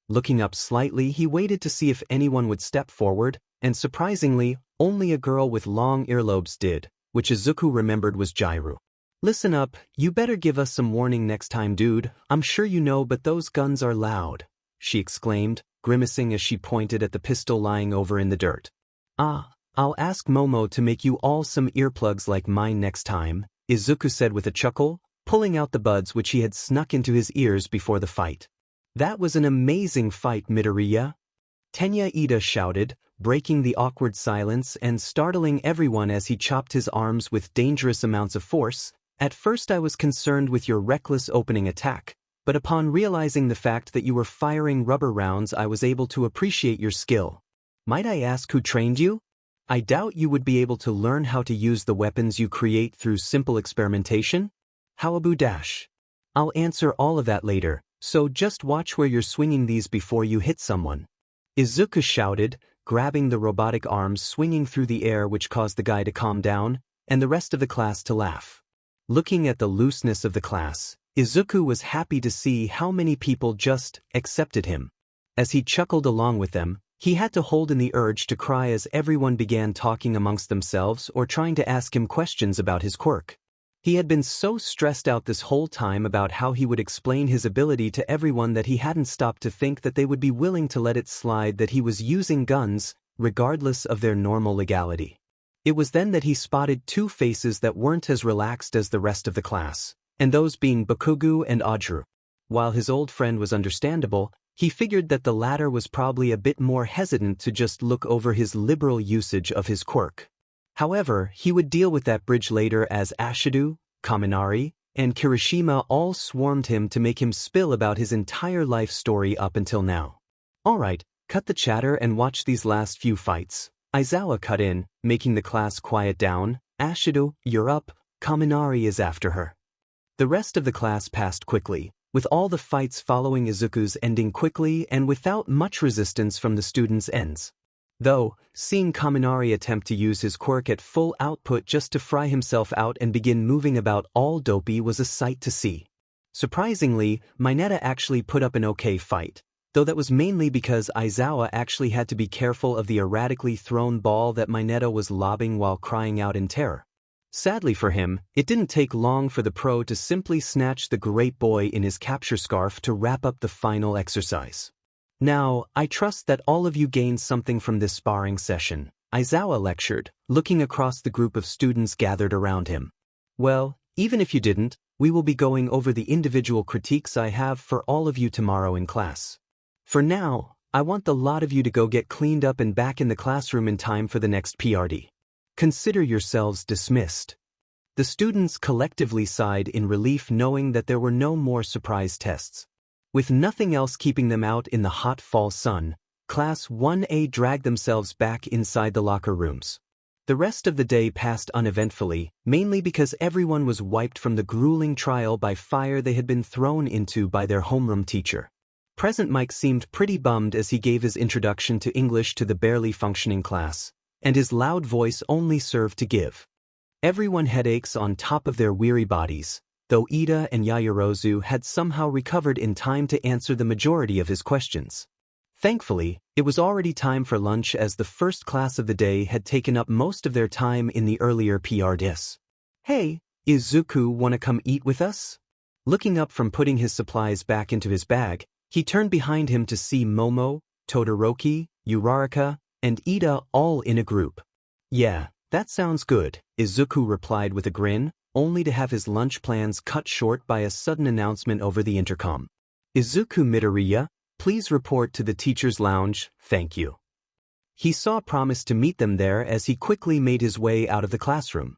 Looking up slightly, he waited to see if anyone would step forward, and surprisingly, only a girl with long earlobes did, which Izuku remembered was Jairu. Listen up, you better give us some warning next time, dude. I'm sure you know, but those guns are loud, she exclaimed, grimacing as she pointed at the pistol lying over in the dirt. I'll ask Momo to make you all some earplugs like mine next time, Izuku said with a chuckle, pulling out the buds which he had snuck into his ears before the fight. That was an amazing fight, Midoriya, Tenya Ida shouted, breaking the awkward silence and startling everyone as he chopped his arms with dangerous amounts of force. At first I was concerned with your reckless opening attack, but upon realizing the fact that you were firing rubber rounds, I was able to appreciate your skill. Might I ask who trained you? I doubt you would be able to learn how to use the weapons you create through simple experimentation. Hawabu dash. I'll answer all of that later, so just watch where you're swinging these before you hit someone. Izuku shouted, grabbing the robotic arms swinging through the air, which caused the guy to calm down, and the rest of the class to laugh. Looking at the looseness of the class, Izuku was happy to see how many people just accepted him. As he chuckled along with them, he had to hold in the urge to cry as everyone began talking amongst themselves or trying to ask him questions about his quirk. He had been so stressed out this whole time about how he would explain his ability to everyone that he hadn't stopped to think that they would be willing to let it slide that he was using guns, regardless of their normal legality. It was then that he spotted two faces that weren't as relaxed as the rest of the class, and those being Bakugu and Audru. While his old friend was understandable, he figured that the latter was probably a bit more hesitant to just look over his liberal usage of his quirk. However, he would deal with that bridge later, as Ashido, Kaminari, and Kirishima all swarmed him to make him spill about his entire life story up until now. Alright, cut the chatter and watch these last few fights. Aizawa cut in, making the class quiet down. Ashido, you're up, Kaminari is after her. The rest of the class passed quickly, with all the fights following Izuku's ending quickly and without much resistance from the students' ends. Though, seeing Kaminari attempt to use his quirk at full output just to fry himself out and begin moving about all dopey was a sight to see. Surprisingly, Mineta actually put up an okay fight, though that was mainly because Aizawa actually had to be careful of the erratically thrown ball that Mineta was lobbing while crying out in terror. Sadly for him, it didn't take long for the pro to simply snatch the great boy in his capture scarf to wrap up the final exercise. Now, I trust that all of you gained something from this sparring session, Aizawa lectured, looking across the group of students gathered around him. Well, even if you didn't, we will be going over the individual critiques I have for all of you tomorrow in class. For now, I want the lot of you to go get cleaned up and back in the classroom in time for the next PRD. Consider yourselves dismissed. The students collectively sighed in relief, knowing that there were no more surprise tests. With nothing else keeping them out in the hot fall sun, Class 1A dragged themselves back inside the locker rooms. The rest of the day passed uneventfully, mainly because everyone was wiped from the grueling trial by fire they had been thrown into by their homeroom teacher. Present Mike seemed pretty bummed as he gave his introduction to English to the barely functioning class, and his loud voice only served to give everyone headaches on top of their weary bodies, though Ida and Yaoyorozu had somehow recovered in time to answer the majority of his questions. Thankfully, It was already time for lunch as the first class of the day had taken up most of their time in the earlier PRDIS. "Hey, Izuku, wanna come eat with us?" Looking up from putting his supplies back into his bag, he turned behind him to see Momo, Todoroki, Uraraka, and Ida all in a group. "Yeah, that sounds good," Izuku replied with a grin, only to have his lunch plans cut short by a sudden announcement over the intercom. "Izuku Midoriya, please report to the teacher's lounge, thank you." He saw promise to meet them there as he quickly made his way out of the classroom.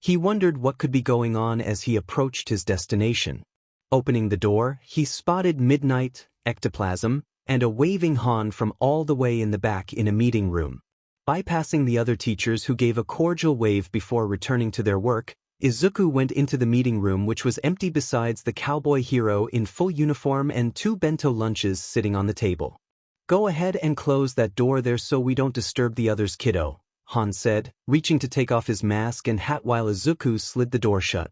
He wondered what could be going on as he approached his destination. Opening the door, he spotted Midnight, Ectoplasm, and a waving Han from all the way in the back in a meeting room. Bypassing the other teachers who gave a cordial wave before returning to their work, Izuku went into the meeting room, which was empty besides the cowboy hero in full uniform and 2 bento lunches sitting on the table. "Go ahead and close that door there so we don't disturb the others, kiddo," Han said, reaching to take off his mask and hat while Izuku slid the door shut.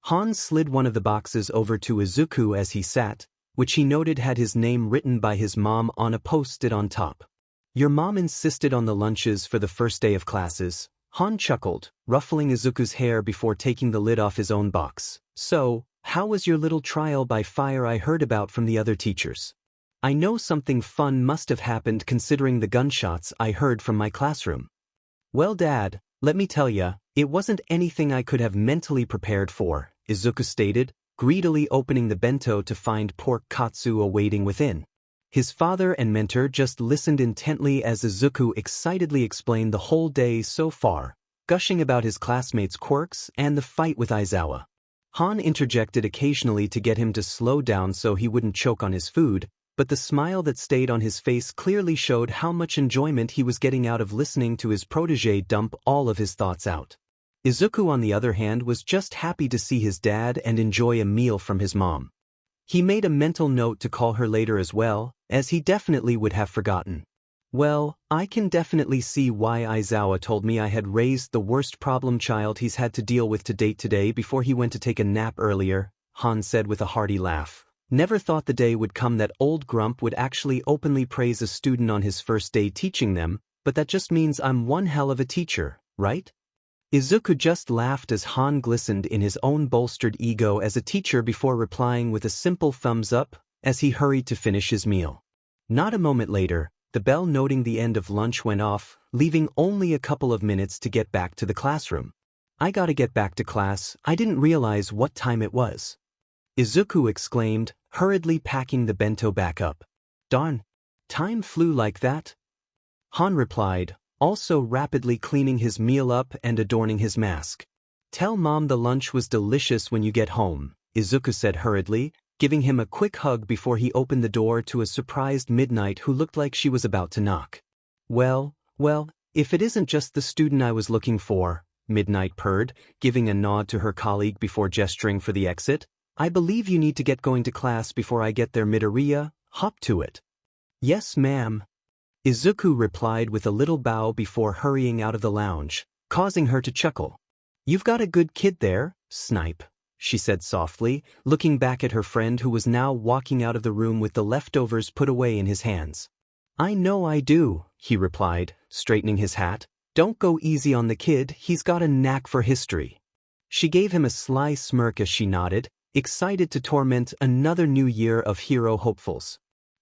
Han slid one of the boxes over to Izuku as he sat, which he noted had his name written by his mom on a post-it on top. "Your mom insisted on the lunches for the first day of classes," Han chuckled, ruffling Izuku's hair before taking the lid off his own box. "So, how was your little trial by fire I heard about from the other teachers? I know something fun must have happened considering the gunshots I heard from my classroom." "Well, Dad, let me tell ya, it wasn't anything I could have mentally prepared for," Izuku stated, greedily opening the bento to find pork katsu awaiting within. His father and mentor just listened intently as Izuku excitedly explained the whole day so far, gushing about his classmates' quirks and the fight with Aizawa. Han interjected occasionally to get him to slow down so he wouldn't choke on his food, but the smile that stayed on his face clearly showed how much enjoyment he was getting out of listening to his protege dump all of his thoughts out. Izuku, on the other hand, was just happy to see his dad and enjoy a meal from his mom. He made a mental note to call her later as well, as he definitely would have forgotten. "Well, I can definitely see why Aizawa told me I had raised the worst problem child he's had to deal with to date today before he went to take a nap earlier," Han said with a hearty laugh. "Never thought the day would come that old Grump would actually openly praise a student on his first day teaching them, but that just means I'm one hell of a teacher, right?" Izuku just laughed as Han glistened in his own bolstered ego as a teacher before replying with a simple thumbs up as he hurried to finish his meal. Not a moment later, the bell noting the end of lunch went off, leaving only a couple of minutes to get back to the classroom. "I gotta get back to class, I didn't realize what time it was," Izuku exclaimed, hurriedly packing the bento back up. "Darn, time flew like that," Han replied, also rapidly cleaning his meal up and adorning his mask. "Tell Mom the lunch was delicious when you get home," Izuku said hurriedly, giving him a quick hug before he opened the door to a surprised Midnight who looked like she was about to knock. Well, if it isn't just the student I was looking for," Midnight purred, giving a nod to her colleague before gesturing for the exit. "I believe you need to get going to class before I get there, Midoriya. Hop to it." "Yes, ma'am," Izuku replied with a little bow before hurrying out of the lounge, causing her to chuckle. "You've got a good kid there, Snipe," she said softly, looking back at her friend who was now walking out of the room with the leftovers put away in his hands. "I know I do," he replied, straightening his hat. "Don't go easy on the kid, he's got a knack for history." She gave him a sly smirk as she nodded, excited to torment another new year of hero hopefuls.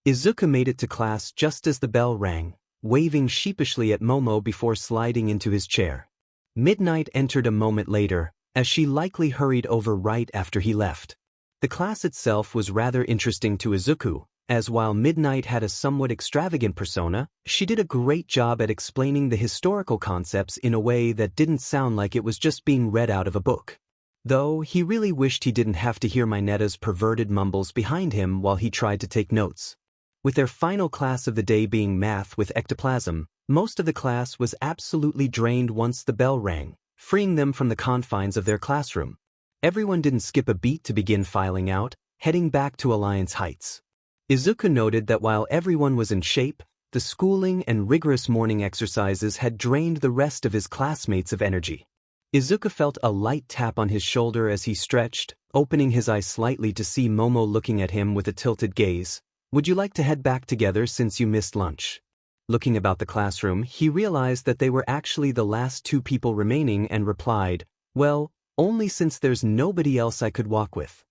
Izuku made it to class just as the bell rang, waving sheepishly at Momo before sliding into his chair. Midnight entered a moment later, as she likely hurried over right after he left. The class itself was rather interesting to Izuku, as while Midnight had a somewhat extravagant persona, she did a great job at explaining the historical concepts in a way that didn't sound like it was just being read out of a book. Though he really wished he didn't have to hear Minata's perverted mumbles behind him while he tried to take notes. With their final class of the day being math with ectoplasm, most of the class was absolutely drained once the bell rang, freeing them from the confines of their classroom. Everyone didn't skip a beat to begin filing out, heading back to Alliance Heights. Izuku noted that while everyone was in shape, the schooling and rigorous morning exercises had drained the rest of his classmates of energy. Izuku felt a light tap on his shoulder as he stretched, opening his eyes slightly to see Momo looking at him with a tilted gaze. "Would you like to head back together since you missed lunch?" Looking about the classroom, he realized that they were actually the last two people remaining and replied, "Well, only since there's nobody else I could walk with."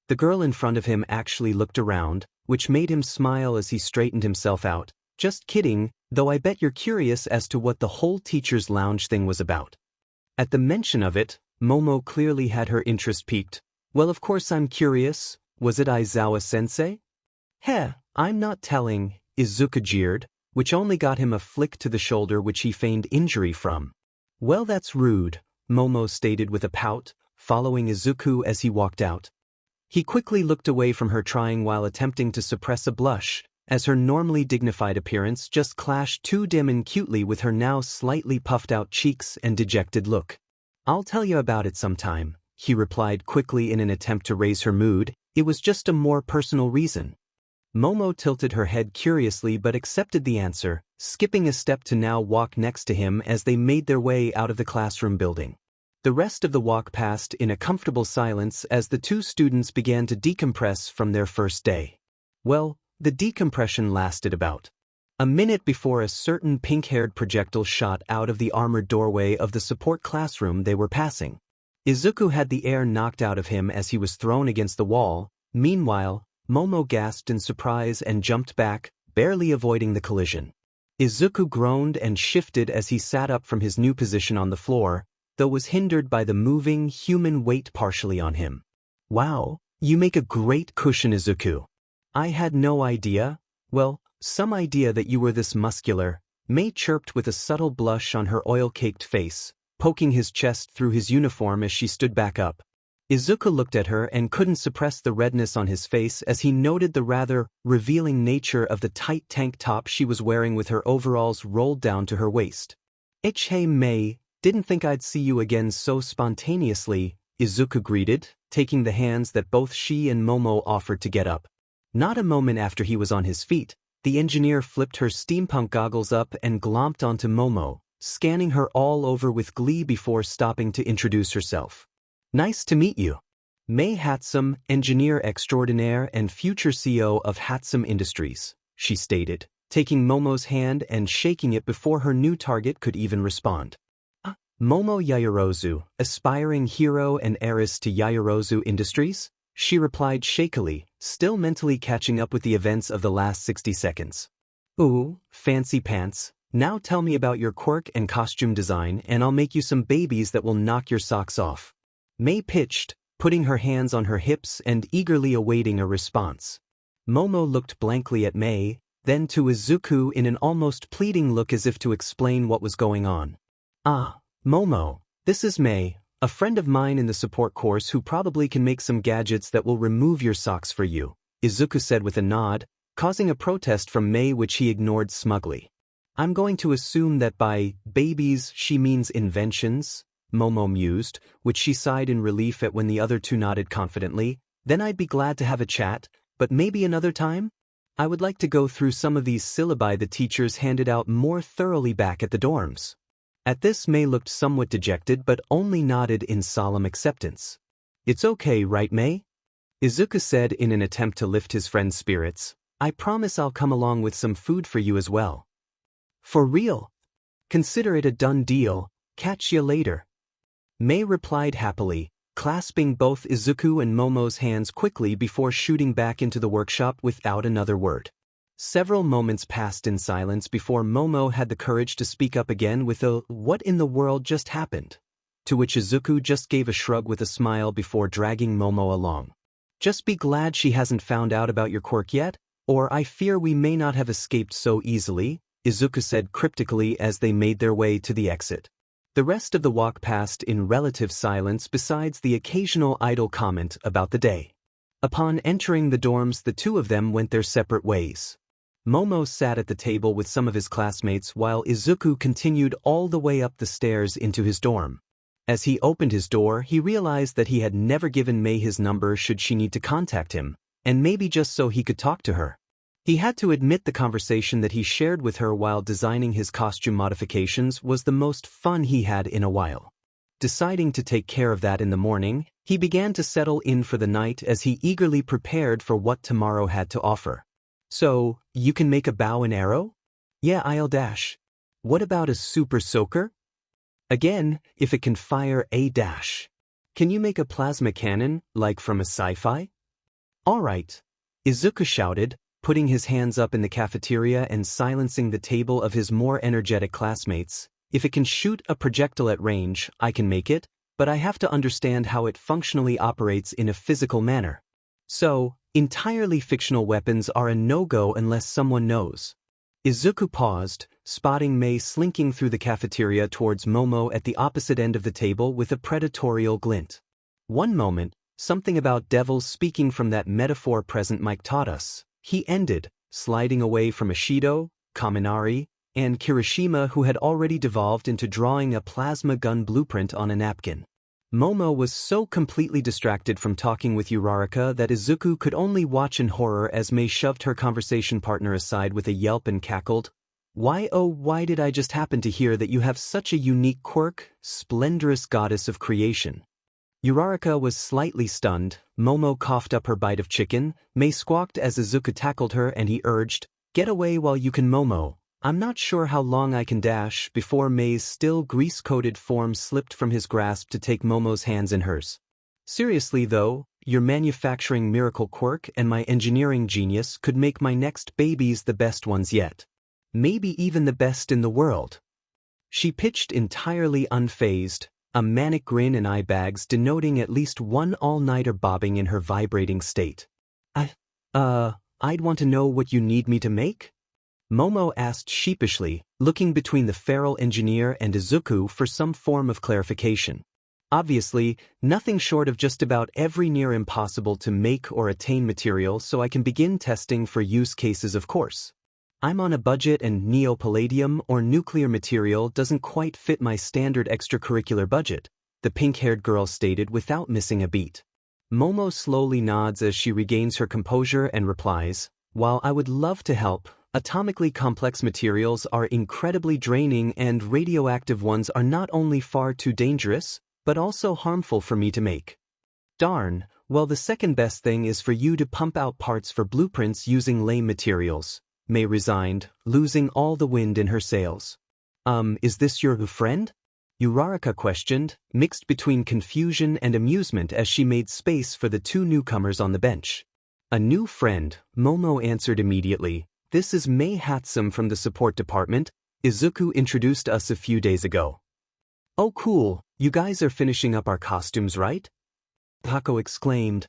The girl in front of him actually looked around, which made him smile as he straightened himself out. "Just kidding, though I bet you're curious as to what the whole teacher's lounge thing was about." At the mention of it, Momo clearly had her interest piqued. "Well, of course I'm curious. Was it Aizawa-sensei?" "Heh, I'm not telling," Izuku jeered, which only got him a flick to the shoulder which he feigned injury from. "Well, that's rude," Momo stated with a pout, following Izuku as he walked out. He quickly looked away from her, trying while attempting to suppress a blush, as her normally dignified appearance just clashed too dim and cutely with her now slightly puffed-out cheeks and dejected look. "I'll tell you about it sometime," he replied quickly in an attempt to raise her mood. "It was just a more personal reason." Momo tilted her head curiously but accepted the answer, skipping a step to now walk next to him as they made their way out of the classroom building. The rest of the walk passed in a comfortable silence as the two students began to decompress from their first day. Well, the decompression lasted about a minute before a certain pink-haired projectile shot out of the armored doorway of the support classroom they were passing. Izuku had the air knocked out of him as he was thrown against the wall. Meanwhile, Momo gasped in surprise and jumped back, barely avoiding the collision. Izuku groaned and shifted as he sat up from his new position on the floor, though was hindered by the moving human weight partially on him. "Wow, you make a great cushion, Izuku. I had no idea, well, some idea that you were this muscular," Mei chirped with a subtle blush on her oil-caked face, poking his chest through his uniform as she stood back up. Izuku looked at her and couldn't suppress the redness on his face as he noted the rather revealing nature of the tight tank top she was wearing with her overalls rolled down to her waist. "Hey Mei, didn't think I'd see you again so spontaneously," Izuku greeted, taking the hands that both she and Momo offered to get up. Not a moment after he was on his feet, the engineer flipped her steampunk goggles up and glomped onto Momo, scanning her all over with glee before stopping to introduce herself. "Nice to meet you. Mei Hatsum, engineer extraordinaire and future CEO of Hatsum Industries," she stated, taking Momo's hand and shaking it before her new target could even respond. "Momo Yaoyorozu, aspiring hero and heiress to Yaoyorozu Industries?" she replied shakily, still mentally catching up with the events of the last 60 seconds. "Ooh, fancy pants. Now tell me about your quirk and costume design and I'll make you some babies that will knock your socks off," Mei pitched, putting her hands on her hips and eagerly awaiting a response. Momo looked blankly at Mei, then to Izuku in an almost pleading look as if to explain what was going on. "Ah, Momo, this is Mei, a friend of mine in the support course who probably can make some gadgets that will remove your socks for you," Izuku said with a nod, causing a protest from Mei which he ignored smugly. "I'm going to assume that by babies she means inventions," Momo mused, which she sighed in relief at when the other two nodded confidently. "Then I'd be glad to have a chat, but maybe another time? I would like to go through some of these syllabi the teachers handed out more thoroughly back at the dorms." At this, Mei looked somewhat dejected but only nodded in solemn acceptance. "It's okay, right, Mei?" Izuku said in an attempt to lift his friend's spirits. "I promise I'll come along with some food for you as well." "For real? Consider it a done deal. Catch ya later," Mei replied happily, clasping both Izuku and Momo's hands quickly before shooting back into the workshop without another word. Several moments passed in silence before Momo had the courage to speak up again with a "What in the world just happened?" to which Izuku just gave a shrug with a smile before dragging Momo along. "Just be glad she hasn't found out about your quirk yet, or I fear we may not have escaped so easily," Izuku said cryptically as they made their way to the exit. The rest of the walk passed in relative silence besides the occasional idle comment about the day. Upon entering the dorms, the two of them went their separate ways. Momo sat at the table with some of his classmates while Izuku continued all the way up the stairs into his dorm. As he opened his door, he realized that he had never given Mei his number should she need to contact him, and maybe just so he could talk to her. He had to admit the conversation that he shared with her while designing his costume modifications was the most fun he had in a while. Deciding to take care of that in the morning, he began to settle in for the night as he eagerly prepared for what tomorrow had to offer. "So, you can make a bow and arrow?" Yeah, I'll dash. What about a super soaker? Again, if it can fire a dash. Can you make a plasma cannon, like from a sci-fi? All right. Izuku shouted, putting his hands up in the cafeteria and silencing the table of his more energetic classmates. If it can shoot a projectile at range, I can make it, but I have to understand how it functionally operates in a physical manner. So, entirely fictional weapons are a no-go unless someone knows. Izuku paused, spotting Mei slinking through the cafeteria towards Momo at the opposite end of the table with a predatorial glint. One moment, something about devils speaking from that metaphor present Mike taught us. He ended, sliding away from Ishido, Kaminari, and Kirishima, who had already devolved into drawing a plasma gun blueprint on a napkin. Momo was so completely distracted from talking with Uraraka that Izuku could only watch in horror as Mei shoved her conversation partner aside with a yelp and cackled. Why, oh, why did I just happen to hear that you have such a unique quirk, splendorous goddess of creation? Uraraka was slightly stunned. Momo coughed up her bite of chicken. Mei squawked as Izuku tackled her and he urged, "Get away while you can, Momo. I'm not sure how long I can dash," before Mei's still grease-coated form slipped from his grasp to take Momo's hands in hers. "Seriously though, your manufacturing miracle quirk and my engineering genius could make my next babies the best ones yet. Maybe even the best in the world." She pitched entirely unfazed, a manic grin and eye bags denoting at least one all-nighter bobbing in her vibrating state. I'd want to know what you need me to make?" Momo asked sheepishly, looking between the feral engineer and Izuku for some form of clarification. Obviously, nothing short of just about every near impossible to make or attain material so I can begin testing for use cases, of course. I'm on a budget and neo-palladium or nuclear material doesn't quite fit my standard extracurricular budget, the pink-haired girl stated without missing a beat. Momo slowly nods as she regains her composure and replies, "While I would love to help, atomically complex materials are incredibly draining and radioactive ones are not only far too dangerous, but also harmful for me to make." "Darn, well the second best thing is for you to pump out parts for blueprints using lame materials," Mei resigned, losing all the wind in her sails. Is this your friend?" Uraraka questioned, mixed between confusion and amusement as she made space for the two newcomers on the bench. "A new friend," Momo answered immediately. "This is Mei Hatsum from the support department. Izuku introduced us a few days ago." "Oh cool, you guys are finishing up our costumes, right?" Hako exclaimed,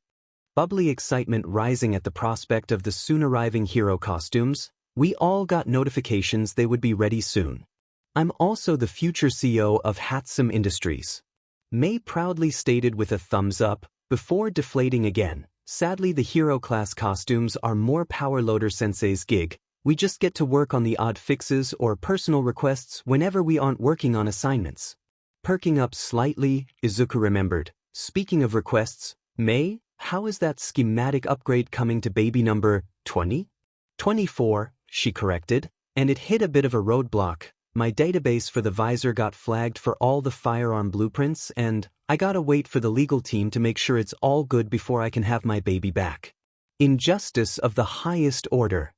bubbly excitement rising at the prospect of the soon-arriving hero costumes. "We all got notifications they would be ready soon. I'm also the future CEO of Hatsum Industries," Mei proudly stated with a thumbs up, before deflating again. "Sadly the hero class costumes are more Power Loader Sensei's gig. We just get to work on the odd fixes or personal requests whenever we aren't working on assignments." Perking up slightly, Izuku remembered. "Speaking of requests, Mei, how is that schematic upgrade coming to baby number 20? 24, she corrected, and it hit a bit of a roadblock. My database for the visor got flagged for all the firearm blueprints and I gotta wait for the legal team to make sure it's all good before I can have my baby back. Injustice of the highest order."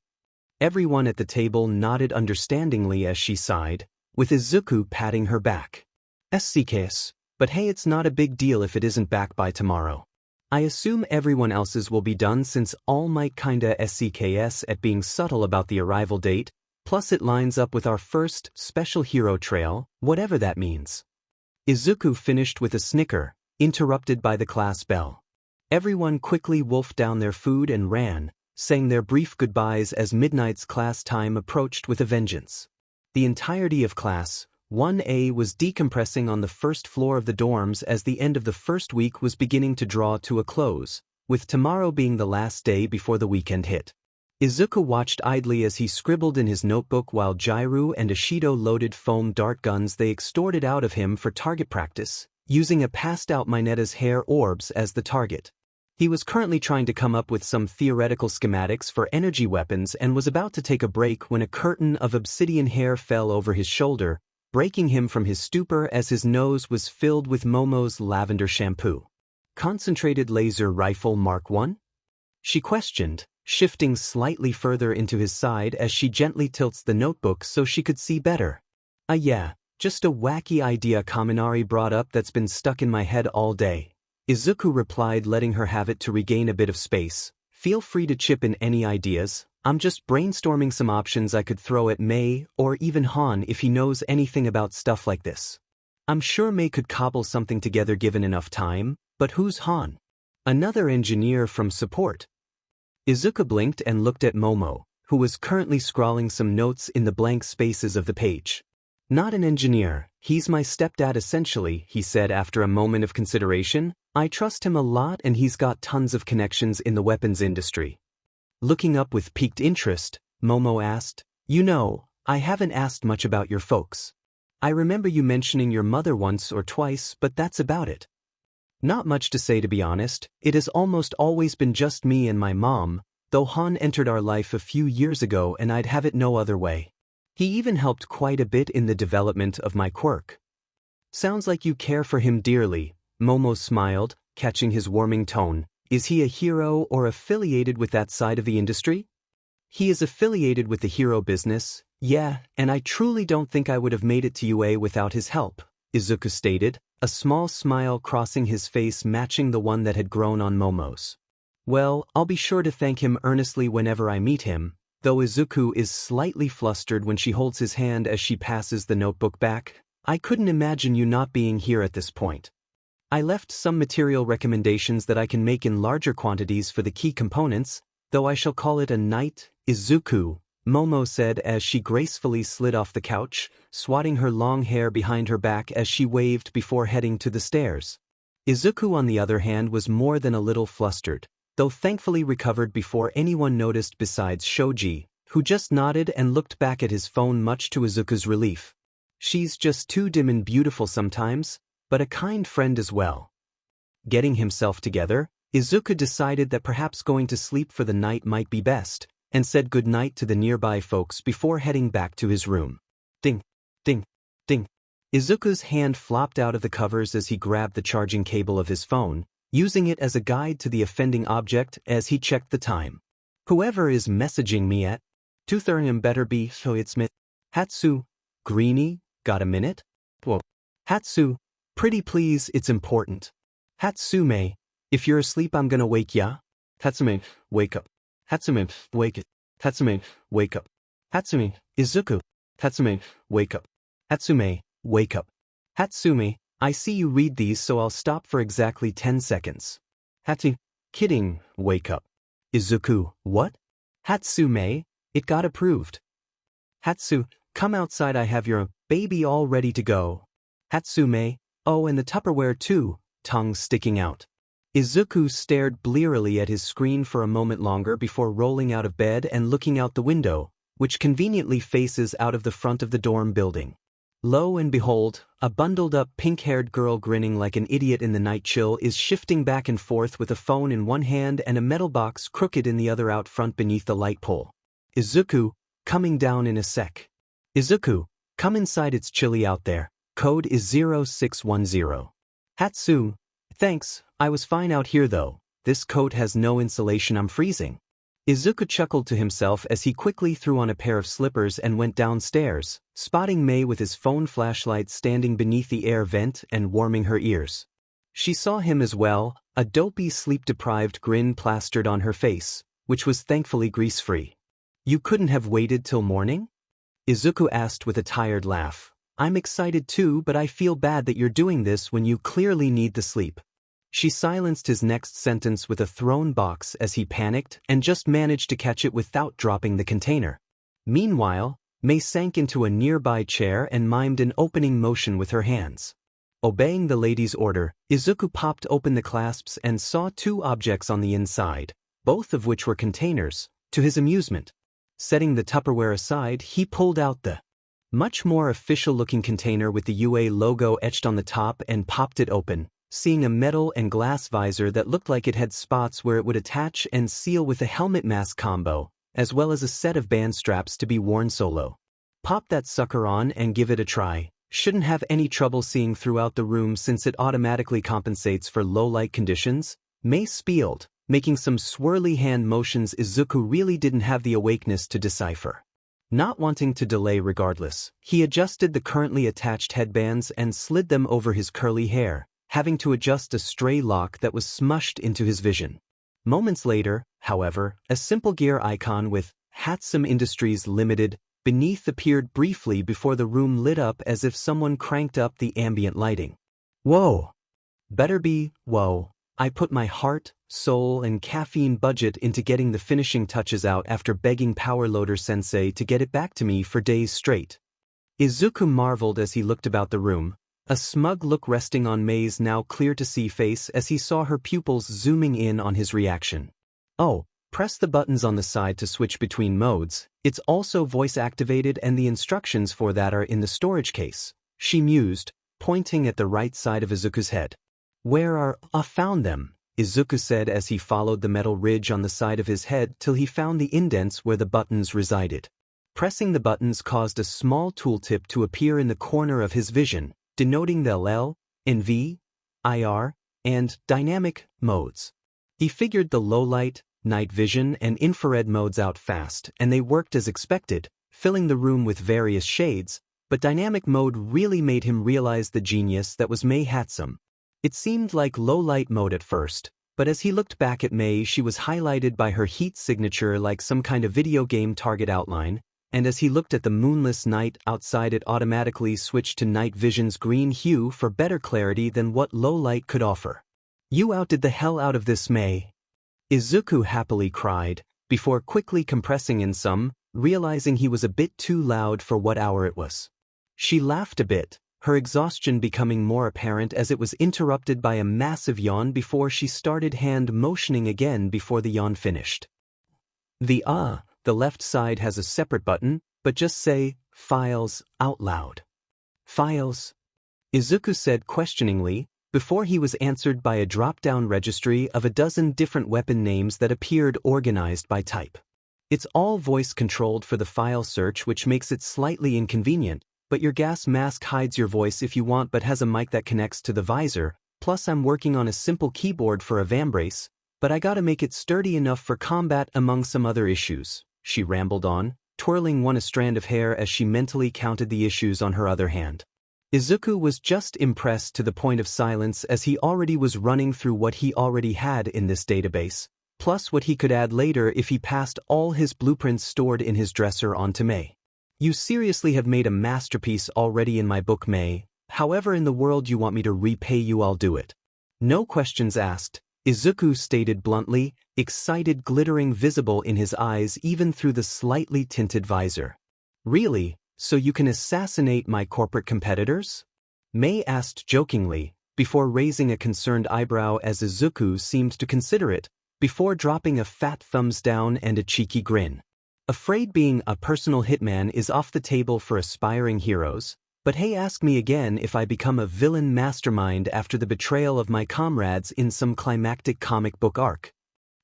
Everyone at the table nodded understandingly as she sighed, with Izuku patting her back. "SCKS, but hey, it's not a big deal if it isn't back by tomorrow. I assume everyone else's will be done since All Might kinda SCKS at being subtle about the arrival date, plus it lines up with our first special hero trail, whatever that means." Izuku finished with a snicker, interrupted by the class bell. Everyone quickly wolfed down their food and ran, saying their brief goodbyes as midnight's class time approached with a vengeance. The entirety of Class 1A was decompressing on the first floor of the dorms as the end of the first week was beginning to draw to a close, with tomorrow being the last day before the weekend hit. Izuku watched idly as he scribbled in his notebook while Jairu and Ishido loaded foam dart guns they extorted out of him for target practice, using a passed-out Mineta's hair orbs as the target. He was currently trying to come up with some theoretical schematics for energy weapons and was about to take a break when a curtain of obsidian hair fell over his shoulder, breaking him from his stupor as his nose was filled with Momo's lavender shampoo. "Concentrated laser rifle Mark I?" she questioned, shifting slightly further into his side as she gently tilts the notebook so she could see better. Yeah, just a wacky idea Kaminari brought up that's been stuck in my head all day. Izuku replied, letting her have it to regain a bit of space. Feel free to chip in any ideas. I'm just brainstorming some options I could throw at Mei or even Han if he knows anything about stuff like this. I'm sure Mei could cobble something together given enough time, but who's Han? Another engineer from support. Izuku blinked and looked at Momo, who was currently scrawling some notes in the blank spaces of the page. Not an engineer, he's my stepdad essentially, he said after a moment of consideration. I trust him a lot and he's got tons of connections in the weapons industry. Looking up with piqued interest, Momo asked, You know, I haven't asked much about your folks. I remember you mentioning your mother once or twice, but that's about it. Not much to say to be honest, it has almost always been just me and my mom, though Han entered our life a few years ago and I'd have it no other way. He even helped quite a bit in the development of my quirk. Sounds like you care for him dearly, Momo smiled, catching his warming tone. Is he a hero or affiliated with that side of the industry? He is affiliated with the hero business, yeah, and I truly don't think I would have made it to UA without his help, Izuku stated, a small smile crossing his face matching the one that had grown on Momo's. Well, I'll be sure to thank him earnestly whenever I meet him, though Izuku is slightly flustered when she holds his hand as she passes the notebook back. I couldn't imagine you not being here at this point. I left some material recommendations that I can make in larger quantities for the key components, though I shall call it a night, Izuku, Momo said as she gracefully slid off the couch, swatting her long hair behind her back as she waved before heading to the stairs. Izuku on the other hand was more than a little flustered, though thankfully recovered before anyone noticed besides Shoji, who just nodded and looked back at his phone much to Izuku's relief. She's just too dim and beautiful sometimes, but a kind friend as well. Getting himself together, Izuku decided that perhaps going to sleep for the night might be best, and said goodnight to the nearby folks before heading back to his room. Ding, ding, ding. Izuku's hand flopped out of the covers as he grabbed the charging cable of his phone, using it as a guide to the offending object as he checked the time. Whoever is messaging me at 2:30 better be so it's me. Hatsu, Greenie, got a minute? Whoa. Hatsu, pretty please, it's important. Hatsume, if you're asleep I'm gonna wake ya. Hatsume, wake up. Hatsume, wake it. Hatsume, wake up. Hatsume, Izuku. Hatsume, wake up. Hatsume, wake up. Hatsume, I see you read these so I'll stop for exactly 10 seconds. Hatsu, kidding, wake up. Izuku, what? Hatsume, it got approved. Hatsu, come outside, I have your baby all ready to go. Hatsume, oh, and the Tupperware too, tongue sticking out. Izuku stared blearily at his screen for a moment longer before rolling out of bed and looking out the window, which conveniently faces out of the front of the dorm building. Lo and behold, a bundled-up pink-haired girl grinning like an idiot in the night chill is shifting back and forth with a phone in one hand and a metal box crooked in the other out front beneath the light pole. Izuku, coming down in a sec. Izuku, come inside, it's chilly out there. Code is 0610. Hatsu, thanks, I was fine out here though. This coat has no insulation, I'm freezing. Izuku chuckled to himself as he quickly threw on a pair of slippers and went downstairs, spotting Mei with his phone flashlight standing beneath the air vent and warming her ears. She saw him as well, a dopey sleep-deprived grin plastered on her face, which was thankfully grease-free. You couldn't have waited till morning? Izuku asked with a tired laugh. I'm excited too, but I feel bad that you're doing this when you clearly need the sleep. She silenced his next sentence with a thrown box as he panicked and just managed to catch it without dropping the container. Meanwhile, Mei sank into a nearby chair and mimed an opening motion with her hands. Obeying the lady's order, Izuku popped open the clasps and saw two objects on the inside, both of which were containers, to his amusement. Setting the Tupperware aside, he pulled out the much more official-looking container with the UA logo etched on the top and popped it open, seeing a metal and glass visor that looked like it had spots where it would attach and seal with a helmet mask combo, as well as a set of band straps to be worn solo. Pop that sucker on and give it a try. Shouldn't have any trouble seeing throughout the room since it automatically compensates for low light conditions, Mei spieled, making some swirly hand motions Izuku really didn't have the awakeness to decipher. Not wanting to delay regardless, he adjusted the currently attached headbands and slid them over his curly hair, having to adjust a stray lock that was smushed into his vision. Moments later, however, a simple gear icon with Hatsum Industries Limited beneath appeared briefly before the room lit up as if someone cranked up the ambient lighting. Whoa! Better be, whoa. I put my heart, soul, and caffeine budget into getting the finishing touches out after begging Powerloader Sensei to get it back to me for days straight. Izuku marveled as he looked about the room, a smug look resting on Mei's now clear-to-see face as he saw her pupils zooming in on his reaction. Oh, press the buttons on the side to switch between modes. It's also voice-activated and the instructions for that are in the storage case, she mused, pointing at the right side of Izuku's head. Where are, found them, Izuku said as he followed the metal ridge on the side of his head till he found the indents where the buttons resided. Pressing the buttons caused a small tooltip to appear in the corner of his vision, denoting the L, NV, IR, and dynamic modes. He figured the low-light, night vision, and infrared modes out fast, and they worked as expected, filling the room with various shades, but dynamic mode really made him realize the genius that was Mei Hatsum. It seemed like low-light mode at first, but as he looked back at Mei, she was highlighted by her heat signature like some kind of video game target outline, and as he looked at the moonless night outside, it automatically switched to night vision's green hue for better clarity than what low light could offer. You outdid the hell out of this, Mei, Izuku happily cried, before quickly compressing in some, realizing he was a bit too loud for what hour it was. She laughed a bit, her exhaustion becoming more apparent as it was interrupted by a massive yawn before she started hand motioning again before the yawn finished. The left side has a separate button, but just say, Files, out loud. Files? Izuku said questioningly, before he was answered by a drop-down registry of a dozen different weapon names that appeared organized by type. It's all voice-controlled for the file search, which makes it slightly inconvenient, but your gas mask hides your voice if you want but has a mic that connects to the visor, plus I'm working on a simple keyboard for a vambrace, but I gotta make it sturdy enough for combat among some other issues, she rambled on, twirling a strand of hair as she mentally counted the issues on her other hand. Izuku was just impressed to the point of silence as he already was running through what he already had in this database, plus what he could add later if he passed all his blueprints stored in his dresser onto Mei. You seriously have made a masterpiece already in my book, Mei. However in the world you want me to repay you, I'll do it. No questions asked, Izuku stated bluntly, excited glittering visible in his eyes even through the slightly tinted visor. Really? So you can assassinate my corporate competitors? Mei asked jokingly, before raising a concerned eyebrow as Izuku seemed to consider it, before dropping a fat thumbs down and a cheeky grin. Afraid being a personal hitman is off the table for aspiring heroes, but hey, ask me again if I become a villain mastermind after the betrayal of my comrades in some climactic comic book arc.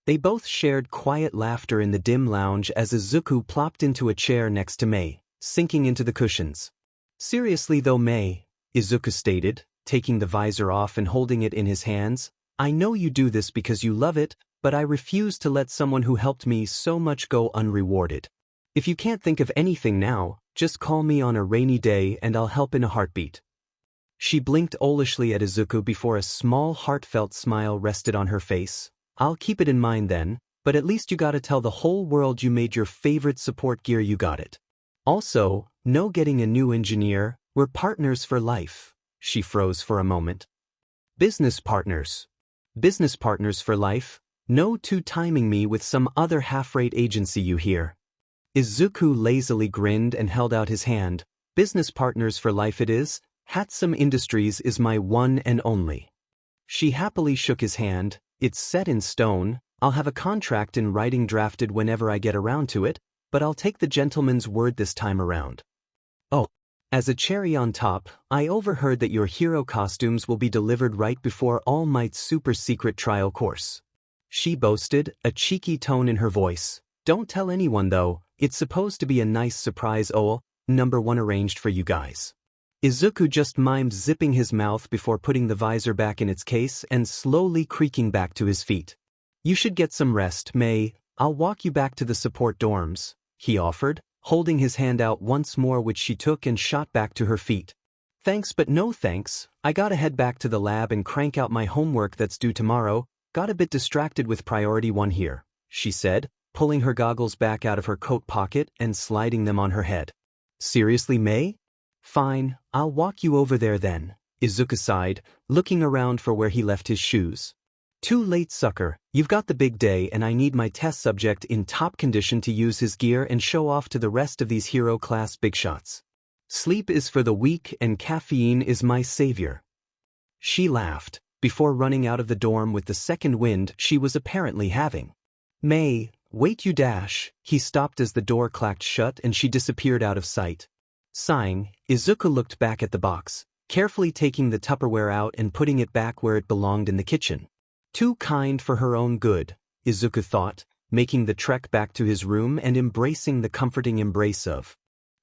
They both shared quiet laughter in the dim lounge as Izuku plopped into a chair next to Mei, sinking into the cushions. Seriously though, Mei, Izuku stated, taking the visor off and holding it in his hands, I know you do this because you love it, but I refuse to let someone who helped me so much go unrewarded. If you can't think of anything now, just call me on a rainy day and I'll help in a heartbeat. She blinked owlishly at Izuku before a small heartfelt smile rested on her face. I'll keep it in mind then, but at least you gotta tell the whole world you made your favorite support gear you got it. Also, no getting a new engineer, we're partners for life. She froze for a moment. Business partners. Business partners for life? No two-timing me with some other half-rate agency, you hear. Izuku lazily grinned and held out his hand. Business partners for life it is. Hatsum Industries is my one and only. She happily shook his hand. It's set in stone. I'll have a contract in writing drafted whenever I get around to it, but I'll take the gentleman's word this time around. Oh, as a cherry on top, I overheard that your hero costumes will be delivered right before All Might's super-secret trial course. She boasted, a cheeky tone in her voice. Don't tell anyone though, it's supposed to be a nice surprise. Number 1 arranged for you guys. Izuku just mimed zipping his mouth before putting the visor back in its case and slowly creaking back to his feet. You should get some rest, May. I'll walk you back to the support dorms, he offered, holding his hand out once more, which she took and shot back to her feet. Thanks but no thanks, I gotta head back to the lab and crank out my homework that's due tomorrow. Got a bit distracted with priority 1 here, she said, pulling her goggles back out of her coat pocket and sliding them on her head. Seriously, May? Fine, I'll walk you over there then, Izuku sighed, looking around for where he left his shoes. Too late, sucker. You've got the big day and I need my test subject in top condition to use his gear and show off to the rest of these hero-class big shots. Sleep is for the weak and caffeine is my savior. She laughed, before running out of the dorm with the second wind she was apparently having. May, wait you dash. He stopped as the door clacked shut and she disappeared out of sight. Sighing, Izuku looked back at the box, carefully taking the Tupperware out and putting it back where it belonged in the kitchen. Too kind for her own good, Izuku thought, making the trek back to his room and embracing the comforting embrace of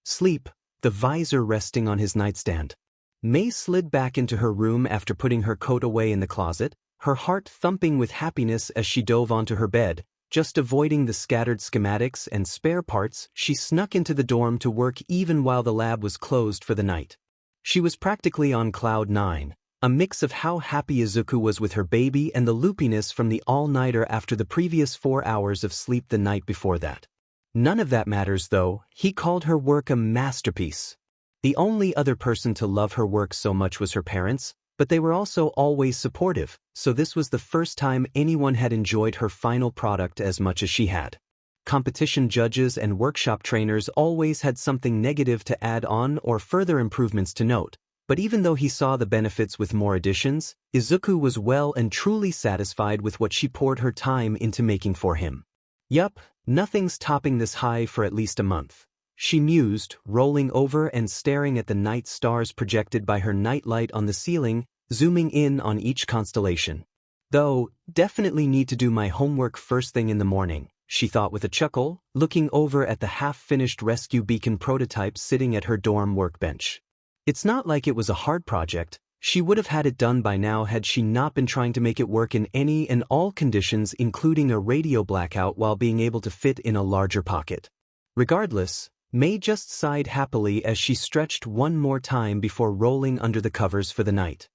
sleep, the visor resting on his nightstand. May slid back into her room after putting her coat away in the closet, her heart thumping with happiness as she dove onto her bed. Just avoiding the scattered schematics and spare parts, she snuck into the dorm to work even while the lab was closed for the night. She was practically on cloud 9. A mix of how happy Izuku was with her baby and the loopiness from the all-nighter after the previous 4 hours of sleep the night before that. None of that matters though, he called her work a masterpiece. The only other person to love her work so much was her parents, but they were also always supportive, so this was the first time anyone had enjoyed her final product as much as she had. Competition judges and workshop trainers always had something negative to add on or further improvements to note. But even though he saw the benefits with more additions, Izuku was well and truly satisfied with what she poured her time into making for him. Yup, nothing's topping this high for at least a month, she mused, rolling over and staring at the night stars projected by her nightlight on the ceiling, zooming in on each constellation. Though, definitely need to do my homework first thing in the morning, she thought with a chuckle, looking over at the half-finished rescue beacon prototype sitting at her dorm workbench. It's not like it was a hard project, she would have had it done by now had she not been trying to make it work in any and all conditions including a radio blackout while being able to fit in a larger pocket. Regardless, May just sighed happily as she stretched one more time before rolling under the covers for the night.